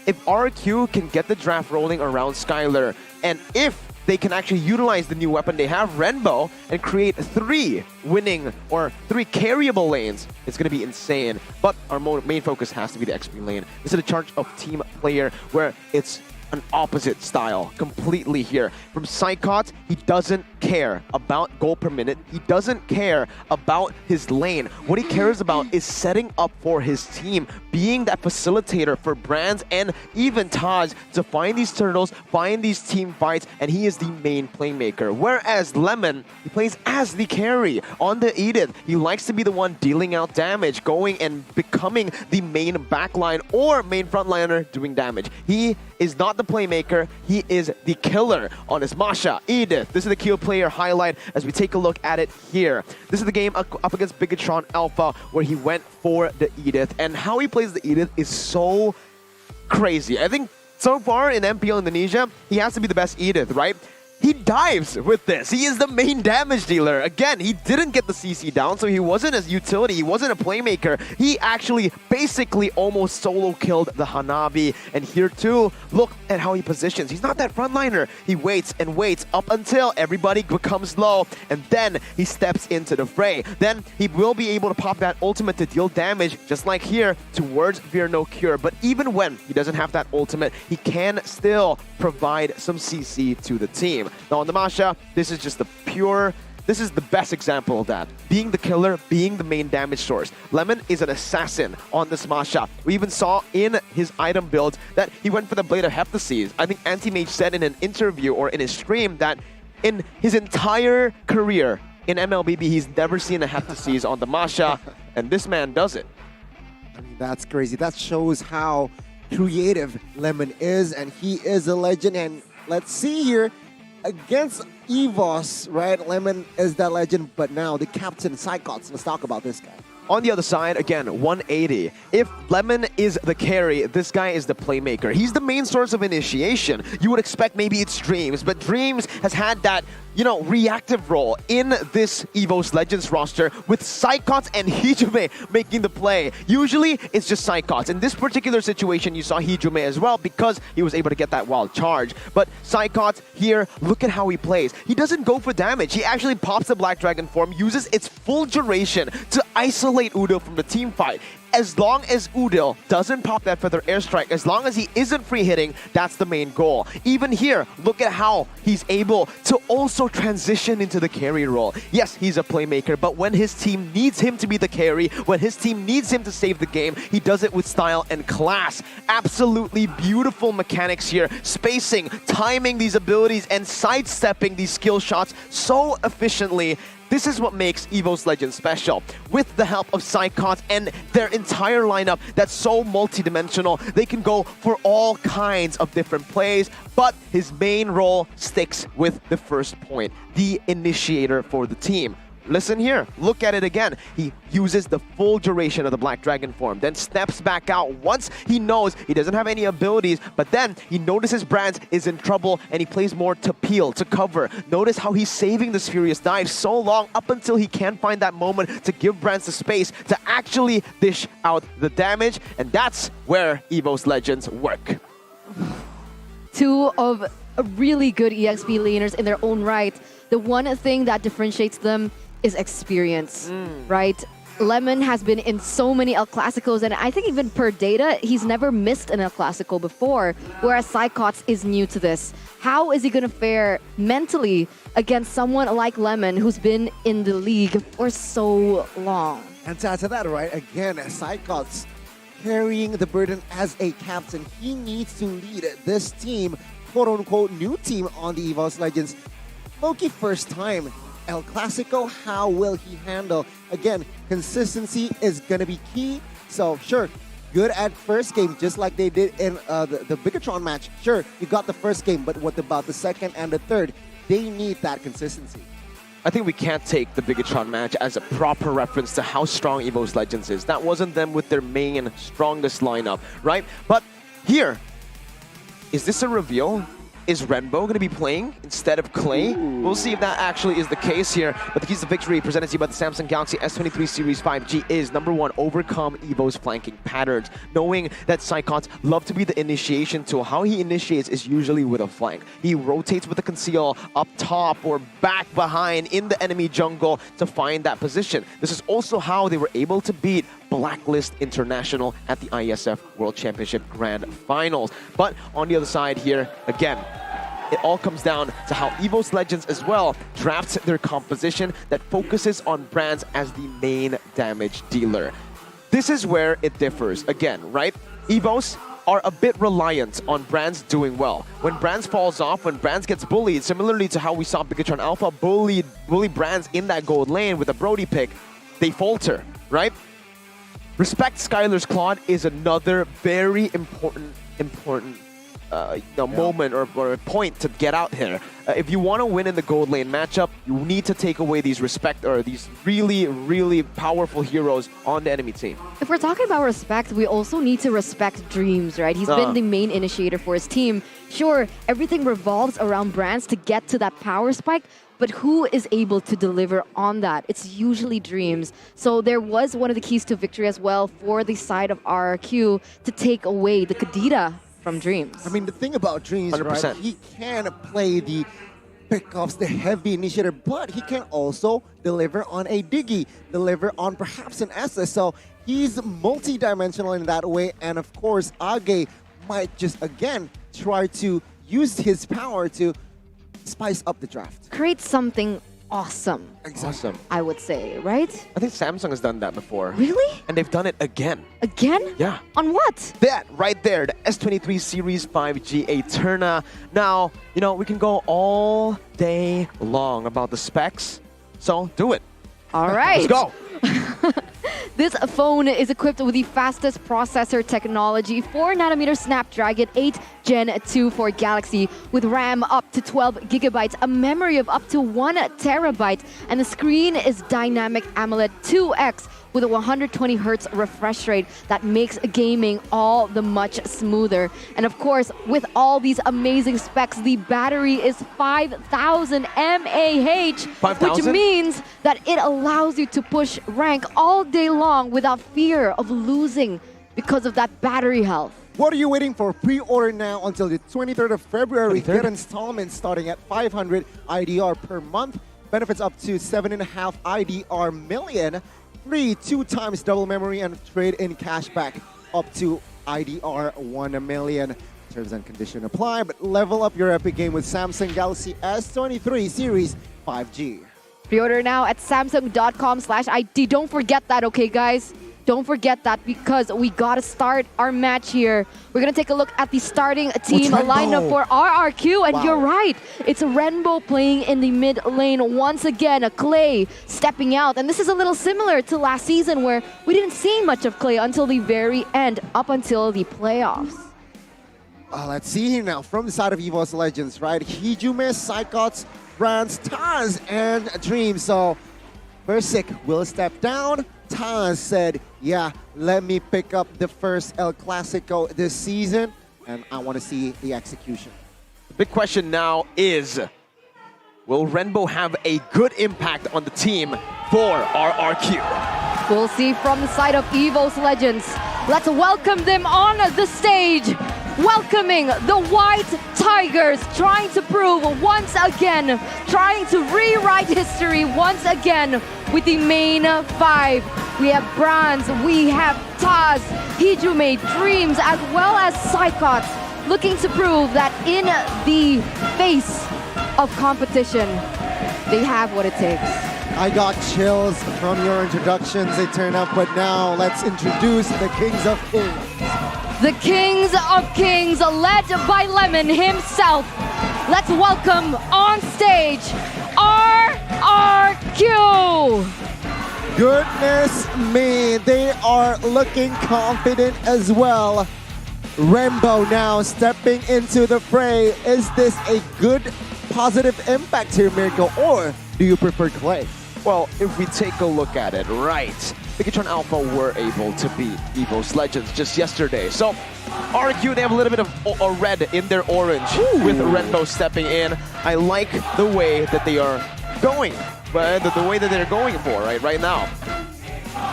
if RRQ can get the draft rolling around Skyler, and if they can actually utilize the new weapon they have, Renbo, and create 3 winning or 3 carryable lanes, it's going to be insane. But our main focus has to be the XP lane. This is a charge of team player where it's an opposite style completely here. From Psychot, he doesn't care about gold per minute. He doesn't care about his lane. What he cares about is setting up for his team, being that facilitator for Brands and even Taj to find these turtles, find these team fights, and he is the main playmaker. Whereas Lemon, he plays as the carry on the Edith. He likes to be the one dealing out damage, going and becoming the main backline or main frontliner doing damage. He is not the playmaker, he is the killer on his Masha, Edith. This is the kill player highlight as we take a look at it here. This is the game up against Bigatron Alpha where he went for the Edith, and how he plays the Edith is so crazy. I think so far in MPL Indonesia, he has to be the best Edith, right? He dives with this. He is the main damage dealer. Again, he didn't get the CC down, so he wasn't a utility. He wasn't a playmaker. He actually basically almost solo killed the Hanabi. And here too, look at how he positions. He's not that frontliner. He waits and waits up until everybody becomes low, and then he steps into the fray. Then he will be able to pop that ultimate to deal damage, just like here, towards Fear No Cure. But even when he doesn't have that ultimate, he can still provide some CC to the team. Now on the Masha, this is just this is the best example of that. Being the killer, being the main damage source. Lemon is an assassin on this Masha. We even saw in his item build that he went for the Blade of Heptases. I think Anti-Mage said in an interview or in his stream that in his entire career in MLBB, he's never seen a Heptases on the Masha, and this man does it. I mean, that's crazy. That shows how creative Lemon is, and he is a legend. And let's see here, against EVOS, right? Lemon is that legend, but now the captain, Psychots. Let's talk about this guy. On the other side, again, 180. If Lemon is the carry, this guy is the playmaker. He's the main source of initiation. You would expect maybe it's Dreams, but Dreams has had that, you know, reactive role in this EVOS Legends roster with Psychots and Hijume making the play. Usually, it's just Psychots. In this particular situation, you saw Hijume as well because he was able to get that wild charge. But Psychots here, look at how he plays. He doesn't go for damage. He actually pops the Black Dragon form, uses its full duration to isolate Udil from the team fight. As long as Udil doesn't pop that feather airstrike, as long as he isn't free hitting, that's the main goal. Even here, look at how he's able to also transition into the carry role. Yes, he's a playmaker, but when his team needs him to be the carry, when his team needs him to save the game, he does it with style and class. Absolutely beautiful mechanics here. Spacing, timing these abilities, and sidestepping these skill shots so efficiently. This is what makes EVOS Legends special. With the help of Psychots and their entire lineup that's so multi-dimensional, they can go for all kinds of different plays, but his main role sticks with the first point, the initiator for the team. Listen here, look at it again. He uses the full duration of the Black Dragon form, then steps back out once he knows he doesn't have any abilities, but then he notices Brands is in trouble and he plays more to peel, to cover. Notice how he's saving this Furious Dive so long up until he can find that moment to give Brands the space to actually dish out the damage, and that's where EVOS Legends work. Two of really good EXP laners in their own right. The one thing that differentiates them is experience, right? Lemon has been in so many El Clasicos, and I think even per data, he's never missed an El Clasico before, whereas Psychots is new to this. How is he going to fare mentally against someone like Lemon, who's been in the league for so long? And to add to that, right, again, Psychots carrying the burden as a captain. He needs to lead this team, quote-unquote, new team on the EVOS Legends. Loki first time El Clasico, how will he handle? Again, consistency is going to be key. So, sure, good at first game, just like they did in the Bigatron match. Sure, you got the first game, but what about the second and the third? They need that consistency. I think we can't take the Bigatron match as a proper reference to how strong EVOS Legends is. That wasn't them with their main, strongest lineup, right? But here, is this a reveal? Is Renbo going to be playing instead of Clay? Ooh. We'll see if that actually is the case here. But the keys to victory presented to you by the Samsung Galaxy S23 Series 5G is, number one, overcome EVO's flanking patterns. Knowing that Psychots love to be the initiation tool, how he initiates is usually with a flank. He rotates with a conceal up top or back behind in the enemy jungle to find that position. This is also how they were able to beat Blacklist International at the ISF World Championship Grand Finals. But on the other side here, again, it all comes down to how EVOS Legends as well drafts their composition that focuses on Brands as the main damage dealer. This is where it differs. Again, right? EVOS are a bit reliant on Brands doing well. When Brands falls off, when Brands gets bullied, similarly to how we saw Bigatron Alpha bully Brands in that gold lane with a Brody pick, they falter, right? Respect Skylar's Claude is another very important moment or a point to get out here. If you want to win in the gold lane matchup, you need to take away these these really powerful heroes on the enemy team. If we're talking about respect, we also need to respect Dreams, right? He's been the main initiator for his team. Sure, everything revolves around Brands to get to that power spike, but who is able to deliver on that? It's usually Dreams. So there was one of the keys to victory as well for the side of RRQ to take away the Kadita from Dreams. I mean, the thing about Dreams, 100%. right, he can play the pickoffs, the heavy initiator, but he can also deliver on a Diggy, deliver on perhaps an SS. So he's multi-dimensional in that way. And of course, Age might just, again, try to use his power to spice up the draft. Create something awesome. Awesome. I would say, right? I think Samsung has done that before. Really? And they've done it again. Again? Yeah. On what? That right there, the S23 Series 5G Eterna. Now, you know, we can go all day long about the specs, so do it. All right. Let's go. This phone is equipped with the fastest processor technology, 4nm Snapdragon 8 Gen 2 for Galaxy, with RAM up to 12 gigabytes, a memory of up to 1 terabyte, and the screen is dynamic AMOLED 2X with a 120 hertz refresh rate that makes gaming all the much smoother. And of course, with all these amazing specs, the battery is 5,000 mAh, 5,000? which means that it allows you to push rank all day long without fear of losing because of that battery health. What are you waiting for? Pre-order now until the 23rd of February. Get installments starting at 500 IDR per month. Benefits up to 7.5 IDR million. Free 2 times double memory and trade-in cashback up to IDR 1 million. Terms and conditions apply, but level up your epic game with Samsung Galaxy S23 Series 5G. Pre-order now at samsung.com/ID. Don't forget that, okay, guys? Don't forget that, because we gotta start our match here. We're gonna take a look at the starting team lineup for RRQ, and you're right. It's Rainbow playing in the mid lane once again. Clay stepping out, and this is a little similar to last season where we didn't see much of Clay until the very end, up until the playoffs. Let's see here now from the side of EVOS Legends, right? Hijume, Psychots, Brands, Taz, and Dream. So Versik will step down. Taz said, yeah, let me pick up the first El Clasico this season, and I want to see the execution. The big question now is, will Rainbow have a good impact on the team for RRQ? We'll see from the side of EVOS Legends. Let's welcome them on the stage. Welcoming the White Tigers, trying to prove once again, trying to rewrite history once again with the main 5. We have Brands, we have Taz, Hijume, Dreams, as well as Psychots, looking to prove that in the face of competition, they have what it takes. I got chills from your introductions, they turn up, but now let's introduce the Kings of Kings. The Kings of Kings, led by Lemon himself. Let's welcome on stage, RRQ. Goodness me, they are looking confident as well. Rainbow now stepping into the fray. Is this a good, positive impact here, Mirko, or do you prefer Clay? Well, if we take a look at it, right, Bigatron Alpha were able to beat EVOS Legends just yesterday. So, RRQ, they have a little bit of a red in their orange with Rainbow stepping in. I like the way that they are going, but the way that they're going for right now.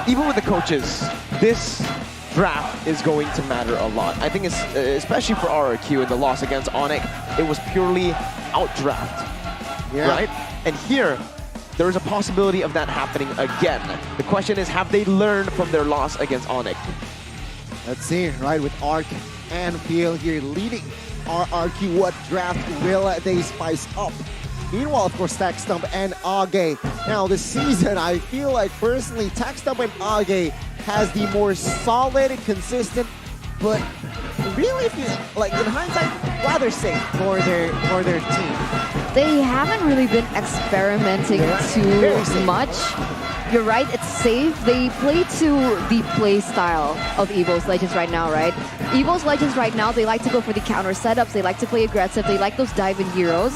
Even with the coaches, this draft is going to matter a lot. I think it's, especially for RRQ in the loss against ONIC, it was purely outdraft, right? And here, there is a possibility of that happening again. The question is, have they learned from their loss against ONIC? Let's see, right, with Arc and Peel here leading RRQ. What draft will they spice up? Meanwhile, of course, Taxstump and Age. Now, this season, I feel like personally, Taxstump and Age has the more solid, consistent, but really, if you, like in hindsight, rather safe for their team. They haven't really been experimenting too much. You're right, it's safe. They play to the play style of EVOS Legends right now, right? EVOS Legends right now, they like to go for the counter setups. They like to play aggressive. They like those dive-in heroes.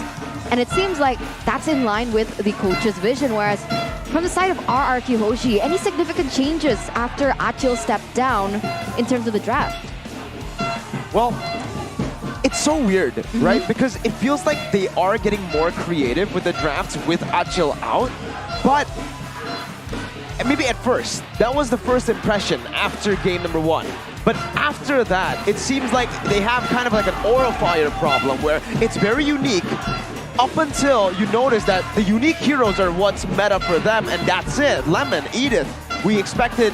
And it seems like that's in line with the coach's vision. Whereas from the side of RRQ Hoshi, any significant changes after Achil stepped down in terms of the draft? Well, it's so weird, right? Because it feels like they are getting more creative with the drafts with Achil out, but maybe at first, that was the first impression after game number 1. But after that, it seems like they have kind of like an aura fire problem where it's very unique up until you notice that the unique heroes are what's meta for them, and that's it. Lemon, Edith. We expected,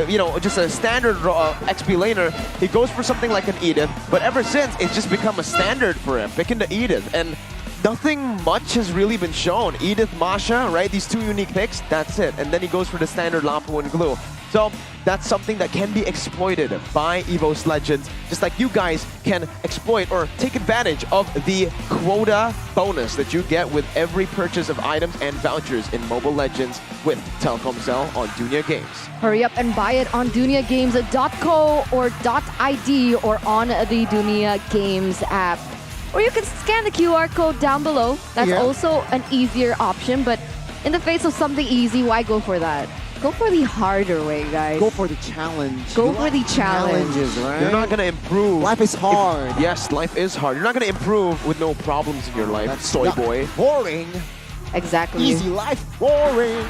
you know, just a standard XP laner. He goes for something like an Edith, but ever since, it's just become a standard for him, picking the Edith. And nothing much has really been shown. Edith, Masha, right? These two unique picks, that's it. And then he goes for the standard Lapu and Glue. So that's something that can be exploited by EVOS Legends, just like you guys can exploit or take advantage of the quota bonus that you get with every purchase of items and vouchers in Mobile Legends with Telkomsel on Dunia Games. Hurry up and buy it on duniagames.co or .id or on the Dunia Games app. Or you can scan the QR code down below. That's also an easier option, but in the face of something easy, why go for that? Go for the harder way, guys. Go for the challenge. Go for the challenge. Challenges, right? You're not going to improve. Life is hard. Yes, life is hard. You're not going to improve with no problems in your life, soy boy. Boring. Exactly. Easy life, boring.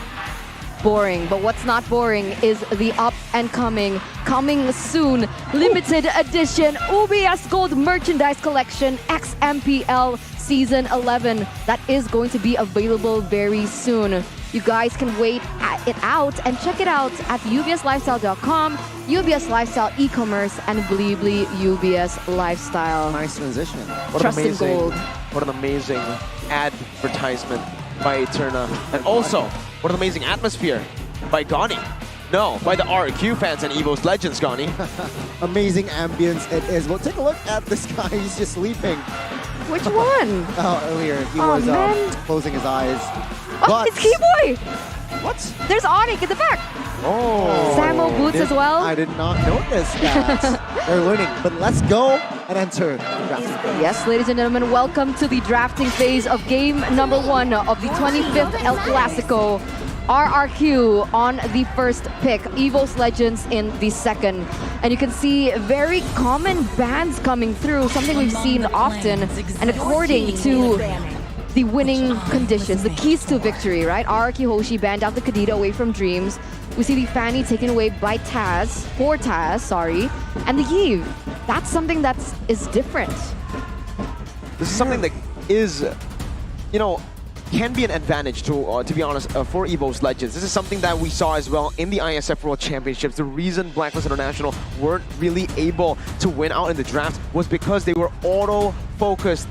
Boring, but what's not boring is the up and coming soon, limited edition UBS Gold Merchandise Collection X MPL Season 11. That is going to be available very soon. You guys can wait it out and check it out at ubslifestyle.com, UBS Lifestyle e-commerce, and Blibli UBS Lifestyle. Nice transition. Trust in gold. What an amazing advertisement by Eterna. And also, what an amazing atmosphere by Gani. No, by the RQ fans and EVOS Legends, Gani. Amazing ambience it is. Well, take a look at this guy. He's just sleeping. Which one? Earlier. He was closing his eyes. Oh, it's Keyboy! What? There's ONIC in the back. Oh. Samo boots as well. I did not notice that. They're learning. But let's go and enter the drafting phase. Yes, ladies and gentlemen, welcome to the drafting phase of game number 1 of the 25th El Clasico. RRQ on the first pick, EVOS Legends in the second. And you can see very common bans coming through, something we've seen often. And according to the winning conditions, the keys to victory, right? RRQ Hoshi banned out the Kadita away from Dreams. We see the Fanny taken away by Taz, and the Yves. That's something that is different. This is something that is, you know, can be an advantage to be honest, for EVOS Legends. This is something that we saw as well in the ISF World Championships. The reason Blacklist International weren't really able to win out in the draft was because they were auto-focused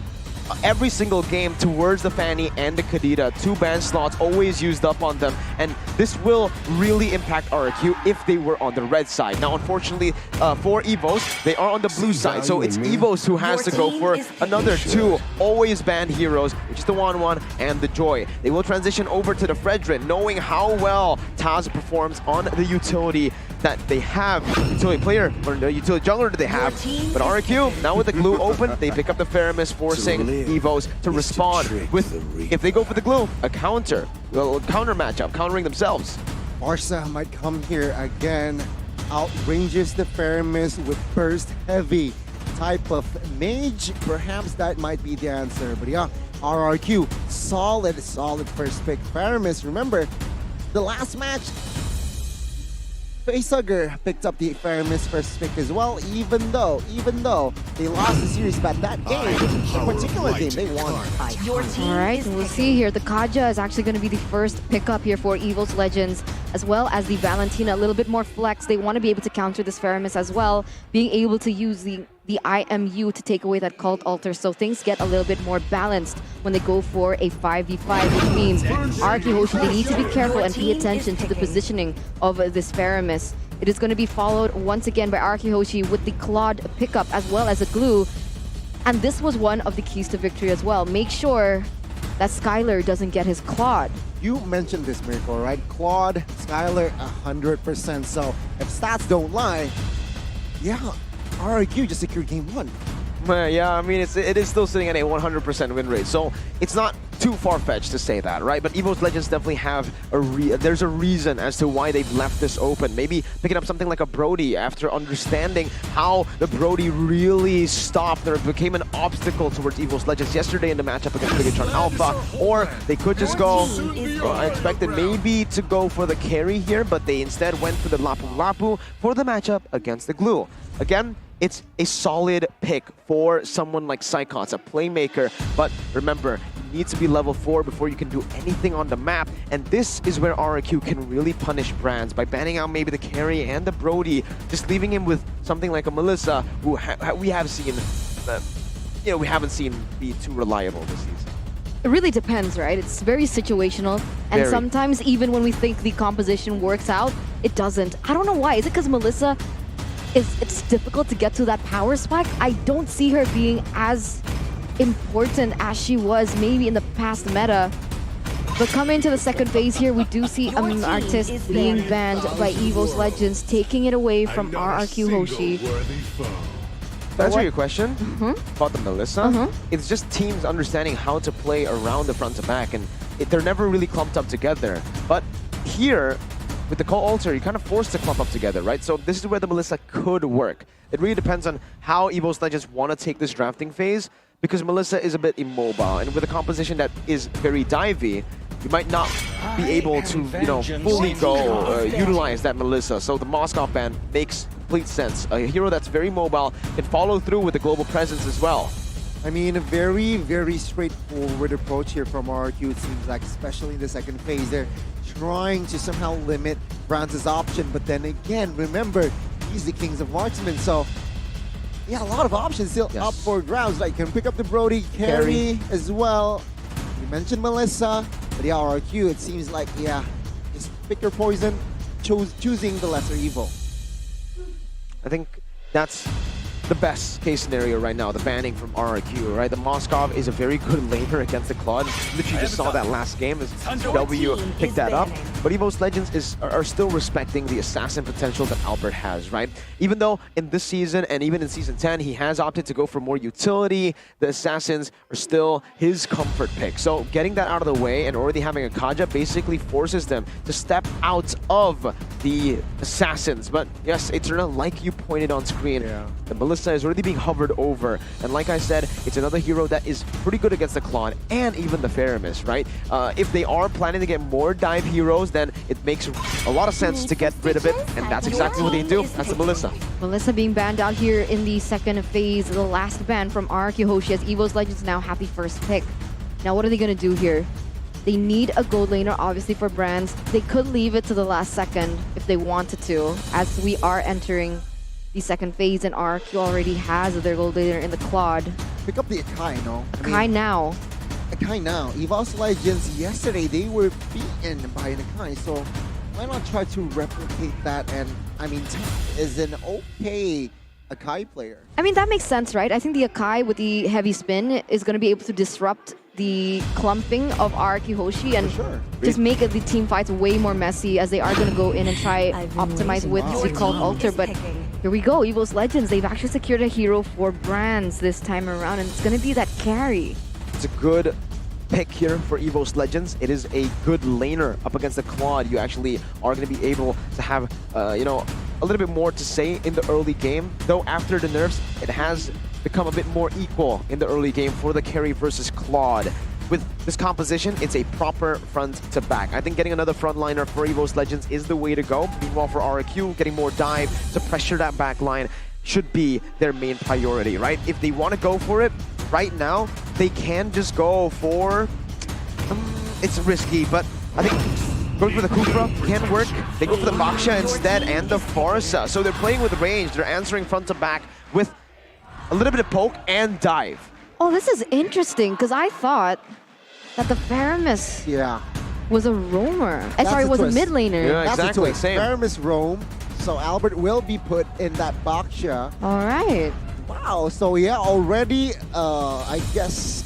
every single game towards the Fanny and the Kadita. 2 ban slots always used up on them, and this will really impact RRQ if they were on the red side. Now, unfortunately, for EVOS, they are on the blue side, so it's EVOS who has to go for another 2 always banned heroes, which is the Wanwan and the Joy. They will transition over to the Fredrin, knowing how well Taz performs on the utility that they have. Utility player, or the utility jungler that they have. But RRQ, now with the glue open, they pick up the Feramis, forcing EVOS to respond with, if they go for the glue, a counter matchup, countering themselves. Barca might come here again, outranges the Feramis with burst heavy type of mage. Perhaps that might be the answer. But yeah, RRQ, solid first pick. Feramis, remember, the last match, Facehugger picked up the Feramis first pick as well, even though they lost the series, but that game, the particular game, they won. Alright, we'll see here. The Kaja is actually going to be the first pickup here for EVOS Legends, as well as the Valentina. A little bit more flex. They want to be able to counter this Feramis as well, being able to use the IMU to take away that Cult Altar, so things get a little bit more balanced when they go for a 5v5, which means RRQ Hoshi, they need to be careful and pay attention to the positioning of this Feramis. It is going to be followed once again by RRQ Hoshi with the Claude pickup as well as a glue. And this was one of the keys to victory as well. Make sure that Skylar doesn't get his Claude. You mentioned this, Miracle, right? Claude, Skylar, 100%. So if stats don't lie, yeah, RRQ just secured game 1. Yeah, I mean, it is still sitting at a 100% win rate, so it's not too far-fetched to say that, right? But EVOS Legends definitely have there's a reason as to why they've left this open. Maybe picking up something like a Brody after understanding how the Brody really stopped or became an obstacle towards EVOS Legends yesterday in the matchup against Bigatron Alpha. Or they could just go, I expected maybe to go for the carry here, but they instead went for the Lapu Lapu for the matchup against the Glue. Again, it's a solid pick for someone like Psychots, a playmaker. But remember, you need to be level 4 before you can do anything on the map. And this is where RRQ can really punish brands by banning out maybe the carry and the Brody, just leaving him with something like a Melissa, who we have seen, we haven't seen be too reliable this season. it really depends, right? It's very situational. And Very. sometimes even when we think the composition works out, it doesn't. I don't know why. Is it because Melissa it's difficult to get to that power spike? I don't see her being as important as she was maybe in the past meta. But coming into the second phase here, we do see an artist being banned by EVOS Legends, taking it away from RRQ Hoshi. To answer your question about the Melissa, it's just teams understanding how to play around the front to back, and they're never really clumped up together. But here, with the co-alter, you're kind of forced to clump up together, right? So this is where the Melissa could work. It really depends on how EVOS Legends want to take this drafting phase, because Melissa is a bit immobile, and with a composition that is very divey, you might not be able to, fully go utilize that Melissa. So the Moskov ban makes complete sense. A hero that's very mobile can follow through with the global presence as well. I mean, a very, very straightforward approach here from RRQ, it seems like, especially in the second phase. They're trying to somehow limit France's option, but then again, remember, he's the Kings of Marksman, so yeah, a lot of options still up for grabs. Like, can pick up the Brody, carry as well. You mentioned Melissa, but yeah, RRQ, it seems like, yeah, just pick your poison, choosing the lesser evil. I think that's the best case scenario right now, the banning from RRQ, right? The Moskov is a very good laner against the Claude. Literally just saw that last game as W picked that up. But EVOS Legends are still respecting the assassin potential that Albert has, right? Even though in this season and even in Season 10, he has opted to go for more utility, the assassins are still his comfort pick. So getting that out of the way and already having a Kaja basically forces them to step out of the assassins. But yes, Eternal, like you pointed on screen, the Melissa is already being hovered over. And like I said, it's another hero that is pretty good against the Claude and even the Faramis, right? If they are planning to get more dive heroes, then it makes a lot of sense to get rid of it. And that's exactly what they do. That's the Melissa. Melissa being banned out here in the second phase, the last ban from RRQ Hoshi, as EVOS Legends now have the first pick. Now what are they going to do here? They need a gold laner, obviously, for brands. They could leave it to the last second if they wanted to, as we are entering the second phase, and RRQ already has their gold laner in the Claude. Pick up the Akai, no? Akai now. Akai now. EVOS Legends, yesterday, they were beaten by an Akai, so why not try to replicate that? And, I mean, Tech is an okay Akai player. I mean, that makes sense, right? I think the Akai with the heavy spin is going to be able to disrupt the clumping of RRQ Hoshi and just make the team fights way more messy, as they are going to go in and try optimize with the called alter. But here we go, EVOS Legends, they've actually secured a hero for brands this time around, and it's going to be that carry. It's a good pick here for EVOS Legends. It is a good laner up against the Claude. You actually are going to be able to have, a little bit more to say in the early game. Though after the nerfs, it has become a bit more equal in the early game for the carry versus Claude. With this composition, it's a proper front to back. I think getting another frontliner for EVOS Legends is the way to go. Meanwhile, for RRQ, getting more dive to pressure that back line should be their main priority, right? If they want to go for it right now, they can just go for... it's risky, but I think going for the Kufra can work. They go for the Baksha instead and the Farsa. So they're playing with range. They're answering front to back with a little bit of poke and dive. Oh, this is interesting, because I thought that the Faramis was a roamer. Sorry, was a mid laner. Yeah, exactly. Same. Faramis roam, so Albert will be put in that Baksha. All right. Wow, so yeah, already, I guess,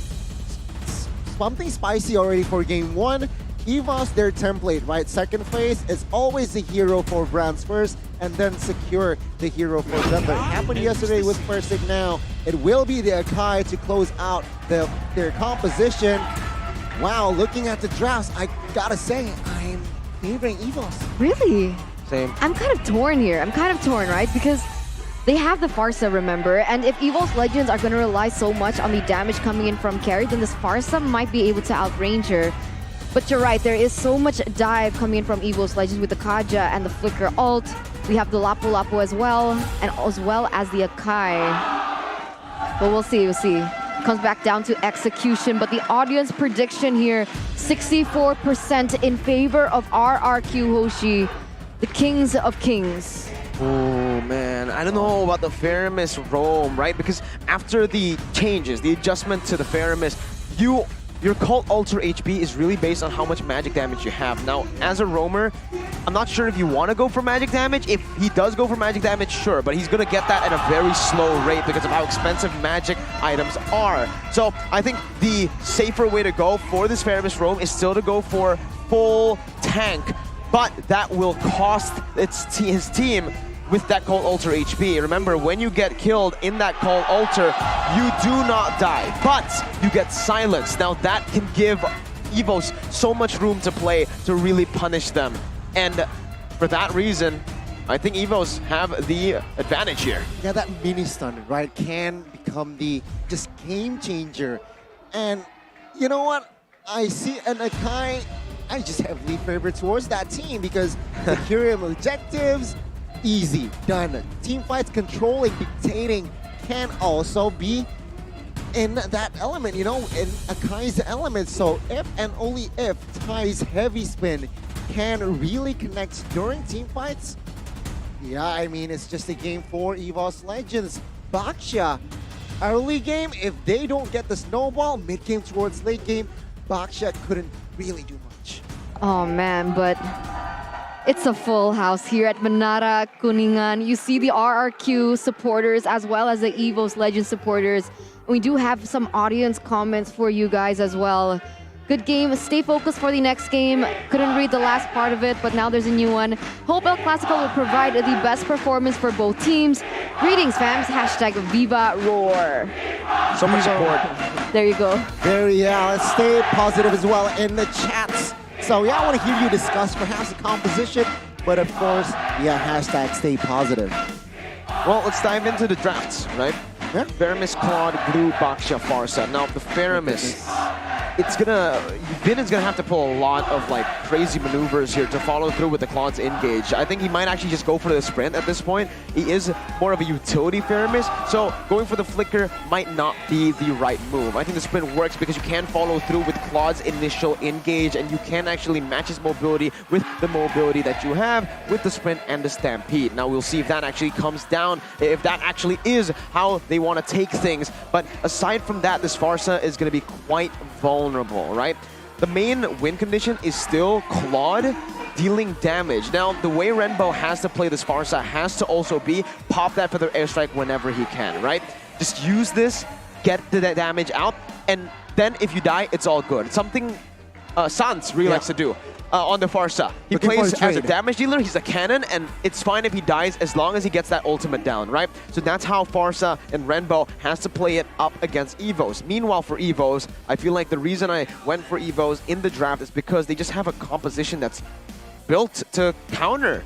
something spicy already for game one. EVOS, their template, right? Second phase is always the hero for brands first, and then secure the hero for them. That happened yesterday with First now. It will be the Akai to close out their composition. Wow, looking at the drafts, I gotta say, I'm favoring EVOS. Really? Same. I'm kind of torn here. Right? Because they have the Farsa, remember? And if EVOS Legends are going to rely so much on the damage coming in from carry, then this Farsa might be able to outrange her. But you're right, there is so much dive coming in from EVOS Legends with the Kaja and the Flicker ult. We have the Lapu Lapu as well, and as well as the Akai. But we'll see. Comes back down to execution, but the audience prediction here, 64% in favor of RRQ Hoshi, the Kings of Kings. Oh man, I don't know about the Faramis roam, right? Because after the changes, the adjustment to the Faramis, you your Cult Ultra HP is really based on how much magic damage you have. Now, as a roamer, I'm not sure if you want to go for magic damage. If he does go for magic damage, sure, but he's going to get that at a very slow rate because of how expensive magic items are. So I think the safer way to go for this Faramis roam is still to go for full tank, but that will cost his team with that Cult Ultra HP. Remember, when you get killed in that Cult Ultra, you do not die, but you get silenced. Now that can give EVOS so much room to play to really punish them. And for that reason, I think EVOS have the advantage here. Yeah, that mini stun, right, can become the just game changer. And you know what? I see an Akai, I just heavily favor towards that team because securing objectives, easy, done. Team fights, controlling, dictating can also be in that element, you know, in Akai's element. So if and only if Ty's heavy spin can really connect during team fights, yeah, I mean, it's just a game for EVOS Legends. Baxia, early game, if they don't get the snowball, mid game towards late game, Baxia couldn't really do much. Oh man, but it's a full house here at Menara Kuningan. You see the RRQ supporters as well as the EVOS Legends supporters. We do have some audience comments for you guys as well. Good game. Stay focused for the next game. Couldn't read the last part of it, but now there's a new one. Hope El Clasico will provide the best performance for both teams. Greetings, fams. Hashtag Viva Roar. So much support. There you go. Let's stay positive as well in the chats. So yeah, I want to hear you discuss perhaps the composition, but of course, yeah, hashtag stay positive. Well, let's dive into the drafts, right? Yeah. Faramis, Claude, Glue, Baxia, Farsa. Now, the Faramis, Vin is gonna have to pull a lot of like crazy maneuvers here to follow through with the Claude's engage. I think he might actually just go for the sprint at this point. He is more of a utility Faramis, so going for the flicker might not be the right move. I think the sprint works because you can follow through with Claude's initial engage and you can actually match his mobility with the mobility that you have with the sprint and the stampede. Now we'll see if that actually comes down, if that actually is how they want to take things. But aside from that, this Farsa is going to be quite vulnerable, right? The main win condition is still Claude dealing damage. Now, the way Renbo has to play this Farsa has to also be pop that feather airstrike whenever he can, right? Just use this, get the damage out, and then if you die, it's all good. Something Sans really likes to do. On the Farsa. He plays as a damage dealer, he's a cannon, and it's fine if he dies as long as he gets that ultimate down, right? So that's how Farsa and Renbo has to play it up against EVOS. Meanwhile, for EVOS, I feel like the reason I went for EVOS in the draft is because they just have a composition that's built to counter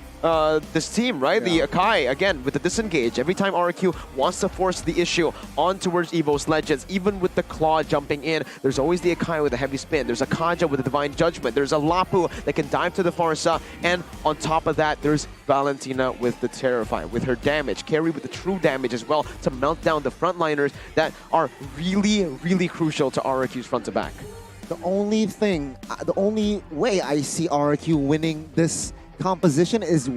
this team, right? Yeah. The Akai, again, with the disengage. Every time RRQ wants to force the issue on towards EVOS Legends, even with the Claw jumping in, there's always the Akai with a heavy spin. There's a Kaja with a Divine Judgment. There's a Lapu that can dive to the Farsa. And on top of that, there's Valentina with the Terrify, with her damage. Carry with the true damage as well to melt down the frontliners that are really, really crucial to RRQ's front to back. The only thing, the only way I see RRQ winning this composition is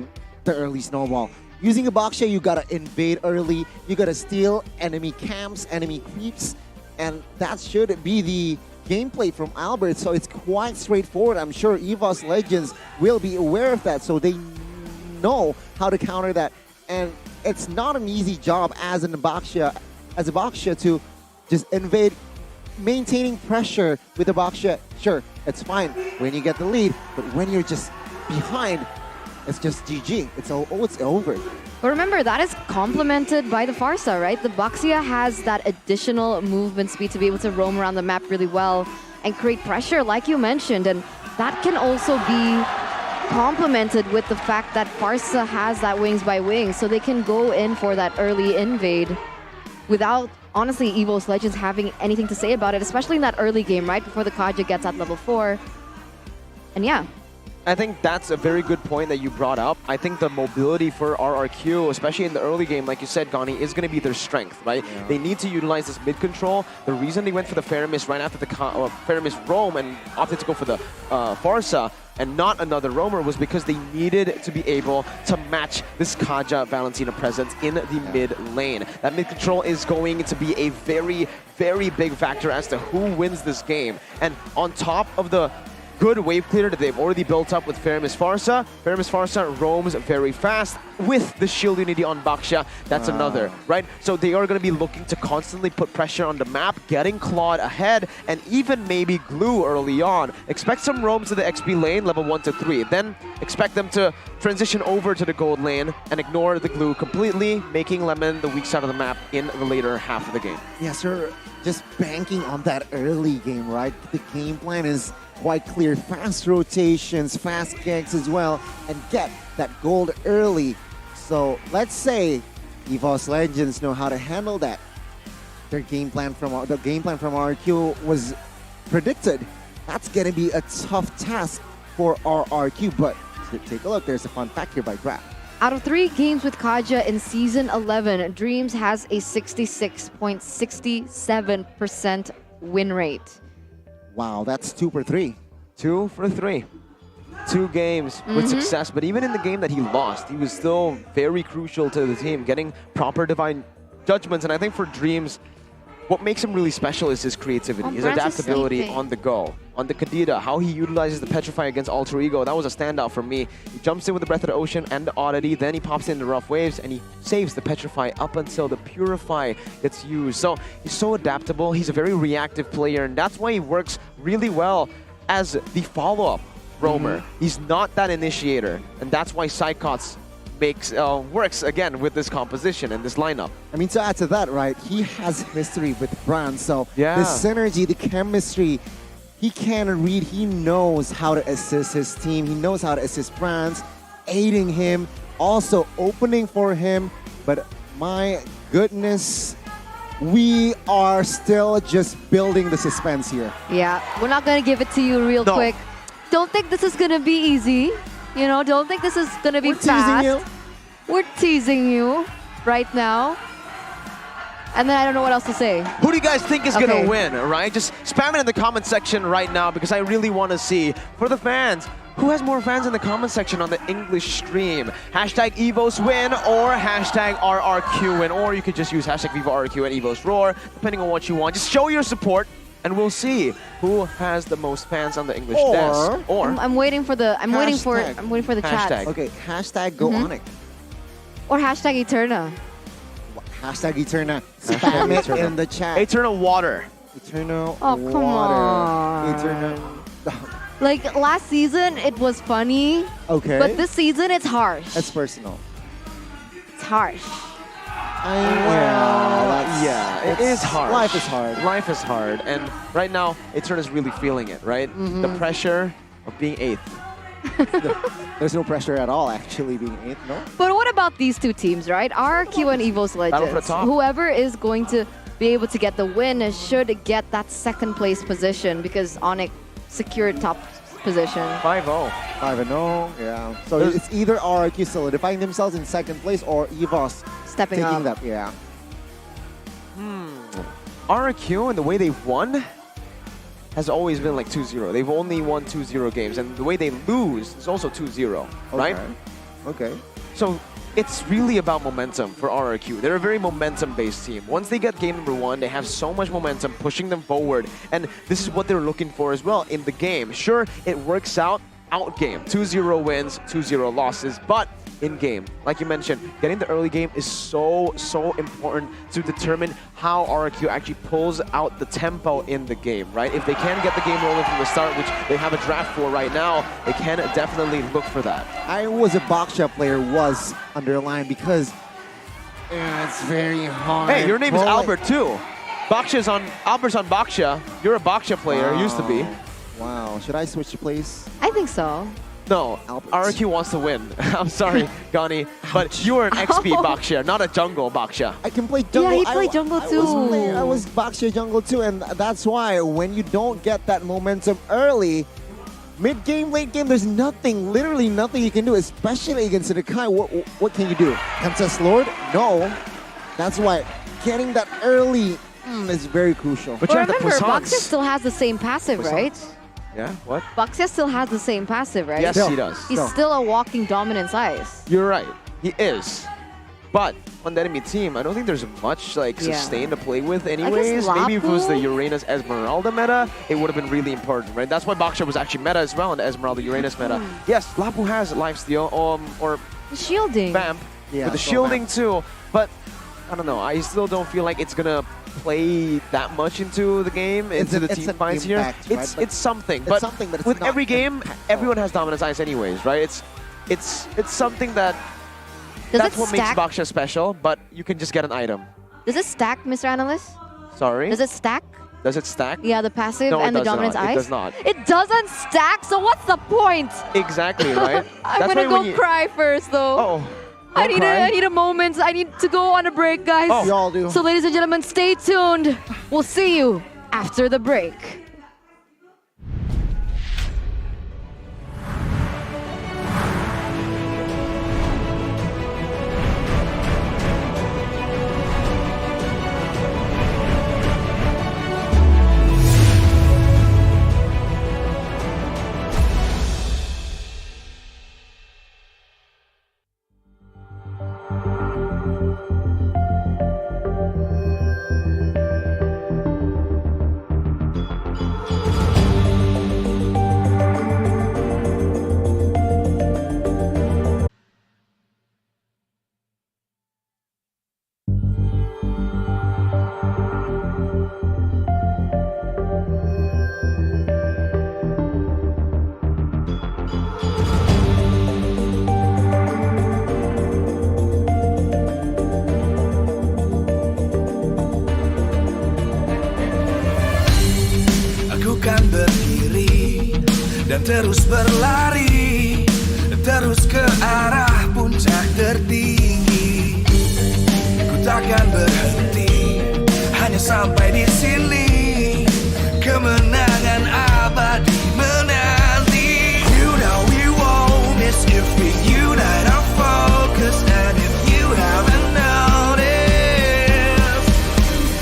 the early snowball. Using a Baxia, you gotta invade early, you gotta steal enemy camps, enemy creeps, and that should be the gameplay from Albert, so it's quite straightforward. I'm sure EVOS Legends will be aware of that, so they know how to counter that. And it's not an easy job as a Baxia to just invade. Maintaining pressure with the Baxia, sure, it's fine when you get the lead, but when you're just behind, it's just GG. It's over. But remember, that is complemented by the Farsa, right? The Baxia has that additional movement speed to be able to roam around the map really well and create pressure, like you mentioned. And that can also be complemented with the fact that Farsa has that wings by wings, so they can go in for that early invade without, honestly, EVOS Legends having anything to say about it, especially in that early game, right? Before the Kaja gets at level 4. And yeah. I think that's a very good point that you brought up. I think the mobility for RRQ, especially in the early game, like you said, Gani, is going to be their strength, right? Yeah. They need to utilize this mid-control. The reason they went for the Faramis right after the Faramis roam and opted to go for the Farsa and not another roamer was because they needed to be able to match this Kaja Valentina presence in the mid lane. That mid control is going to be a very, very big factor as to who wins this game. And on top of the good wave clearer that they've already built up with Feramis Farsa roams very fast with the shield unity on Baksha. That's another, right? So they are going to be looking to constantly put pressure on the map, getting Claude ahead, and even maybe glue early on. Expect some roams to the XP lane, level 1 to 3. Then expect them to transition over to the gold lane and ignore the glue completely, making Lemon the weak side of the map in the later half of the game. Yes, sir. Just banking on that early game, right? The game plan is quite clear. Fast rotations, fast ganks as well, and get that gold early. So let's say EVOS Legends know how to handle that. The game plan from RRQ was predicted. That's going to be a tough task for RRQ, but take a look. There's a fun fact here by Grab. Out of 3 games with Kaja in Season 11, Dreams has a 66.67% win rate. Wow, that's 2 for 3. 2 for 3. 2 games with success, but even in the game that he lost, he was still very crucial to the team, getting proper divine judgments. And I think for Dreams, what makes him really special is his creativity, his adaptability on the go. On the Kadita, how he utilizes the Petrify against Alter Ego, that was a standout for me. He jumps in with the Breath of the Ocean and the Oddity, then he pops in the Rough Waves, and he saves the Petrify up until the Purify gets used. So he's so adaptable, he's a very reactive player, and that's why he works really well as the follow-up roamer. He's not that initiator, and that's why Psychots works again with this composition and this lineup. I mean, to add to that, right, he has history with Brand, so yeah, the synergy, the chemistry, he can read, he knows how to assist his team, he knows how to assist Brands, aiding him, also opening for him, but my goodness, we are still just building the suspense here. Yeah, we're not going to give it to you real quick. Don't think this is going to be easy. You know, don't think this is going to be fast. We're teasing you right now. And then I don't know what else to say. Who do you guys think is going to win, right? Just spam it in the comment section right now because I really want to see, for the fans, who has more fans in the comment section on the English stream? Hashtag EVOS win or hashtag RRQ win. Or you could just use hashtag VivaRRQ and EVOS roar, depending on what you want. Just show your support. And we'll see who has the most fans on the English desk. Or I'm waiting for the I'm waiting for the chat. Okay, hashtag go ONIC. Or hashtag Eterna. Hashtag Eterna. Spam it in the chat. Eterna water. Eterna come water. on. Eterna. Like last season, it was funny. Okay. But this season, it's harsh. That's personal. It's harsh. It is hard. Life is hard. Life is hard. And right now, Eterna's really feeling it, right? The pressure of being 8th. There's no pressure at all, actually, being 8th, no? But what about these 2 teams, right? RRQ and EVOS Legends. Whoever is going to be able to get the win should get that 2nd place position because ONIC secured top position. 5-0. 5-0, yeah. So it's either RRQ solidifying themselves in 2nd place or EVOS stepping taking up. That, yeah. RRQ and the way they've won has always been like 2-0. They've only won 2-0 games, and the way they lose is also 2-0, right? Okay. So it's really about momentum for RRQ. They're a very momentum-based team. Once they get game number 1, they have so much momentum pushing them forward, and this is what they're looking for as well in the game. Sure, it works out game. 2-0 wins, 2-0 losses, but in-game, like you mentioned, getting the early game is so important to determine how RRQ actually pulls out the tempo in the game, right? If they can get the game rolling from the start, which they have a draft for right now, they can definitely look for that. I was a Baksha player, was underlined because it's very hard. Hey, your name is Albert too. Albert's on Baksha. You're a Baksha player, used to be. Wow, should I switch to place? I think so. No, RRQ wants to win. I'm sorry, Gani, but you are an XP Baksha, not a jungle Baksha. I can play jungle. Yeah, he played jungle too. I was Baksha jungle too, and that's why when you don't get that momentum early, mid-game, late game, there's nothing, literally nothing you can do, especially against the Kai. What can you do? Contest Lord? No. That's why getting that early is very crucial. But you have remember, the Baksha still has the same passive, right? Yeah, what? Baxia still has the same passive, right? Yes, he does. He's still a walking dominance ice. You're right. He is. But on the enemy team, I don't think there's much like Yeah. sustain to play with anyways. Maybe if it was the Uranus Esmeralda meta, it would have been really important, right? That's why Baxia was actually meta as well in the Esmeralda Uranus meta. Yes, Lapu has lifesteal or shielding. Vamp with the shielding too. But I don't know. I still don't feel like it's gonna play that much into the game, into the team fights here. Impact, right? It's something. It's But something, but it's with not every game, everyone has dominance ice anyways, right? It's something that that's what makes Baxia special, but you can just get an item. Does it stack, Mr. Analyst? Sorry? Does it stack? Does it stack? Yeah, the passive No, and it the does dominance not. ice? It does not. It doesn't stack, so what's the point? Exactly, right? I'm That's gonna why when go you- cry first, though. Oh. I need a moment. I need to go on a break, guys. Oh. We all do. So, ladies and gentlemen, stay tuned. We'll see you after the break. Aku kan berdiri dan terus berlari, terus ke arah puncak tertinggi. Ku takkan berhenti, hanya sampai di sini. Kemenangan abadi menanti. You know we won't miss if we unite our focus. And if you haven't noticed,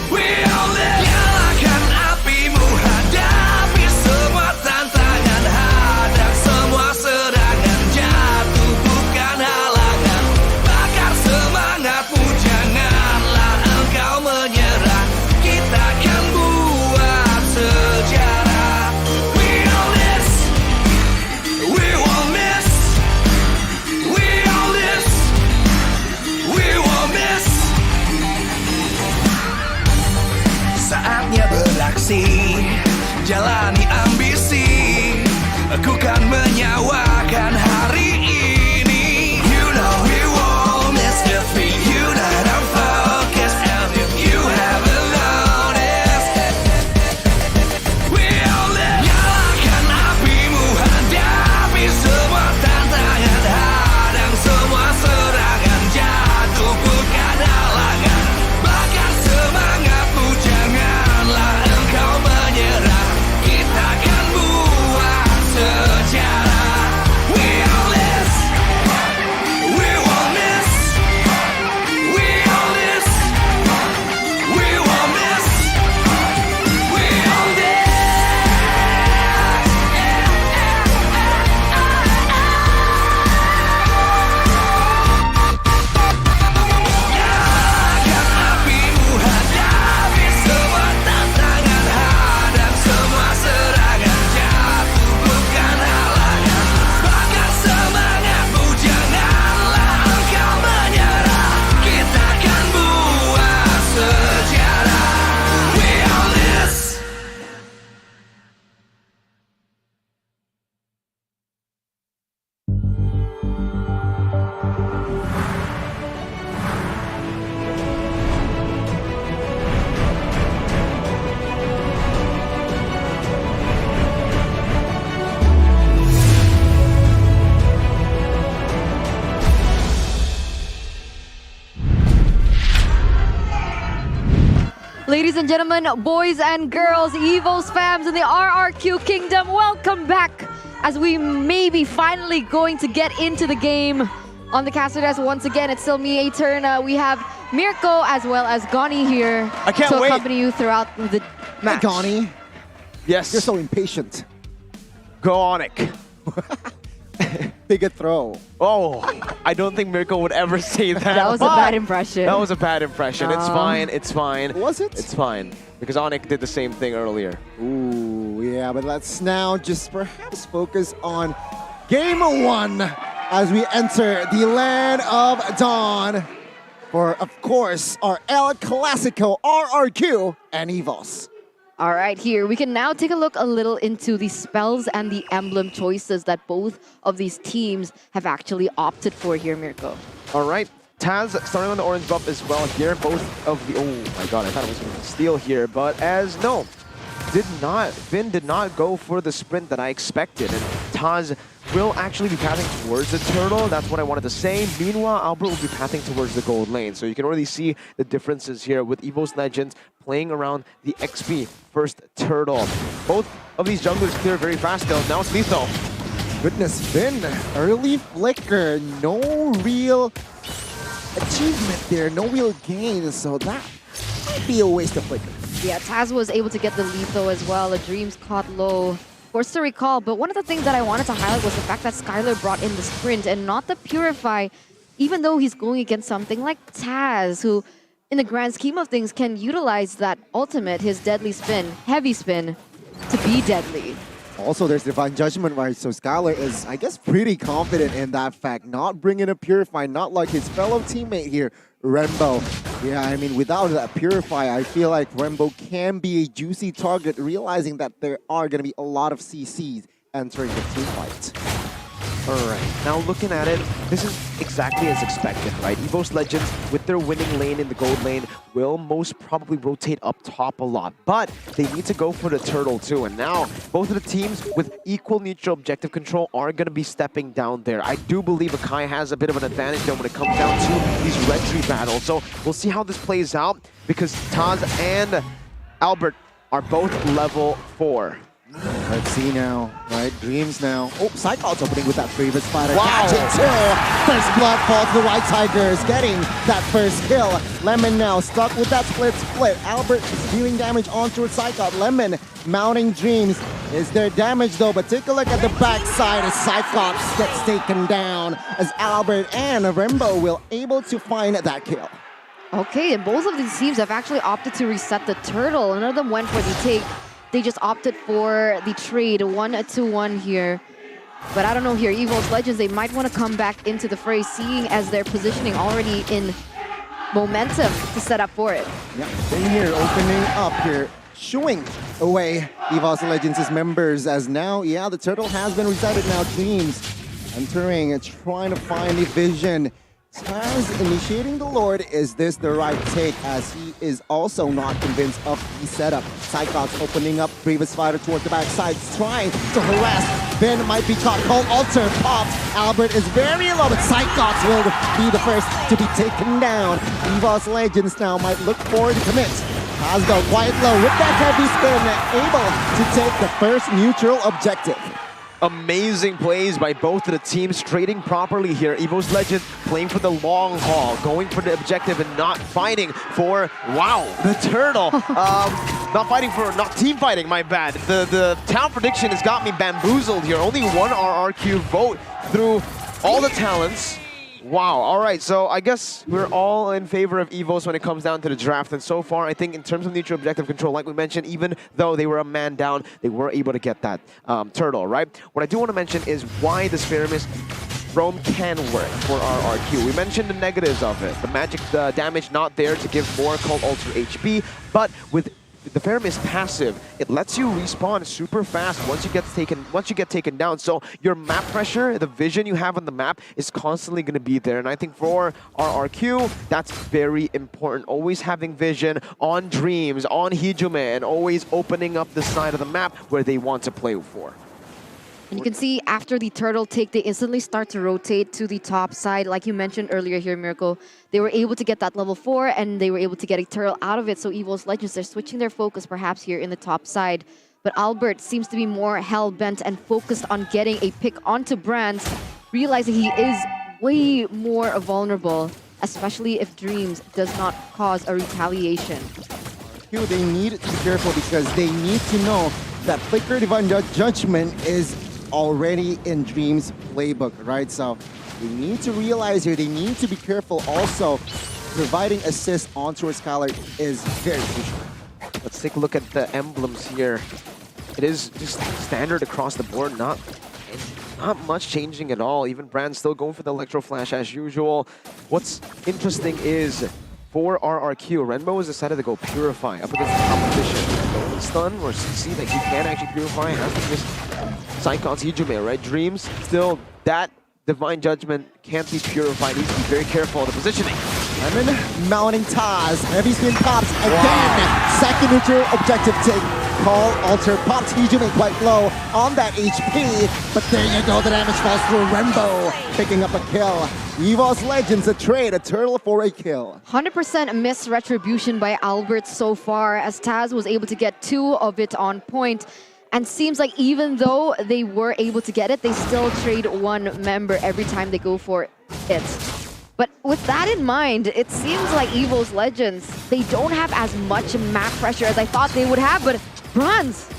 we all live. Nyalakan apimu, hadapi semua tantangan, hadang semua serangan, jatuh bukan halangan. Bakar semangatmu, janganlah engkau menyerah. Kita akan buat sejarah. We all this, we won't miss. We all this, we won't miss. Saatnya beraksi, jalani ambisi. Aku kan menyawakan hari ini. You know we won't miss if we unite our focus. And if you haven't noticed, we all live. Nyalakan apimu, hadapi semua tantangan, hadang semua serangan, jatuh bukan halangan. Bakar semangatmu, janganlah engkau menyerah. Kita akan buat sejarah. We all this, we won't miss. We all this, we won't miss. We all this. Nyalakan apimu, hadapi semua tantangan, hadang semua serangan, jatuh bukan halangan. Bakar semangatmu, janganlah engkau menyerah. Kita akan buat sejarah. We all this. Ladies and gentlemen, boys and girls, EVOS fams in the RRQ Kingdom, welcome back as we may be finally going to get into the game. On the caster desk, once again, it's still me, Eterna. We have Mirko as well as Gani here I can't to wait. accompany you throughout the match. Hey, Gani. Yes. You're so impatient. Go ONIC. Big throw. Oh, I don't think Mirko would ever say that. That was a bad impression. That was a bad impression. It's fine. It's fine. Was it? It's fine. Because ONIC did the same thing earlier. Ooh, yeah, but let's now just perhaps focus on Game 1 as we enter the Land of Dawn for, of course, our El Clasico, RRQ, and EVOS. All right, here we can now take a look a little into the spells and the emblem choices that both of these teams have actually opted for here, Mirko. All right, Taz starting on the orange buff as well here. Both of the, oh my god, I thought it was going to steal here, but as no, Finn did not go for the sprint that I expected, and Taz will actually be pathing towards the turtle. That's what I wanted to say. Meanwhile, Albert will be pathing towards the gold lane. So you can already see the differences here with EVOS Legends playing around the XP first turtle. Both of these junglers clear very fast though. Now it's lethal. Goodness, Finn, early flicker, no real achievement there, no real gain, so that might be a waste of flicker. Yeah, Taz was able to get the lethal as well. The Dreams caught low. Forced to recall, but one of the things that I wanted to highlight was the fact that Skylar brought in the sprint and not the Purify, even though he's going against something like Taz, who, in the grand scheme of things, can utilize that ultimate, his deadly spin, heavy spin, to be deadly. Also, there's Divine Judgment, right? So Skylar is, I guess, pretty confident in that fact. Not bringing a Purify, not like his fellow teammate here, Rembo. Yeah, I mean, without that Purify, I feel like Rembo can be a juicy target, realizing that there are going to be a lot of CCs entering the team fight. All right, now looking at it, this is exactly as expected, right? EVOS Legends, with their winning lane in the gold lane, will most probably rotate up top a lot, but they need to go for the turtle too. And now, both of the teams with equal neutral objective control are going to be stepping down there. I do believe Akai has a bit of an advantage there when it comes down to these red tree battles. So we'll see how this plays out, because Taz and Albert are both level 4. Let's see now, right? Dreams now. Oh, Cyclops opening with that previous fighter. Wow. Catch it too. First blood falls to the White Tigers, getting that first kill. Lemon now stuck with that split. Albert is dealing damage onto Cyclops. Lemon mounting Dreams. Is there damage though? But take a look at the backside as Cyclops gets taken down, as Albert and Rembo will able to find that kill. Okay, and both of these teams have actually opted to reset the turtle. None of them went for the take. They just opted for the trade, 1-1 here. But I don't know here, EVOS Legends, they might want to come back into the fray, seeing as their positioning already in momentum to set up for it. Yeah, in here, opening up here, shooing away EVOS Legends' members, as now, yeah, the turtle has been resetted now. Dreams entering and trying to find a vision. Taz initiating the Lord. Is this the right take, as he is also not convinced of the setup? Cyclops opening up previous fighter towards the backside, trying to harass. Ben might be caught. Cold Altar pops. Albert is very low, but Cyclops will be the first to be taken down. EVOS Legends now might look for the commit. Taz go quite low with that heavy spin, able to take the first neutral objective. Amazing plays by both of the teams, trading properly here. EVOS Legends playing for the long haul, going for the objective and not fighting for, wow, the turtle. Not team fighting, my bad. The town prediction has got me bamboozled here. Only one RRQ vote through all the talents. Wow, all right, so I guess we're all in favor of EVOS when it comes down to the draft. And so far, I think in terms of neutral objective control, like we mentioned, even though they were a man down, they were able to get that turtle, right? What I do want to mention is why the Spheromis roam can work for RRQ. We mentioned the negatives of it. The magic damage not there to give more Cold Ultra HP, but with the Spheromis passive, it lets you respawn super fast once you get taken down. So your map pressure, the vision you have on the map, is constantly going to be there. And I think for RRQ, that's very important. Always having vision on Dreams, on Hijume, and always opening up the side of the map where they want to play for. And you can see after the turtle take, they instantly start to rotate to the top side. Like you mentioned earlier here, Miracle, they were able to get that level 4 and they were able to get a turtle out of it. So EVOS Legends, they're switching their focus perhaps here in the top side. But Albert seems to be more hell-bent and focused on getting a pick onto Brands, realizing he is way more vulnerable, especially if Dreams does not cause a retaliation. They need to be careful because they need to know that Flicker Divine Judgment is already in Dream's playbook, right? So they need to realize here, they need to be careful also. Providing assist onto Skylar is very crucial. Let's take a look at the emblems here. It is just standard across the board, not much changing at all. Even Brand still going for the Electro Flash as usual. What's interesting is for RRQ, Renbo has decided to go Purify up against the competition. Don't stun or see that he can actually Purify, has to just Psychon's Hijume, right? Dreams, still that Divine Judgment can't be purified. Needs to be very careful of the positioning. Lemon mounting Taz. Heavy spin pops again. Second neutral objective take. Call alter pops Hijume quite low on that HP. But there you go. The damage falls through. Renbo picking up a kill. EVOS Legends a trade. A turtle for a kill. 100% miss retribution by Albert so far, as Taz was able to get 2 of it on point. And seems like even though they were able to get it, they still trade 1 member every time they go for it. But with that in mind, it seems like EVOS Legends, they don't have as much map pressure as I thought they would have, but Bronze.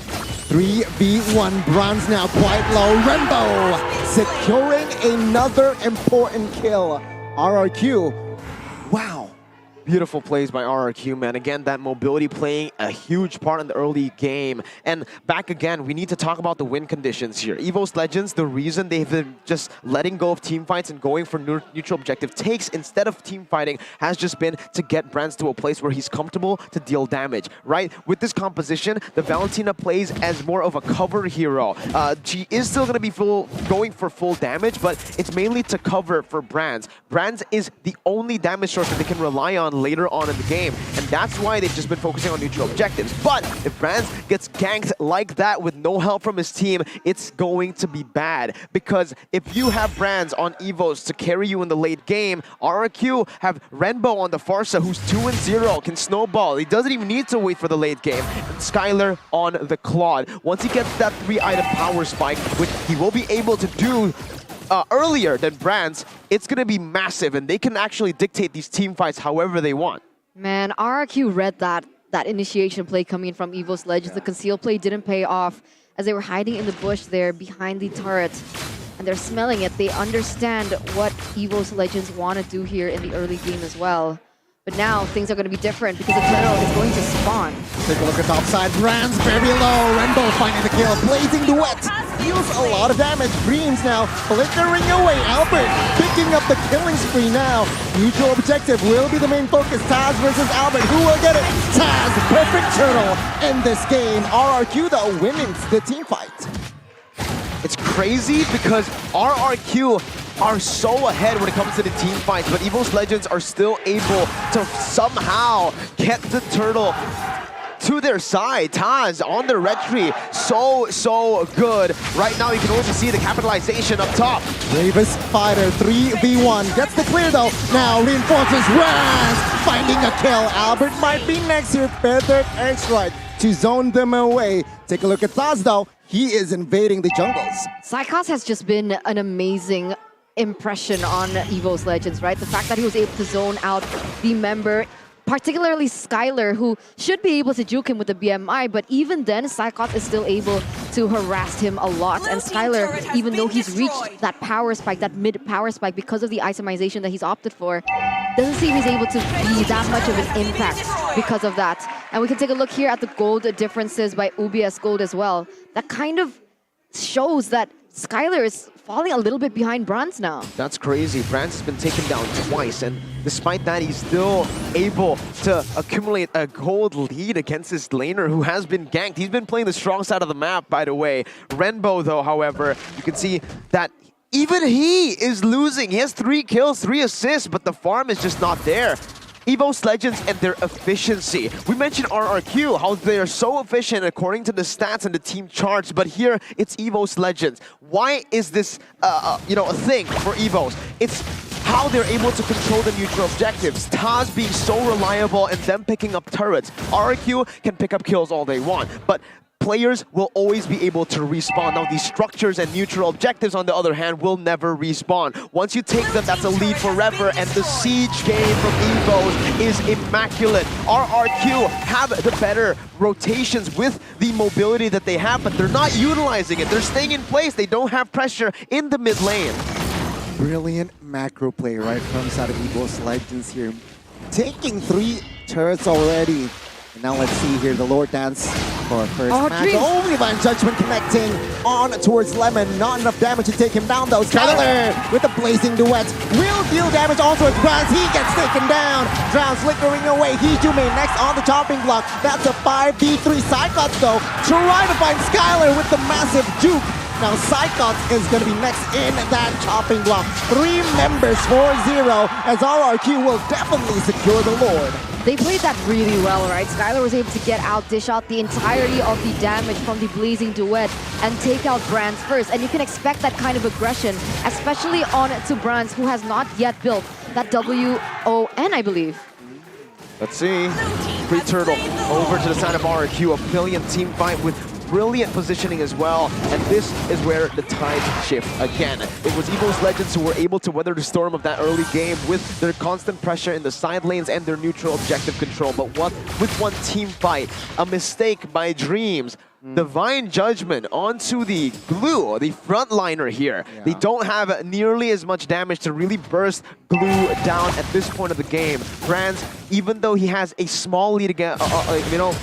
3v1, Bronze now quite low. Renbo securing another important kill. RRQ, wow. Beautiful plays by RRQ, man. Again, that mobility playing a huge part in the early game. And back again, we need to talk about the win conditions here. EVOS Legends, the reason they've been just letting go of team fights and going for neutral objective takes instead of team fighting has just been to get Brands to a place where he's comfortable to deal damage, right? With this composition, the Valentina plays as more of a cover hero. She is still going to be going for full damage, but it's mainly to cover for Brands. Brands is the only damage source that they can rely on later on in the game, and that's why they've just been focusing on neutral objectives. But if Brands gets ganked like that with no help from his team, it's going to be bad, because if you have Brands on EVOS to carry you in the late game, RRQ have Renbo on the Farsa, who's 2-0, can snowball. He doesn't even need to wait for the late game. And Skylar on the Claude. Once he gets that 3-item power spike, which he will be able to do earlier than Brands, it's going to be massive, and they can actually dictate these team fights however they want. Man, RRQ read that initiation play coming in from EVOS Legends. The conceal play didn't pay off as they were hiding in the bush there behind the turret. And they're smelling it. They understand what EVOS Legends want to do here in the early game as well. But now things are going to be different because the turtle is going to spawn. Take a look at top side. Brands very low. Renbo finding the kill. Blazing Duet deals a lot of damage. Dreams now flickering away. Albert picking up the killing spree now. Neutral objective will be the main focus. Taz versus Albert. Who will get it? Taz, perfect turtle in this game. RRQ though wins the team fight. It's crazy because RRQ are so ahead when it comes to the team fights, but EVOS Legends are still able to somehow get the turtle to their side. Taz on the red tree, so good. Right now you can also see the capitalization up top. Bravest fighter, 3v1, gets the clear though. Now reinforces Raz, finding a kill. Albert might be next here, feathered X-Rite to zone them away. Take a look at Taz though, he is invading the jungles. Psychos has just been an amazing impression on EVOS Legends, right? The fact that he was able to zone out the member, particularly Skylar, who should be able to juke him with the BMI, but even then, Psychos is still able to harass him a lot. And Skylar, even though he's reached that power spike, that mid power spike, because of the itemization that he's opted for, doesn't seem he's able to be that much of an impact because of that. And we can take a look here at the gold differences by UBS Gold as well. That kind of shows that Skylar is falling a little bit behind Bronze now. That's crazy. Bronze has been taken down twice, and despite that, he's still able to accumulate a gold lead against his laner who has been ganked. He's been playing the strong side of the map, by the way. Renbo, though, however, you can see that even he is losing. He has 3 kills, 3 assists, but the farm is just not there. EVOS Legends and their efficiency. We mentioned RRQ, how they are so efficient according to the stats and the team charts, but here it's EVOS Legends. Why is this a thing for EVOS? It's how they're able to control the neutral objectives. Taz being so reliable and them picking up turrets. RRQ can pick up kills all they want, but players will always be able to respawn. Now, these structures and neutral objectives, on the other hand, will never respawn. Once you take them, that's a lead forever, and the siege game from EVOS is immaculate. RRQ have the better rotations with the mobility that they have, but they're not utilizing it. They're staying in place. They don't have pressure in the mid lane. Brilliant macro play right from side of EVOS Legends here. Taking 3 turrets already. And now let's see here the Lord Dance for our first match. Oh, Divine Judgment connecting on towards Lemon. Not enough damage to take him down though. Skylar with the blazing duet will deal damage also as Drowns. He gets taken down. Drowns flickering away. Hijime next on the chopping block. That's a 5v3. Psychots though try to find Skylar with the massive juke. Now Psychots is going to be next in that chopping block. 3 members 4-0 as RRQ will definitely secure the Lord. They played that really well, right? Skylar was able to get out, dish out the entirety of the damage from the Blazing Duet and take out Brands first. And you can expect that kind of aggression, especially on to Brands, who has not yet built that WON, I believe. Let's see. Free Turtle over to the side of RRQ. A brilliant team fight with brilliant positioning as well, and this is where the tides shift again. It was EVOS Legends who were able to weather the storm of that early game with their constant pressure in the side lanes and their neutral objective control. But what with one team fight, a mistake by Dreams, Divine Judgment onto the Glue, the frontliner here. Yeah. They don't have nearly as much damage to really burst Glue down at this point of the game. Brands, even though he has a small lead again, you know,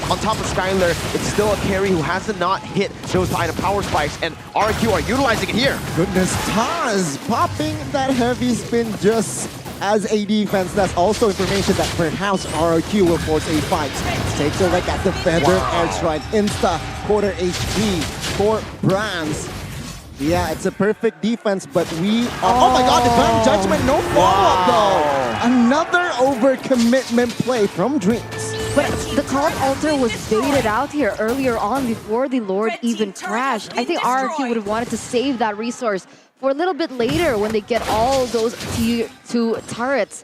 on top of Skylar, it's still a carry who has not hit those item power spikes, and RQ are utilizing it here. Goodness, Taz popping that heavy spin just as a defense. That's also information that perhaps RQ will force a fight. Takes a look at the Feather Airstrike. Insta quarter HP for Brands. Yeah, it's a perfect defense, but we are... Oh my god, Divine Judgment, no follow-up though! Another overcommitment play from Dreams. But the Cult Altar was baited out here earlier on before the Lord even crashed. I think RRQ would have wanted to save that resource for a little bit later when they get all those tier 2 turrets.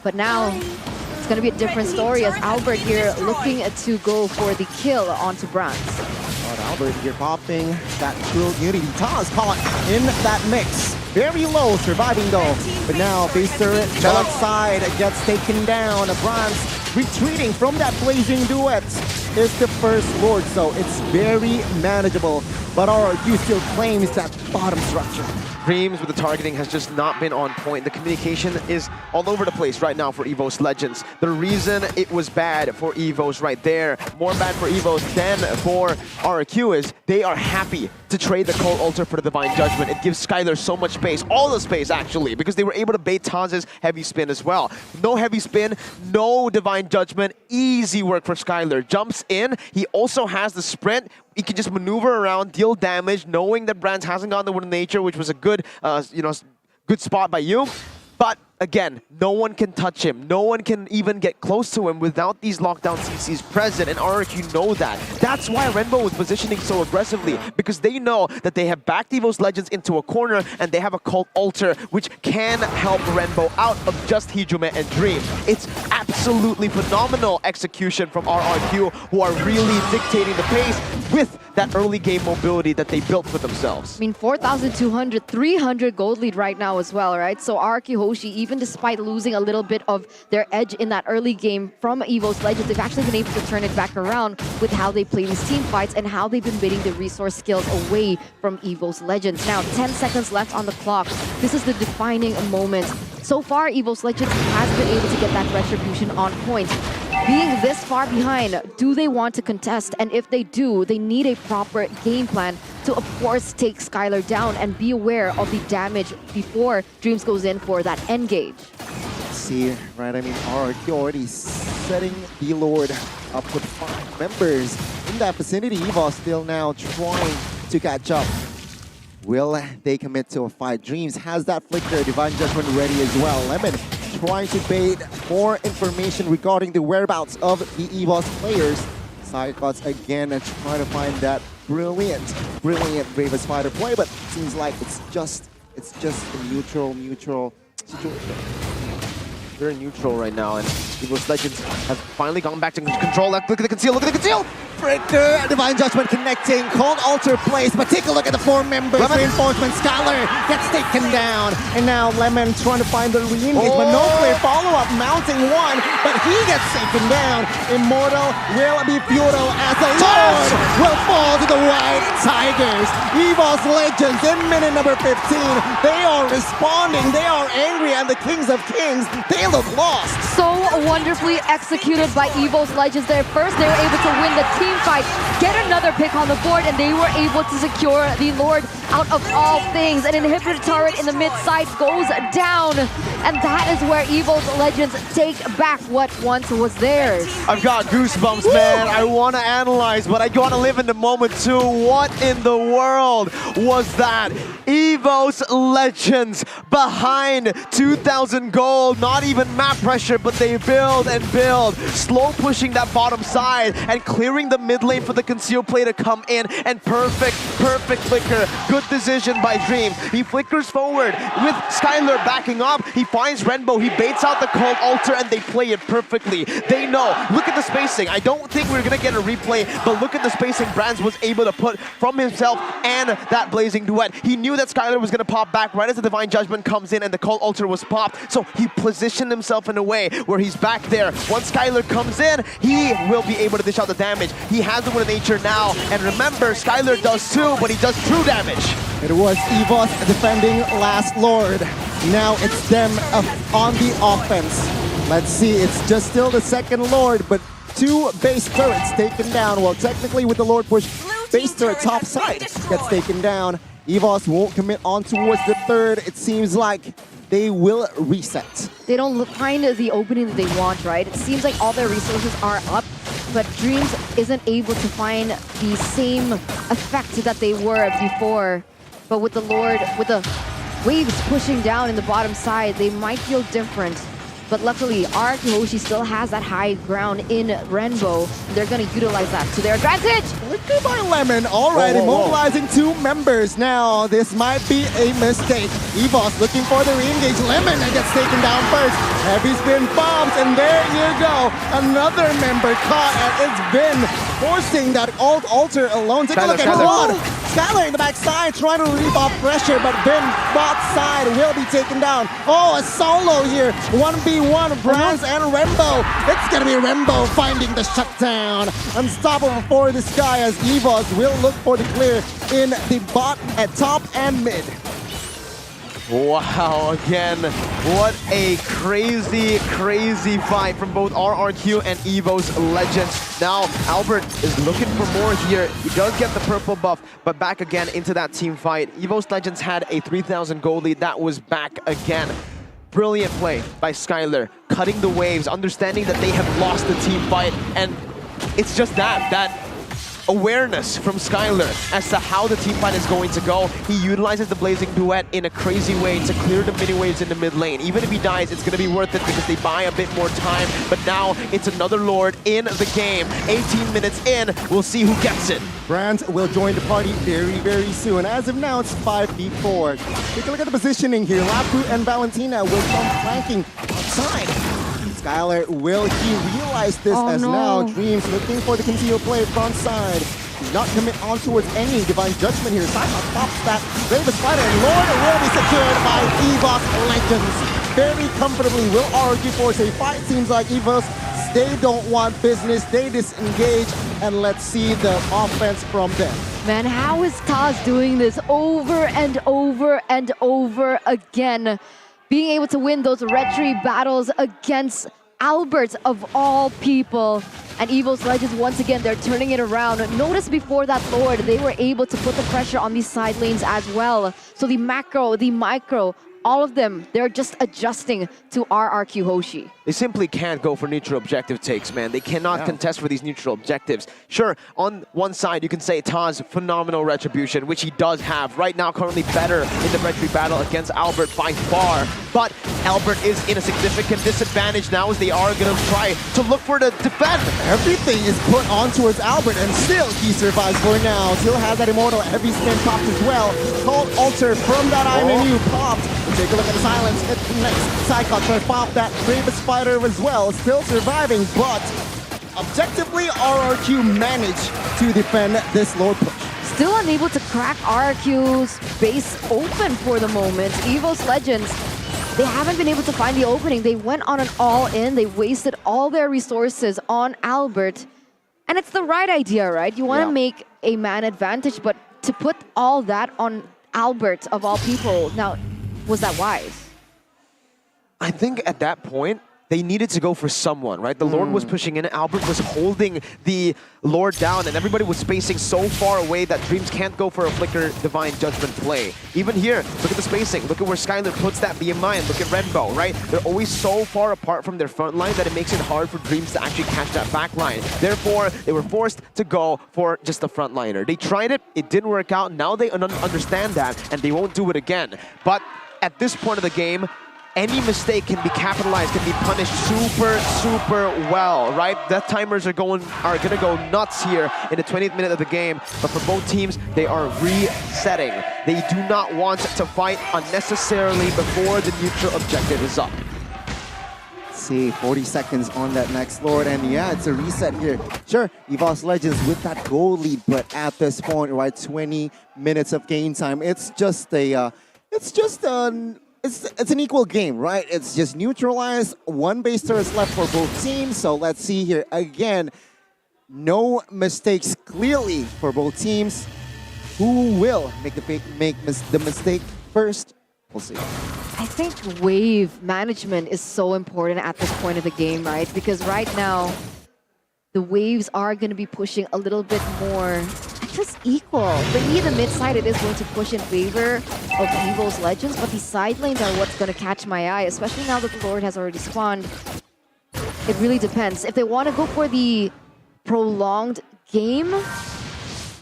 But now it's going to be a different story as Albert here looking to go for the kill onto Brands. But Albert here popping that true Unity. Taz caught in that mix. Very low, surviving though. But now base turret, left side gets taken down. Brands retreating from that blazing duet is the first Lord, so it's very manageable. But RRQ still claims that bottom structure. Dreams with the targeting has just not been on point. The communication is all over the place right now for EVOS Legends. The reason it was bad for EVOS right there, more bad for EVOS than for RRQ, is they are happy to trade the Cold Altar for the Divine Judgment. It gives Skylar so much space, all the space actually, because they were able to bait Taz's heavy spin as well. No heavy spin, no Divine Judgment, easy work for Skylar. Jumps in, he also has the sprint. He can just maneuver around, deal damage, knowing that Brands hasn't gotten the Wind of Nature, which was a good, good spot by you. But again, no one can touch him. No one can even get close to him without these lockdown CCs present, and RRQ know that. That's why Renbo was positioning so aggressively, because they know that they have backed EVOS Legends into a corner, and they have a Cult Altar, which can help Renbo out of just Hijime and Dream. It's absolutely phenomenal execution from RRQ, who are really dictating the pace with that early game mobility that they built for themselves. I mean, 4,200, 300 gold lead right now as well, right? So RRQ Hoshi, even despite losing a little bit of their edge in that early game from EVOS Legends, they've actually been able to turn it back around with how they play these team fights and how they've been baiting the resource skills away from EVOS Legends. Now, 10 seconds left on the clock. This is the defining moment. So far, EVOS Legends has been able to get that retribution on point. Being this far behind, do they want to contest? And if they do, they need a proper game plan to, of course, take Skylar down and be aware of the damage before Dreams goes in for that engage. See, right, I mean, RRQ already setting the Lord up with 5 members in that vicinity. EVOS still now trying to catch up. Will they commit to a fight? Dreams has that flicker, Divine Judgment ready as well. Lemon trying to bait more information regarding the whereabouts of the EVOS players. Psychots again trying to find that brilliant Bravest Fighter play, but it seems like it's just a neutral situation. Very neutral right now, and EVOS Legends have finally gone back to control. Look at the conceal, look at the conceal! Flicker, Divine Judgment connecting, Cold Altar plays, but take a look at the 4 members. Reinforcement, Skylar gets taken down, and now Lemon trying to find the re-engage, but no clear follow-up, mounting one, but he gets taken down. Immortal will be futile as the Lord will fall to the White Tigers. EVOS Legends in minute number 15, they are responding, they are angry, and the Kings of Kings, they look lost. So wonderfully executed by EVOS Legends there. First, they were able to win the team fight, get another pick on the board, and they were able to secure the Lord out of all things. An inhibitor turret in the mid side goes down, and that is where EVOS Legends take back what once was theirs. I've got goosebumps, man. I want to analyze, but I want to live in the moment too. What in the world was that? EVOS Legends behind 2,000 gold. Not even map pressure, but they build and build. Slow pushing that bottom side and clearing the mid lane for the conceal play to come in. And perfect flicker. Good decision by Dream. He flickers forward with Skylar backing up. He finds Renbo. He baits out the Cold Altar and they play it perfectly. They know. Look at the spacing. I don't think we're going to get a replay, but look at the spacing Brands was able to put from himself and that Blazing Duet. He knew that Skylar was going to pop back right as the Divine Judgment comes in and the Cold Altar was popped. So he positioned himself in a way where he's back there. Once Skylar comes in, he will be able to dish out the damage. He has the Wind of Nature now. And remember, Skylar does too, but he does true damage. It was EVOS defending Last Lord. Now it's them on the offense. Let's see, it's just still the second Lord, but 2 base turrets taken down. Well, technically with the Lord push, base turret top side gets taken down. EVOS won't commit on towards the third. It seems like they will reset. They don't find the opening that they want, right? It seems like all their resources are up, but Dreams isn't able to find the same effect that they were before. But with the Lord, with the waves pushing down in the bottom side, they might feel different. But luckily, Hoshi still has that high ground in Renbo. They're going to utilize that to their advantage. Flicker by Lemon, already mobilizing 2 members now. This might be a mistake. EVOS looking for the re-engage. Lemon gets taken down first. Heavy spin bombs, and there you go. Another member caught, and it's been forcing that Altar alone. Take a look at Claude. Skylar in the backside trying to relieve off pressure, but Ben bot side will be taken down. Oh, a solo here. 1v1, Brands and Renbo. It's going to be Renbo finding the shutdown. Unstoppable for this guy as EVOS will look for the clear in the bot at top and mid. Wow, again, what a crazy fight from both RRQ and EVOS Legends. Now, Albert is looking for more here. He does get the purple buff, but back again into that team fight. EVOS Legends had a 3,000 gold lead. That was back again. Brilliant play by Skylar, cutting the waves, understanding that they have lost the team fight, and it's just that awareness from Skylar as to how the team fight is going to go. He utilizes the Blazing Duet in a crazy way to clear the mini waves in the mid lane. Even if he dies, it's going to be worth it because they buy a bit more time. But now it's another Lord in the game. 18 minutes in, we'll see who gets it. Brands will join the party very soon. As of now, it's 5v4. Take a look at the positioning here. Lapu and Valentina will come flanking outside. Skylar, will he realize this now Dreams looking for the conceal play front side. He's not commit on towards any Divine Judgment here. Cyclops pops that Raven Spider, and Lord will be secured by EVOS Legends. Very comfortably will argue for a fight. Seems like EVOS, they don't want business, they disengage, and let's see the offense from them. Man, how is Taz doing this over and over and over again? Being able to win those retry battles against Albert of all people. And EVOS Legends, once again, they're turning it around. Notice before that Lord, they were able to put the pressure on these side lanes as well. So the macro, the micro, all of them, they're just adjusting to RRQ Hoshi. They simply can't go for neutral objective takes, man. They cannot contest for these neutral objectives. Sure, on one side, you can say Taz, phenomenal retribution, which he does have. Right now, currently better in the retry battle against Albert by far. But Albert is in a significant disadvantage now as they are going to try to look for the defend. Everything is put on towards Albert, and still he survives for now. Still has that immortal heavy spin popped as well. Cold Altar from that IMU popped. Take a look at the silence. It connects. Cyclops trying to pop that Raven Spider as well. Still surviving, but objectively, RRQ managed to defend this Lord push. Still unable to crack RRQ's base open for the moment. EVOS Legends, they haven't been able to find the opening. They went on an all-in. They wasted all their resources on Albert. And it's the right idea, right? You want to make a man advantage, but to put all that on Albert, of all people, now, was that wise? I think at that point, they needed to go for someone, right? The Lord was pushing in, Albert was holding the Lord down, and everybody was spacing so far away that Dreams can't go for a Flicker Divine Judgment play. Even here, look at the spacing. Look at where Skylar puts that BMI, and look at Rainbow, right? They're always so far apart from their front line that it makes it hard for Dreams to actually catch that back line. Therefore, they were forced to go for just the front liner. They tried it didn't work out. Now they understand that, and they won't do it again. But at this point of the game, any mistake can be capitalized, can be punished super well, right? Death timers are gonna go nuts here in the 20th minute of the game. But for both teams, they are resetting. They do not want to fight unnecessarily before the neutral objective is up. See, 40 seconds on that next Lord, and yeah, it's a reset here. Sure, EVOS Legends with that goal lead, but at this point, right, 20 minutes of game time, it's just it's an equal game, right? It's just neutralized. One base turret left for both teams. So let's see here again. No mistakes clearly for both teams. Who will make the mistake first? We'll see. I think wave management is so important at this point of the game, right? Because right now, the waves are going to be pushing a little bit more, just equal. For me, the mid side, it is going to push in favor of EVOS Legends, but the side lanes are what's going to catch my eye, especially now that the Lord has already spawned. It really depends. If they want to go for the prolonged game,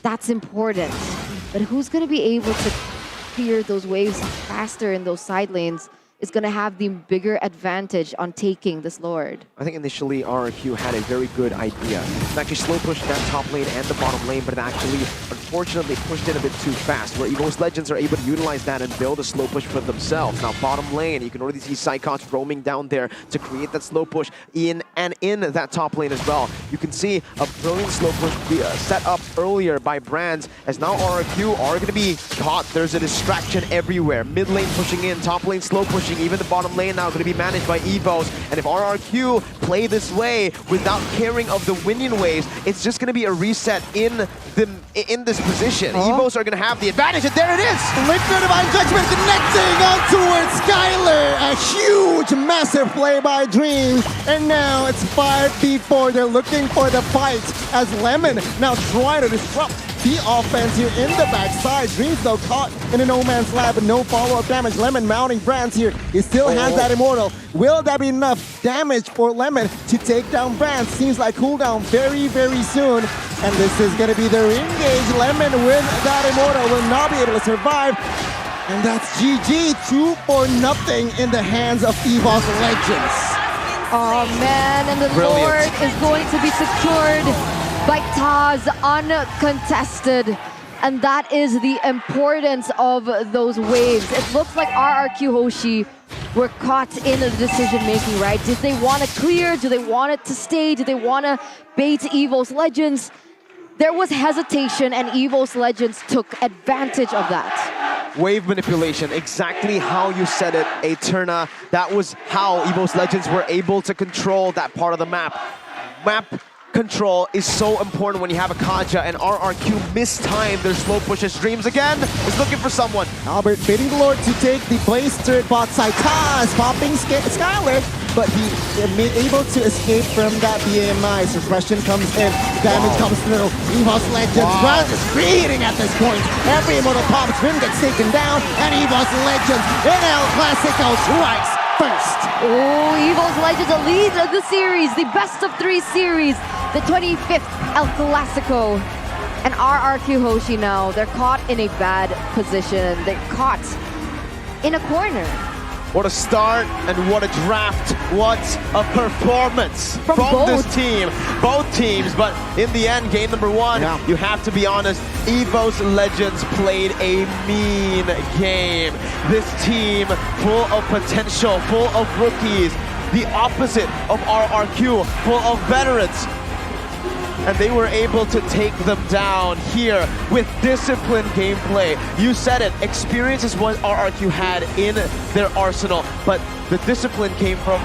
that's important. But who's going to be able to clear those waves faster in those side lanes is going to have the bigger advantage on taking this Lord. I think initially RRQ had a very good idea. It actually slow pushed that top lane and the bottom lane, but it actually, unfortunately, pushed it a bit too fast, where EVOS Legends are able to utilize that and build a slow push for themselves. Now, bottom lane, you can already see Psychots roaming down there to create that slow push in that top lane as well. You can see a brilliant slow push set up earlier by Brands, as now RRQ are going to be caught. There's a distraction everywhere. Mid lane pushing in, top lane slow pushing. Even the bottom lane now going to be managed by EVOS. And if RRQ play this way without caring of the minion waves, it's just going to be a reset in this position. EVOS are going to have the advantage, and there it is! Flicker Divine Judgment connecting on towards Skylar. A huge, massive play by Dreams. And now it's 5v4. They're looking for the fight as Lemon now trying to disrupt the offense here in the backside. Dreams though caught in a no man's land, but no follow-up damage. Lemon mounting Brands here. He still has that Immortal. Will that be enough damage for Lemon to take down Brands? Seems like cooldown very soon. And this is going to be their engage. Lemon with that Immortal will not be able to survive. And that's GG. 2-0 in the hands of EVOS Legends. Oh man, and the Lord is going to be secured by Taz, uncontested. And that is the importance of those waves. It looks like RRQ Hoshi were caught in the decision-making, right? Did they want to clear? Do they want it to stay? Do they want to bait EVOS Legends? There was hesitation, and EVOS Legends took advantage of that. Wave manipulation, exactly how you said it, Eterna. That was how EVOS Legends were able to control that part of the map. Map control is so important when you have a Kaja, and RRQ mistimed their slow pushes. Dreams again is looking for someone. Albert baiting the Lord to take the base turret bot side. Taz popping Skylar, but he able to escape from that BMI. Suppression comes in, damage comes through. EVOS Legends Brands is creating at this point. Every immortal pops, Rim gets taken down, and EVOS Legends in El Clasico twice. First. Oh, EVOS Legends a lead of the series, the best of 3 series, the 25th El Clasico. And RRQ Hoshi now, they're caught in a bad position. They're caught in a corner. What a start and what a draft. What a performance from this team. Both teams, but in the end, game number 1, you have to be honest, EVOS Legends played a mean game. This team full of potential, full of rookies. The opposite of RRQ, full of veterans. and they were able to take them down here with disciplined gameplay. You said it, experience is what RRQ had in their arsenal, but the discipline came from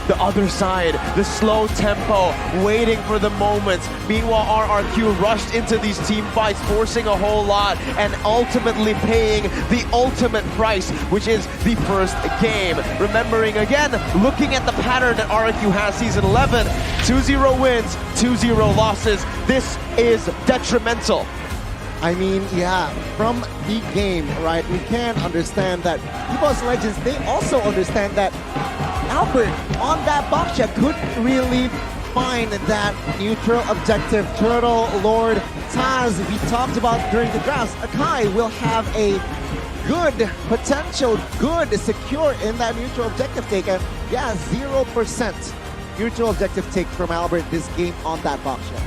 the other side, the slow tempo, waiting for the moments. Meanwhile, RRQ rushed into these team fights, forcing a whole lot, and ultimately paying the ultimate price, which is the first game. Remembering again, looking at the pattern that RRQ has Season 11, 2-0 wins, 2-0 losses. This is detrimental. I mean, yeah, from the game, right, we can understand that EVOS Legends, they also understand that Albert on that Baksha could really find that neutral objective. Turtle, Lord, Taz, we talked about during the drafts, Akai will have a good potential, good secure in that neutral objective take. And yeah, 0% neutral objective take from Albert this game on that Baksha.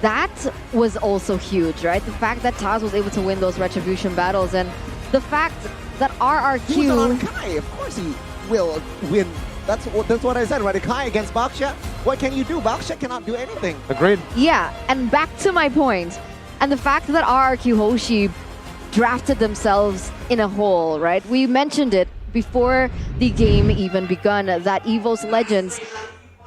That was also huge, right? The fact that Taz was able to win those retribution battles, and the fact that RRQ... He was on Kai, of course he will win. That's what I said, right? Kai against Baksha, what can you do? Baksha cannot do anything. Agreed. Yeah, and back to my point, and the fact that RRQ Hoshi drafted themselves in a hole, right? We mentioned it before the game even begun, that EVOS Legends,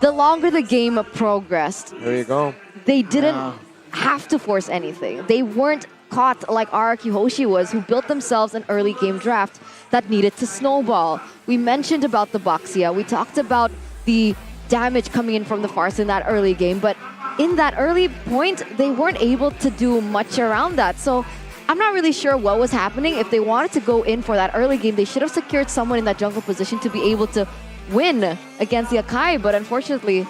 the longer the game progressed, there you go, they didn't have to force anything. They weren't caught like RRQ Hoshi was, who built themselves an early game draft that needed to snowball. We mentioned about the Boxia. We talked about the damage coming in from the Farce in that early game, but in that early point, they weren't able to do much around that. So I'm not really sure what was happening. If they wanted to go in for that early game, they should have secured someone in that jungle position to be able to win against the Akai, but unfortunately,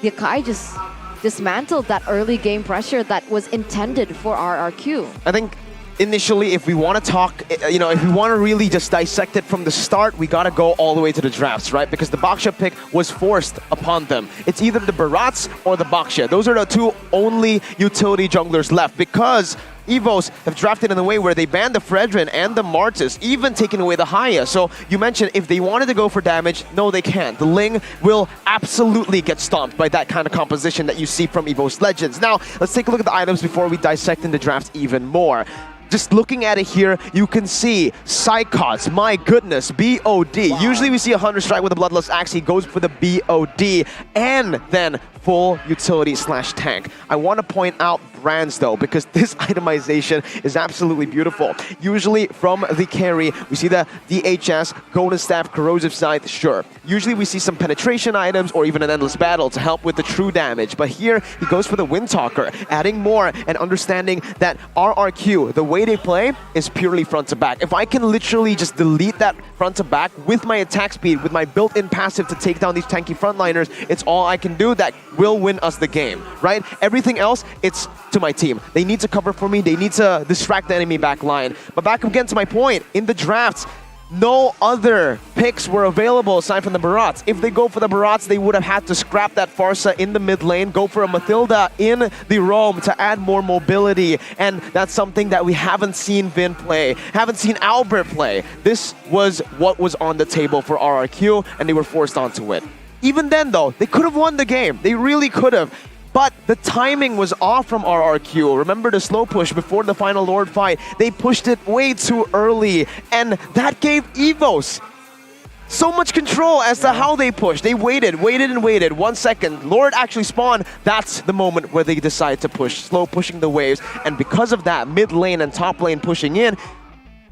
the Akai just dismantled that early game pressure that was intended for RRQ. I think initially, if we want to talk, if we want to really just dissect it from the start, we got to go all the way to the drafts, right? Because the Baksha pick was forced upon them. It's either the Barats or the Baksha. Those are the two only utility junglers left, because EVOS have drafted in a way where they banned the Fredrin and the Martis, even taking away the Haya. So you mentioned if they wanted to go for damage, no, they can't. The Ling will absolutely get stomped by that kind of composition that you see from EVOS Legends. Now, let's take a look at the items before we dissect in the draft even more. Just looking at it here, you can see Psychots, my goodness, BOD. Wow. Usually we see a Hunter Strike with a Bloodlust Axe, he goes for the BOD, and then full utility / tank. I want to point out brands though, because this itemization is absolutely beautiful. Usually from the carry, we see the DHS, Golden Staff, Corrosive Scythe, sure. Usually we see some penetration items or even an Endless Battle to help with the true damage, but here he goes for the Windtalker, adding more and understanding that RRQ, the way they play is purely front to back. If I can literally just delete that front to back with my attack speed, with my built-in passive to take down these tanky frontliners, it's all I can do that will win us the game, right? Everything else, it's to my team. They need to cover for me, they need to distract the enemy back line. But back again to my point, in the drafts, no other picks were available aside from the Barats. If they go for the Barats, they would have had to scrap that Farsa in the mid lane, go for a Mathilda in the roam to add more mobility. And that's something that we haven't seen Vin play, haven't seen Albert play. This was what was on the table for RRQ, and they were forced onto it. Even then though, they could have won the game. They really could have. But the timing was off from RRQ. Remember the slow push before the final Lord fight? They pushed it way too early, and that gave EVOS so much control as to how they pushed. They waited and waited. 1 second, Lord actually spawned. That's the moment where they decide to push, slow pushing the waves. And because of that, mid lane and top lane pushing in,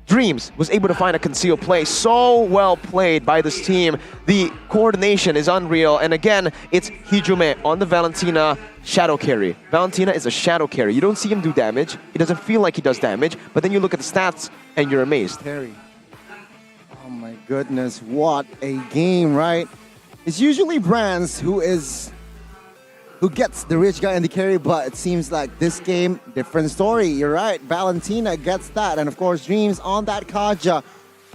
Dreams was able to find a concealed play. So well played by this team. The coordination is unreal. And again, it's Hijume on the Valentina shadow carry. Valentina is a shadow carry. You don't see him do damage. He doesn't feel like he does damage. But then you look at the stats and you're amazed. Terry. Oh my goodness, what a game, right? It's usually Brands who gets the rich guy in the carry, but it seems like this game, different story. You're right, Valentina gets that. And of course, Dreams on that Kaja.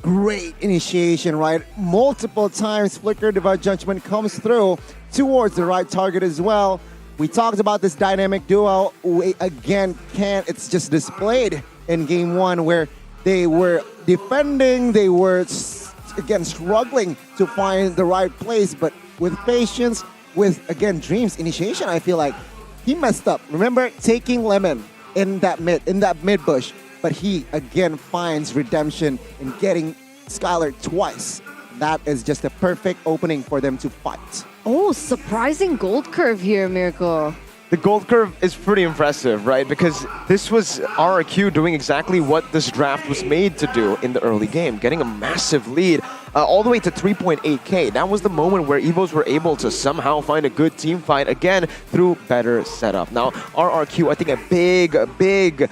Great initiation, right? Multiple times Flicker Divine Judgment comes through towards the right target as well. We talked about this dynamic duo. It's just displayed in game one where they were defending, they were, again, struggling to find the right place, but with patience, with, again, Dreams initiation, I feel like he messed up. Remember taking Lemon in that mid bush, but he again finds redemption in getting Skylar twice. That is just a perfect opening for them to fight. Oh, surprising gold curve here, Miracle. The gold curve is pretty impressive, right? Because this was RRQ doing exactly what this draft was made to do in the early game, getting a massive lead all the way to 3.8k. That was the moment where EVOS were able to somehow find a good team fight again through better setup. Now, RRQ, I think a big,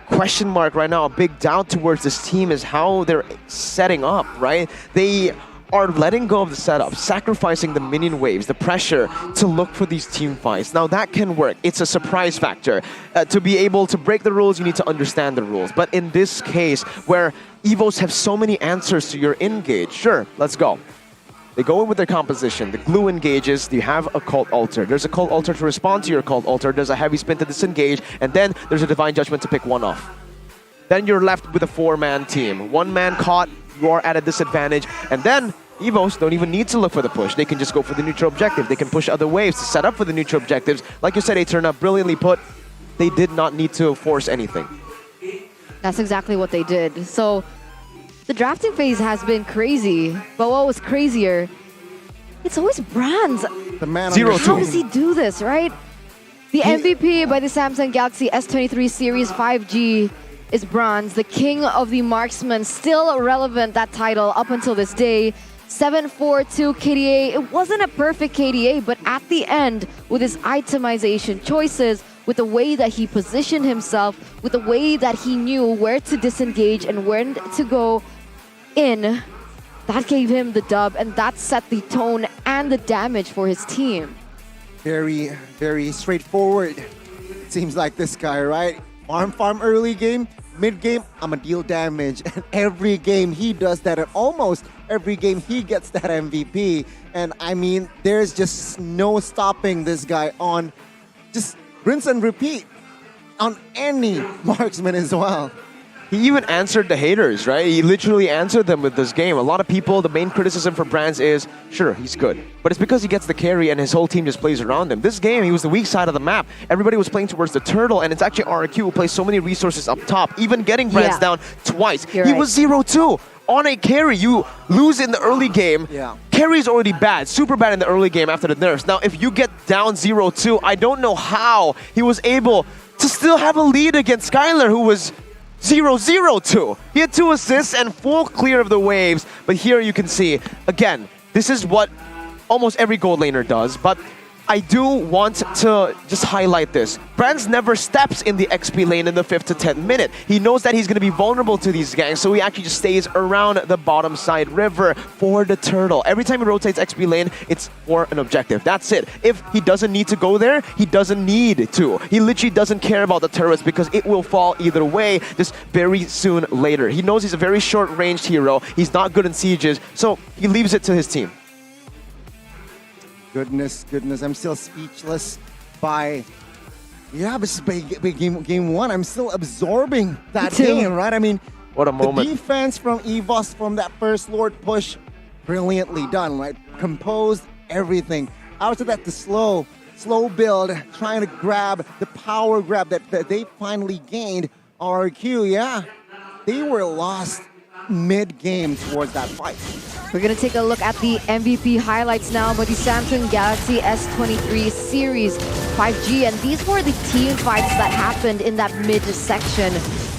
question mark right now, a big doubt towards this team is how they're setting up, right? They are letting go of the setup, sacrificing the minion waves, the pressure to look for these team fights. Now that can work. It's a surprise factor. To be able to break the rules, you need to understand the rules. But in this case, where EVOS have so many answers to your engage, sure, let's go. They go in with their composition. The glue engages. You have a cult altar. There's a cult altar to respond to your cult altar. There's a heavy spin to disengage. And then there's a divine judgment to pick one off. Then you're left with a 4-man team. 1 man caught, you are at a disadvantage. And then EVOS don't even need to look for the push. They can just go for the neutral objective. They can push other waves to set up for the neutral objectives. Like you said, Eterna, brilliantly put. They did not need to force anything. That's exactly what they did. So the drafting phase has been crazy, but what was crazier, it's always Brands. The man 0-2. How does he do this, right? The MVP by the Samsung Galaxy S23 Series 5G is Brands, the king of the marksmen, still relevant, that title up until this day. 7-4-2 KDA. It wasn't a perfect KDA, but at the end, with his itemization choices, with the way that he positioned himself, with the way that he knew where to disengage and when to go in, that gave him the dub, and that set the tone and the damage for his team. Very, very straightforward. It seems like this guy, right? Farm early game, mid game, I'ma deal damage. And every game he does that, and almost every game he gets that MVP. And I mean, there's just no stopping this guy on just rinse and repeat on any marksman as well. He even answered the haters, right? He literally answered them with this game. A lot of people, the main criticism for Brands is, sure, he's good. But it's because he gets the carry and his whole team just plays around him. This game, he was the weak side of the map. Everybody was playing towards the turtle, and it's actually RRQ who plays so many resources up top, even getting Brands down twice. He was 0-2. On a carry, you lose in the early game. Carry's already bad, super bad in the early game after the nerfs. Now, if you get down 0-2, I don't know how he was able to still have a lead against Skylar, who was 0-0-2. He had 2 assists and full clear of the waves. But here you can see, again, this is what almost every gold laner does. But I do want to just highlight this. Brands never steps in the XP lane in the 5th to 10th minute. He knows that he's going to be vulnerable to these gangs, so he actually just stays around the bottom side river for the turtle. Every time he rotates XP lane, it's for an objective. That's it. If he doesn't need to go there, he doesn't need to. He literally doesn't care about the turrets because it will fall either way just very soon later. He knows he's a very short-ranged hero. He's not good in sieges, so he leaves it to his team. Goodness, I'm still speechless by, game 1. I'm still absorbing that game, right? I mean, what a moment. The defense from EVOS from that first Lord push, brilliantly done, right? Composed everything. After that, the slow build, trying to grab the power grab that they finally gained. RQ, they were lost mid-game towards that fight. We're going to take a look at the MVP highlights now by the Samsung Galaxy S23 Series 5G. And these were the team fights that happened in that mid-section,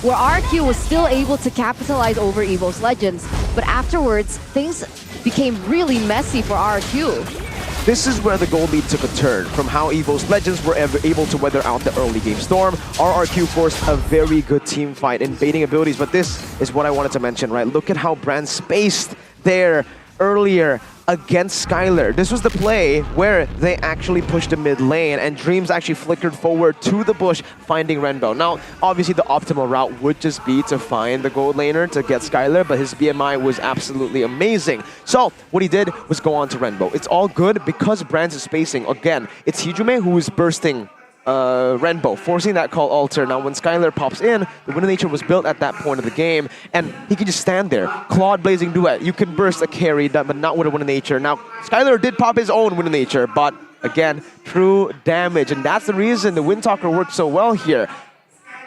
where RQ was still able to capitalize over EVOS Legends. But afterwards, things became really messy for RQ. This is where the gold lead took a turn from how EVOS Legends were able to weather out the early game storm. RRQ forced a very good team fight in baiting abilities, but this is what I wanted to mention, right? Look at how Brand spaced there earlier against Skylar. This was the play where they actually pushed the mid lane and Dreams actually flickered forward to the bush, finding Renbo. Now, obviously the optimal route would just be to find the gold laner to get Skylar, but his BMI was absolutely amazing. So what he did was go on to Renbo. It's all good because Brands is spacing. Again, it's Hijume who is bursting Renbo, forcing that call altar. Now when Skylar pops in, the Wind of Nature was built at that point of the game, and he can just stand there. Claude Blazing Duet, you can burst a carry, but not with a Wind of Nature. Now, Skylar did pop his own Wind of Nature, but Again, true damage. And that's the reason the Wind Talker worked so well here.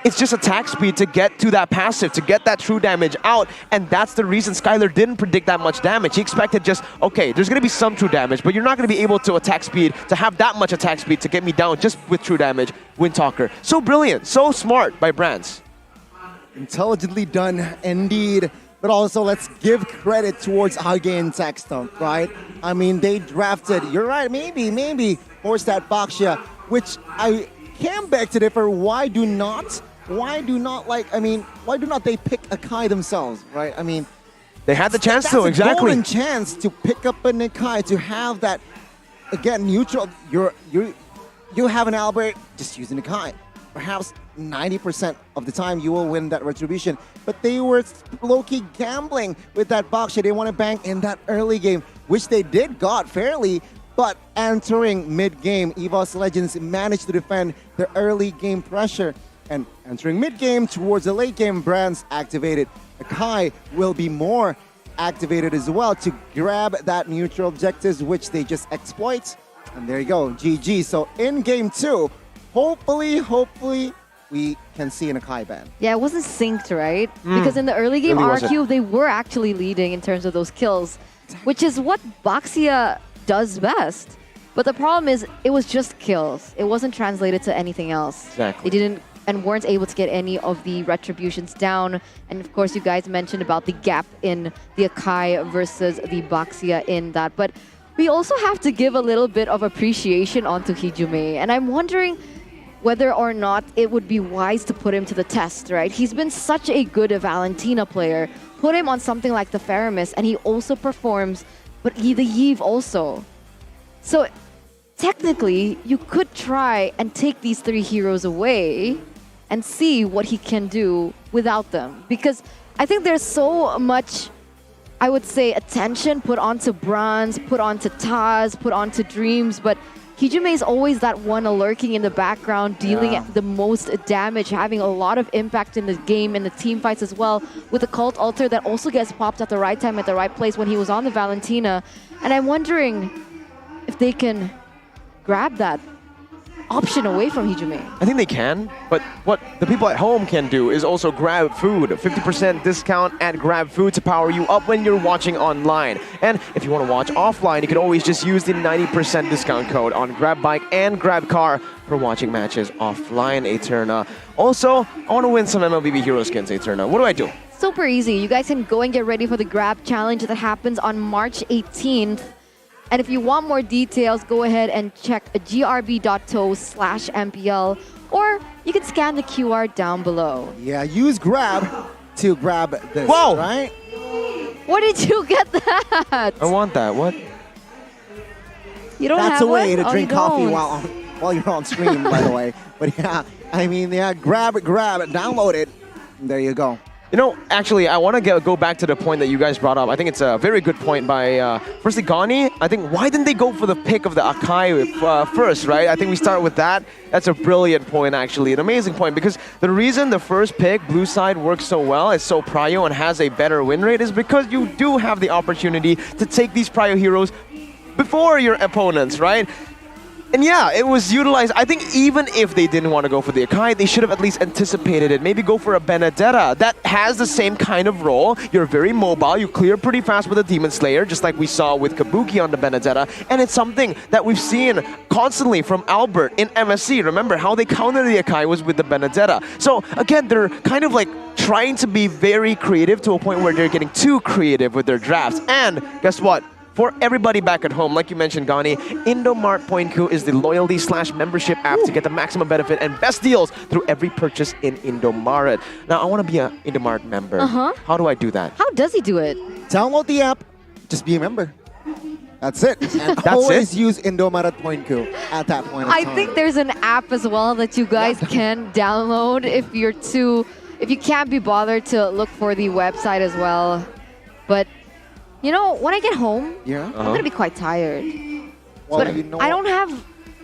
It's just attack speed to get to that passive, to get that true damage out. And that's the reason Skylar didn't predict that much damage. He expected just, okay, there's going to be some true damage, but you're not going to be able to attack speed, to have that much attack speed to get me down just with true damage. Wind Talker. So brilliant, so smart by Brands. Intelligently done, indeed. But also, let's give credit towards Hage and Sexton, right? I mean, they drafted, you're right, maybe, Horstat Baxia, which I can beg to differ. Why do not they pick Akai themselves, right? I mean, they had the chance to, exactly. That's a golden chance to pick up an Akai, to have that, again, neutral. You have an Albert, just use an Akai. Perhaps 90% of the time you will win that retribution. But they were low-key gambling with that Baxia. They want to bank in that early game, which they got fairly. But entering mid-game, EVOS Legends managed to defend the early game pressure. And entering mid-game towards the late game, Brands activated. Akai will be more activated as well to grab that neutral objectives, which they just exploit. And there you go, GG. So in game 2, hopefully, we can see an Akai ban. Yeah, it wasn't synced, right? Because in the early game RQ, they were actually leading in terms of those kills, which is what Baxia does best. But the problem is, it was just kills. It wasn't translated to anything else. Exactly. They didn't and weren't able to get any of the retributions down. And of course, you guys mentioned about the gap in the Akai versus the Baxia in that. But we also have to give a little bit of appreciation onto Hijume. And I'm wondering whether or not it would be wise to put him to the test, right? He's been such a good Valentina player. Put him on something like the Faramis, and he also performs, but the Yve also. So technically, you could try and take these 3 heroes away and see what he can do without them. Because I think there's so much, I would say, attention put onto Bronze, put onto Taz, put onto Dreams, but Hijume is always that one lurking in the background, dealing the most damage, having a lot of impact in the game and the team fights as well, with the Cult Altar that also gets popped at the right time, at the right place when he was on the Valentina. And I'm wondering if they can grab that option away from Hijume. I think they can, but what the people at home can do is also grab food. 50% discount at Grab Food to power you up when you're watching online. And if you want to watch offline, you can always just use the 90% discount code on Grab Bike and Grab Car for watching matches offline, Eterna. Also, I want to win some MLBB Hero skins, Eterna. What do I do? Super easy. You guys can go and get ready for the Grab Challenge that happens on March 18th. And if you want more details, go ahead and check grb.to/MPL, or you can scan the QR down below. Yeah, use Grab to grab this, Whoa! Right? Where did you get that? I want that. What? You don't That's have a way one? to drink coffee don't. while you're on stream, by the way. But yeah, I mean, yeah, grab it, download it. And there you go. You know, actually, I want to go back to the point that you guys brought up. I think it's a very good point by, firstly, Gani. I think, why didn't they go for the pick of the Akai first, right? I think we start with that. That's a brilliant point, actually. An amazing point, because the reason the first pick, blue side, works so well, is so prio and has a better win rate, is because you do have the opportunity to take these prio heroes before your opponents, right? And yeah, it was utilized. I think even if they didn't want to go for the Akai, they should have at least anticipated it. Maybe go for a Benedetta. That has the same kind of role. You're very mobile. You clear pretty fast with a Demon Slayer, just like we saw with Kabuki on the Benedetta. And it's something that we've seen constantly from Albert in MSC. Remember how they countered the Akai was with the Benedetta. So again, they're kind of like trying to be very creative to a point where they're getting too creative with their drafts. And guess what? For everybody back at home, like you mentioned, Gani, Indomart Point is the loyalty/membership app to get the maximum benefit and best deals through every purchase in Indomaret. Now, I want to be an Indomart member. How do I do that? How does he do it? Download the app, just be a member. That's it. And That's always it? use Indomaret Point at that point of I time. think there's an app as well that you guys can download if you can't be bothered to look for the website as well. But you know, when I get home, I'm gonna be quite tired. Well, but you know I don't have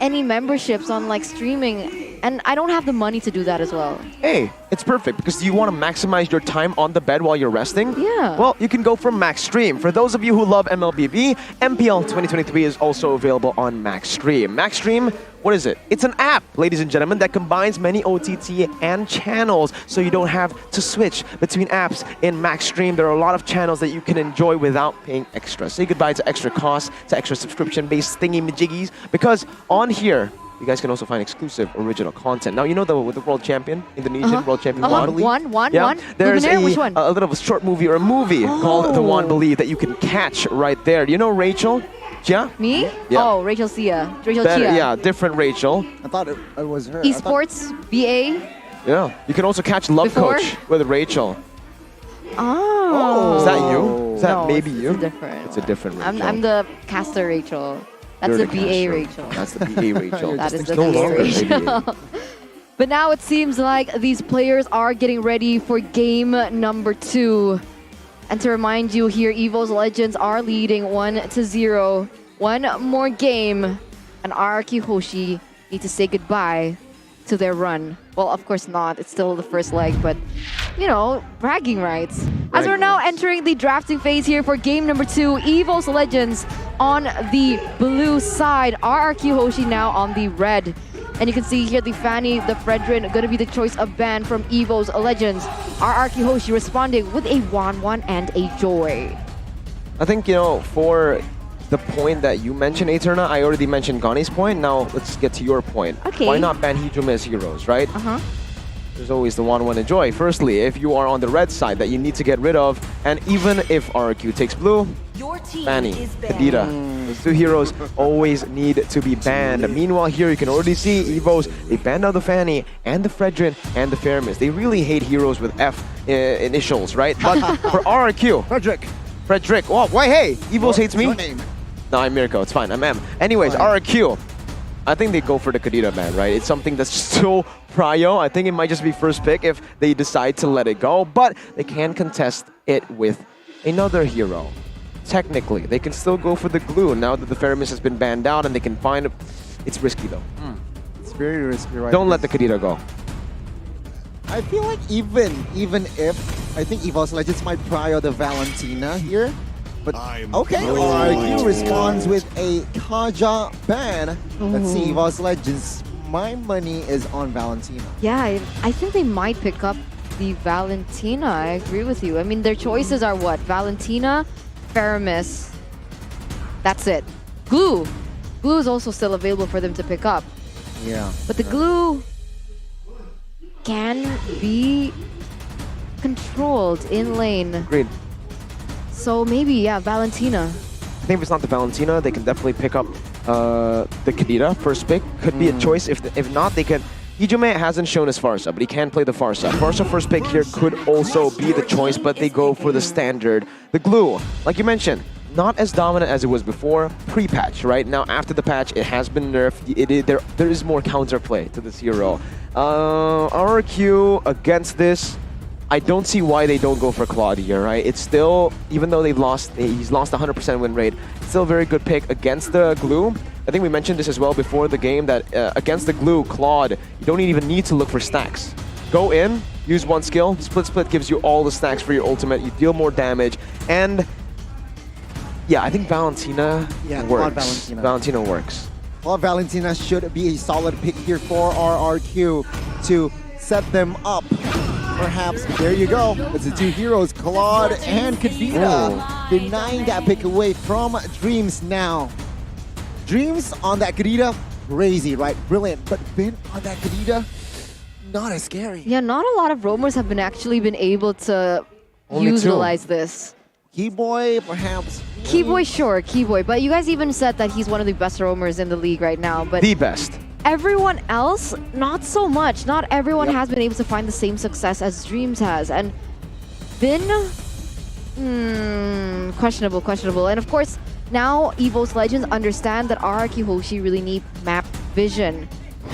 any memberships on like streaming, and I don't have the money to do that as well. Hey, it's perfect because you want to maximize your time on the bed while you're resting? Yeah. Well, you can go for Max Stream. For those of you who love MLBB, MPL 2023 is also available on Max Stream. Max Stream, what is it? It's an app, ladies and gentlemen, that combines many OTT and channels, so you don't have to switch between apps. In Max Stream, there are a lot of channels that you can enjoy without paying extra. Say goodbye to extra costs, to extra subscription-based thingy-majiggies, because on here, you guys can also find exclusive original content. Now, you know the world champion, Indonesian world champion, One. There's Luminaire, which one? a little short movie or a movie called The One Believe that you can catch right there. You know Rachel? Yeah? Me? Yeah. Oh, Rachel Chia. Rachel Chia. Yeah, different Rachel. I thought it was her. Esports, BA. Yeah. You can also catch Love Before? Coach with Rachel. Oh. Is that you? Is that No, maybe it's you? a different It's a different Rachel. I'm the caster Rachel. That's You're the the BA caster. Rachel. That's the BA Rachel. That is the No BA longer Rachel. But now it seems like these players are getting ready for game number 2. And to remind you here, EVOS Legends are leading 1-0. One more game, and RRQ Hoshi need to say goodbye to their run. Well, of course not. It's still the first leg, but, you know, bragging rights. As we're now entering the drafting phase here for game number 2, EVOS Legends on the blue side, RRQ Hoshi now on the red. And you can see here the Fanny, the Fredrin, going to be the choice of ban from EVOS Legends. RRQ Hoshi responding with a 1-1 and a Joy. I think, you know, for the point that you mentioned, Eterna, I already mentioned Gani's point. Now let's get to your point. Okay. Why not ban Hijume's heroes, right? There's always the 1-1 and Joy. Firstly, if you are on the red side that you need to get rid of, and even if RRQ takes blue, Fanny, Kadira, those two heroes always need to be banned. Meanwhile, here you can already see EVOS, they banned out the Fanny and the Fredrin and the Feramis. They really hate heroes with F initials, right? But for RRQ, Frederick. Oh, why, hey, EVOS hates me. No, I'm Mirko, it's fine, I'm M. Anyways, RRQ, I think they go for the Kadira ban, right? It's something that's so prio. I think it might just be first pick if they decide to let it go, but they can contest it with another hero. Technically, they can still go for the glue now that the Feramis has been banned out, and they can find... It's risky though. It's very risky, right? Don't let the Kadira go. I feel like even if I think EVOS Legends might prio the Valentina here, but okay, RRQ responds with a Kaja ban. Let's see, EVOS Legends. My money is on Valentina. Yeah, I think they might pick up the Valentina. I agree with you. I mean, their choices are what? Valentina, Feramis. That's it. Glue. Glue is also still available for them to pick up. Yeah. But the glue can be controlled in lane. Agreed. So maybe, yeah, Valentina. I think if it's not the Valentina, they can definitely pick up the Kadira first pick. Could be a choice. If not, they can... Hijume hasn't shown his Farsa, but he can play the Farsa. Farsa first pick here could also be the choice, but they go for the standard. The glue, like you mentioned, not as dominant as it was before, pre-patch, right? Now, after the patch, it has been nerfed. There is more counterplay to this hero. RRQ against this, I don't see why they don't go for Claudia, right? It's still, even though he's lost 100% win rate, it's still a very good pick against the glue. I think we mentioned this as well before the game that against the glue, Claude, you don't even need to look for stacks. Go in, use one skill, split gives you all the stacks for your ultimate, you deal more damage, and yeah, I think Valentina works. Valentina works. Well, Valentina should be a solid pick here for RRQ to set them up. Perhaps, there you go. It's the two heroes, Claude and Kadira, denying that pick away from Dreams now. Dreams on that Kadira, crazy, right? Brilliant. But Bin on that Kadira, not as scary. Yeah, not a lot of roamers have actually been able to utilize this. Keyboy, perhaps. Keyboy, sure, Keyboy. But you guys even said that he's one of the best roamers in the league right now. But the best. Everyone else, not so much. Not everyone has been able to find the same success as Dreams has. And Bin, questionable. And of course, now EVOS Legends understand that RRQ Hoshi really need map vision.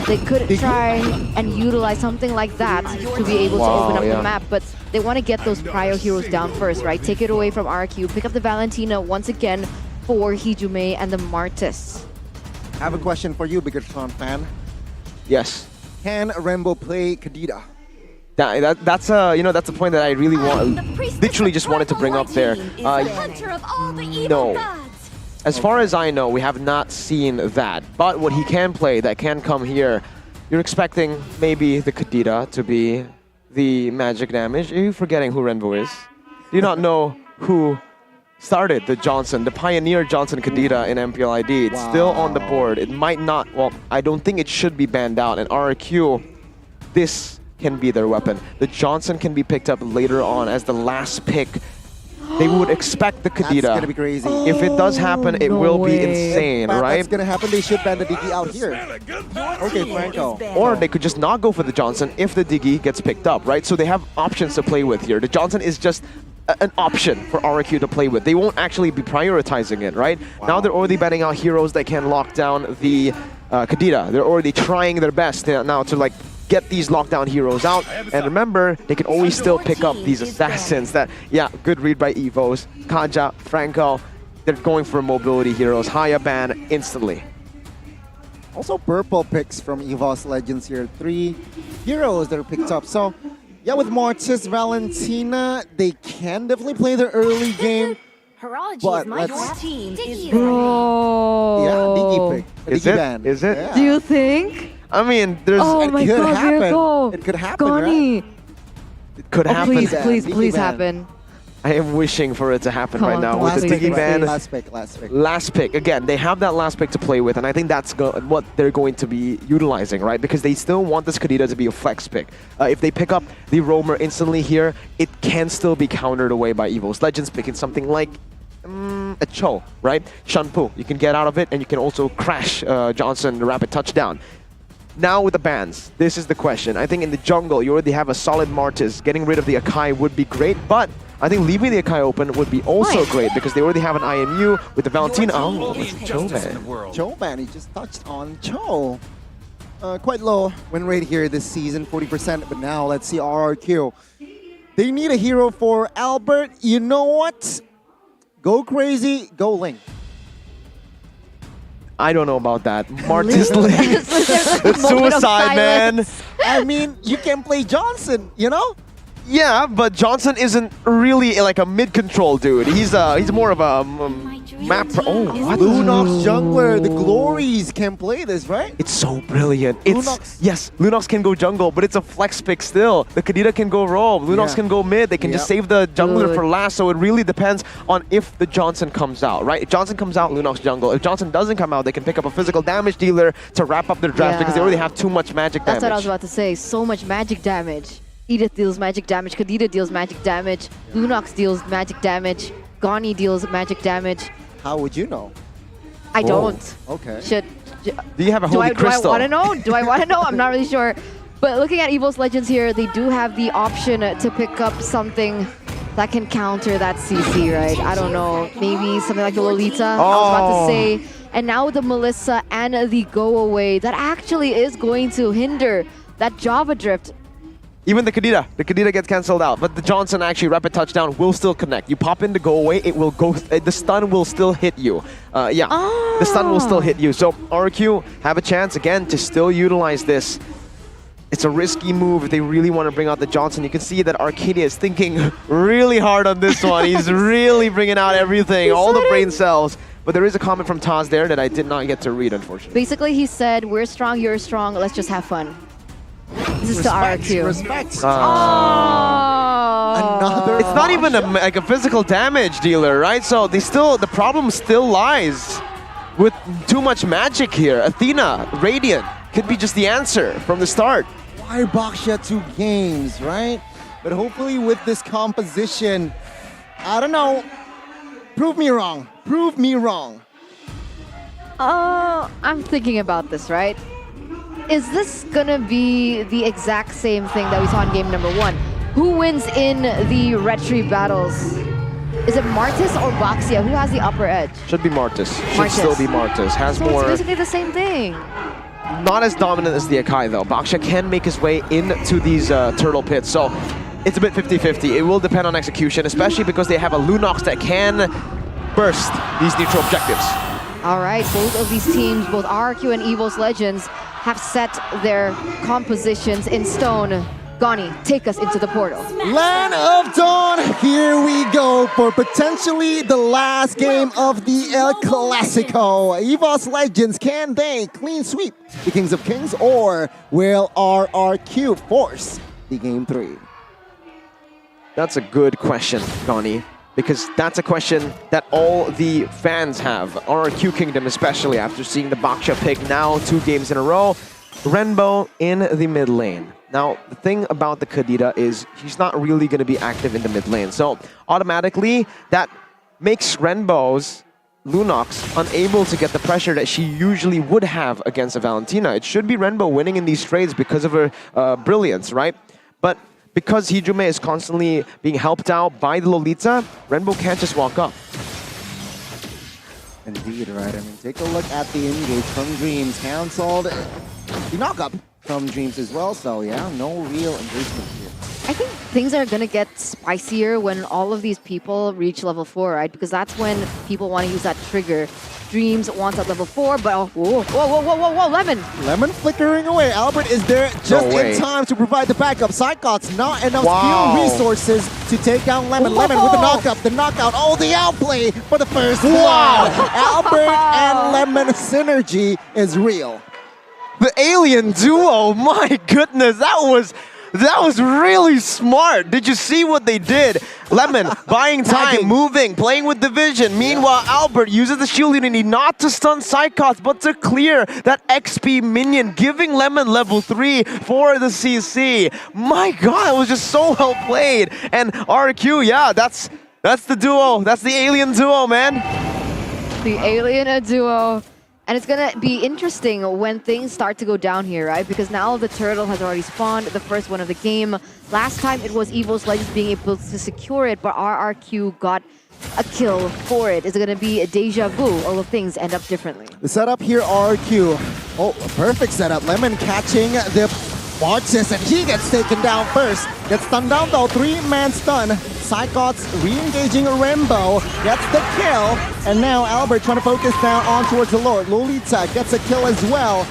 They could try and utilize something like that to be able to open up the map, but they want to get those prio heroes down first, right? Take it away from RRQ, pick up the Valentina once again for Hijume and the Martis. I have a question for you, Bigatron fan. Yes. Can Rainbow play Kadita? That's a point that I really literally just wanted to bring up there. No. As far as I know, we have not seen that. But what he can play that can come here, you're expecting maybe the Kadita to be the magic damage. Are you forgetting who Renvo is? Do you not know who started the Johnson, the pioneer Johnson Kadita in MPL ID? It's still on the board. It might not, well, I don't think it should be banned out. And RRQ, this can be their weapon. The Johnson can be picked up later on as the last pick. They would expect the Kadita. That's gonna be crazy. If it does happen, it will be insane, right? That's gonna happen. They should ban the Diggy out here. Okay, Franco. Or they could just not go for the Johnson if the Diggy gets picked up, right? So they have options to play with here. The Johnson is just an option for RRQ to play with. They won't actually be prioritizing it, right? Now they're already banning out heroes that can lock down the Kadita. They're already trying their best now to like get these lockdown heroes out. And remember, they can always still pick up these assassins that, yeah, good read by EVOS. Kaja, Franco, they're going for mobility heroes. Haya ban instantly. Also purple picks from EVOS Legends here. 3 heroes that are picked up. So, yeah, with Mortis, Valentina, they can definitely play their early game. But let's... Bro. Yeah, Diggy pick. Is Diggy it? ban. Is it? Yeah. Do you think? I mean, there's... Oh my god, Virgo. It could happen, Goni. right? It could happen. Please happen. I am wishing for it to happen right now Last with the Diggy ban. Last pick. Last pick. Again, they have that last pick to play with, and I think that's what they're going to be utilizing, right? Because they still want this Kadita to be a flex pick. If they pick up the Roamer instantly here, it can still be countered away by EVOS Legends, picking something like a Cho, right? Shanpu. You can get out of it, and you can also crash Johnson the rapid touchdown. Now with the bans, this is the question. I think in the jungle, you already have a solid Martis. Getting rid of the Akai would be great, but I think leaving the Akai open would be also great because they already have an IMU with the Valentina. Oh, it's Choban. Choban, he just touched on Cho. Quite low win rate here this season, 40%. But now let's see RRQ. They need a hero for Albert. You know what? Go crazy, go Link. I don't know about that. Martis Link. It's suicide, man. I mean, you can play Johnson, you know? Yeah, but Johnson isn't really like a mid-control dude. He's more of a map. Oh, what? Lunox jungler, the Glories can play this, right? It's so brilliant. Yes, Lunox can go jungle, but it's a flex pick still. The Kadita can go roam. Lunox can go mid. They can just save the jungler for last. So it really depends on if the Johnson comes out, right? If Johnson comes out, Lunox jungle. If Johnson doesn't come out, they can pick up a physical damage dealer to wrap up their draft because they already have too much magic damage. That's what I was about to say. So much magic damage. Edith deals magic damage, Kadita deals magic damage, Lunox deals magic damage, Goni deals magic damage. How would you know? I don't. Okay. Do you have a holy crystal? Do I want to know? Do I want to know? I'm not really sure. But looking at EVOS Legends here, they do have the option to pick up something that can counter that CC, right? I don't know. Maybe something like the Lolita, I was about to say. And now the Melissa and the Go Away, that actually is going to hinder that Java Drift. Even the Kadita gets cancelled out, but the Johnson actually rapid touchdown will still connect. You pop in to go away, it will go. The stun will still hit you. The stun will still hit you. So RQ have a chance again to still utilize this. It's a risky move if they really want to bring out the Johnson. You can see that Arcadia is thinking really hard on this one. He's really bringing out everything, all the brain cells. But there is a comment from Taz there that I did not get to read, unfortunately. Basically, he said, "We're strong, you're strong. Let's just have fun." This is to RQ. Respect. Another. It's not even like a physical damage dealer, right? So the problem still lies with too much magic here. Athena, Radiant could be just the answer from the start. Why Baksha 2 games, right? But hopefully with this composition, I don't know. Prove me wrong. Prove me wrong. I'm thinking about this, right? Is this gonna be the exact same thing that we saw in game number 1? Who wins in the retry battles? Is it Martis or Baxia? Who has the upper edge? Should be Martis. Should still be Martis. Has more. It's basically the same thing. Not as dominant as the Akai though. Baksha can make his way into these turtle pits. So it's a bit 50-50. It will depend on execution, especially because they have a Lunox that can burst these neutral objectives. All right, both of these teams, both RRQ and EVOS Legends, have set their compositions in stone. Gani, take us into the portal. Land of Dawn, here we go for potentially the last game of the El Clasico. EVOS Legends, can they clean sweep the Kings of Kings, or will RRQ force the Game 3? That's a good question, Gani, because that's a question that all the fans have. RRQ Kingdom especially, after seeing the Baksha pick now 2 games in a row. Renbo in the mid lane. Now, the thing about the Kadira is he's not really going to be active in the mid lane. So automatically, that makes Renbo's Lunox unable to get the pressure that she usually would have against a Valentina. It should be Renbo winning in these trades because of her brilliance, right? But because Hijume is constantly being helped out by the Lolita, Renbo can't just walk up. Indeed, right. I mean, take a look at the engage from Dreams. Cancelled the knock-up from Dreams as well. So yeah, no real engagement here. I think things are going to get spicier when all of these people reach level 4, right? Because that's when people want to use that trigger. Dreams wants at level 4, but oh, whoa, Lemon! Lemon flickering away. Albert is there just in time to provide the backup. Psychot's not enough skill resources to take down Lemon. Lemon with the knockup, the knockout, oh, the outplay for the first blood. Albert and Lemon synergy is real. The alien duo, my goodness, that was really smart. Did you see what they did? Lemon buying time, moving, playing with division. Meanwhile, Albert uses the shield unity not to stun Psychots, but to clear that XP minion, giving Lemon level 3 for the CC. My God, it was just so well played. And RQ, yeah, that's the duo. That's the alien duo, man. The alien duo. And it's going to be interesting when things start to go down here, right? Because now the turtle has already spawned, the first one of the game. Last time it was EVOS Legends being able to secure it, but RRQ got a kill for it. Is it going to be a deja vu? All of things end up differently. The setup here, RRQ. Oh, a perfect setup. Lemon catching the Marxus, and he gets taken down first. Gets stunned down though, 3-man stun. Psychots re-engaging Rembo, gets the kill. And now Albert trying to focus down on towards the Lord. Lolita gets a kill as well.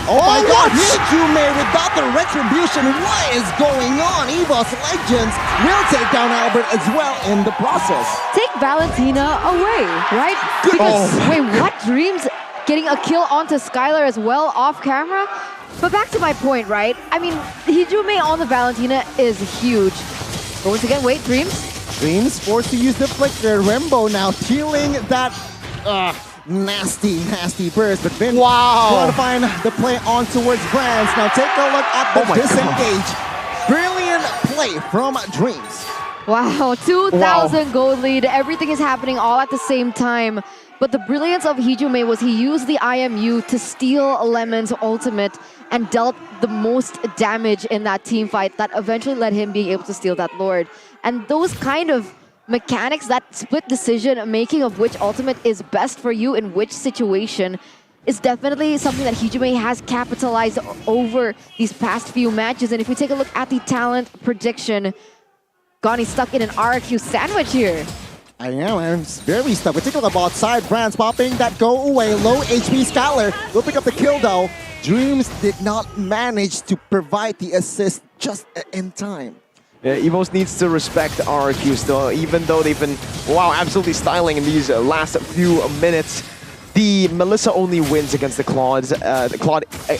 Oh my God, Hijume without the retribution. What is going on? EVOS Legends will take down Albert as well in the process. Take Valentina away, right? Because, wait, what? Dreams getting a kill onto Skylar as well off camera? But back to my point, right? I mean, Hijume on the Valentina is huge. But once again, wait, Dreams? Dreams forced to use the flicker. Rembo now dealing that nasty burst. But Vin trying to find the play on towards Brands. Now take a look at the disengage. Brilliant play from Dreams. Wow, 2,000 gold lead. Everything is happening all at the same time. But the brilliance of Hijume was he used the IMU to steal Lemon's ultimate and dealt the most damage in that team fight that eventually led him being able to steal that Lord. And those kind of mechanics, that split decision making of which ultimate is best for you in which situation, is definitely something that Hijume has capitalized over these past few matches. And if we take a look at the talent prediction, Gani stuck in an RQ sandwich here. I know, and it's very stuck. Particularly the bot side, Brands popping that go away. Low HP Skylar will pick up the kill though. Dreams did not manage to provide the assist just in time. Yeah, EVOS needs to respect RRQ still, even though they've been, absolutely styling in these last few minutes. The Melissa only wins against the Claude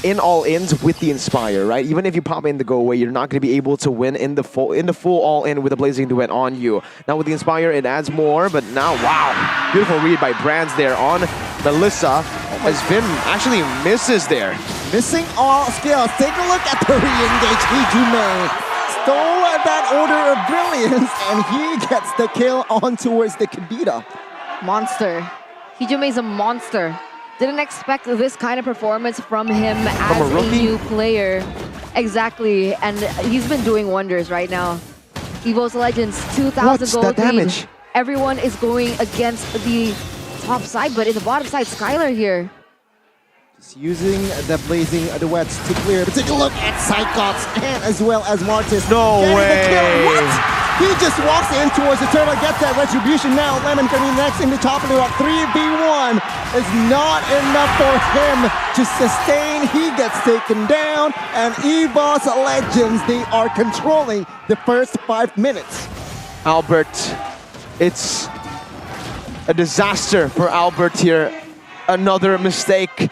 in all-ins with the Inspire, right? Even if you pop in the go away, you're not going to be able to win in the full all-in with a Blazing Duet on you. Now with the Inspire, it adds more, but now, wow, beautiful read by Brands there on Melissa, as Vin actually misses there. Missing all skills. Take a look at the re-engage Hijume. Stole that Order of Brilliance, and he gets the kill on towards the Kadira. Monster. Hijume is a monster. Didn't expect this kind of performance from him as a new player. Exactly, and he's been doing wonders right now. EVOS Legends, 2,000 gold lead. Everyone is going against the top side, but in the bottom side, Skylar here. Just using the Blazing Duets to clear. But take a look at Psychots and as well as Martis. No way! What? He just walks in towards the turtle, gets that retribution now. Lemon coming next in the top of the rock. 3v1 is not enough for him to sustain. He gets taken down, and EVOS Legends, they are controlling the first 5 minutes. Albert, it's a disaster for Albert here. Another mistake.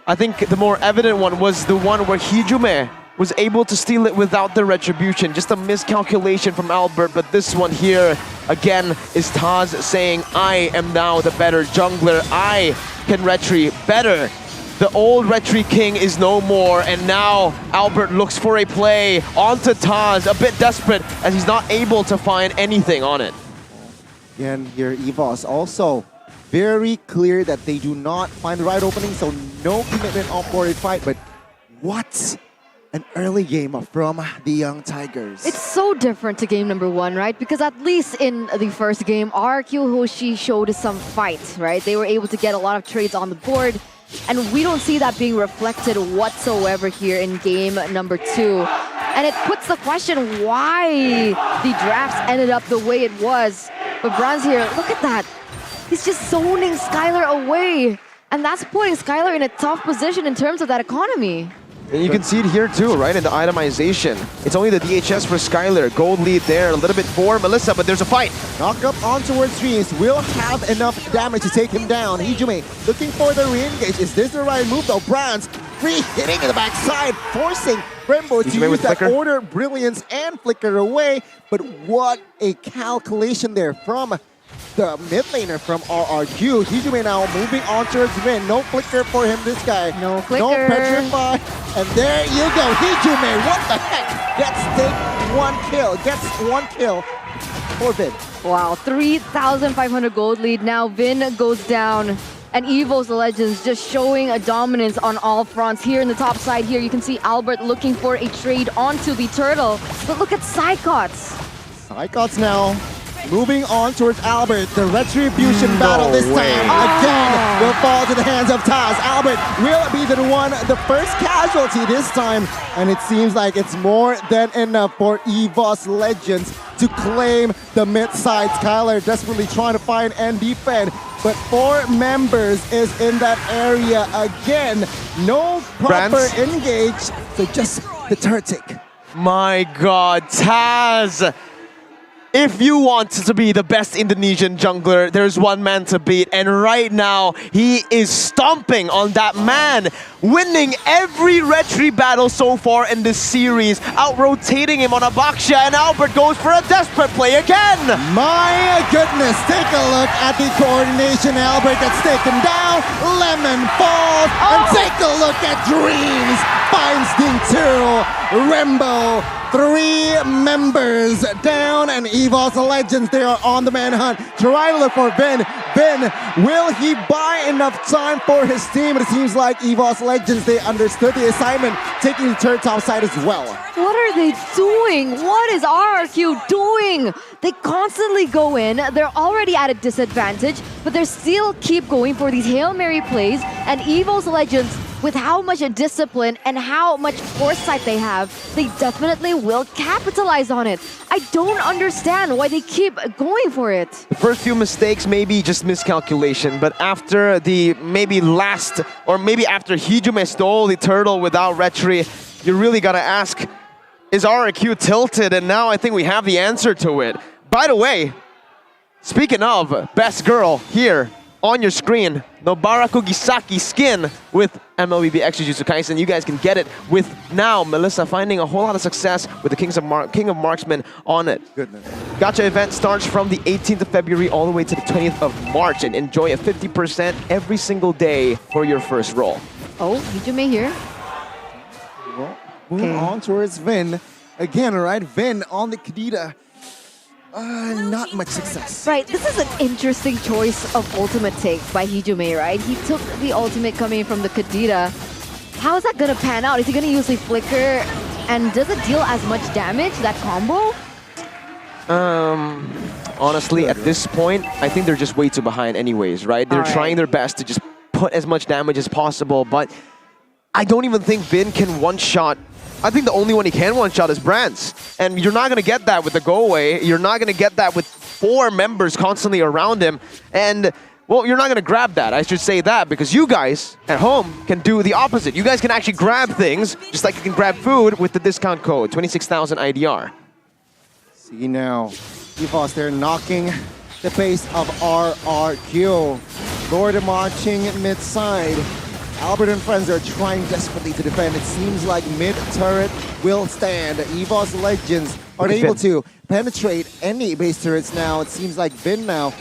I think the more evident one was the one where Hijume was able to steal it without the retribution. Just a miscalculation from Albert, but this one here, again, is Taz saying, I am now the better jungler. I can retry better. The old retry king is no more, and now Albert looks for a play onto Taz, a bit desperate as he's not able to find anything on it. Again, here EVOS also very clear that they do not find the right opening, so no commitment on for a fight, but what an early game from the Young Tigers. It's so different to game number 1, right? Because at least in the first game, RRQ Hoshi showed some fight, right? They were able to get a lot of trades on the board, and we don't see that being reflected whatsoever here in game number 2. And it puts the question why the drafts ended up the way it was. But Bronze here, look at that. He's just zoning Skylar away. And that's putting Skylar in a tough position in terms of that economy. And you can see it here too, right, in the itemization. It's only the DHS for Skylar. Gold lead there, a little bit for Melissa, but there's a fight. Knock up on towards Dreams, will have enough damage to take him down. Hijume looking for the re-engage. Is this the right move though? Bronze free hitting in the backside, forcing Brembo to use that order, brilliance, and flicker away. But what a calculation there from the mid laner from RRQ. Hijume now moving on towards Vin. No flicker for him, this guy. No flicker. No petrify. And there you go. Hijume, what the heck? Gets one kill for Vin. Wow, 3,500 gold lead. Now Vin goes down. And EVOS Legends just showing a dominance on all fronts. Here in the top side here, you can see Albert looking for a trade onto the turtle. But look at Psychots. Psychots now moving on towards Albert. The retribution battle this time again will fall to the hands of Taz. Albert will be the first casualty this time. And it seems like it's more than enough for EVOS Legends to claim the mid side. Skylar desperately trying to find and defend. But 4 members is in that area again. No proper engage, so just the turret take. My God, Taz! If you want to be the best Indonesian jungler, there's one man to beat. And right now, he is stomping on that man, winning every retry battle so far in this series, out-rotating him on a Baksha, and Albert goes for a desperate play again. My goodness, take a look at the coordination. Albert gets taken down, Lemon falls, and take a look at Dreams. Finds Ding 2, Rembo, 3 members down, and EVOS Legends, they are on the manhunt. Trying to look for Vin. Vin, will he buy enough time for his team? It seems like EVOS Legends, they understood the assignment, taking the turret top side as well. What are they doing? What is RRQ doing? They constantly go in, they're already at a disadvantage, but they still keep going for these Hail Mary plays, and EVOS Legends, with how much discipline and how much foresight they have, they definitely will capitalize on it. I don't understand why they keep going for it. The first few mistakes, maybe just miscalculation, but after the after Hijume stole the turtle without retry, you really gotta ask, is RRQ tilted? And now I think we have the answer to it. By the way, speaking of best girl here, on your screen, Nobaraku Gisaki skin with MLBB X Jujutsu Kaisen. You guys can get it with now Melissa finding a whole lot of success with the King of Marksmen on it. Goodness. Gacha event starts from the 18th of February all the way to the 20th of March, and enjoy a 50% every single day for your first roll. Oh, Hijume here. Well, moving on towards Vin. Again, right? Vin on the Kadita. Not much success. Right, this is an interesting choice of ultimate take by Hijume, right? He took the ultimate coming from the Kadita. How is that gonna pan out? Is he gonna use the flicker? And does it deal as much damage, that combo? Honestly, at this point, I think they're just way too behind anyways, right? They're trying their best to just put as much damage as possible, but I don't even think Vin can one-shot I think the only one he can one-shot is Brands. And you're not going to get that with the go-away. You're not going to get that with 4 members constantly around him. And, well, you're not going to grab that. I should say that because you guys at home can do the opposite. You guys can actually grab things just like you can grab food with the discount code, 26,000 IDR. See now, EVOS, they're knocking the base of RRQ. Lord marching mid-side. Albert and friends are trying desperately to defend. It seems like mid-turret will stand. EVOS Legends are able to penetrate any base turrets now. It seems like Vin now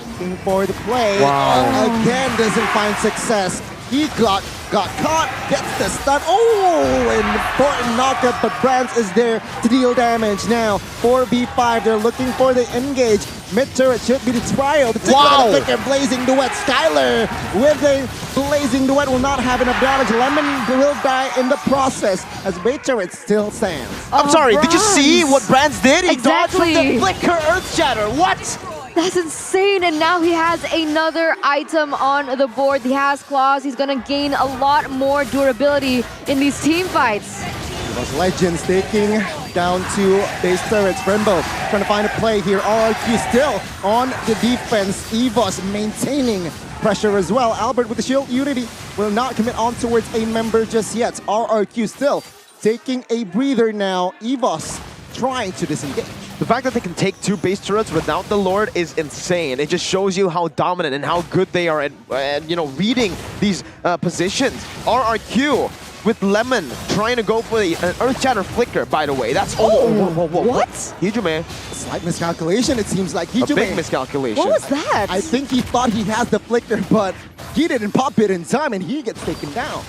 looking for the play. Wow. Again, doesn't find success. He got caught, gets the stun. Oh, an important knockup, but Brands is there to deal damage now. 4v5, they're looking for the engage. Mid-turret should be the trial. The flicker, Blazing Duet. Skylar with a Blazing Duet will not have enough damage. Lemon will die in the process as mid-turret still stands. I'm sorry, did you see what Brands did? He dodged from Exactly. the flicker Earth Shatter. What? That's insane, and now he has another item on the board. He has claws. He's gonna gain a lot more durability in these team fights. EVOS Legends taking down 2 base turrets. Brembo trying to find a play here. RRQ still on the defense. EVOS maintaining pressure as well. Albert with the shield. Unity will not commit on towards a member just yet. RRQ still taking a breather now. EVOS trying to disengage. The fact that they can take 2 base turrets without the Lord is insane. It just shows you how dominant and how good they are at you know, reading these positions. RRQ with Lemon trying to go for the Earth Shatter Flicker, by the way. That's whoa. What? Hijume. Slight miscalculation, it seems like. Hijume. A big miscalculation. What was that? I think he thought he has the Flicker, but he didn't pop it in time and he gets taken down.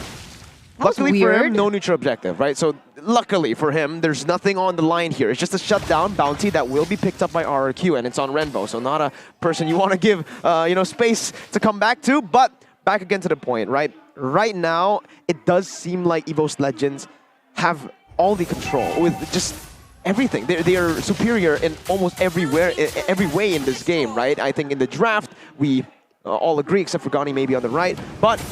Luckily for him, no neutral objective, right? So luckily for him, there's nothing on the line here. It's just a shutdown bounty that will be picked up by RRQ, and it's on Renbo. So not a person you want to give, you know, space to come back to. But back again to the point, right? Right now, it does seem like EVOS Legends have all the control with just everything. They are superior in almost every way in this game, right? I think in the draft, we all agree, except for Gani maybe on the right. But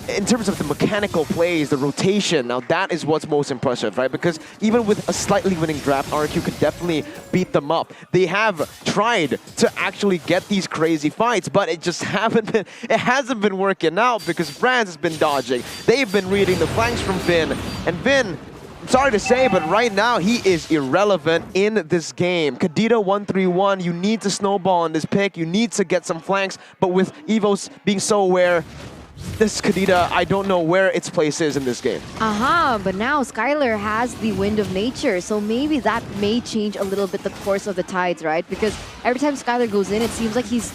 in terms of the mechanical plays, the rotation, now that is what's most impressive, right? Because even with a slightly winning draft, RQ could definitely beat them up. They have tried to actually get these crazy fights, but it just hasn't been working out because Brands has been dodging. They've been reading the flanks from Vin, and Vin, I'm sorry to say, but right now he is irrelevant in this game. Kadita 1-3-1, you need to snowball on this pick, you need to get some flanks, but with EVOS being so aware, this Kadita, I don't know where its place is in this game. But now Skylar has the Wind of Nature, so maybe that may change a little bit the course of the tides, right? Because every time Skylar goes in, it seems like he's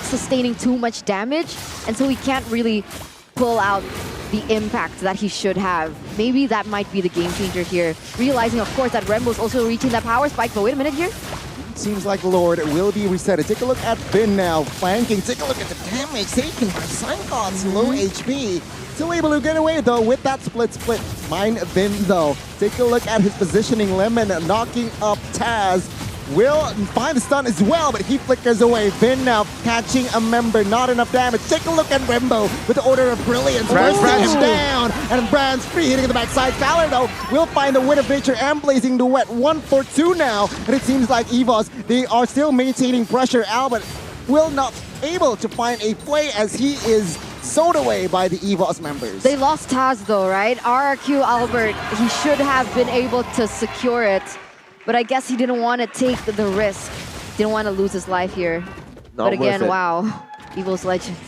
sustaining too much damage, and so he can't really pull out the impact that he should have. Maybe that might be the game changer here. Realizing, of course, that Rembo's also reaching that power spike, but wait a minute here. Seems like Lord will be resetted. Take a look at Vin now, flanking. Take a look at the damage taken by Syncons, low HP. Still able to get away though with that split. Mind Vin though. Take a look at his positioning. Lemon knocking up Taz. Will find the stun as well, but he flickers away. Vin now catching a member, not enough damage. Take a look at Rembo with the Order of Brilliance. Brands down, and Brands free hitting the backside. Fowler though will find the Wind of Nature and Blazing Duet. 1 for 2 now, and it seems like EVOS, they are still maintaining pressure. Albert will not able to find a play as he is sold away by the EVOS members. They lost Taz though, right? RRQ Albert, he should have been able to secure it. But I guess he didn't want to take the risk. Didn't want to lose his life here. But again, wow. EVOS Legends.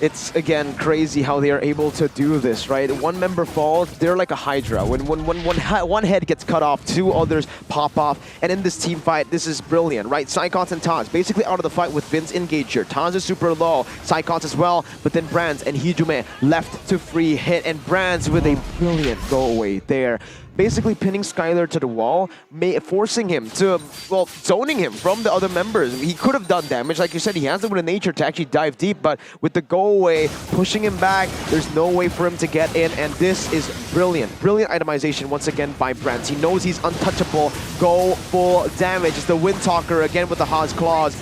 It's, again, crazy how they are able to do this, right? One member falls, they're like a Hydra. When one head gets cut off, 2 others pop off. And in this team fight, this is brilliant, right? Syncons and Taz basically out of the fight with Vin's engage here. Taz is super low, Syncons as well, but then Brands and Hijume left to free hit. And Brands with a brilliant go away there. Basically pinning Skylar to the wall, forcing him to, well, zoning him from the other members. He could have done damage. Like you said, he has the Wind of Nature to actually dive deep, but with the go away, pushing him back, there's no way for him to get in, and this is brilliant. Brilliant itemization once again by Brands. He knows he's untouchable. Go full damage. It's the Wind Talker again with the Haas Claws.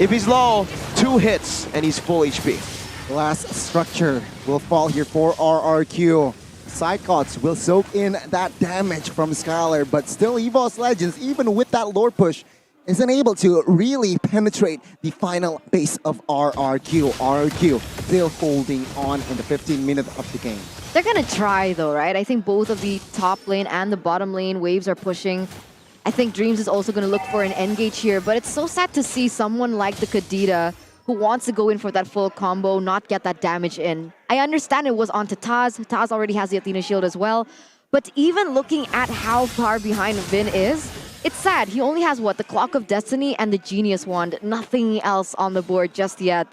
If he's low, 2 hits, and he's full HP. The last structure will fall here for RRQ. Psychots will soak in that damage from Skylar, but still EVOS Legends, even with that Lord push, isn't able to really penetrate the final base of RRQ. RRQ still holding on in the 15th minute of the game. They're gonna try though, right? I think both of the top lane and the bottom lane waves are pushing. I think Dreams is also gonna look for an engage here, but it's so sad to see someone like the Kadita who wants to go in for that full combo, not get that damage in. I understand it was onto Taz. Taz already has the Athena shield as well. But even looking at how far behind Vin is, it's sad. He only has what? The Clock of Destiny and the Genius Wand. Nothing else on the board just yet.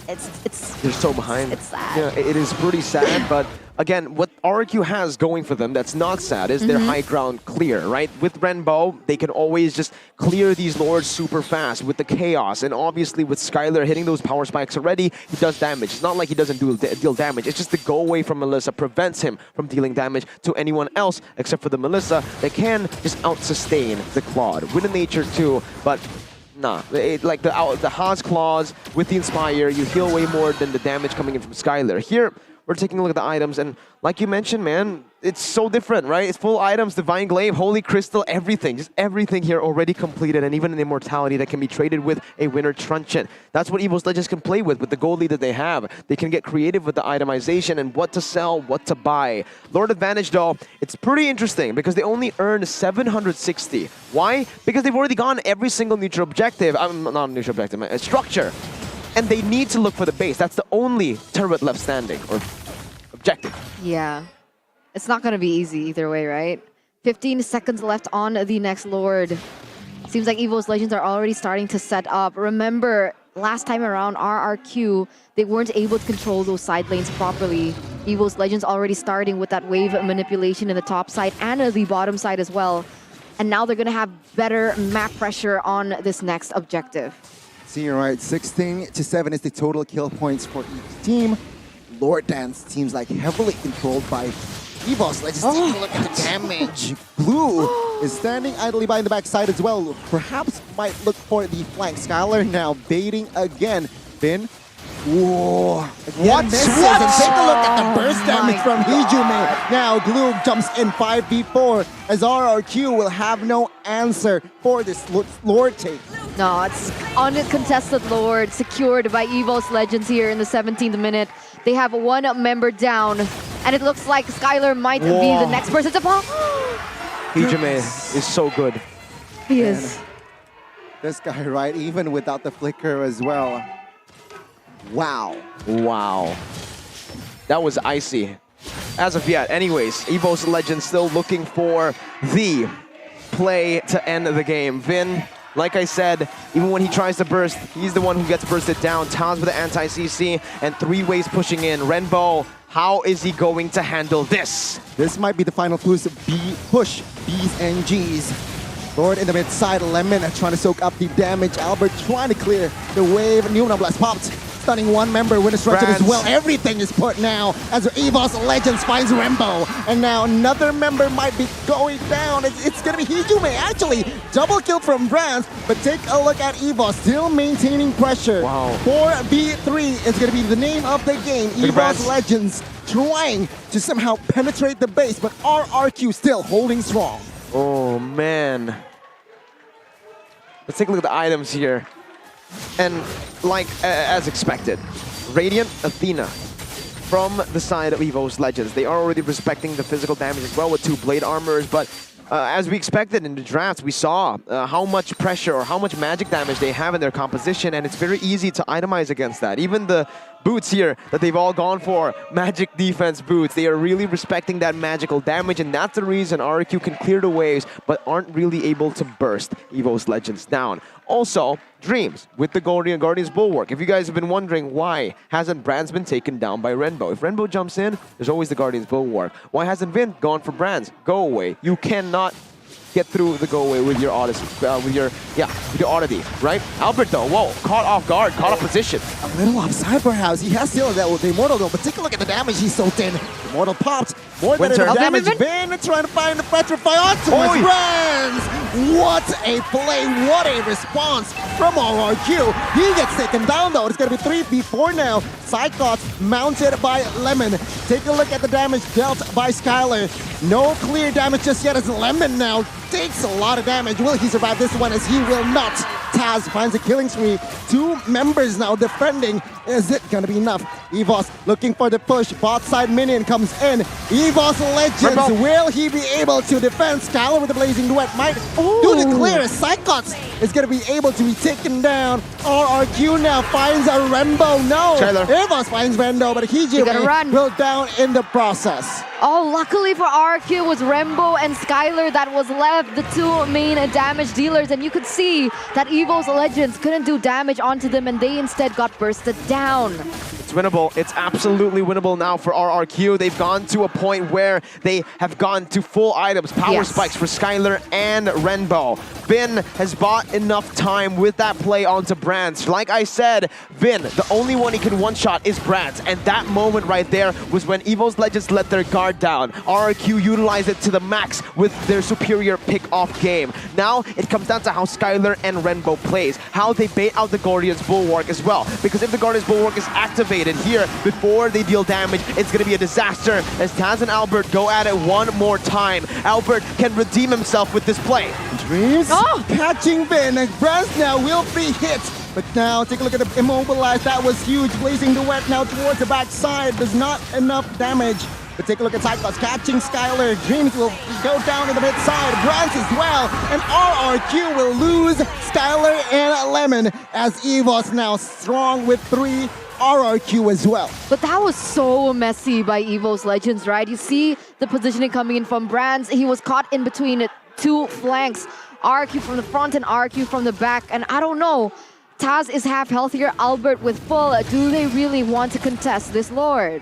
They're so behind. It's sad. Yeah, it is pretty sad, but again, what RRQ has going for them that's not sad is their high ground clear, right? With Renbo, they can always just clear these lords super fast with the chaos, and obviously with Skylar hitting those power spikes already, he does damage. It's not like he doesn't deal damage, it's just the go away from Melissa prevents him from dealing damage to anyone else except for the Melissa that can just out-sustain the Claude. With the nature too, but nah, like the Haas claws with the Inspire, you heal way more than the damage coming in from Skylar. Here, we're taking a look at the items, and like you mentioned, man, it's so different, right? It's full items, Divine Glaive, Holy Crystal, everything. Just everything here already completed, and even an Immortality that can be traded with a Winter Truncheon. That's what EVOS Legends can play with the gold lead that they have. They can get creative with the itemization and what to sell, what to buy. Lord Advantage, though, it's pretty interesting because they only earned 760. Why? Because they've already gone every single neutral objective, not neutral objective, structure. And they need to look for the base. That's the only turret left standing, or objective. Yeah. It's not going to be easy either way, right? 15 seconds left on the next Lord. Seems like EVOS Legends are already starting to set up. Remember, last time around, RRQ, they weren't able to control those side lanes properly. EVOS Legends already starting with that wave manipulation in the top side and the bottom side as well. And now they're going to have better map pressure on this next objective. See, you're right. 16-7 is the total kill points for each team. Lord Dance seems like heavily controlled by EVOS. Let's just take a look at the damage. Blue is standing idly by the backside as well. Perhaps might look for the flank. Skylar now baiting again. Finn. Whoa. What? And take a look at the burst damage from Hijume. Now Glue jumps in 5v4 as RRQ will have no answer for this Lord take. No, it's uncontested Lord secured by EVOS Legends here in the 17th minute. They have one member down, and it looks like Skylar might be the next person to fall. Hijume is so good. He is. This guy, right, even without the flicker as well. Wow. Wow. That was icy. As of yet, anyways, EVOS Legends still looking for the play to end the game. Vin, like I said, even when he tries to burst, he's the one who gets bursted down. Taz with the anti-CC and 3 ways pushing in. Renbo, how is he going to handle this? This might be the final push. Push B's and G's. Lord in the mid side, Lemon trying to soak up the damage. Albert trying to clear the wave. Newman Blast popped. Stunning one member, Winter Truncheon as well. Everything is put now as EVOS Legends finds Rembo. And now another member might be going down. It's going to be Hijume. Actually, double kill from Brands. But take a look at EVOS still maintaining pressure. Wow. 4v3 is going to be the name of the game. EVOS Legends trying to somehow penetrate the base, but RRQ still holding strong. Oh, man. Let's take a look at the items here. And like as expected, Radiant Athena from the side of EVOS Legends. They are already respecting the physical damage as well with 2 blade armors, but as we expected in the drafts, we saw how much pressure or how much magic damage they have in their composition, and it's very easy to itemize against that. Even the boots here that they've all gone for, magic defense boots, they are really respecting that magical damage, and that's the reason RRQ can clear the waves but aren't really able to burst EVOS Legends down. Also, Dreams with the Guardian's Bulwark. If you guys have been wondering why hasn't Brands been taken down by Renbo? If Renbo jumps in, there's always the Guardian's Bulwark. Why hasn't Vin gone for Brands? Go away. You cannot get through the go away with your oddity, right? Albert though, whoa, caught off guard, caught off position. A little offside perhaps. He has still that with the Immortal though, but take a look at the damage he soaked in. Immortal popped. More than Winter. enough damage. Vin. Vin trying to find the petrify onto his friends. What a play. What a response from RRQ. He gets taken down though. It's going to be 3v4 now. Cyclops mounted by Lemon. Take a look at the damage dealt by Skylar. No clear damage just yet as Lemon now takes a lot of damage. Will he survive this one? As he will not. Taz finds a killing spree. 2 members now defending. Is it going to be enough? EVOS looking for the push. Bot side minion comes in. EVOS Legends. Will he be able to defend? Skylar with the blazing duet might do the clear. Cyclops is going to be able to be taken down. RRQ now finds a Rembo. No. EVOS finds Rendo, but Hijime will down in the process. Oh, luckily for RQ was Rembo and Skylar that was left, the 2 main damage dealers. And you could see that EVOS Legends couldn't do damage onto them and they instead got bursted down. It's winnable. It's absolutely winnable now for RRQ. They've gone to a point where they have gone to full items. Power spikes for Skylar and Renbo. Vin has bought enough time with that play onto Brands. Like I said, Vin, the only one he can one-shot is Brands. And that moment right there was when EVOS Legends let their guard down. RRQ utilized it to the max with their superior pick-off game. Now it comes down to how Skylar and Renbo plays, how they bait out the Guardian's Bulwark as well. Because if the Guardian's Bulwark is activated here before they deal damage, it's going to be a disaster as Taz and Albert go at it one more time. Albert can redeem himself with this play. Dreams catching Vin. Brands now will be hit. But now, take a look at the immobilize. That was huge. Blazing Duet now towards the backside. There's not enough damage. But take a look at Cyclops catching Skylar. Dreams will go down to the mid side. Brands as well. And RRQ will lose Skylar and Lemon as EVOS now strong with 3. RRQ as well. But that was so messy by EVOS Legends, right? You see the positioning coming in from Brands. He was caught in between 2 flanks. RRQ from the front and RRQ from the back. And I don't know, Taz is half healthier, Albert with full. Do they really want to contest this Lord?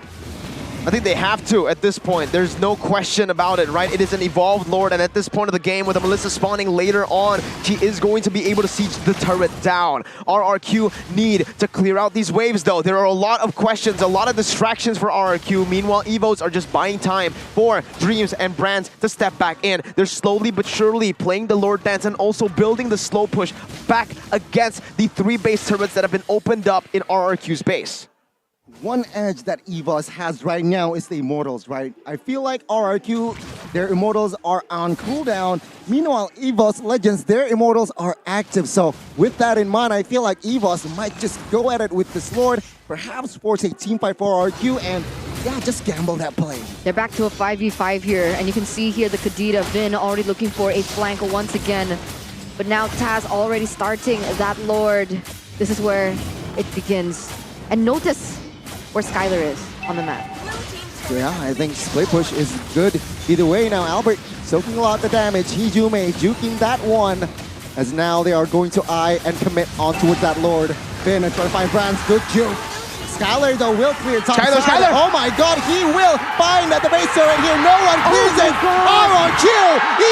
I think they have to at this point. There's no question about it, right? It is an evolved Lord, and at this point of the game, with the Melissa spawning later on, he is going to be able to siege the turret down. RRQ need to clear out these waves, though. There are a lot of questions, a lot of distractions for RRQ. Meanwhile, EVOs are just buying time for Dreams and Brands to step back in. They're slowly but surely playing the Lord dance and also building the slow push back against the 3 base turrets that have been opened up in RRQ's base. One edge that EVOS has right now is the Immortals, right? I feel like RRQ, their Immortals are on cooldown. Meanwhile, EVOS Legends, their Immortals are active. So with that in mind, I feel like EVOS might just go at it with this Lord, perhaps force a team fight for RRQ and yeah, just gamble that play. They're back to a 5v5 here, and you can see here the Kadita Vin already looking for a flank once again. But now Taz already starting that Lord. This is where it begins. And notice where Skylar is on the map. Yeah, I think split push is good either way now. Albert soaking a lot of the damage. Hijime juking that one. As now they are going to eye and commit on towards that Lord. Finn trying to find Brands. Good juke. Skylar though will clear top side. Skylar. Oh my god, he will find the base turret here. No one clears it. RRQ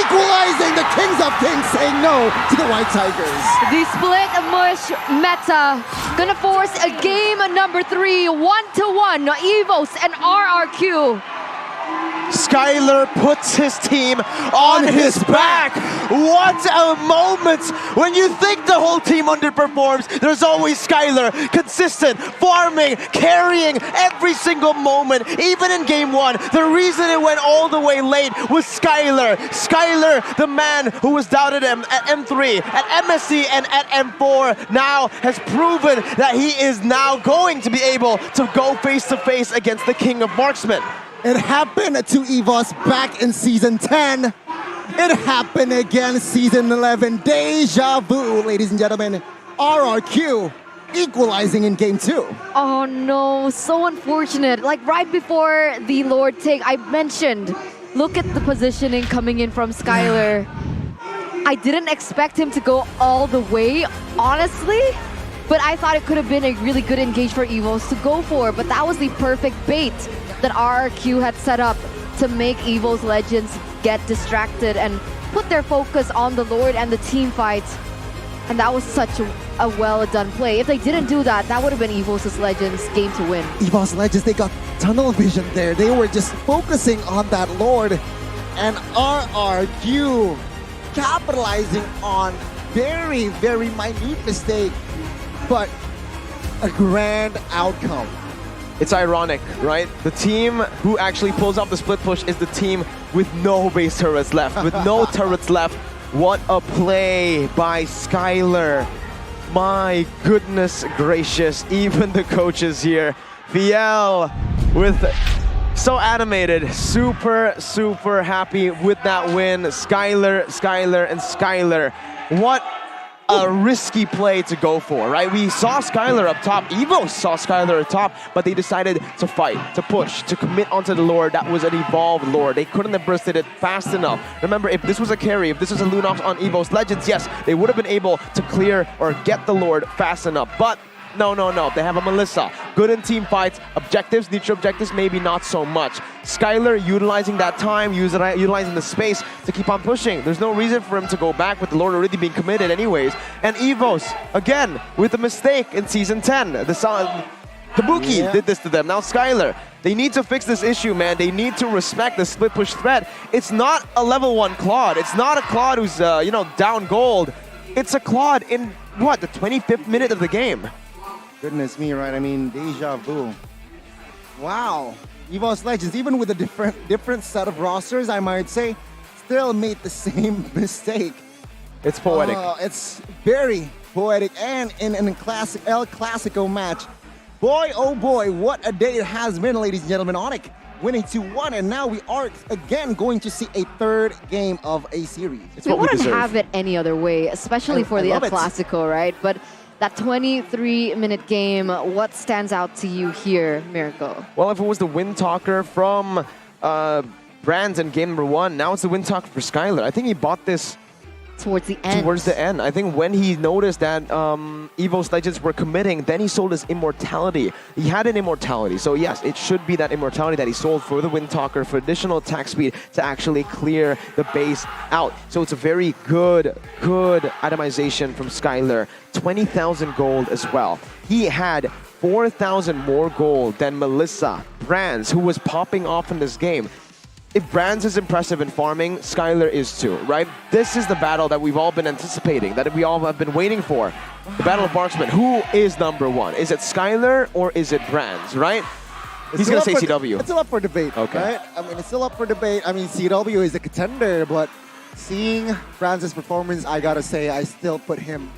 equalizing. The Kings of Kings saying no to the White Tigers. The split mush meta gonna force a game number 3, 1-1, EVOS and RRQ. Skylar puts his team on his back. What a moment! When you think the whole team underperforms, there's always Skylar, consistent, farming, carrying every single moment, even in game 1. The reason it went all the way late was Skylar. Skylar, the man who was doubted him at M3, at MSC, and at M4, now has proven that he is now going to be able to go face-to-face against the King of Marksmen. It happened to EVOS back in Season 10. It happened again Season 11. Deja vu, ladies and gentlemen. RRQ equalizing in Game 2. Oh no, so unfortunate. Like right before the Lord take, I mentioned, look at the positioning coming in from Skylar. I didn't expect him to go all the way, honestly. But I thought it could have been a really good engage for EVOS to go for. But that was the perfect bait that RRQ had set up to make EVOS Legends get distracted and put their focus on the Lord and the team fight. And that was such a well-done play. If they didn't do that, that would have been EVOS Legends' game to win. EVOS Legends, they got tunnel vision there. They were just focusing on that Lord. And RRQ capitalizing on very, very minute mistake, but a grand outcome. It's ironic, right? The team who actually pulls off the split push is the team with no base turrets left, with no turrets left. What a play by Skylar. My goodness gracious, even the coaches here. Fiel with so animated, super happy with that win. Skylar, and Skylar. What a risky play to go for, right? We saw Skylar up top, EVOS saw Skylar up top, but they decided to fight, to push, to commit onto the Lord. That was an evolved Lord. They couldn't have bursted it fast enough. Remember, if this was a carry, if this was a Lunox on EVOS Legends, yes, they would have been able to clear or get the Lord fast enough, but no. They have a Melissa. Good in team fights. Objectives, neutral objectives, maybe not so much. Skylar utilizing that time, utilizing the space to keep on pushing. There's no reason for him to go back with the Lord already being committed anyways. And EVOS, again, with a mistake in Season 10. Kabuki did this to them. Now Skylar. They need to fix this issue, man. They need to respect the split push threat. It's not a level 1 Claude. It's not a Claude who's, down gold. It's a Claude in, what, the 25th minute of the game. Goodness me, right? I mean, deja vu. Wow. EVOS Legends, even with a different set of rosters, I might say, still made the same mistake. It's poetic. It's very poetic, and in a classic El Clasico match. Boy, oh boy, what a day it has been, ladies and gentlemen. ONIC winning 2-1, and now we are again going to see a third game of a series. It's we wouldn't have it any other way, especially for the El Clasico, right? But that 23-minute game, what stands out to you here, Miracle? Well, if it was the Wind Talker from Brands in game number 1, now it's the Wind Talker for Skylar. I think he bought this towards the end. I think when he noticed that EVOS Legends were committing, then he sold his immortality. He had an immortality, so yes, it should be that immortality that he sold for the Wind Talker for additional attack speed to actually clear the base out. So it's a very good itemization from Skylar. 20,000 gold as well. He had 4,000 more gold than Melissa Brands, who was popping off in this game. If Brands is impressive in farming, Skylar is too, right? This is the battle that we've all been anticipating, that we all have been waiting for. The Battle of Marksman. Who is number 1? Is it Skylar or is it Brands, right? He's going to say CW. It's still up for debate, okay. Right? I mean, it's still up for debate. I mean, CW is a contender, but seeing Brands' performance, I got to say, I still put him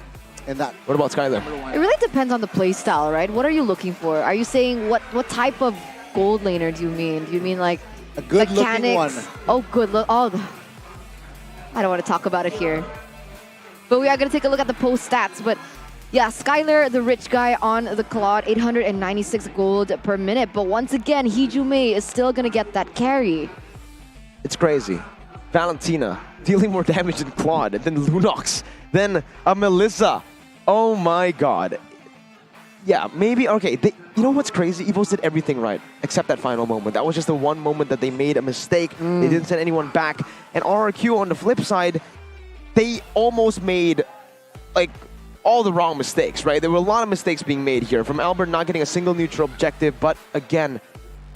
in that. What about Skylar? It really depends on the play style, right? What are you looking for? Are you saying what type of gold laner do you mean? Do you mean like a good-looking one? Oh, good look. Oh, I don't want to talk about it here. But we are going to take a look at the post stats. But yeah, Skylar, the rich guy on the Claude, 896 gold per minute. But once again, Hijume is still going to get that carry. It's crazy. Valentina dealing more damage than Claude, then Lunox, then a Melissa. Oh my god. Yeah, maybe, okay, you know what's crazy? EVOS did everything right, except that final moment. That was just the one moment that they made a mistake. They didn't send anyone back. And RRQ, on the flip side, they almost made, like, all the wrong mistakes, right? There were a lot of mistakes being made here, from Albert not getting a single neutral objective. But again,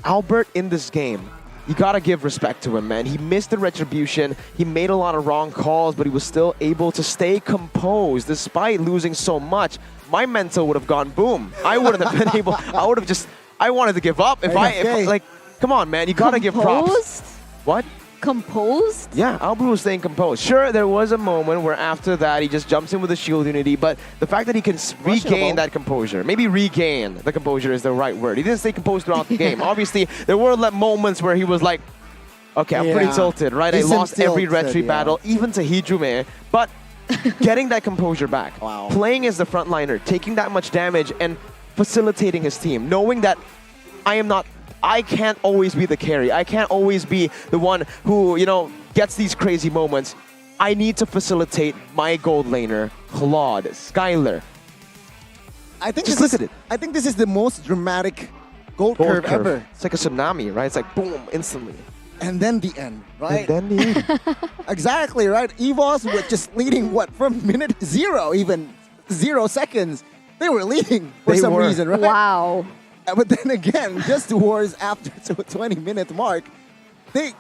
Albert in this game, you gotta give respect to him, man. He missed the retribution. He made a lot of wrong calls, but he was still able to stay composed despite losing so much. My mental would have gone boom. I wouldn't have been able. I wanted to give up. If like, come on, man, you gotta give props. What? Composed? Yeah, Albert was staying composed. Sure, there was a moment where after that he just jumps in with a shield unity, but the fact that he can regain that composure, maybe regain the composure is the right word. He didn't stay composed throughout the game. Obviously, there were moments where he was like, okay, I'm pretty tilted, right? I lost every retry battle, even to Hijume, but getting that composure back, playing as the frontliner, taking that much damage, and facilitating his team, knowing that I can't always be the carry. I can't always be the one who, gets these crazy moments. I need to facilitate my gold laner, Claude, Skylar. I think this is the most dramatic gold curve ever. It's like a tsunami, right? It's like boom, instantly. and then the end, right? And then the end. Exactly, right? EVOS were just leading, what, from minute 0, even 0 seconds. They were leading for some reason, right? Wow. But then again, just towards after the 20-minute mark, they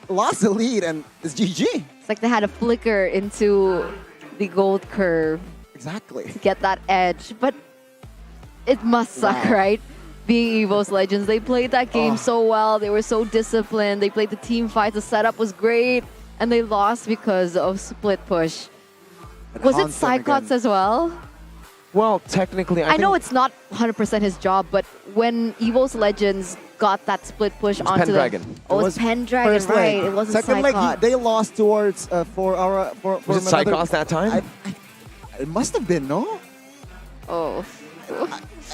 lost the lead and it's GG. It's like they had a flicker into the gold curve. Exactly. To get that edge. But it must suck, right? Being EVOS Legends. They played that game so well. They were so disciplined. They played the team fight. The setup was great. And they lost because of split push. Was it Psychots as well? Well, technically, I know it's not 100% his job, but when EVOS Legends got that split push onto Pendragon. Oh, it was Pendragon, first right? leg. It wasn't Second leg, Psychots. they lost towards for Was it Psychots that time? It must have been, no? Oh.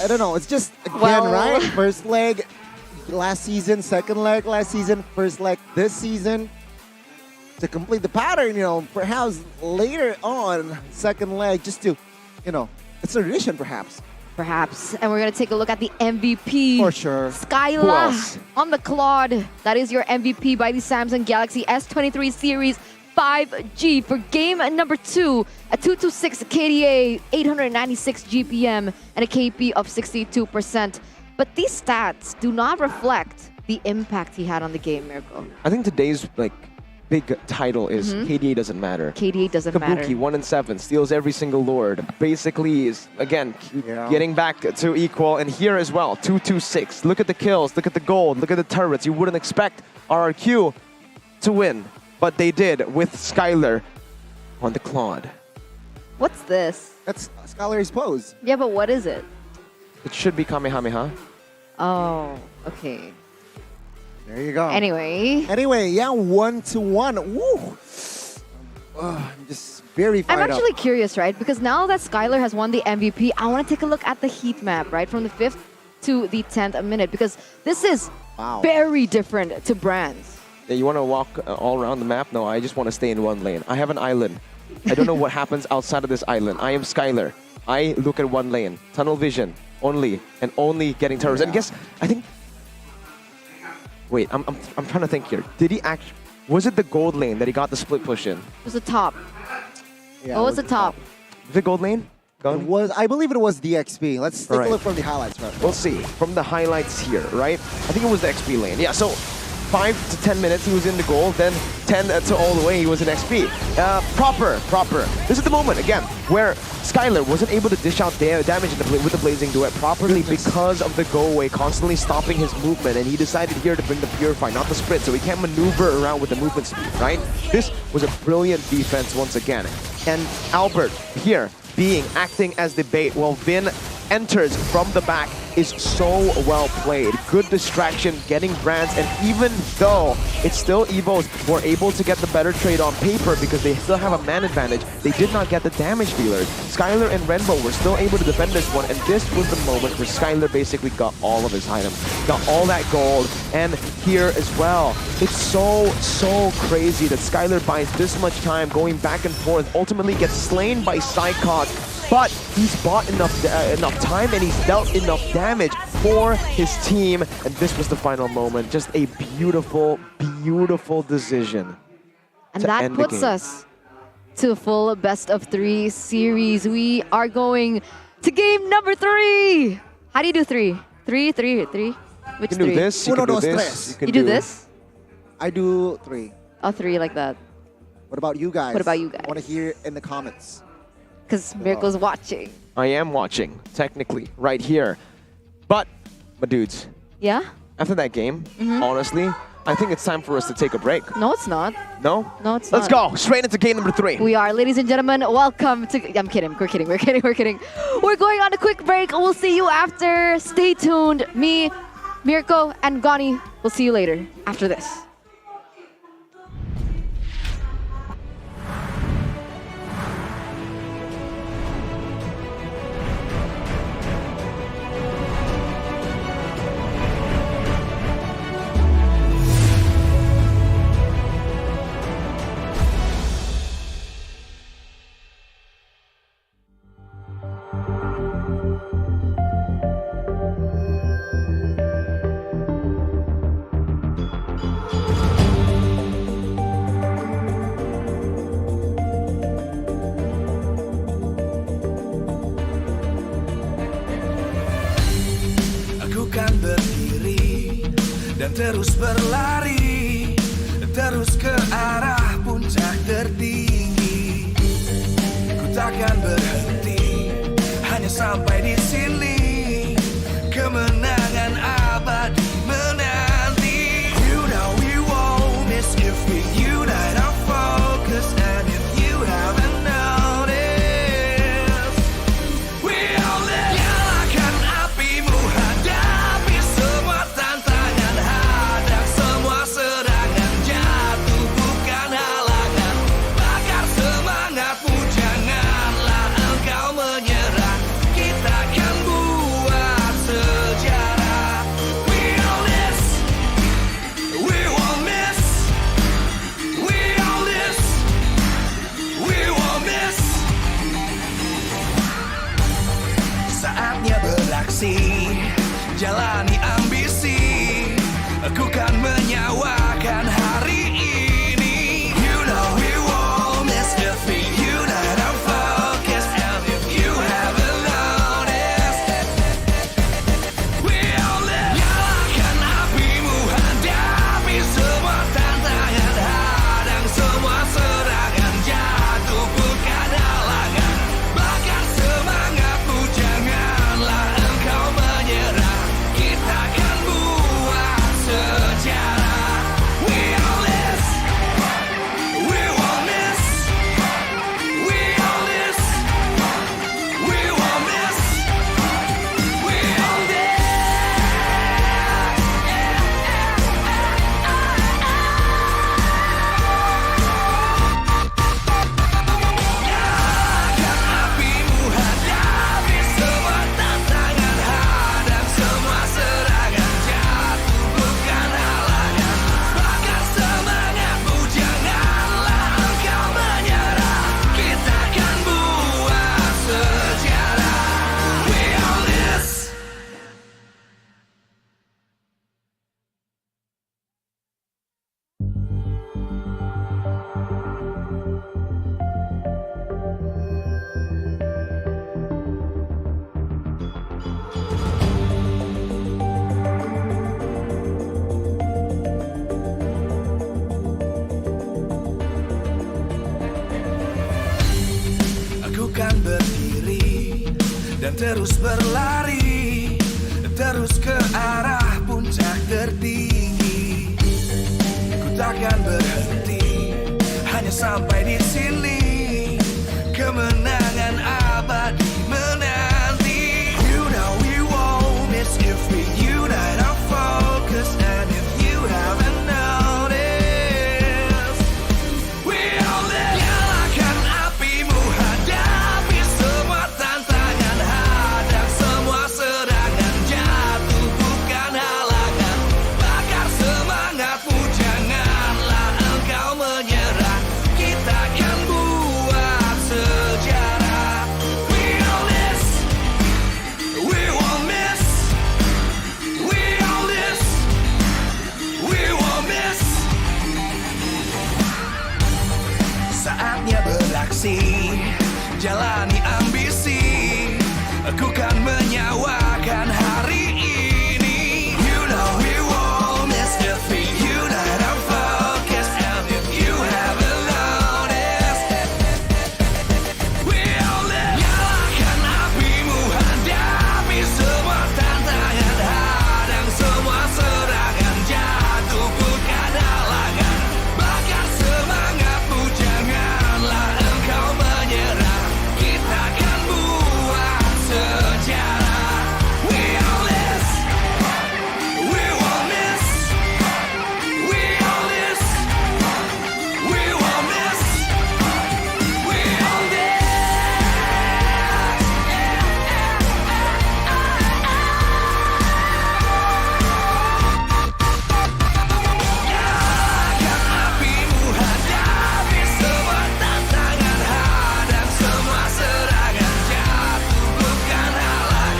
I don't know. It's just, again, Well- right? First leg last season, second leg last season, first leg this season. To complete the pattern, you know, perhaps later on, second leg, just to, you know, it's a tradition perhaps. Perhaps. And we're going to take a look at the MVP. For sure. Who Skyla else? on the Claude. That is your MVP by the Samsung Galaxy S23 Series 5G for game number 2. A 226 KDA, 896 GPM, and a KP of 62%. But these stats do not reflect the impact he had on the game, Mirko. I think today's big title is KDA doesn't matter. KDA doesn't matter. Kabuki 1 and 7 steals every single Lord. Basically is again getting back to equal, and here as well 226. Look at the kills, look at the gold, look at the turrets. You wouldn't expect RRQ to win, but they did with Skylar on the Claude. What's this? That's Skylar's pose. Yeah, but what is it? It should be Kamehameha. Oh, okay. There you go. Anyway, yeah, 1-1. Woo! I'm just very fired I'm actually curious, right? Because now that Skylar has won the MVP, I want to take a look at the heat map, right? From the 5th to the 10th minute, because this is very different to brands. Yeah, you want to walk all around the map? No, I just want to stay in one lane. I have an island. I don't know what happens outside of this island. I am Skylar. I look at one lane. Tunnel vision only, and only getting turrets. And guess, I think... Wait, I'm trying to think here. Did he actually... Was it the gold lane that he got the split push in? It was the top. Yeah, what was the top? The gold lane? It was, I believe it was the XP. Let's take a look from the highlights. Right? We'll see. From the highlights here, right? I think it was the XP lane. Yeah, so 5 to 10 minutes he was in the gold, then 10 to all the way he was in XP. Proper. This is the moment, again, where Skylar wasn't able to dish out damage with the Blazing Duet properly because of the go-away constantly stopping his movement, and he decided here to bring the Purify, not the Sprint, so he can't maneuver around with the movement speed, right? This was a brilliant defense once again. And Albert here, acting as the bait while Vin enters from the back is so well played. Good distraction, getting brands, and even though it's still EVOS were able to get the better trade on paper because they still have a man advantage, they did not get the damage dealers. Skylar and Renbo were still able to defend this one, and this was the moment where Skylar basically got all of his items, got all that gold, and here as well. It's so crazy that Skylar buys this much time going back and forth, ultimately gets slain by Psychots, but he's bought enough time and he's dealt enough damage for his team, and this was the final moment. Just a beautiful decision. And that puts us to a full best of 3 series. We are going to game number 3. How do you do 3? 3? Which you can 3? Do this, you can do this. You do this? I do 3. Oh, 3 like that. What about you guys? What about you guys? I want to hear in the comments. Because Mirko's watching. I am watching, technically, right here. But, my dudes. Yeah? After that game, honestly, I think it's time for us to take a break. No, it's not. No? No, it's Let's not. go. Straight into game number 3. We are, ladies and gentlemen, welcome to... I'm kidding. We're kidding. We're going on a quick break. We'll see you after. Stay tuned. Me, Mirko, and Gani will see you later after this. kan berdiri dan terus berlari, terus ke arah puncak tertinggi. Ku takkan berhenti, hanya sampai di sini. Kemenangan abadi menanti. You know we won't miss if we unite our focus. And if you haven't noticed, we all live. Nyalakan apimu, hadapi semua tantangan, hadang semua serangan, jatuh bukan halangan. Bakar semangatmu, janganlah engkau menyerah. Kita akan buat sejarah. We all this, we won't miss. We all this, we won't miss. Saatnya beraksi, jalani ambisi. Aku kan menyawakan hari ini. You know we won't miss if we unite our focus. And if you haven't noticed, we all live. Nyalakan apimu, hadapi semua tantangan, hadang semua serangan, jatuh bukan halangan. Bakar semangatmu, janganlah engkau menyerah. Kita akan buat sejarah. We all this, we won't miss. We all this, we won't miss. We all this. Nyalakan apimu, hadapi semua tantangan, hadang semua serangan, jatuh bukan halangan. Bakar semangatmu, janganlah engkau menyerah. Kita akan buat sejarah. We all this. Aku kan berdiri dan terus berlari, terus ke arah puncak tertinggi. Ku takkan berhenti, hanya sampai di sini. Kemenangan abadi menanti. You know we won't miss if we unite our focus. And if you haven't noticed, we all live. Nyalakan apimu, hadapi semua tantangan, hadang semua serangan, jatuh bukan halangan. Bakar semangatmu, janganlah engkau menyerah. Kita akan buat sejarah. We all this, we won't miss. We all this, we won't miss. Saatnya beraksi, jalani ambisi. Aku kan menyawakan hari ini. You know we won't miss if we unite our focus. And if you haven't noticed, we all live. Nyalakan apimu, hadapi semua tantangan, hadang semua serangan, jatuh bukan halangan. Bakar semangatmu, janganlah engkau menyerah. Kita akan buat sejarah. We all this, we won't miss. We all this, we won't miss. We all this. Nyalakan apimu, hadapi semua tantangan, hadang semua serangan, jatuh bukan halangan.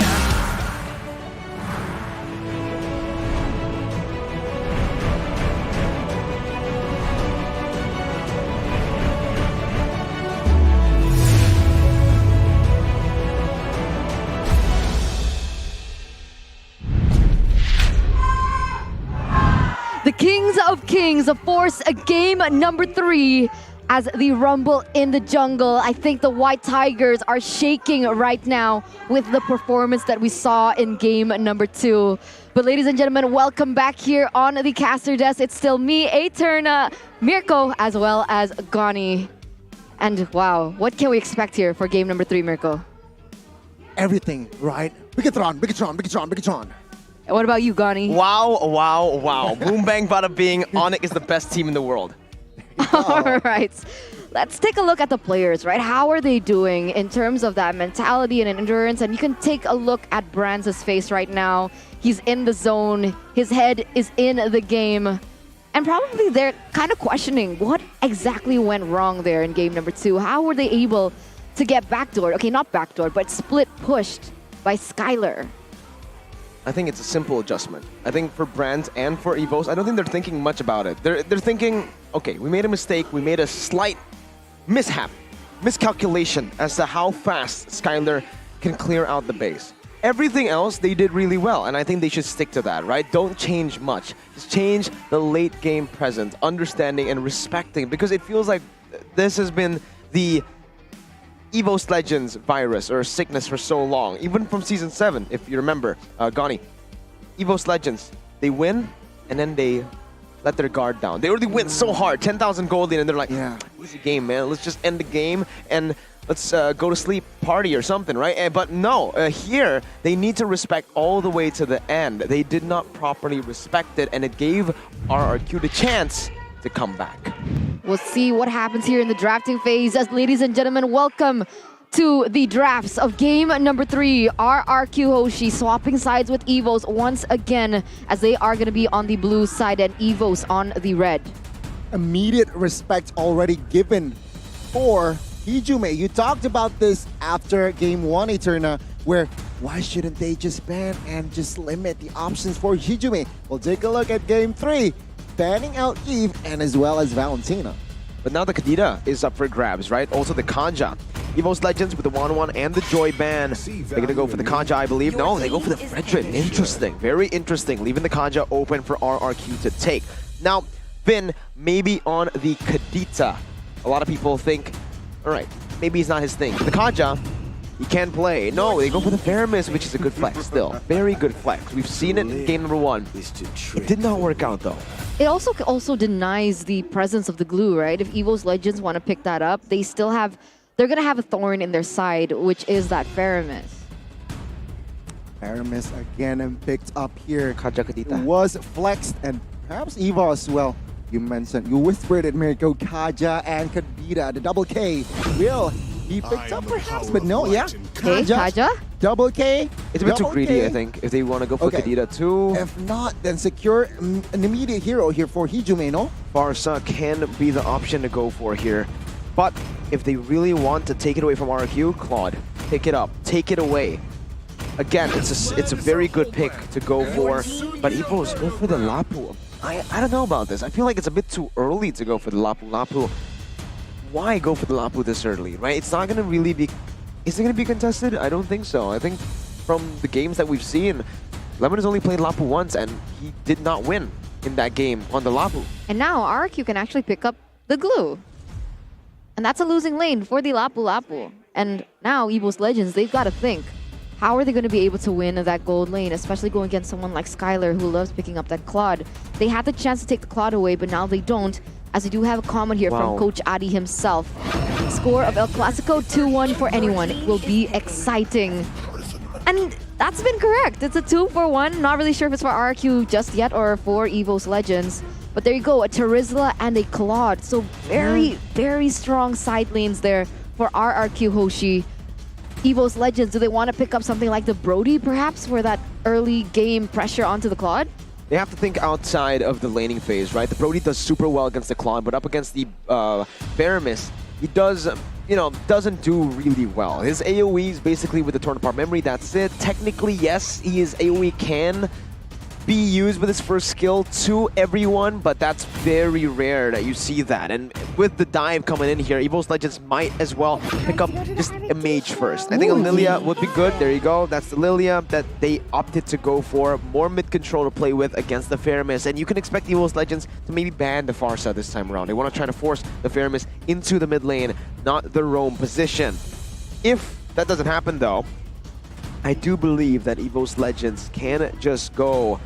The Kings of Kings force a game number 3 as the rumble in the jungle. I think the White Tigers are shaking right now with the performance that we saw in game number 2. But ladies and gentlemen, welcome back here on the caster desk. It's still me, Eterna, Mirko, as well as Gani. And wow, what can we expect here for game number 3, Mirko? Everything, right? Bigatron, Bigatron, Bigatron, Bigatron. What about you, Gani? Wow, wow, wow. Boom bang bada bing, ONIC is the best team in the world. All right, let's take a look at the players, right? How are they doing in terms of that mentality and endurance? And you can take a look at Brands' face right now. He's in the zone. His head is in the game. And probably they're kind of questioning what exactly went wrong there in game number 2. How were they able to get backdoored? Okay, not backdoored, but split pushed by Skylar. I think it's a simple adjustment. I think for Brands and for EVOS, I don't think they're thinking much about it. They're thinking, okay, we made a mistake, we made a slight mishap, miscalculation as to how fast Skylar can clear out the base. Everything else they did really well, and I think they should stick to that, right? Don't change much. Just change the late game presence, understanding and respecting, because it feels like this has been the EVOS Legends virus or sickness for so long, even from Season 7, if you remember, Gani. EVOS Legends, they win, and then they let their guard down. They already win so hard, 10,000 gold in, and they're like, easy game, man. Let's just end the game, and let's go to sleep, party or something, right? But no, here, they need to respect all the way to the end. They did not properly respect it, and it gave RRQ the chance to come back. We'll see what happens here in the drafting phase. As ladies and gentlemen, welcome to the drafts of game number 3. RRQ Hoshi swapping sides with EVOS once again, as they are going to be on the blue side and EVOS on the red. Immediate respect already given for Hijume. You talked about this after game 1, Eterna, where why shouldn't they just ban and just limit the options for Hijume? We'll take a look at game 3. Banning out Eve and as well as Valentina. But now the Kadita is up for grabs, right? Also the Kanja. EVOS Legends with the 1-1 and the Joy ban. They're going to go for the Kanja, I believe. No, they go for the Fredrin. Interesting. Very interesting. Leaving the Kanja open for RRQ to take. Now, Finn, maybe on the Kadita. A lot of people think, all right, maybe it's not his thing. But the Kanja, he can play. No, they go for the Faramis, which is a good flex still. Very good flex. We've seen it in game number 1. It did not work out, though. It also denies the presence of the glue, right? If EVOS Legends want to pick that up, they still have, they're going to have a thorn in their side, which is that Faramis. Faramis again and picked up here. Kanja Kadita. Was flexed and perhaps EVOS as well. You mentioned, you whispered it, Mirko. Kaja and Kadita, the double K. Will he picked up perhaps, but no, yeah. Kaja? Double K. It's a bit too greedy, I think, if they want to go for Kadita too. If not, then secure an immediate hero here for Hijume, no? Barca can be the option to go for here. But if they really want to take it away from RRQ, Claude, pick it up, take it away. Again, it's a very good pick to go for, but EVOS go for the Lapu. I don't know about this. I feel like it's a bit too early to go for the Lapu. Why go for the Lapu this early, right? It's not going to really be... Is it going to be contested? I don't think so. I think from the games that we've seen, Lemon has only played Lapu once, and he did not win in that game on the Lapu. And now RRQ can actually pick up the glue. And that's a losing lane for the Lapu. And now EVOS Legends, they've got to think, how are they going to be able to win that gold lane, especially going against someone like Skylar who loves picking up that Claude. They had the chance to take the Claude away, but now they don't, as they do have a comment here from Coach Adi himself. Score of El Clasico 2-1 for anyone. It will be exciting. And that's been correct. It's a 2-for-1. Not really sure if it's for RRQ just yet or for EVOS Legends. But there you go, a Terizla and a Claude. So very, very strong side lanes there for RRQ Hoshi. EVOS Legends, do they want to pick up something like the Brody perhaps for that early game pressure onto the Claude? They have to think outside of the laning phase, right? The Brody does super well against the Claude, but up against the Faramis, he does, doesn't do really well. His AoE is basically with the Torn Apart Memory, that's it. Technically, yes, his AoE can be used with his first skill to everyone, but that's very rare that you see that. And with the dive coming in here, EVOS Legends might as well pick up just a mage first. I think a Lilia would be good. There you go. That's the Lilia that they opted to go for. More mid-control to play with against the Faramis. And you can expect EVOS Legends to maybe ban the Pharsa this time around. They want to try to force the Faramis into the mid lane, not the roam position. If that doesn't happen though, I do believe that EVOS Legends can just go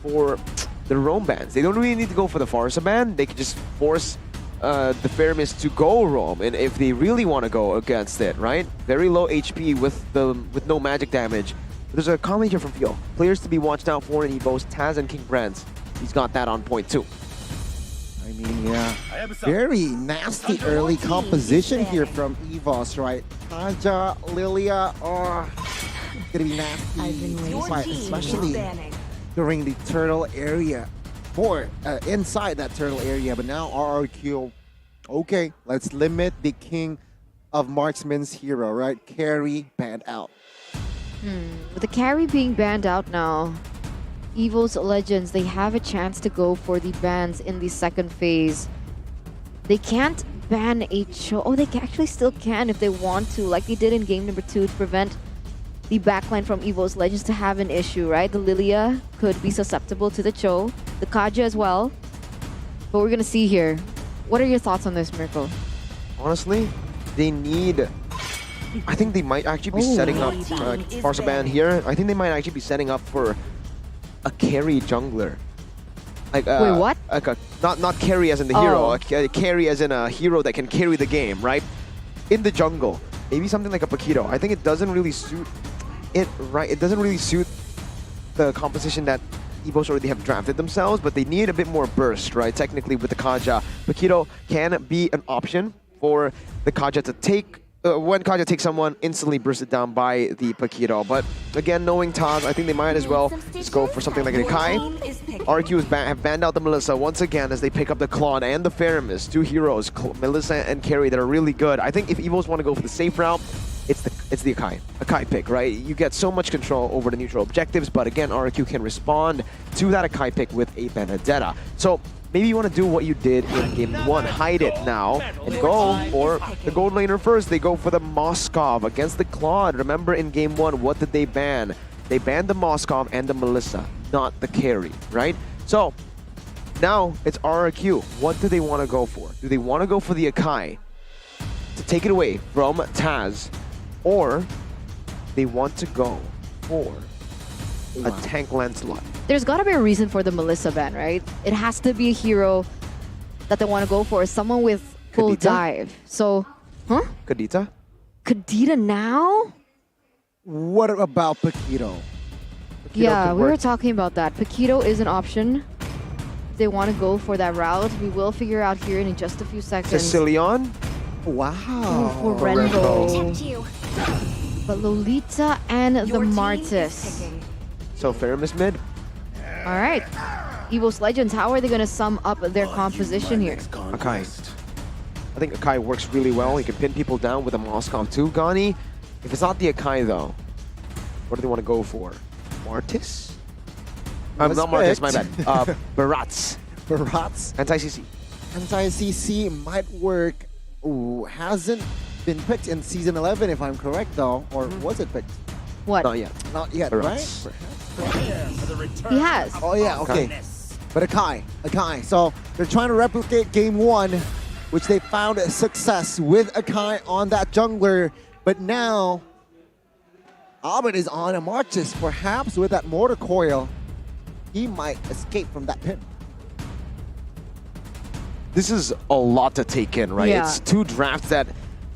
for the roam bans. They don't really need to go for the Pharsa ban. They can just force the Faramis to go roam, and if they really want to go against it, right? Very low HP with no magic damage. There's a comment here from Fio. Players to be watched out for in EVOS, Taz and King Brands. He's got that on point too. I mean, yeah, very nasty early composition here from EVOS, right? Kaja, Lilia, oh, gonna be nasty fight, especially during the turtle area, or inside that turtle area. But now RRQ, okay, let's limit the king of marksman's hero, right? Carry banned out. With the carry being banned out now, EVOS Legends, they have a chance to go for the bans in the second phase. They can't ban a Cho. Oh, they actually still can if they want to, like they did in game number 2 to prevent the backline from EVOS Legends to have an issue, right? The Lilia could be susceptible to the Cho, the Kaja as well. But we're gonna see here. What are your thoughts on this, Mirko? Honestly, they need... I think they might actually be setting up Pharsa ban here. I think they might actually be setting up for a carry jungler. Like, wait, what? Like not carry as in the hero, a carry as in a hero that can carry the game, right? In the jungle. Maybe something like a Paquito. I think it doesn't really suit it, right? It doesn't really suit the composition that EVOS already have drafted themselves, but they need a bit more burst, right? Technically with the Kaja. Paquito can be an option for the Kaja to take. When Kaja takes someone, instantly bursted down by the Paquito. But again, knowing Taz, I think they might as well just go for something like an Ikai. RQ have banned out the Melissa once again as they pick up the Claude and the Faramis, two heroes, Melissa and Carry, that are really good. I think if EVOS want to go for the safe route, it's the Ikai pick, right? You get so much control over the neutral objectives, but again, RQ can respond to that Ikai pick with a Benedetta. So maybe you want to do what you did in game 1, hide it now, and go for the gold laner first. They go for the Moskov against the Claude. Remember in game 1, what did they ban? They banned the Moskov and the Melissa, not the carry, right? So now it's RRQ. What do they want to go for? Do they want to go for the Ikai to take it away from Taz, or they want to go for a tank Lancelot? There's got to be a reason for the Melissa ban, right? It has to be a hero that they want to go for, someone with full dive. So, Kadita? Kadita now? What about Paquito? Yeah, we were talking about that. Paquito is an option. If they want to go for that route, we will figure out here in just a few seconds. Sicilian? Wow. For Rengo. But Lolita and the Martis. So Faramis mid. All right. EVOS Legends, how are they going to sum up their composition here? Akai. I think Akai works really well. He can pin people down with a Moskov too. Gani, if it's not the Akai though, what do they want to go for? Martis? Not Martis, my bad. Barats. Barats? Anti-CC. Anti-CC might work. Ooh, hasn't been picked in Season 11 if I'm correct though. Or was it picked? What? Not yet. Not yet, Barats. right? He has. Oh yeah, okay. But Akai. So they're trying to replicate game 1, which they found a success with Akai on that jungler. But now, Abed is on a Martis. Perhaps with that mortar coil, he might escape from that pin. This is a lot to take in, right? Yeah. It's two drafts that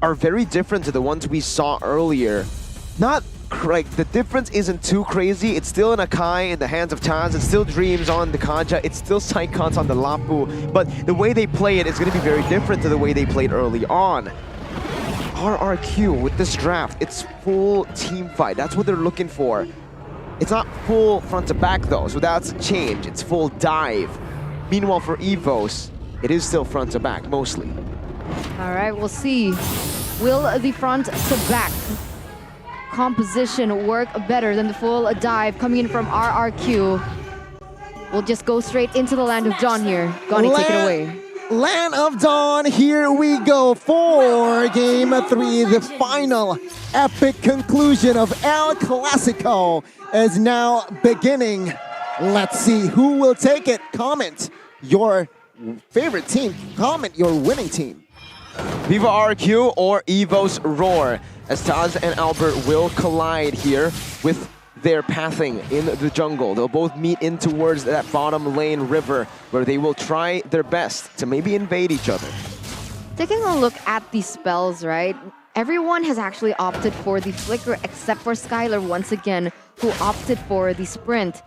are very different to the ones we saw earlier. Not like the difference isn't too crazy. It's still an Akai in the hands of Taz. It's still Dreams on the Kaja. It's still Psychons on the Lapu. But the way they play it is going to be very different to the way they played early on. RRQ with this draft, it's full team fight. That's what they're looking for. It's not full front to back though, so that's a change. It's full dive. Meanwhile for EVOS, it is still front to back mostly. All right, we'll see. Will the front to back composition work better than the full dive coming in from RRQ? We'll just go straight into the land of John here. Gani, take it away. Land of Dawn, here we go for Game 3. The final epic conclusion of El Clasico is now beginning. Let's see who will take it. Comment your favorite team. Comment your winning team. Viva RQ or EVOS Roar, as Taz and Albert will collide here with their pathing in the jungle. They'll both meet in towards that bottom lane river where they will try their best to maybe invade each other. Taking a look at the spells, right? Everyone has actually opted for the Flicker except for Skylar once again, who opted for the Sprint.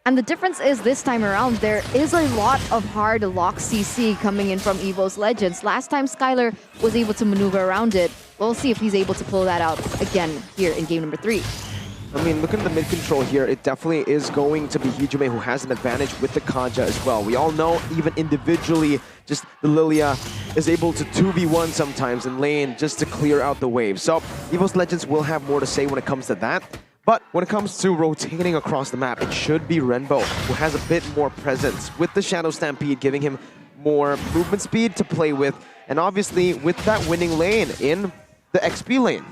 And the difference is this time around, there is a lot of hard lock CC coming in from EVOS Legends. Last time Skylar was able to maneuver around it. We'll see if he's able to pull that out again here in game number 3. I mean, look at the mid control here. It definitely is going to be Hijume who has an advantage with the Kaja as well. We all know, even individually, just the Lilia is able to 2v1 sometimes in lane just to clear out the wave. So EVOS Legends will have more to say when it comes to that. But when it comes to rotating across the map, it should be Renbo who has a bit more presence with the Shadow Stampede, giving him more movement speed to play with. And obviously with that winning lane in the XP lane.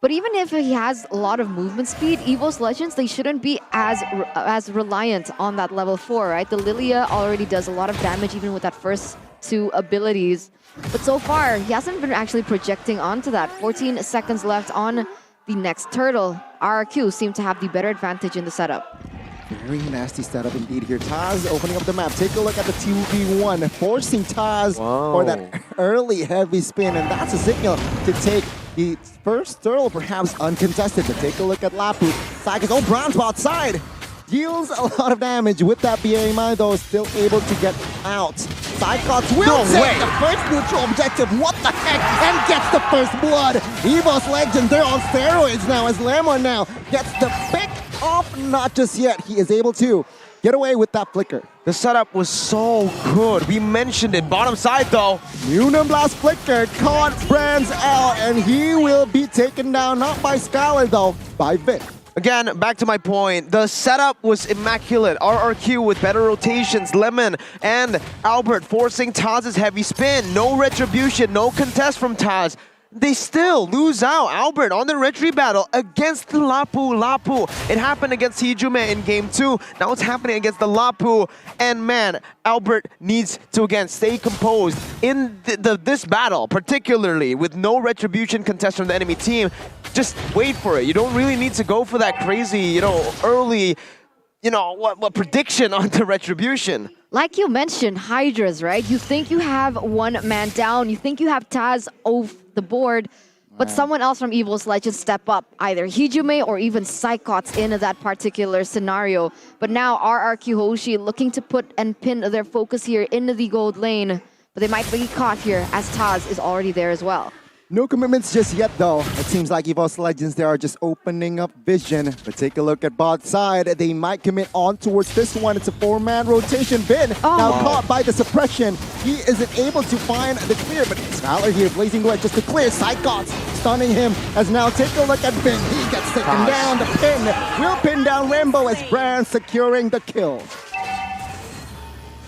But even if he has a lot of movement speed, EVOS Legends, they shouldn't be as reliant on that level 4, right? The Lilia already does a lot of damage even with that first 2 abilities. But so far, he hasn't been actually projecting onto that. 14 seconds left on the next turtle. RRQ seem to have the better advantage in the setup. Very nasty setup indeed here. Taz opening up the map. Take a look at the 2v1, forcing Taz for that early heavy spin, and that's a signal to take the first turtle perhaps uncontested. But take a look at Lapu. Sagas, oh, bronze outside. Deals a lot of damage with that BAMI though, still able to get out. Cyclops will take the first neutral objective, what the heck, and gets the first blood. EVOS Legends, they're on steroids now as Lemon now gets the pick off, not just yet. He is able to get away with that Flicker. The setup was so good. We mentioned it. Bottom side though. Unum Blast Flicker caught Brands out, and he will be taken down, not by Skylar though, by Vic. Again, back to my point, the setup was immaculate. RRQ with better rotations, Lemon and Albert forcing Taz's heavy spin. No retribution, no contest from Taz. They still lose out. Albert on the retry battle against the Lapu. It happened against Hijume in game 2. Now it's happening against the Lapu. And man, Albert needs to again stay composed in this battle, particularly with no retribution contest from the enemy team. Just wait for it. You don't really need to go for that crazy, early, what prediction on the retribution. Like you mentioned, Hydras, right? You think you have one man down. You think you have Taz off the board, but someone else from EVOS Legends step up, either Hijume or even Psychots in that particular scenario. But now RRQ Hoshi looking to put and pin their focus here into the gold lane, but they might be caught here as Taz is already there as well. No commitments just yet though. It seems like EVOS Legends, they are just opening up vision. But take a look at bot side. They might commit on towards this one. It's a 4-man rotation. Bin now caught by the suppression. He isn't able to find the clear, but Skylar here blazing away just to clear. Psychots stunning him as now take a look at Bin. He gets taken down. The pin will pin down Rambo as Brand securing the kill.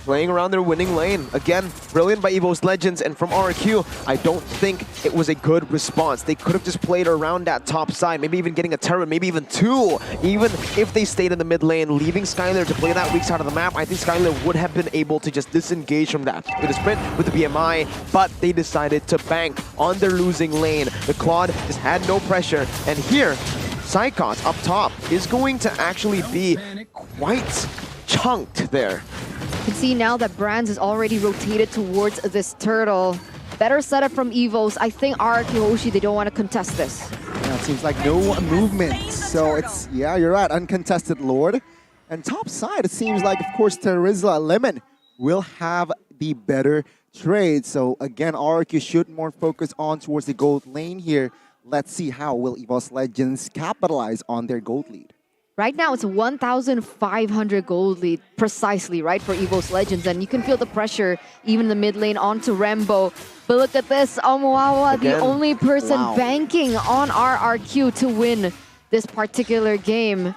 Playing around their winning lane. Again, brilliant by EVOS Legends, and from RQ, I don't think it was a good response. They could have just played around that top side, maybe even getting a turret, maybe even 2. Even if they stayed in the mid lane, leaving Skylar to play that weak side of the map, I think Skylar would have been able to just disengage from that with a sprint, with the BMI, but they decided to bank on their losing lane. The Claude just had no pressure, and here, Psychots up top is going to actually be quite chunked there. You can see now that Brands is already rotated towards this turtle. Better setup from EVOS. I think RRQ Hoshi, they don't want to contest this. Yeah, it seems like no movement. So it's, yeah, you're right, uncontested Lord. And top side, it seems like, of course, Terizla Lemon will have the better trade. So again, RRQ should more focus on towards the gold lane here. Let's see how will EVOS Legends capitalize on their gold lead. Right now, it's 1,500 gold lead, precisely, right, for EVOS Legends. And you can feel the pressure, even the mid lane, onto Rambo. But look at this, Omuawa, the only person banking on RRQ to win this particular game.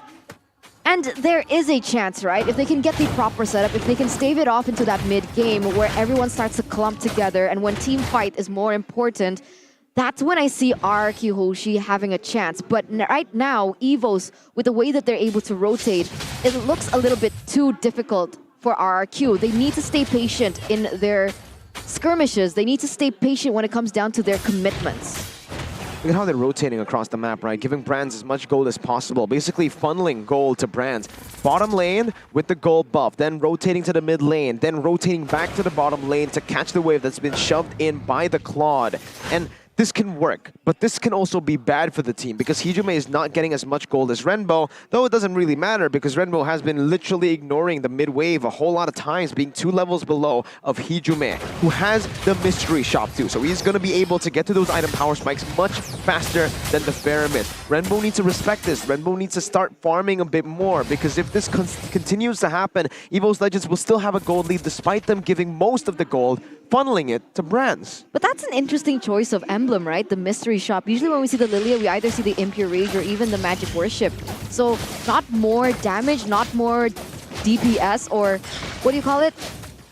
And there is a chance, right? If they can get the proper setup, if they can stave it off into that mid-game where everyone starts to clump together and when team fight is more important, that's when I see RRQ Hoshi having a chance. But right now, EVOS, with the way that they're able to rotate, it looks a little bit too difficult for RRQ. They need to stay patient in their skirmishes. They need to stay patient when it comes down to their commitments. Look at how they're rotating across the map, right? Giving Brands as much gold as possible. Basically funneling gold to Brands. Bottom lane with the gold buff, then rotating to the mid lane, then rotating back to the bottom lane to catch the wave that's been shoved in by the Claude. And this can work, but this can also be bad for the team because Hijume is not getting as much gold as Renbo, though it doesn't really matter because Renbo has been literally ignoring the mid wave a whole lot of times, being 2 levels below of Hijume, who has the mystery shop too. So he's going to be able to get to those item power spikes much faster than the Faramir. Renbo needs to respect this. Renbo needs to start farming a bit more because if this continues to happen, EVOS Legends will still have a gold lead despite them giving most of the gold, funneling it to Brands. But that's an interesting choice of emblem, right? The mystery shop. Usually when we see the Lilia, we either see the Impure Rage or even the Magic Worship. So not more damage, not more DPS, or what do you call it?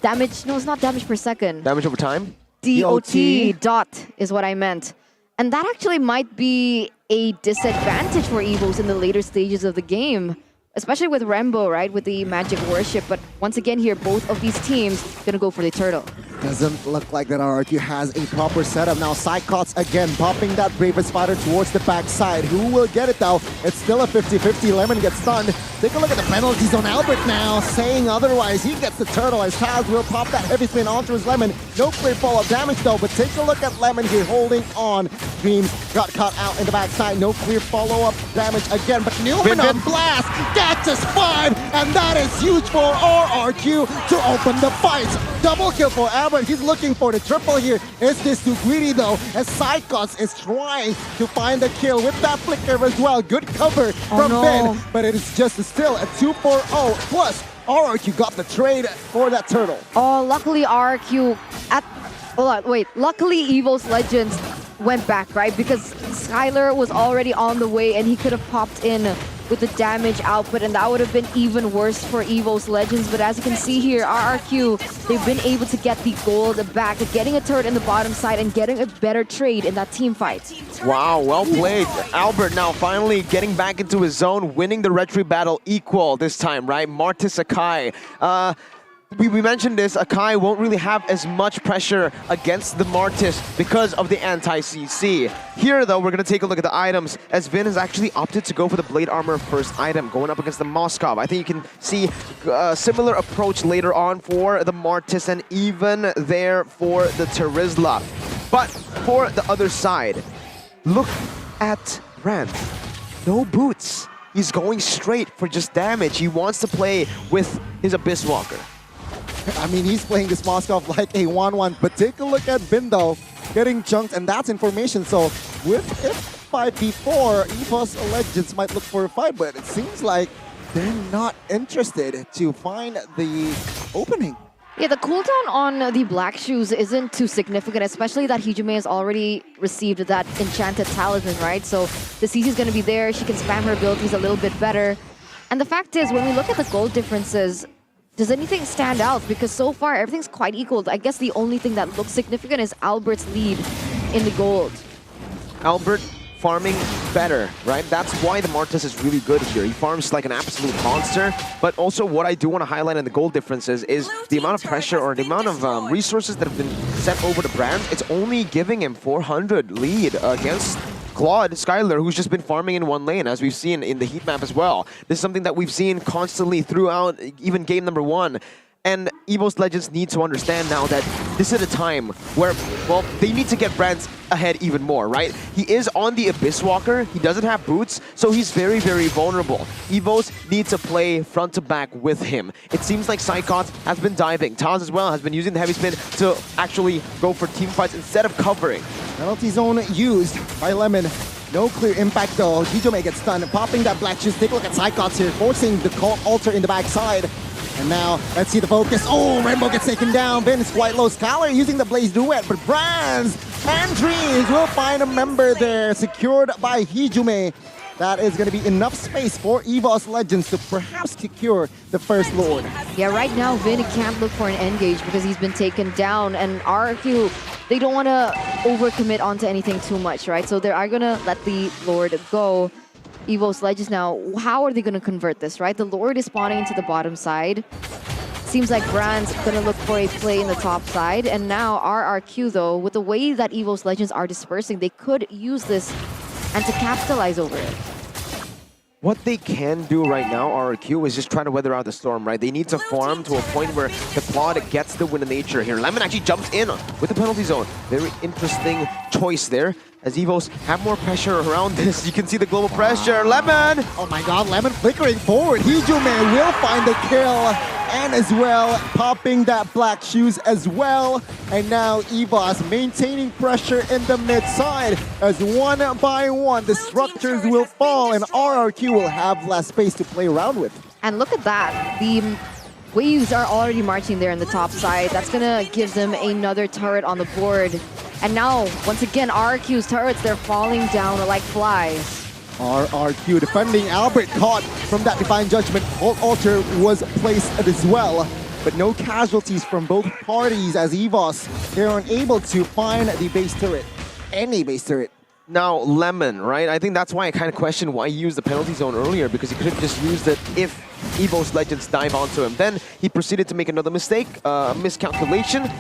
Damage, no, it's not damage per second. Damage over time? DOT dot is what I meant. And that actually might be a disadvantage for EVOS in the later stages of the game. Especially with Rembo, right? With the Magic Worship. But once again here, both of these teams gonna go for the turtle. Doesn't look like that RRQ has a proper setup. Now Psychots again popping that Bravest Fighter towards the backside. Who will get it though? It's still a 50-50. Lemon gets stunned. Take a look at the penalties on Albert now, saying otherwise. He gets the turtle as Taz will pop that heavy spin onto his Lemon. No clear follow-up damage though, but take a look at Lemon here holding on. Dreams got caught out in the backside. No clear follow-up damage again, but Newman on blast catches 5, and that is huge for RRQ to open the fight. Double kill for Albert. He's looking for the triple here. Is this too greedy though? As Psychots is trying to find the kill with that flicker as well. Good cover from Ben, but it is just still a 2-4-0. Plus, RRQ got the trade for that turtle. Oh, luckily RRQ luckily EVOS Legends went back, right? Because Skylar was already on the way and he could have popped in with the damage output, and that would have been even worse for EVOS Legends. But as you can see here, RRQ, they've been able to get the gold back, getting a turret in the bottom side and getting a better trade in that team fight. Wow, well played. Albert now finally getting back into his zone, winning the retry battle equal this time, right? Martis Akai. We mentioned this, Akai won't really have as much pressure against the Martis because of the anti-CC. Here though, we're going to take a look at the items as Vin has actually opted to go for the Blade Armor first item, going up against the Moskov. I think you can see a similar approach later on for the Martis and even there for the Terizla. But for the other side, look at Brand. No boots. He's going straight for just damage. He wants to play with his Abyss Walker. I mean, he's playing this Moskov like a 1-1, but take a look at Bin though, getting chunked, and that's information. So with if 5v4, EVOS Legends might look for a fight, but it seems like they're not interested to find the opening. Yeah, the cooldown on the Black Shoes isn't too significant, especially that Hijume has already received that Enchanted Talisman, right? So the CC is going to be there, she can spam her abilities a little bit better. And the fact is, when we look at the gold differences, does anything stand out? Because so far, everything's quite equal. I guess the only thing that looks significant is Albert's lead in the gold. Albert farming better, right? That's why the Martis is really good here. He farms like an absolute monster. But also what I do want to highlight in the gold differences is the amount of pressure or the amount of resources that have been sent over to Brand. It's only giving him 400 lead against Claude Skylar, who's just been farming in one lane, as we've seen in the heat map as well. This is something that we've seen constantly throughout even game number 1. And EVOS Legends need to understand now that this is a time where, well, they need to get Brands ahead even more, right? He is on the Abyss Walker, he doesn't have boots, so he's very, very vulnerable. EVOS need to play front to back with him. It seems like Psychots has been diving. Taz as well has been using the heavy spin to actually go for team fights instead of covering. Penalty zone used by Lemon. No clear impact though. Hijume gets stunned, popping that Black Shoes. Take a look at Psychots here, forcing the altar in the backside. And now, let's see the focus. Oh, Rainbow gets taken down. Ben is quite low. Skylar using the Blaze Duet, but Brands and Dreams will find a member there, secured by Hijume. that is going to be enough space for EVOS Legends to perhaps secure the first Lord. Yeah, right now Vin can't look for an engage because he's been taken down, and RRQ, they don't want to overcommit onto anything too much, right? So they are going to let the Lord go. EVOS Legends now, how are they going to convert this, right? The Lord is spawning into the bottom side. Seems like Brand's going to look for a play in the top side. And now RRQ, though, with the way that EVOS Legends are dispersing, they could use this and to capitalize over it. What they can do right now, RRQ, is just try to weather out the storm, right? They need to farm to a point where the Claude gets the win of nature here. Lemon actually jumps in with the penalty zone. Very interesting choice there. As EVOS have more pressure around this, you can see the global pressure. Lemon! Oh my god, Lemon flickering forward. Hijume will find the kill. And as well, popping that black shoes as well. And now EVOS maintaining pressure in the mid side. As one by one, the structures will fall and RRQ will have less space to play around with. And look at that. The Waves are already marching there in the top side. That's gonna give them another turret on the board. And now, once again, RRQ's turrets, they're falling down like flies. RRQ defending Albert, caught from that Divine Judgment. Ult Altar was placed as well, but no casualties from both parties as EVOS, they're unable to find the base turret, any base turret. Now, Lemon, right? I think that's why I kind of questioned why he used the penalty zone earlier, because he could have just used it if EVOS Legends dive onto him. Then he proceeded to make another mistake, miscalculation,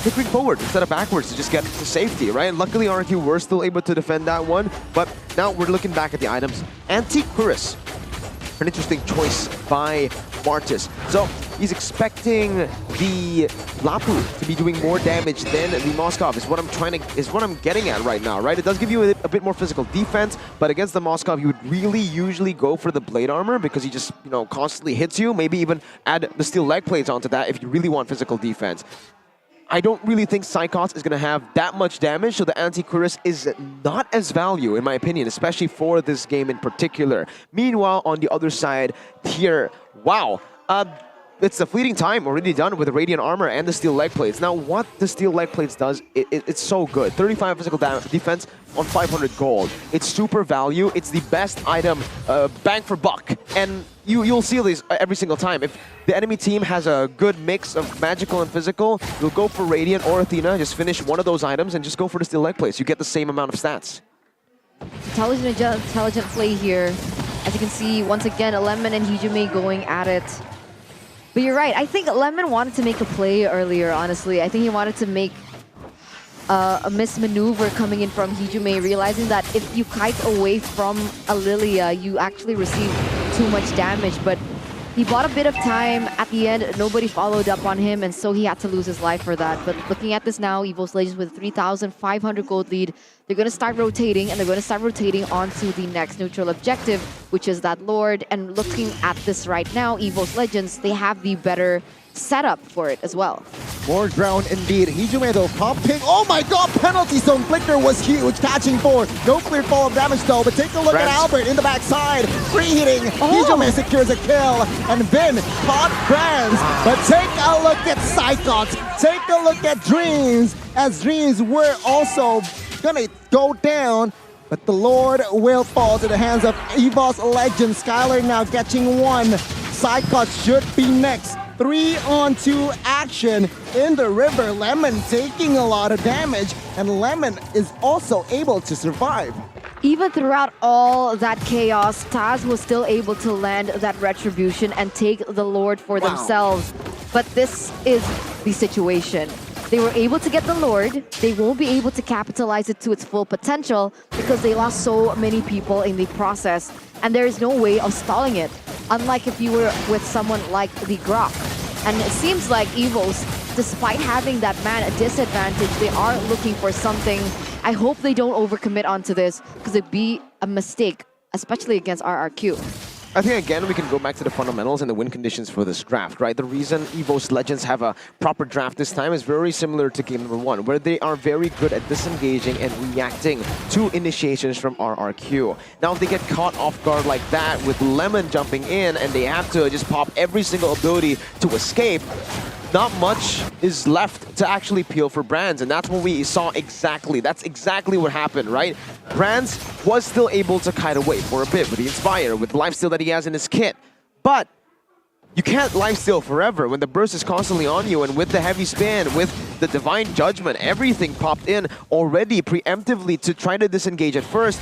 flickering forward instead of backwards to just get to safety, right? Luckily, RRQ were still able to defend that one, but now we're looking back at the items. Anti-Cuirass, an interesting choice by Martis. So he's expecting the Lapu to be doing more damage than the Moskov is what I'm getting at right now, right? It does give you a bit more physical defense, but against the Moskov, you would really usually go for the blade armor because he just, you know, constantly hits you. Maybe even add the steel leg plates onto that if you really want physical defense. I don't really think Psychos is going to have that much damage, so the Anti-Cuirass is not as value, in my opinion, especially for this game in particular. Meanwhile, on the other side here, wow, it's the fleeting time already done with the Radiant Armor and the Steel Leg Plates. Now, what the Steel Leg Plates does, it's so good. 35 physical defense on 500 gold. It's super value. It's the best item, bang for buck. And you'll see these every single time. If the enemy team has a good mix of magical and physical, you'll go for Radiant or Athena, just finish one of those items and just go for the Steel Leg Plates. You get the same amount of stats. Intelligent play here. As you can see, once again, Lemon and Hijume going at it. But you're right, I think Lemon wanted to make a play earlier, honestly. I think he wanted to make a mismaneuver coming in from Hijume, realizing that if you kite away from a Lilia, you actually receive too much damage. But he bought a bit of time. At the end, nobody followed up on him, and so he had to lose his life for that. But looking at this now, EVOS Legends with 3,500 gold lead, they're going to start rotating, and they're going to start rotating onto the next neutral objective, which is that Lord. And looking at this right now, EVOS Legends, they have the better setup for it as well. More ground indeed. Hijume though popping. Oh my god, penalty zone flicker was huge. Catching 4. No clear fall of damage though, but take a look at Albert in the backside. Free hitting. Hijume secures a kill. And Vin caught Brands. But take a look at Psychos. Take a look at Dreams. As Dreams were also gonna go down. But the Lord will fall to the hands of EVOS Legends. Skylar now catching 1. Psychos should be next. 3-on-2 action in the river. Lemon taking a lot of damage, and Lemon is also able to survive. Even throughout all that chaos, Taz was still able to land that retribution and take the Lord for themselves. But this is the situation. They were able to get the Lord. They won't be able to capitalize it to its full potential because they lost so many people in the process. And there is no way of stalling it. Unlike if you were with someone like the Grok. And it seems like EVOS, despite having that man a disadvantage, they are looking for something. I hope they don't overcommit onto this because it'd be a mistake, especially against RRQ. I think, again, we can go back to the fundamentals and the win conditions for this draft, right? The reason EVOS Legends have a proper draft this time is very similar to game number 1, where they are very good at disengaging and reacting to initiations from RRQ. Now, if they get caught off guard like that with Lemon jumping in and they have to just pop every single ability to escape, not much is left to actually peel for Brands, and that's what we saw exactly. That's exactly what happened, right? Brands was still able to kite away for a bit with the Inspire, with the lifesteal that he has in his kit. But you can't lifesteal forever when the burst is constantly on you, and with the heavy spin, with the Divine Judgment, everything popped in already preemptively to try to disengage at first.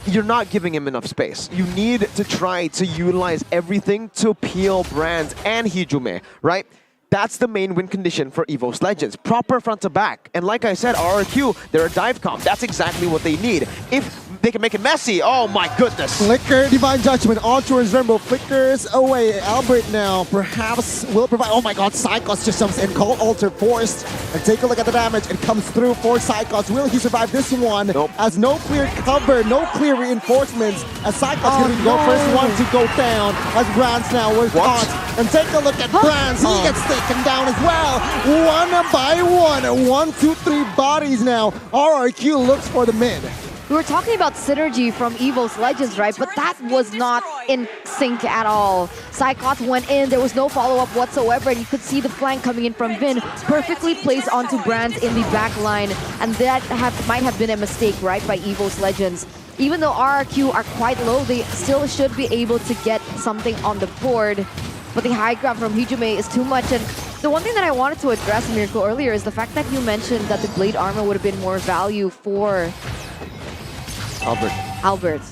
You're not giving him enough space. You need to try to utilize everything to peel Brands and Hijume, right? That's the main win condition for EVOS Legends. Proper front to back. And like I said, RRQ, they're a dive comp. That's exactly what they need. If they can make it messy, oh my goodness. Flicker, Divine Judgment on towards Rainbow. Flickers away. Albert now perhaps will provide. Oh my god, Psychos just jumps in. Cold Alter forced. And take a look at the damage. It comes through for Psychos. Will he survive this one? Nope. As no clear cover, no clear reinforcements. As Psychos going to go first one to go down. As Brands now was caught. And take a look at Brands. He gets taken down as well. One by one. 1, 2, 3 bodies now. RRQ looks for the mid. We were talking about synergy from EVOS Legends, right? But that was not in sync at all. Psychos went in, there was no follow-up whatsoever, and you could see the flank coming in from Vin, perfectly placed onto Brands in the back line, and that might have been a mistake, right, by EVOS Legends. Even though RRQ are quite low, they still should be able to get something on the board, but the high ground from Hijume is too much. And the one thing that I wanted to address, Miracle, earlier is the fact that you mentioned that the Blade Armor would have been more value for Albert.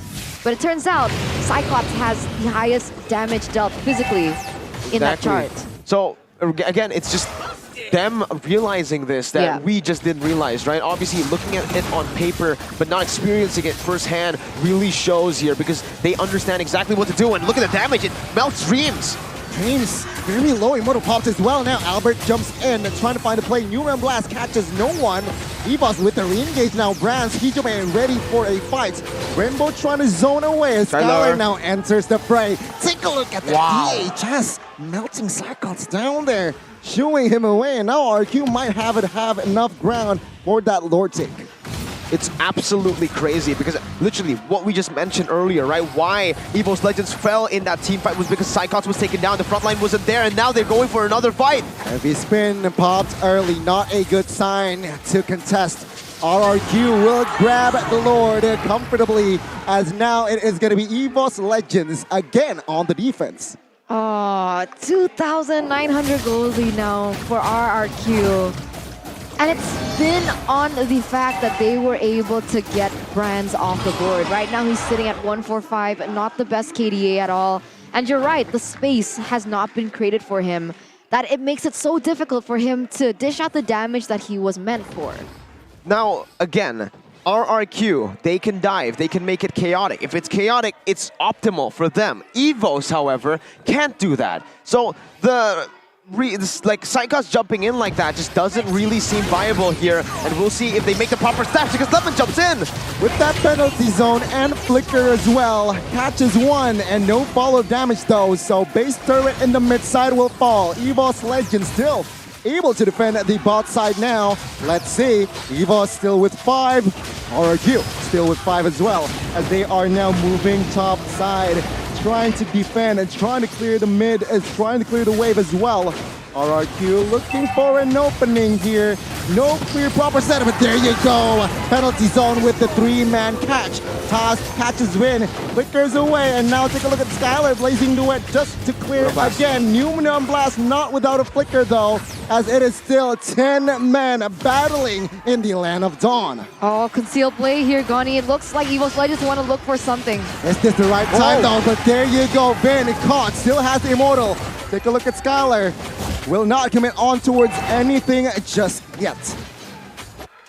But it turns out Cyclops has the highest damage dealt physically in that chart. So again, it's just them realizing this that we just didn't realize, right? Obviously, looking at it on paper, but not experiencing it firsthand really shows here, because they understand exactly what to do. And look at the damage, it melts Dreams. Dreams very low. Immortal pops as well now. Albert jumps in and trying to find a play. Neuron Blast catches no one. EVOS with the re-engage now. Brands, Hijume ready for a fight. Rainbow trying to zone away. Skylar now enters the fray. Take a look at the DHS melting Cyclops down there, shooing him away. And now RQ might have enough ground for that Lord take. It's absolutely crazy, because literally what we just mentioned earlier, right? Why EVOS Legends fell in that team fight was because Psychos was taken down, the front line wasn't there, and now they're going for another fight. Heavy spin popped early, not a good sign to contest. RRQ will grab the Lord comfortably, as now it is going to be EVOS Legends again on the defense. Oh, 2,900 gold lead now for RRQ. And it's been on the fact that they were able to get Brands off the board. Right now he's sitting at 145, not the best KDA at all. And you're right, the space has not been created for him, that it makes it so difficult for him to dish out the damage that he was meant for. Now, again, RRQ, they can dive, they can make it chaotic. If it's chaotic, it's optimal for them. EVOS, however, can't do that. So like Psychos jumping in like that just doesn't really seem viable here, and we'll see if they make the proper steps, because Lemon jumps in with that penalty zone and flicker as well. Catches one and no follow damage though, so base turret in the mid side will fall. EVOS Legends still able to defend the bot side now. Let's see, EVOS still with 5, RRQ still with 5 as well, as they are now moving top side, trying to defend and trying to clear the mid, trying to clear the wave as well. RRQ looking for an opening here. No clear proper setup, but there you go. Penalty zone with the 3-man catch. Toss catches win, flickers away, and now take a look at Skylar blazing duet just to clear again. Numenum Blast not without a flicker though, as it is still 10 men battling in the Land of Dawn. Oh, concealed play here, Gani. It looks like EVOS Legends want to look for something. Is this the right time though? But there you go, Vin caught, still has the Immortal. Take a look at Skylar. Will not commit on towards anything just yet.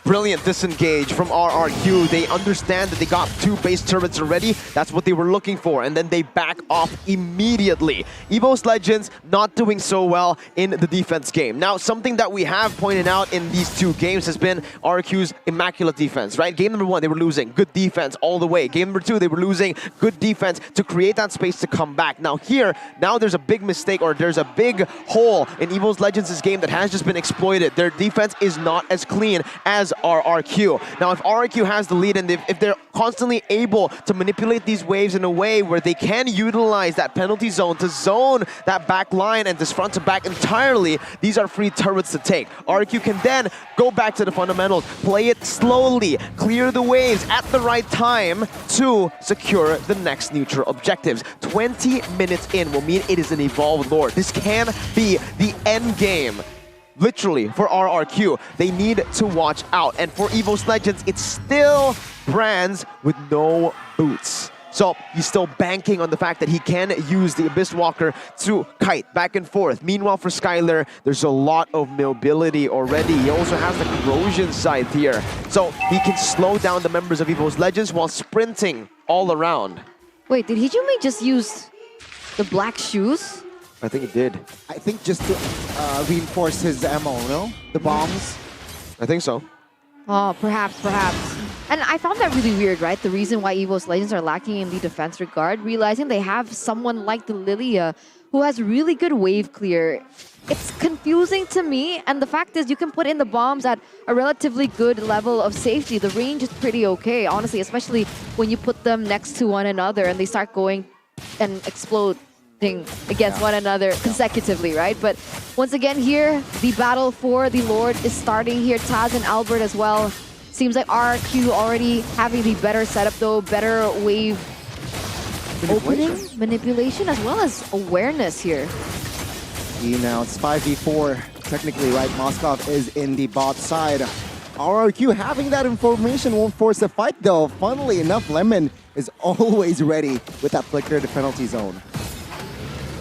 Brilliant disengage from RRQ. They understand that they got 2 base turrets already. That's what they were looking for. And then they back off immediately. EVOS Legends not doing so well in the defense game. Now, something that we have pointed out in these 2 games has been RRQ's immaculate defense, right? Game number 1, they were losing. Good defense all the way. Game number 2, they were losing. Good defense to create that space to come back. Now here, now there's a big mistake, or there's a big hole in EVOS Legends' game that has just been exploited. Their defense is not as clean as RRQ. Now, if RRQ has the lead and if they're constantly able to manipulate these waves in a way where they can utilize that penalty zone to zone that back line and this front to back entirely, these are free turrets to take. RRQ can then go back to the fundamentals, play it slowly, clear the waves at the right time to secure the next neutral objectives. 20 minutes in will mean it is an evolved Lord. This can be the end game. Literally, for RRQ, they need to watch out. And for EVOS Legends, it's still Brands with no boots. So he's still banking on the fact that he can use the Abyss Walker to kite back and forth. Meanwhile, for Skylar, there's a lot of mobility already. He also has the corrosion scythe here. So he can slow down the members of EVOS Legends while sprinting all around. Wait, did Hijime just use the black shoes? I think he did. I think just to reinforce his ammo, no? The bombs? I think so. Oh, perhaps. And I found that really weird, right? The reason why EVOS Legends are lacking in the defense regard, realizing they have someone like the Lilia who has really good wave clear. It's confusing to me, and the fact is you can put in the bombs at a relatively good level of safety. The range is pretty okay, honestly, especially when you put them next to one another and they start going and exploding against one another consecutively, right? But once again here, the battle for the Lord is starting here. Taz and Albert as well. Seems like RRQ already having the better setup though, better wave opening, manipulation, as well as awareness here. Now it's 5v4. Technically, right? Moskov is in the bot side. RRQ having that information won't force a fight though. Funnily enough, Lemon is always ready with that flicker to penalty zone.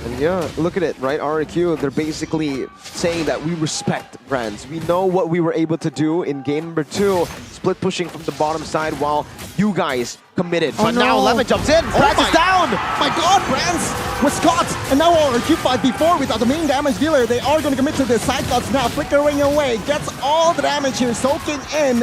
And yeah, look at it, right? RRQ, they're basically saying that we respect Brands. We know what we were able to do in game number 2, split pushing from the bottom side while you guys committed. But now Lemon jumps in, Brands is down! My god, Brands was caught! And now RRQ 5v4 without the main damage dealer. They are going to commit to the side cuts now, flickering away. Gets all the damage here, soaking in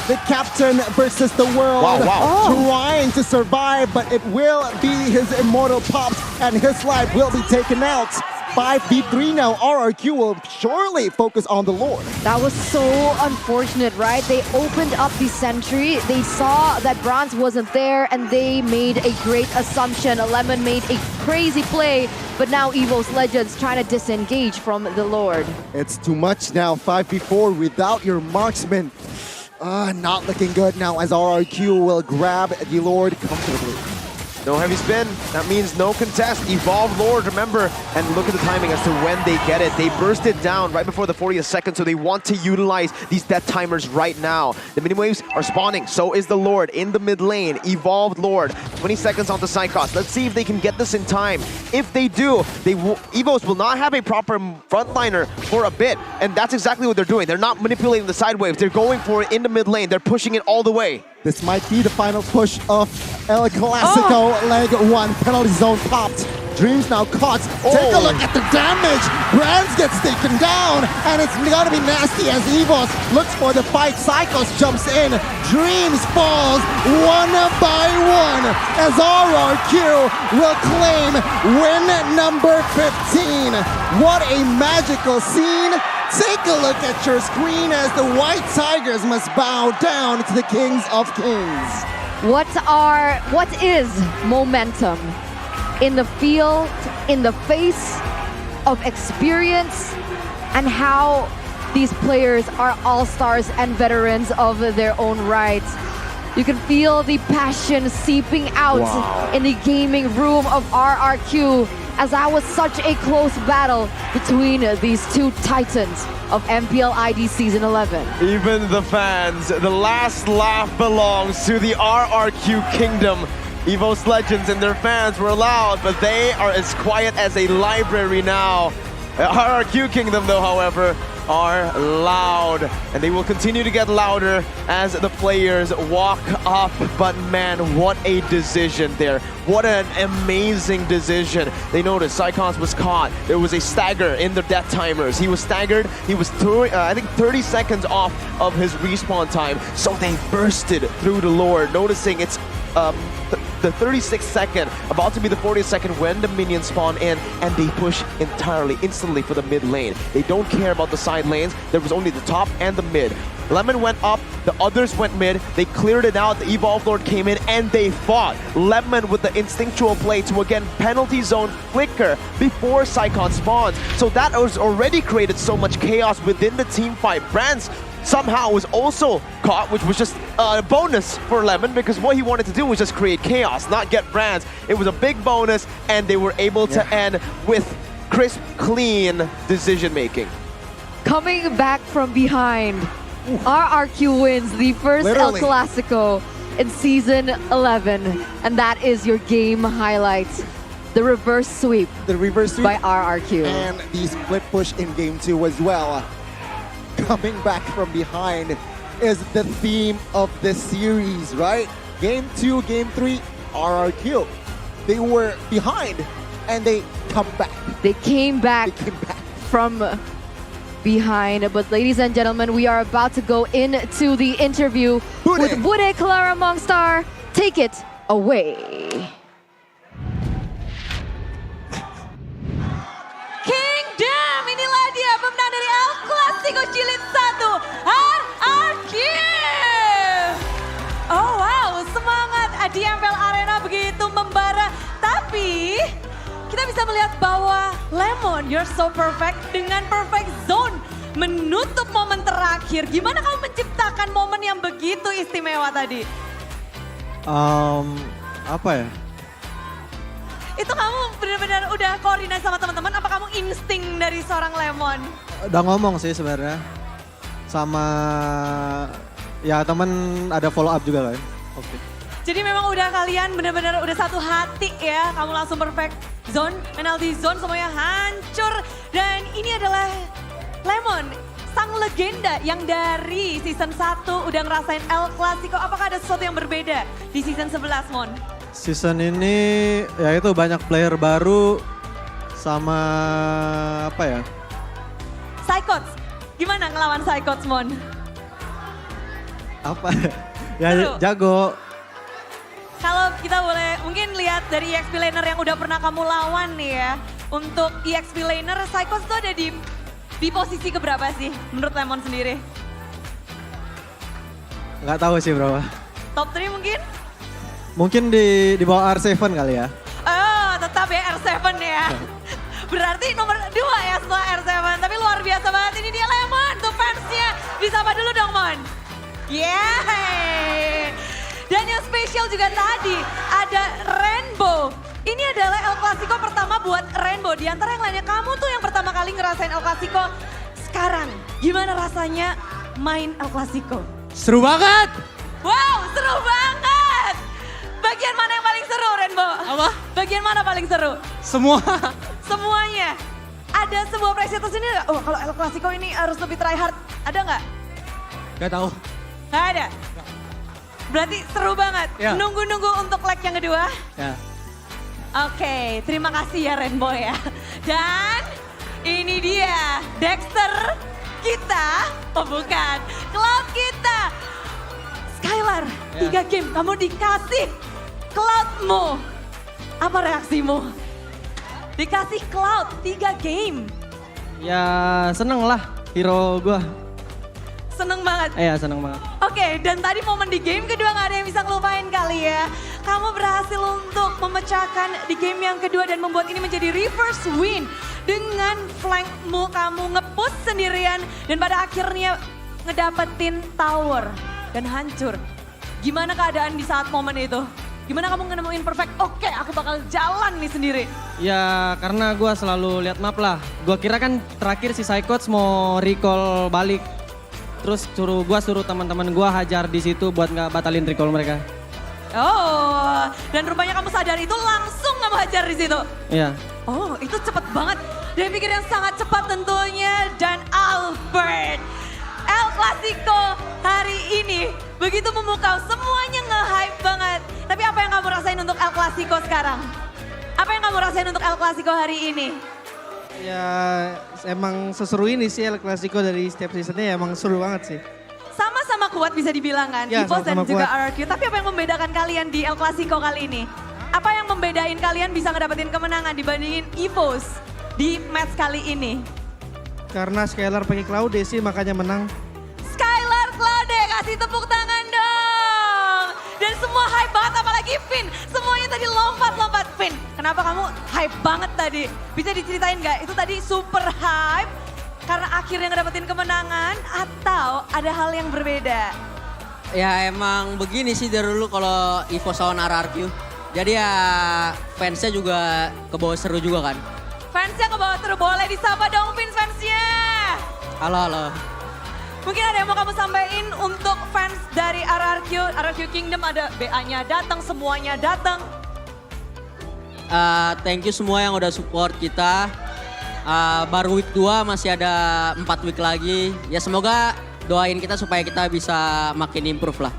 the captain versus the world. Trying to survive, but it will be his immortal pops and his life will be taken out. 5v3 now. RRQ will surely focus on the Lord. That was so unfortunate, right? They opened up the sentry. They saw that Bronze wasn't there and they made a great assumption. Lemon made a crazy play, but now EVOS Legends trying to disengage from the Lord. It's too much now. 5v4 without your marksman. Not looking good now as RRQ will grab the Lord comfortably. No heavy spin. That means no contest. Evolve Lord, remember, and look at the timing as to when they get it. They burst it down right before the 40th second, so they want to utilize these death timers right now. The mini waves are spawning, so is the Lord in the mid lane. Evolved Lord, 20 seconds on the Psychos. Let's see if they can get this in time. If they do, EVOS will not have a proper frontliner for a bit, and that's exactly what they're doing. They're not manipulating the side waves. They're going for it in the mid lane. They're pushing it all the way. This might be the final push of El Clasico. Leg 1, penalty zone popped. Dreams now caught. Take a look at the damage. Brands gets taken down, and it's gonna be nasty as EVOS looks for the fight. Psychos jumps in. Dreams falls one by one as RRQ will claim win number 15. What a magical scene. Take a look at your screen as the White Tigers must bow down to the Kings of Kings. What is momentum? In the field, in the face of experience, and how these players are all-stars and veterans of their own right. You can feel the passion seeping out in the gaming room of RRQ, as that was such a close battle between these two titans of MPL ID Season 11. Even the fans, the last laugh belongs to the RRQ Kingdom. EVOS Legends and their fans were loud, but they are as quiet as a library now. RRQ Kingdom, though, however, are loud, and they will continue to get louder as the players walk up. But man, what a decision there. What an amazing decision. They noticed Psychos was caught. There was a stagger in the death timers. He was staggered. He was, I think, 30 seconds off of his respawn time. So they bursted through the Lord, noticing it's the 36th second, about to be the 40th second when the minions spawn in, and they push entirely, instantly for the mid lane. They don't care about the side lanes. There was only the top and the mid. Lemon went up, the others went mid, they cleared it out, the Evolve Lord came in, and they fought. Lemon with the instinctual play to again penalty zone flicker before Psychon spawns. So that has already created so much chaos within the team fight. Brands somehow was also caught, which was just a bonus for Lemon, because what he wanted to do was just create chaos, not get Brands. It was a big bonus, and they were able to end with crisp, clean decision making. Coming back from behind, RRQ wins the first El Clasico in Season 11, and that is your game highlights. The reverse sweep. The reverse sweep by RRQ. And the split push in Game 2 as well. Coming back from behind is the theme of the series, right? Game 2, Game 3, RRQ. They were behind and they come back. They came back from behind. But ladies and gentlemen, we are about to go into the interview with Bude Clara Mongstar. Take it away. Kingdom, inilah dia pemenang dari El Clasico Jilid 1, RRQ. Oh wow, semangat di MPL Arena begitu membara. Tapi kita bisa melihat bahwa Lemon, you're so perfect dengan perfect zone menutup momen terakhir. Gimana kamu menciptakan momen yang begitu istimewa tadi? Apa ya? Itu kamu benar-benar udah koordinasi sama teman-teman, apa kamu insting dari seorang Lemon? Udah ngomong sih sebenarnya. Sama ya teman ada follow up juga kan. Oke. Jadi memang udah kalian benar-benar udah satu hati ya, kamu langsung perfect zone, penalty zone semuanya hancur. Dan ini adalah Lemon, sang legenda yang dari season 1 udah ngerasain El Clasico. Apakah ada sesuatu yang berbeda di season 11, Mon? Season ini ya itu banyak player baru sama apa ya? Psychots, gimana ngelawan Psychots, Mon? Apa ya? Jago. Kalau kita boleh mungkin lihat dari EXP laner yang udah pernah kamu lawan nih ya. Untuk EXP laner, Psychots tuh ada di posisi keberapa sih menurut Lemon sendiri? Nggak tahu sih berapa. Top 3 mungkin? Mungkin di bawah R7 kali ya. Oh, tetap ya R7 ya. Berarti nomor 2 ya setelah R7. Tapi luar biasa banget, ini dia Lemon tuh fansnya. Disapa dulu dong, Mon. Yeay. Dan yang spesial juga tadi ada Rainbow. Ini adalah El Clasico pertama buat Rainbow. Di antara yang lainnya, kamu tuh yang pertama kali ngerasain El Clasico. Sekarang, gimana rasanya main El Clasico? Seru banget! Wow, seru banget! Bagian mana yang paling seru, Rainbow? Apa? Bagian mana paling seru? Semua. Semuanya. Ada sebuah pressure sini nggak? Oh, kalau El Clasico ini harus lebih try hard. Ada nggak? Gak tahu. Nggak ada? Berarti seru banget. Ya. Nunggu-nunggu untuk leg yang kedua. Ya. Oke, terima kasih ya Rainbow ya. Dan ini dia Dexter kita. Oh bukan, Cloud kita. Skylar, 3 game kamu dikasih Cloudmu. Apa reaksimu? Dikasih Cloud 3 game. Ya seneng lah hero gua. Seneng banget. Iya seneng banget. Oke, dan tadi momen di game kedua gak ada yang bisa ngelupain kali ya. Kamu berhasil untuk memecahkan di game yang kedua dan membuat ini menjadi reverse win. Dengan flankmu kamu nge-push sendirian dan pada akhirnya ngedapetin tower dan hancur. Gimana keadaan di saat momen itu? Gimana kamu nemuin perfect? Oke, aku bakal jalan nih sendiri. Ya karena gua selalu lihat map lah. Gua kira kan terakhir si Psychots mau recall balik. Terus gua suruh teman-teman gua hajar di situ buat nggak batalin recall mereka. Oh, dan rupanya kamu sadar itu langsung kamu hajar di situ. Iya. Oh, itu cepet banget. Dia pikir yang sangat cepat tentunya. Dan Albert, El Clasico hari ini begitu memukau, semuanya nge-hype banget. Tapi apa yang kamu rasain untuk El Clasico sekarang? Apa yang kamu rasain untuk El Clasico hari ini? Ya emang seseru ini sih El Clasico dari setiap seasonnya, emang seru banget sih. Sama-sama kuat bisa dibilang kan, Ya, EVOS dan sama-sama juga kuat. RRQ. Tapi apa yang membedakan kalian di El Clasico kali ini? Apa yang membedain kalian bisa ngedapetin kemenangan dibandingin EVOS di match kali ini? Karena Skylar pakai Cloud sih makanya menang. Skylar kasih tepuk tangan dong. Dan semua hype banget, apalagi Vin. Semuanya tadi lompat-lompat. Vin, kenapa kamu hype banget tadi? Bisa diceritain nggak? Itu tadi super hype karena akhirnya ngedapetin kemenangan atau ada hal yang berbeda? Ya emang begini sih dari dulu kalau EVOS lawan RRQ. Jadi ya fansnya juga ke bawah seru juga kan. Fansnya ke bawah seru, boleh disapa dong fansnya. Halo. Mungkin ada yang mau kamu sampaikan untuk fans dari RRQ Kingdom, ada BA-nya datang, semuanya datang. Thank you semua yang udah support kita. Baru week 2 masih ada 4 week lagi. Ya semoga doain kita supaya kita bisa makin improve lah.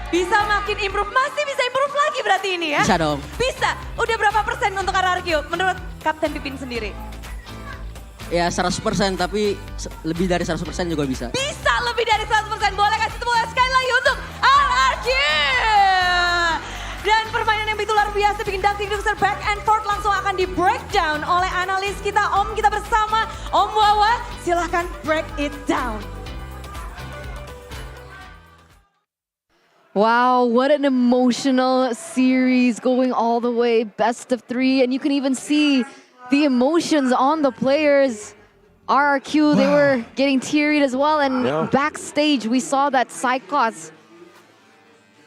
Bisa makin improve, masih bisa improve lagi berarti ini ya? Bisa dong. Bisa, udah berapa persen untuk RRQ menurut Kapten Pipin sendiri? Ya 100% tapi lebih dari 100% juga bisa. Bisa lebih dari 100%, boleh kasih tepuk tangan sekali lagi untuk RRQ. Dan permainan yang begitu luar biasa bikin dangding back and forth langsung akan di breakdown oleh analis kita, Om kita bersama, Om Wawa. Silahkan break it down. Wow, what an emotional series going all the way, best of 3. And you can even see the emotions on the players. RRQ, they were getting teary as well. And backstage, we saw that Psychos.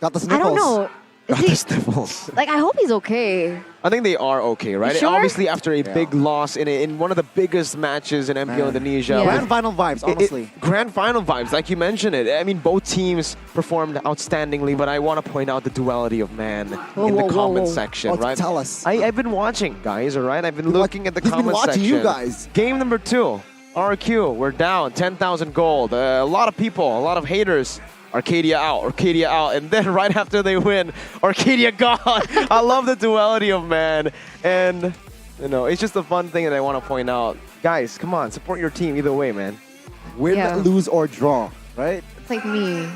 Got the sniffles. I don't know. Got the sniffles. Like, I hope he's okay. I think they are okay, right? Sure? Obviously, after a big loss in one of the biggest matches in MPL Indonesia. Grand final vibes, honestly. Grand final vibes, like you mentioned it. I mean, both teams performed outstandingly, but I want to point out the duality of man in the comment section, right? Tell us. I've been watching, guys, all right? I've been looking at the He's been comment watching section. you guys. Game number 2, RQ, we're down, 10,000 gold. A lot of people, a lot of haters. Arcadia out, and then right after they win, Arcadia gone. I love the duality of man, and you know, it's just a fun thing that I want to point out. Guys, come on, support your team either way, man. Win, lose, or draw, right? It's like me.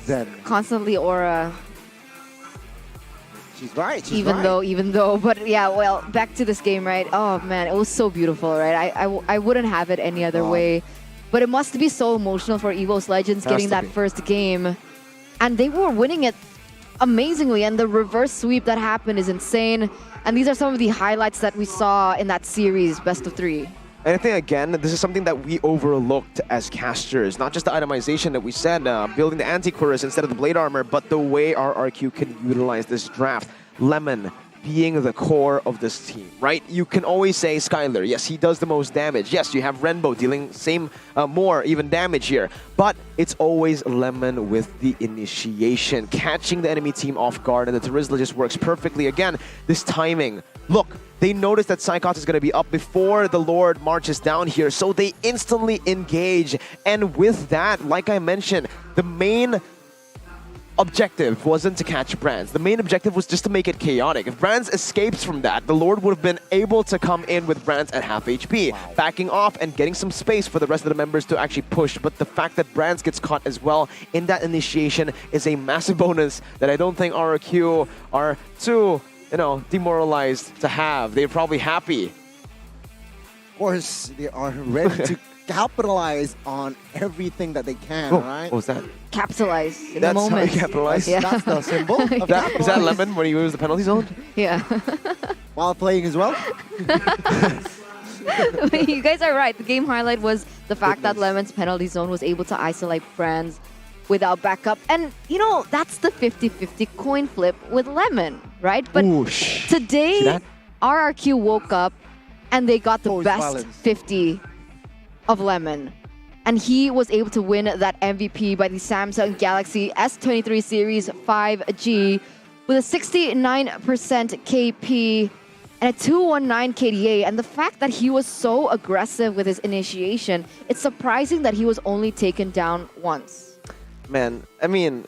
Zen. Constantly aura. She's right. Even though, but yeah, well, back to this game, right? Oh man, it was so beautiful, right? I wouldn't have it any other way. But it must be so emotional for EVOS Legends getting that first game. And they were winning it amazingly. And the reverse sweep that happened is insane. And these are some of the highlights that we saw in that series, best of 3. And I think, again, this is something that we overlooked as casters. Not just the itemization that we said, building the anti-chorus instead of the blade armor, but the way our RQ can utilize this draft. Lemon being the core of this team, right? You can always say Skylar, yes, he does the most damage. Yes, you have Renbo dealing more even damage here. But it's always Lemon with the initiation, catching the enemy team off guard, and the Terizla just works perfectly. Again, this timing. Look, they notice that Psychos is going to be up before the Lord marches down here, so they instantly engage. And with that, like I mentioned, the main objective wasn't to catch Brands. The main objective was just to make it chaotic. If Brands escapes from that, the Lord would have been able to come in with Brands at half HP, backing off and getting some space for the rest of the members to actually push. But the fact that Brands gets caught as well in that initiation is a massive bonus that I don't think RQ are too, demoralized to have. They're probably happy. Of course, they are ready to capitalize on everything that they can, right? What was that? Capitalize in That's the moment. how you capitalize? Yeah. That's the symbol of Is that Lemon when he moves the penalty zone? Yeah. While playing as well? You guys are right. The game highlight was the fact that Lemon's penalty zone was able to isolate Brands without backup. And, that's the 50-50 coin flip with Lemon, right? But today, RRQ woke up and they got the best 50 of Lemon. And he was able to win that MVP by the Samsung Galaxy S23 Series 5G with a 69% KP and a 219 KDA. And the fact that he was so aggressive with his initiation, it's surprising that he was only taken down once. Man, I mean,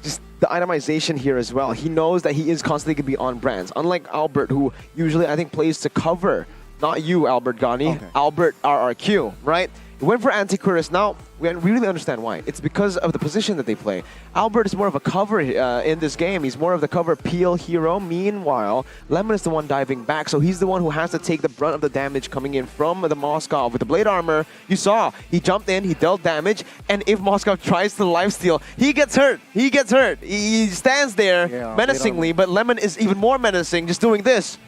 just the itemization here as well. He knows that he is constantly going to be on Brands. Unlike Albert, who usually, I think, plays to cover. Not you, Albert Ghani. Okay. Albert RRQ, right? He went for Antiquarius. Now, We really understand why. It's because of the position that they play. Albert is more of a cover in this game. He's more of the cover peel hero. Meanwhile, Lemon is the one diving back, so he's the one who has to take the brunt of the damage coming in from the Moskov. With the blade armor, you saw, he jumped in, he dealt damage, and if Moskov tries to lifesteal, he gets hurt. He gets hurt. He stands there menacingly, but Lemon is even more menacing, just doing this.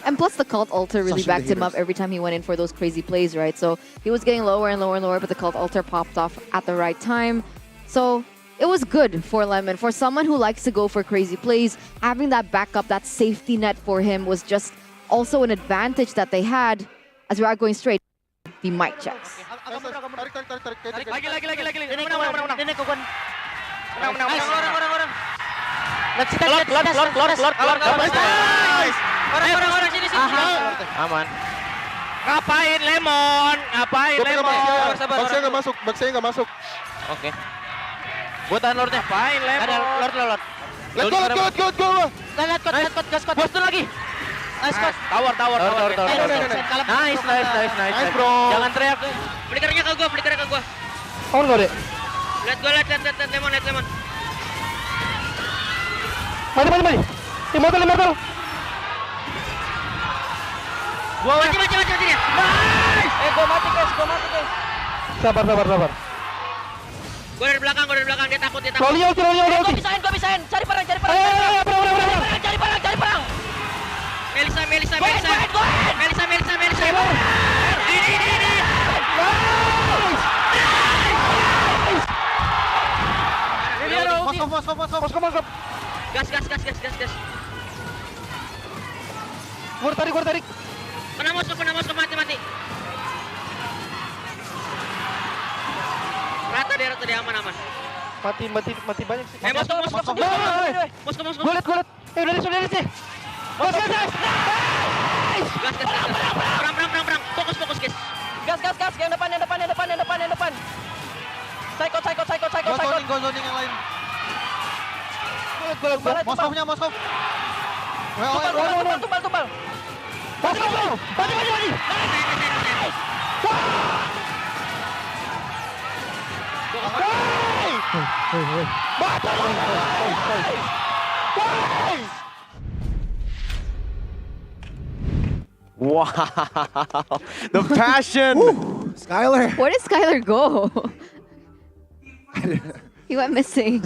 And plus the cult altar really backed him up every time he went in for those crazy plays, right? So he was getting lower and lower and lower, but the cult altar popped off at the right time. So it was good for Lemon. For someone who likes to go for crazy plays, having that backup, that safety net for him was just also an advantage that they had as we are going straight the mic checks. Aman. Ngapain Lemon? Ngapain Lemon? Boxnya nggak masuk, boxnya nggak masuk. Oke. Gua tahan Lordnya. Ngapain Lemon? Ada Lord. Let's go. Let gas kot. Bos tuh lagi. Nice kot. Tower. Nice. Nice bro. Jangan teriak. Flickernya ke gua. Oh enggak deh. Let Lemon. Mati. Immortal. Gua mati dia. Nice. Gua mati guys. Sabar. Gua dari belakang, dia takut. Rolio. Gua bisain. Cari perang. Cari perang. Melisa. Melisa. Ini. Moskov. Gas. Gua tarik. Kena Moskov mati. Rata dia aman. Mati banyak sih. Moskov. Gua liat. Udah sih. Gas. Perang. Fokus, guys. Gas. Yang depan. Psycho. Gua zoning yang lain. Moskovnya. Tumbal. Mati. Wow, the passion. Skylar. Where did Skylar go? He went missing.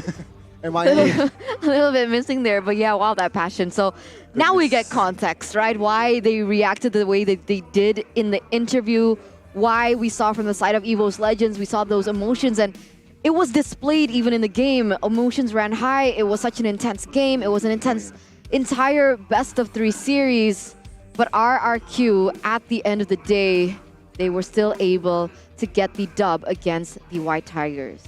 A little bit missing there, but yeah, wow, that passion. So now we get context, right? Why they reacted the way that they did in the interview, why we saw from the side of EVOS Legends, we saw those emotions, and it was displayed even in the game. Emotions ran high. It was such an intense game. It was an intense entire best of 3 series. But RRQ, at the end of the day, they were still able to get the dub against the White Tigers.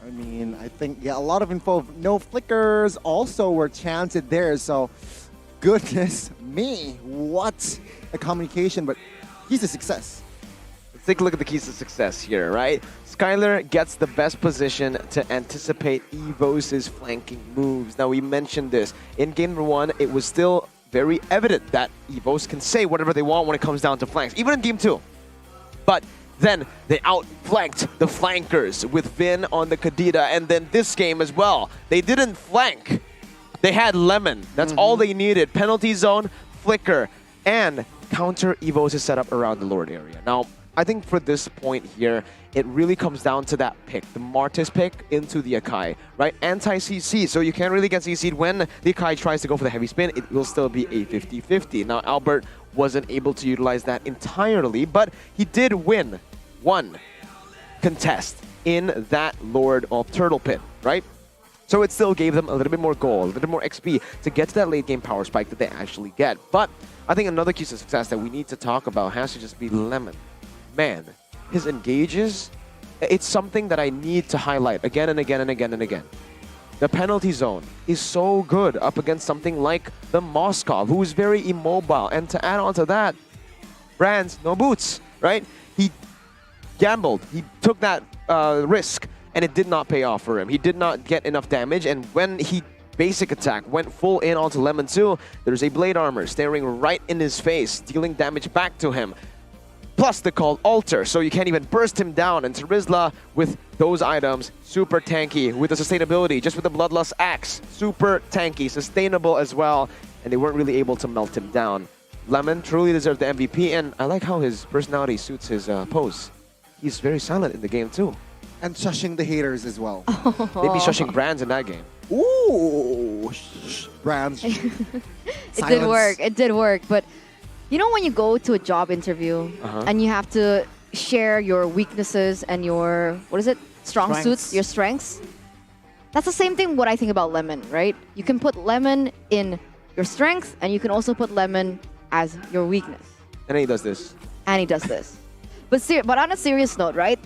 I mean, I think, a lot of info. No flickers also were chanted there. So, goodness me, what a communication. But he's a success. Let's take a look at the keys to success here, right? Skylar gets the best position to anticipate EVOS's flanking moves. Now, we mentioned this. In game number 1, it was still very evident that EVOS can say whatever they want when it comes down to flanks, even in game 2. But then they outflanked the flankers with Vin on the Kadita, and then this game as well. They didn't flank. They had Lemon. That's all they needed. Penalty zone, flicker, and counter EVOS is set up around the Lord area. Now, I think for this point here, it really comes down to that pick, the Martis pick into the Akai, right? Anti-CC, so you can't really get CC'd when the Akai tries to go for the heavy spin. It will still be a 50-50. Now, Albert wasn't able to utilize that entirely, but he did win one contest in that Lord of Turtle Pit, right? So it still gave them a little bit more gold, a little bit more XP to get to that late game power spike that they actually get. But I think another key to success that we need to talk about has to just be Lemon. Man, his engages, it's something that I need to highlight again and again and again and again. The penalty zone is so good up against something like the Moskov, who is very immobile. And to add on to that, Brands, no boots, right? He gambled, he took that risk, and it did not pay off for him. He did not get enough damage, and when he basic attack went full in onto Lemon 2, there's a blade armor staring right in his face, dealing damage back to him. plus the called altar, so you can't even burst him down. And Terizla with those items, super tanky with the sustainability, just with the Bloodlust Axe, super tanky, sustainable as well, and they weren't really able to melt him down. Lemon truly deserved the MVP, and I like how his personality suits his pose. He's very silent in the game too. And shushing the haters as well. Maybe shushing brands in that game. Ooh, brands. It did work. It did work. But you know when you go to a job interview and you have to share your weaknesses and your, what is it? Strong suits, your strengths? That's the same thing what I think about Lemon, right? You can put Lemon in your strength and you can also put Lemon as your weakness. And then he does this. And he does this. But on a serious note, right?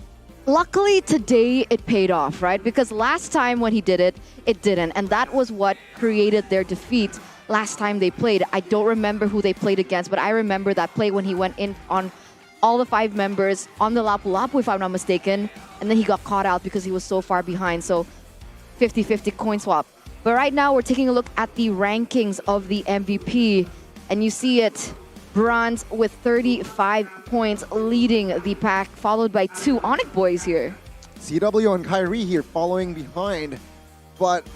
Luckily today it paid off, right? Because last time when he did it, it didn't. And that was what created their defeat last time they played. I don't remember who they played against, but I remember that play when he went in on all the 5 members on the Lapu-Lapu, if I'm not mistaken. And then he got caught out because he was so far behind. So 50-50 coin swap. But right now we're taking a look at the rankings of the MVP. And you see it. Bronze with 35 points leading the pack, followed by 2 ONIC boys here. CW and Kyrie here following behind, but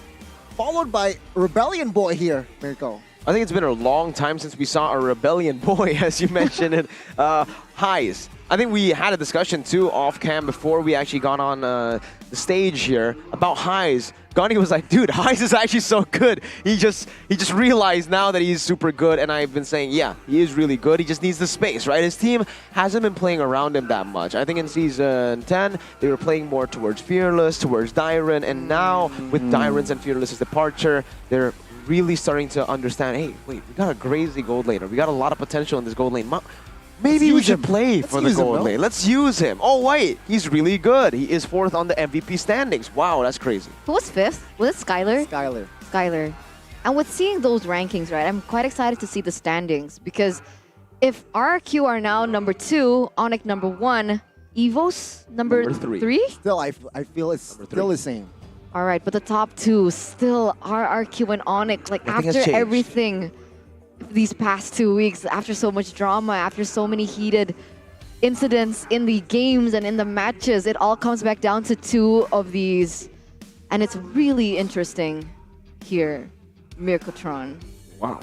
followed by Rebellion Boy here, Mirko. I think it's been a long time since we saw a Rebellion Boy, as you mentioned it. Highs. I think we had a discussion too off cam before we actually got on the stage here about Highs. Gani was like, dude, Highs is actually so good. He just realized now that he's super good, and I've been saying, yeah, he is really good. He just needs the space, right? His team hasn't been playing around him that much. I think in Season 10, they were playing more towards Fearless, towards Dyron, and now with Dyron's and Fearless's departure, they're really starting to understand, hey, wait, we got a crazy gold laner. We got a lot of potential in this gold lane. Maybe we should play for the gold lane. Let's use him. Oh, wait, he's really good. He is 4th on the MVP standings. Wow, that's crazy. Who was 5th? Was it Skylar? Skylar. And with seeing those rankings, right, I'm quite excited to see the standings because if RRQ are now number 2, ONIC number 1, EVOS number 3? Still, I feel it's still the same. All right, but the top 2 still RRQ and ONIC. Like after everything these past 2 weeks, after so much drama, after so many heated incidents in the games and in the matches, it all comes back down to 2 of these. And it's really interesting here, Mirkotron. Wow.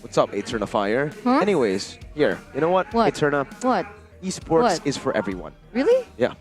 What's up, Eterna Fire? Huh? Anyways, here, you know what? Eterna, what? Esports is for everyone. Really? Yeah.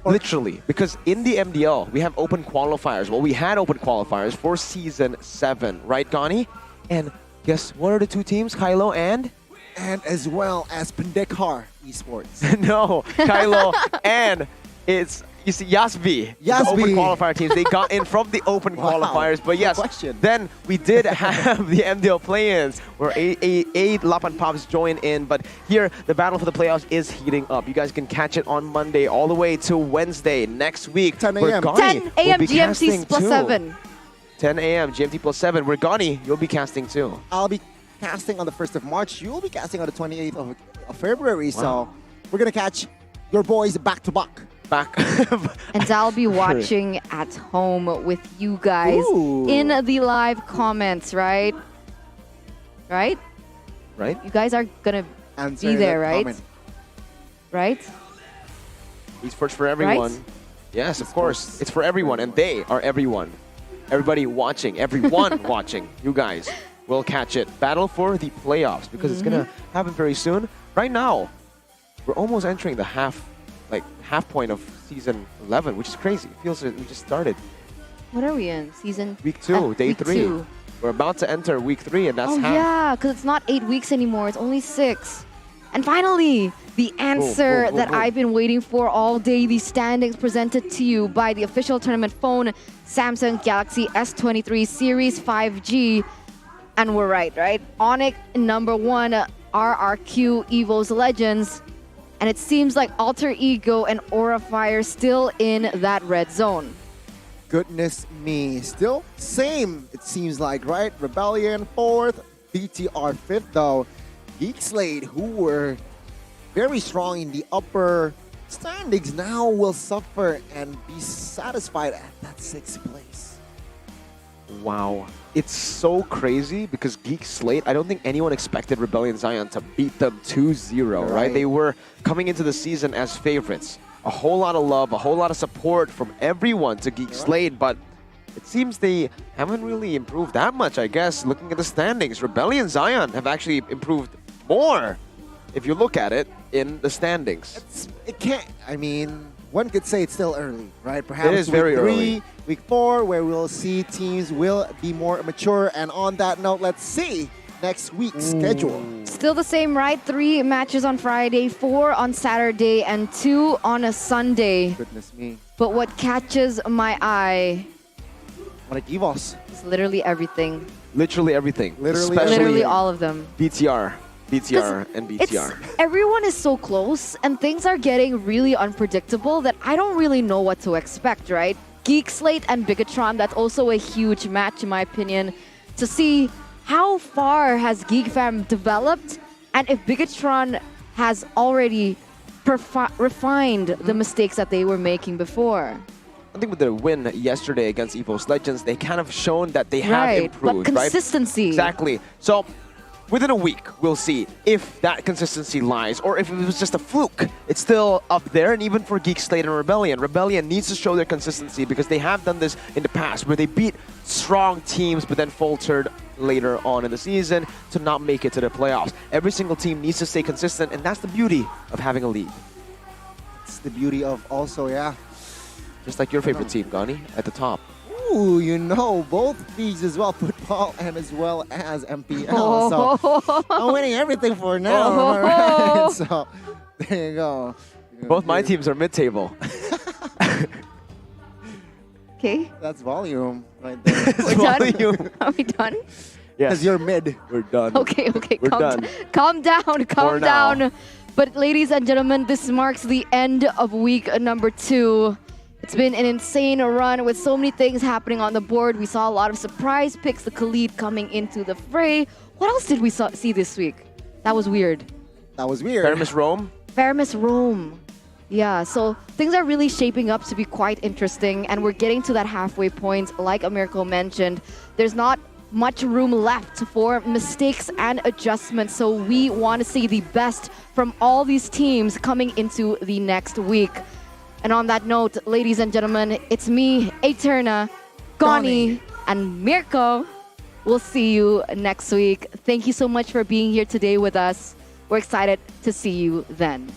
Literally, because in the MDL, we have open qualifiers. Well, we had open qualifiers for Season 7, right, Gani? And guess what are the 2 teams, Kylo and? And as well as Pendekar Esports. No, Kylo and it's, you see, Yasby. The open qualifier teams. They got in from the open qualifiers. But yes, then we did have the MDL play-ins where 8 Lapan Pops join in. But here, the battle for the playoffs is heating up. You guys can catch it on Monday all the way to Wednesday next week. 10 a.m. 10 a.m. GMT plus 7. 10 a.m. GMT plus 7. Where Gani, you'll be casting too. I'll be casting on the 1st of March. You'll be casting on the 28th of February. So we're going to catch your boys back-to-back. And I'll be watching at home with you guys in the live comments, right? Right? Right. You guys are going to be there, right? Comment. Right? Esports for everyone. Right? Yes, of course. It's for everyone, and they are everyone. Everybody watching, everyone watching, you guys will catch it. Battle for the playoffs, because it's going to happen very soon. Right now, we're almost entering the half point of Season 11, which is crazy. It feels like we just started. What are we in? Season? Week 2, day 3. 2. We're about to enter week 3, and that's half. Yeah, because it's not 8 weeks anymore. It's only 6. And finally, the answer that I've been waiting for all day, the standings presented to you by the official tournament phone, Samsung Galaxy S23 Series 5G. And we're right? ONIC number 1, RRQ EVOS Legends. And it seems like Alter Ego and Aura Fire still in that red zone. Goodness me. Still same, it seems like, right? Rebellion 4th, BTR 5th, though. Geekslade, who were very strong in the upper standings, now will suffer and be satisfied at that 6th place. Wow. It's so crazy because Geek Slate, I don't think anyone expected Rebellion Zion to beat them 2-0, right? They were coming into the season as favorites. A whole lot of love, a whole lot of support from everyone to Geek Slate, but it seems they haven't really improved that much, I guess. Looking at the standings, Rebellion Zion have actually improved more, if you look at it, in the standings. It can't, I mean, one could say it's still early, right? Perhaps it is very early. Week 4, where we'll see teams will be more mature. And on that note, let's see next week's schedule. Still the same, right? 3 matches on Friday, 4 on Saturday, and 2 on a Sunday. Goodness me. But what catches my eye... Like EVOS. It's literally everything. Literally everything. Literally all of them. BTR and BTR. Everyone is so close, and things are getting really unpredictable that I don't really know what to expect, right? Geek Slate and Bigatron, that's also a huge match in my opinion, to see how far has Geek Fam developed and if Bigatron has already refined the mistakes that they were making before. I think with the win yesterday against EVOS Legends, they kind of shown that they have improved, but consistency. Right? Exactly. So within a week, we'll see if that consistency lies or if it was just a fluke. It's still up there, and even for Geek Slate and Rebellion. Rebellion needs to show their consistency because they have done this in the past where they beat strong teams but then faltered later on in the season to not make it to the playoffs. Every single team needs to stay consistent, and that's the beauty of having a league. It's the beauty of also, just like your favorite team, Gani, at the top. Ooh, you know, both leagues as well, football and as well as MPL. So I'm winning everything for now. Right? So there you go. Both my teams are mid-table. Okay. That's volume right there. We're done? Are we done? Yes. Because you're mid. We're done. Okay. We're done. Calm down. Now. But ladies and gentlemen, this marks the end of week number 2. It's been an insane run with so many things happening on the board. We saw a lot of surprise picks, the Khalid coming into the fray. What else did we see this week? That was weird. Paramus Rome. Yeah, so things are really shaping up to be quite interesting, and we're getting to that halfway point. Like Amirko mentioned, there's not much room left for mistakes and adjustments, so we want to see the best from all these teams coming into the next week. And on that note, ladies and gentlemen, it's me, Eterna, Gani, and Mirko. We'll see you next week. Thank you so much for being here today with us. We're excited to see you then.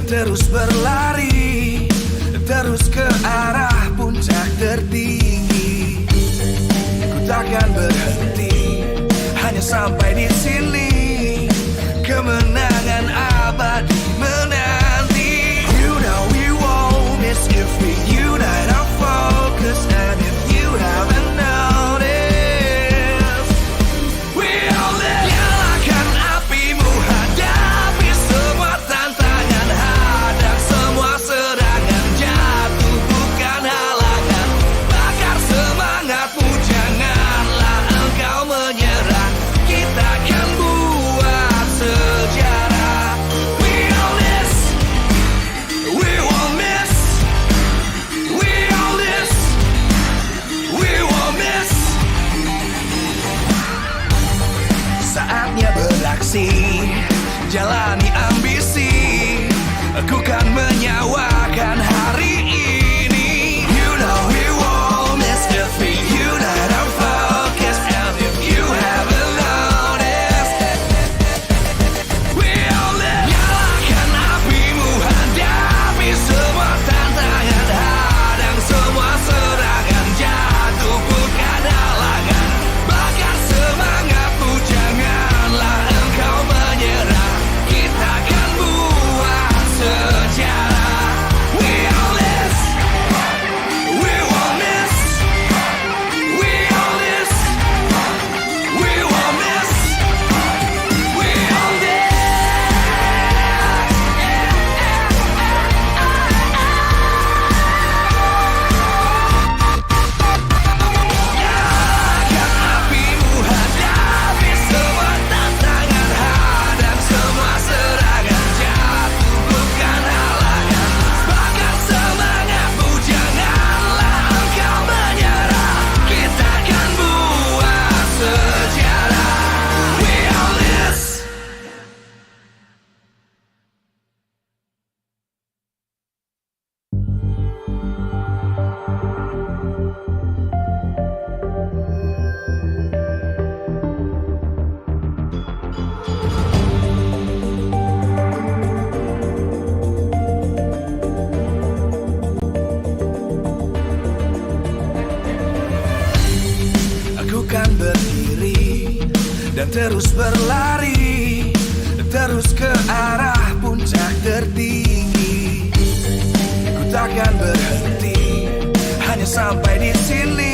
dan terus berlari, terus ke arah puncak tertinggi. Ku takkan berhenti, hanya sampai di sini. Kemenangan abadi menanti. You know we won't miss if we unite our focus. And if you haven't noticed, we all live. Nyalakan apimu, hadapi semua tantangan, hadang semua serangan, jatuh bukan halangan. Bakar semangatmu, janganlah engkau menyerah. Kita akan buat sejarah. We all this, we won't miss. We all this, we won't miss. Saatnya beraksi, jalani ambisi. Aku kan menyawakan hari ini. You know we won't miss if we unite our focus. And if you haven't noticed, we all live. Nyalakan apimu, hadapi semua tantangan, hadang semua serangan, jatuh bukan halangan. Bakar semangatmu, janganlah engkau menyerah. Kita akan buat sejarah. We all this, we won't miss. We all this, we won't miss. We all this. Nyalakan apimu, hadapi semua tantangan, hadang semua serangan, jatuh bukan halangan. Bakar semangatmu, janganlah engkau menyerah. Kita akan buat sejarah. We all this. Aku kan berdiri dan terus berlari, terus ke arah puncak tertinggi. Ku takkan berhenti, hanya sampai di sini.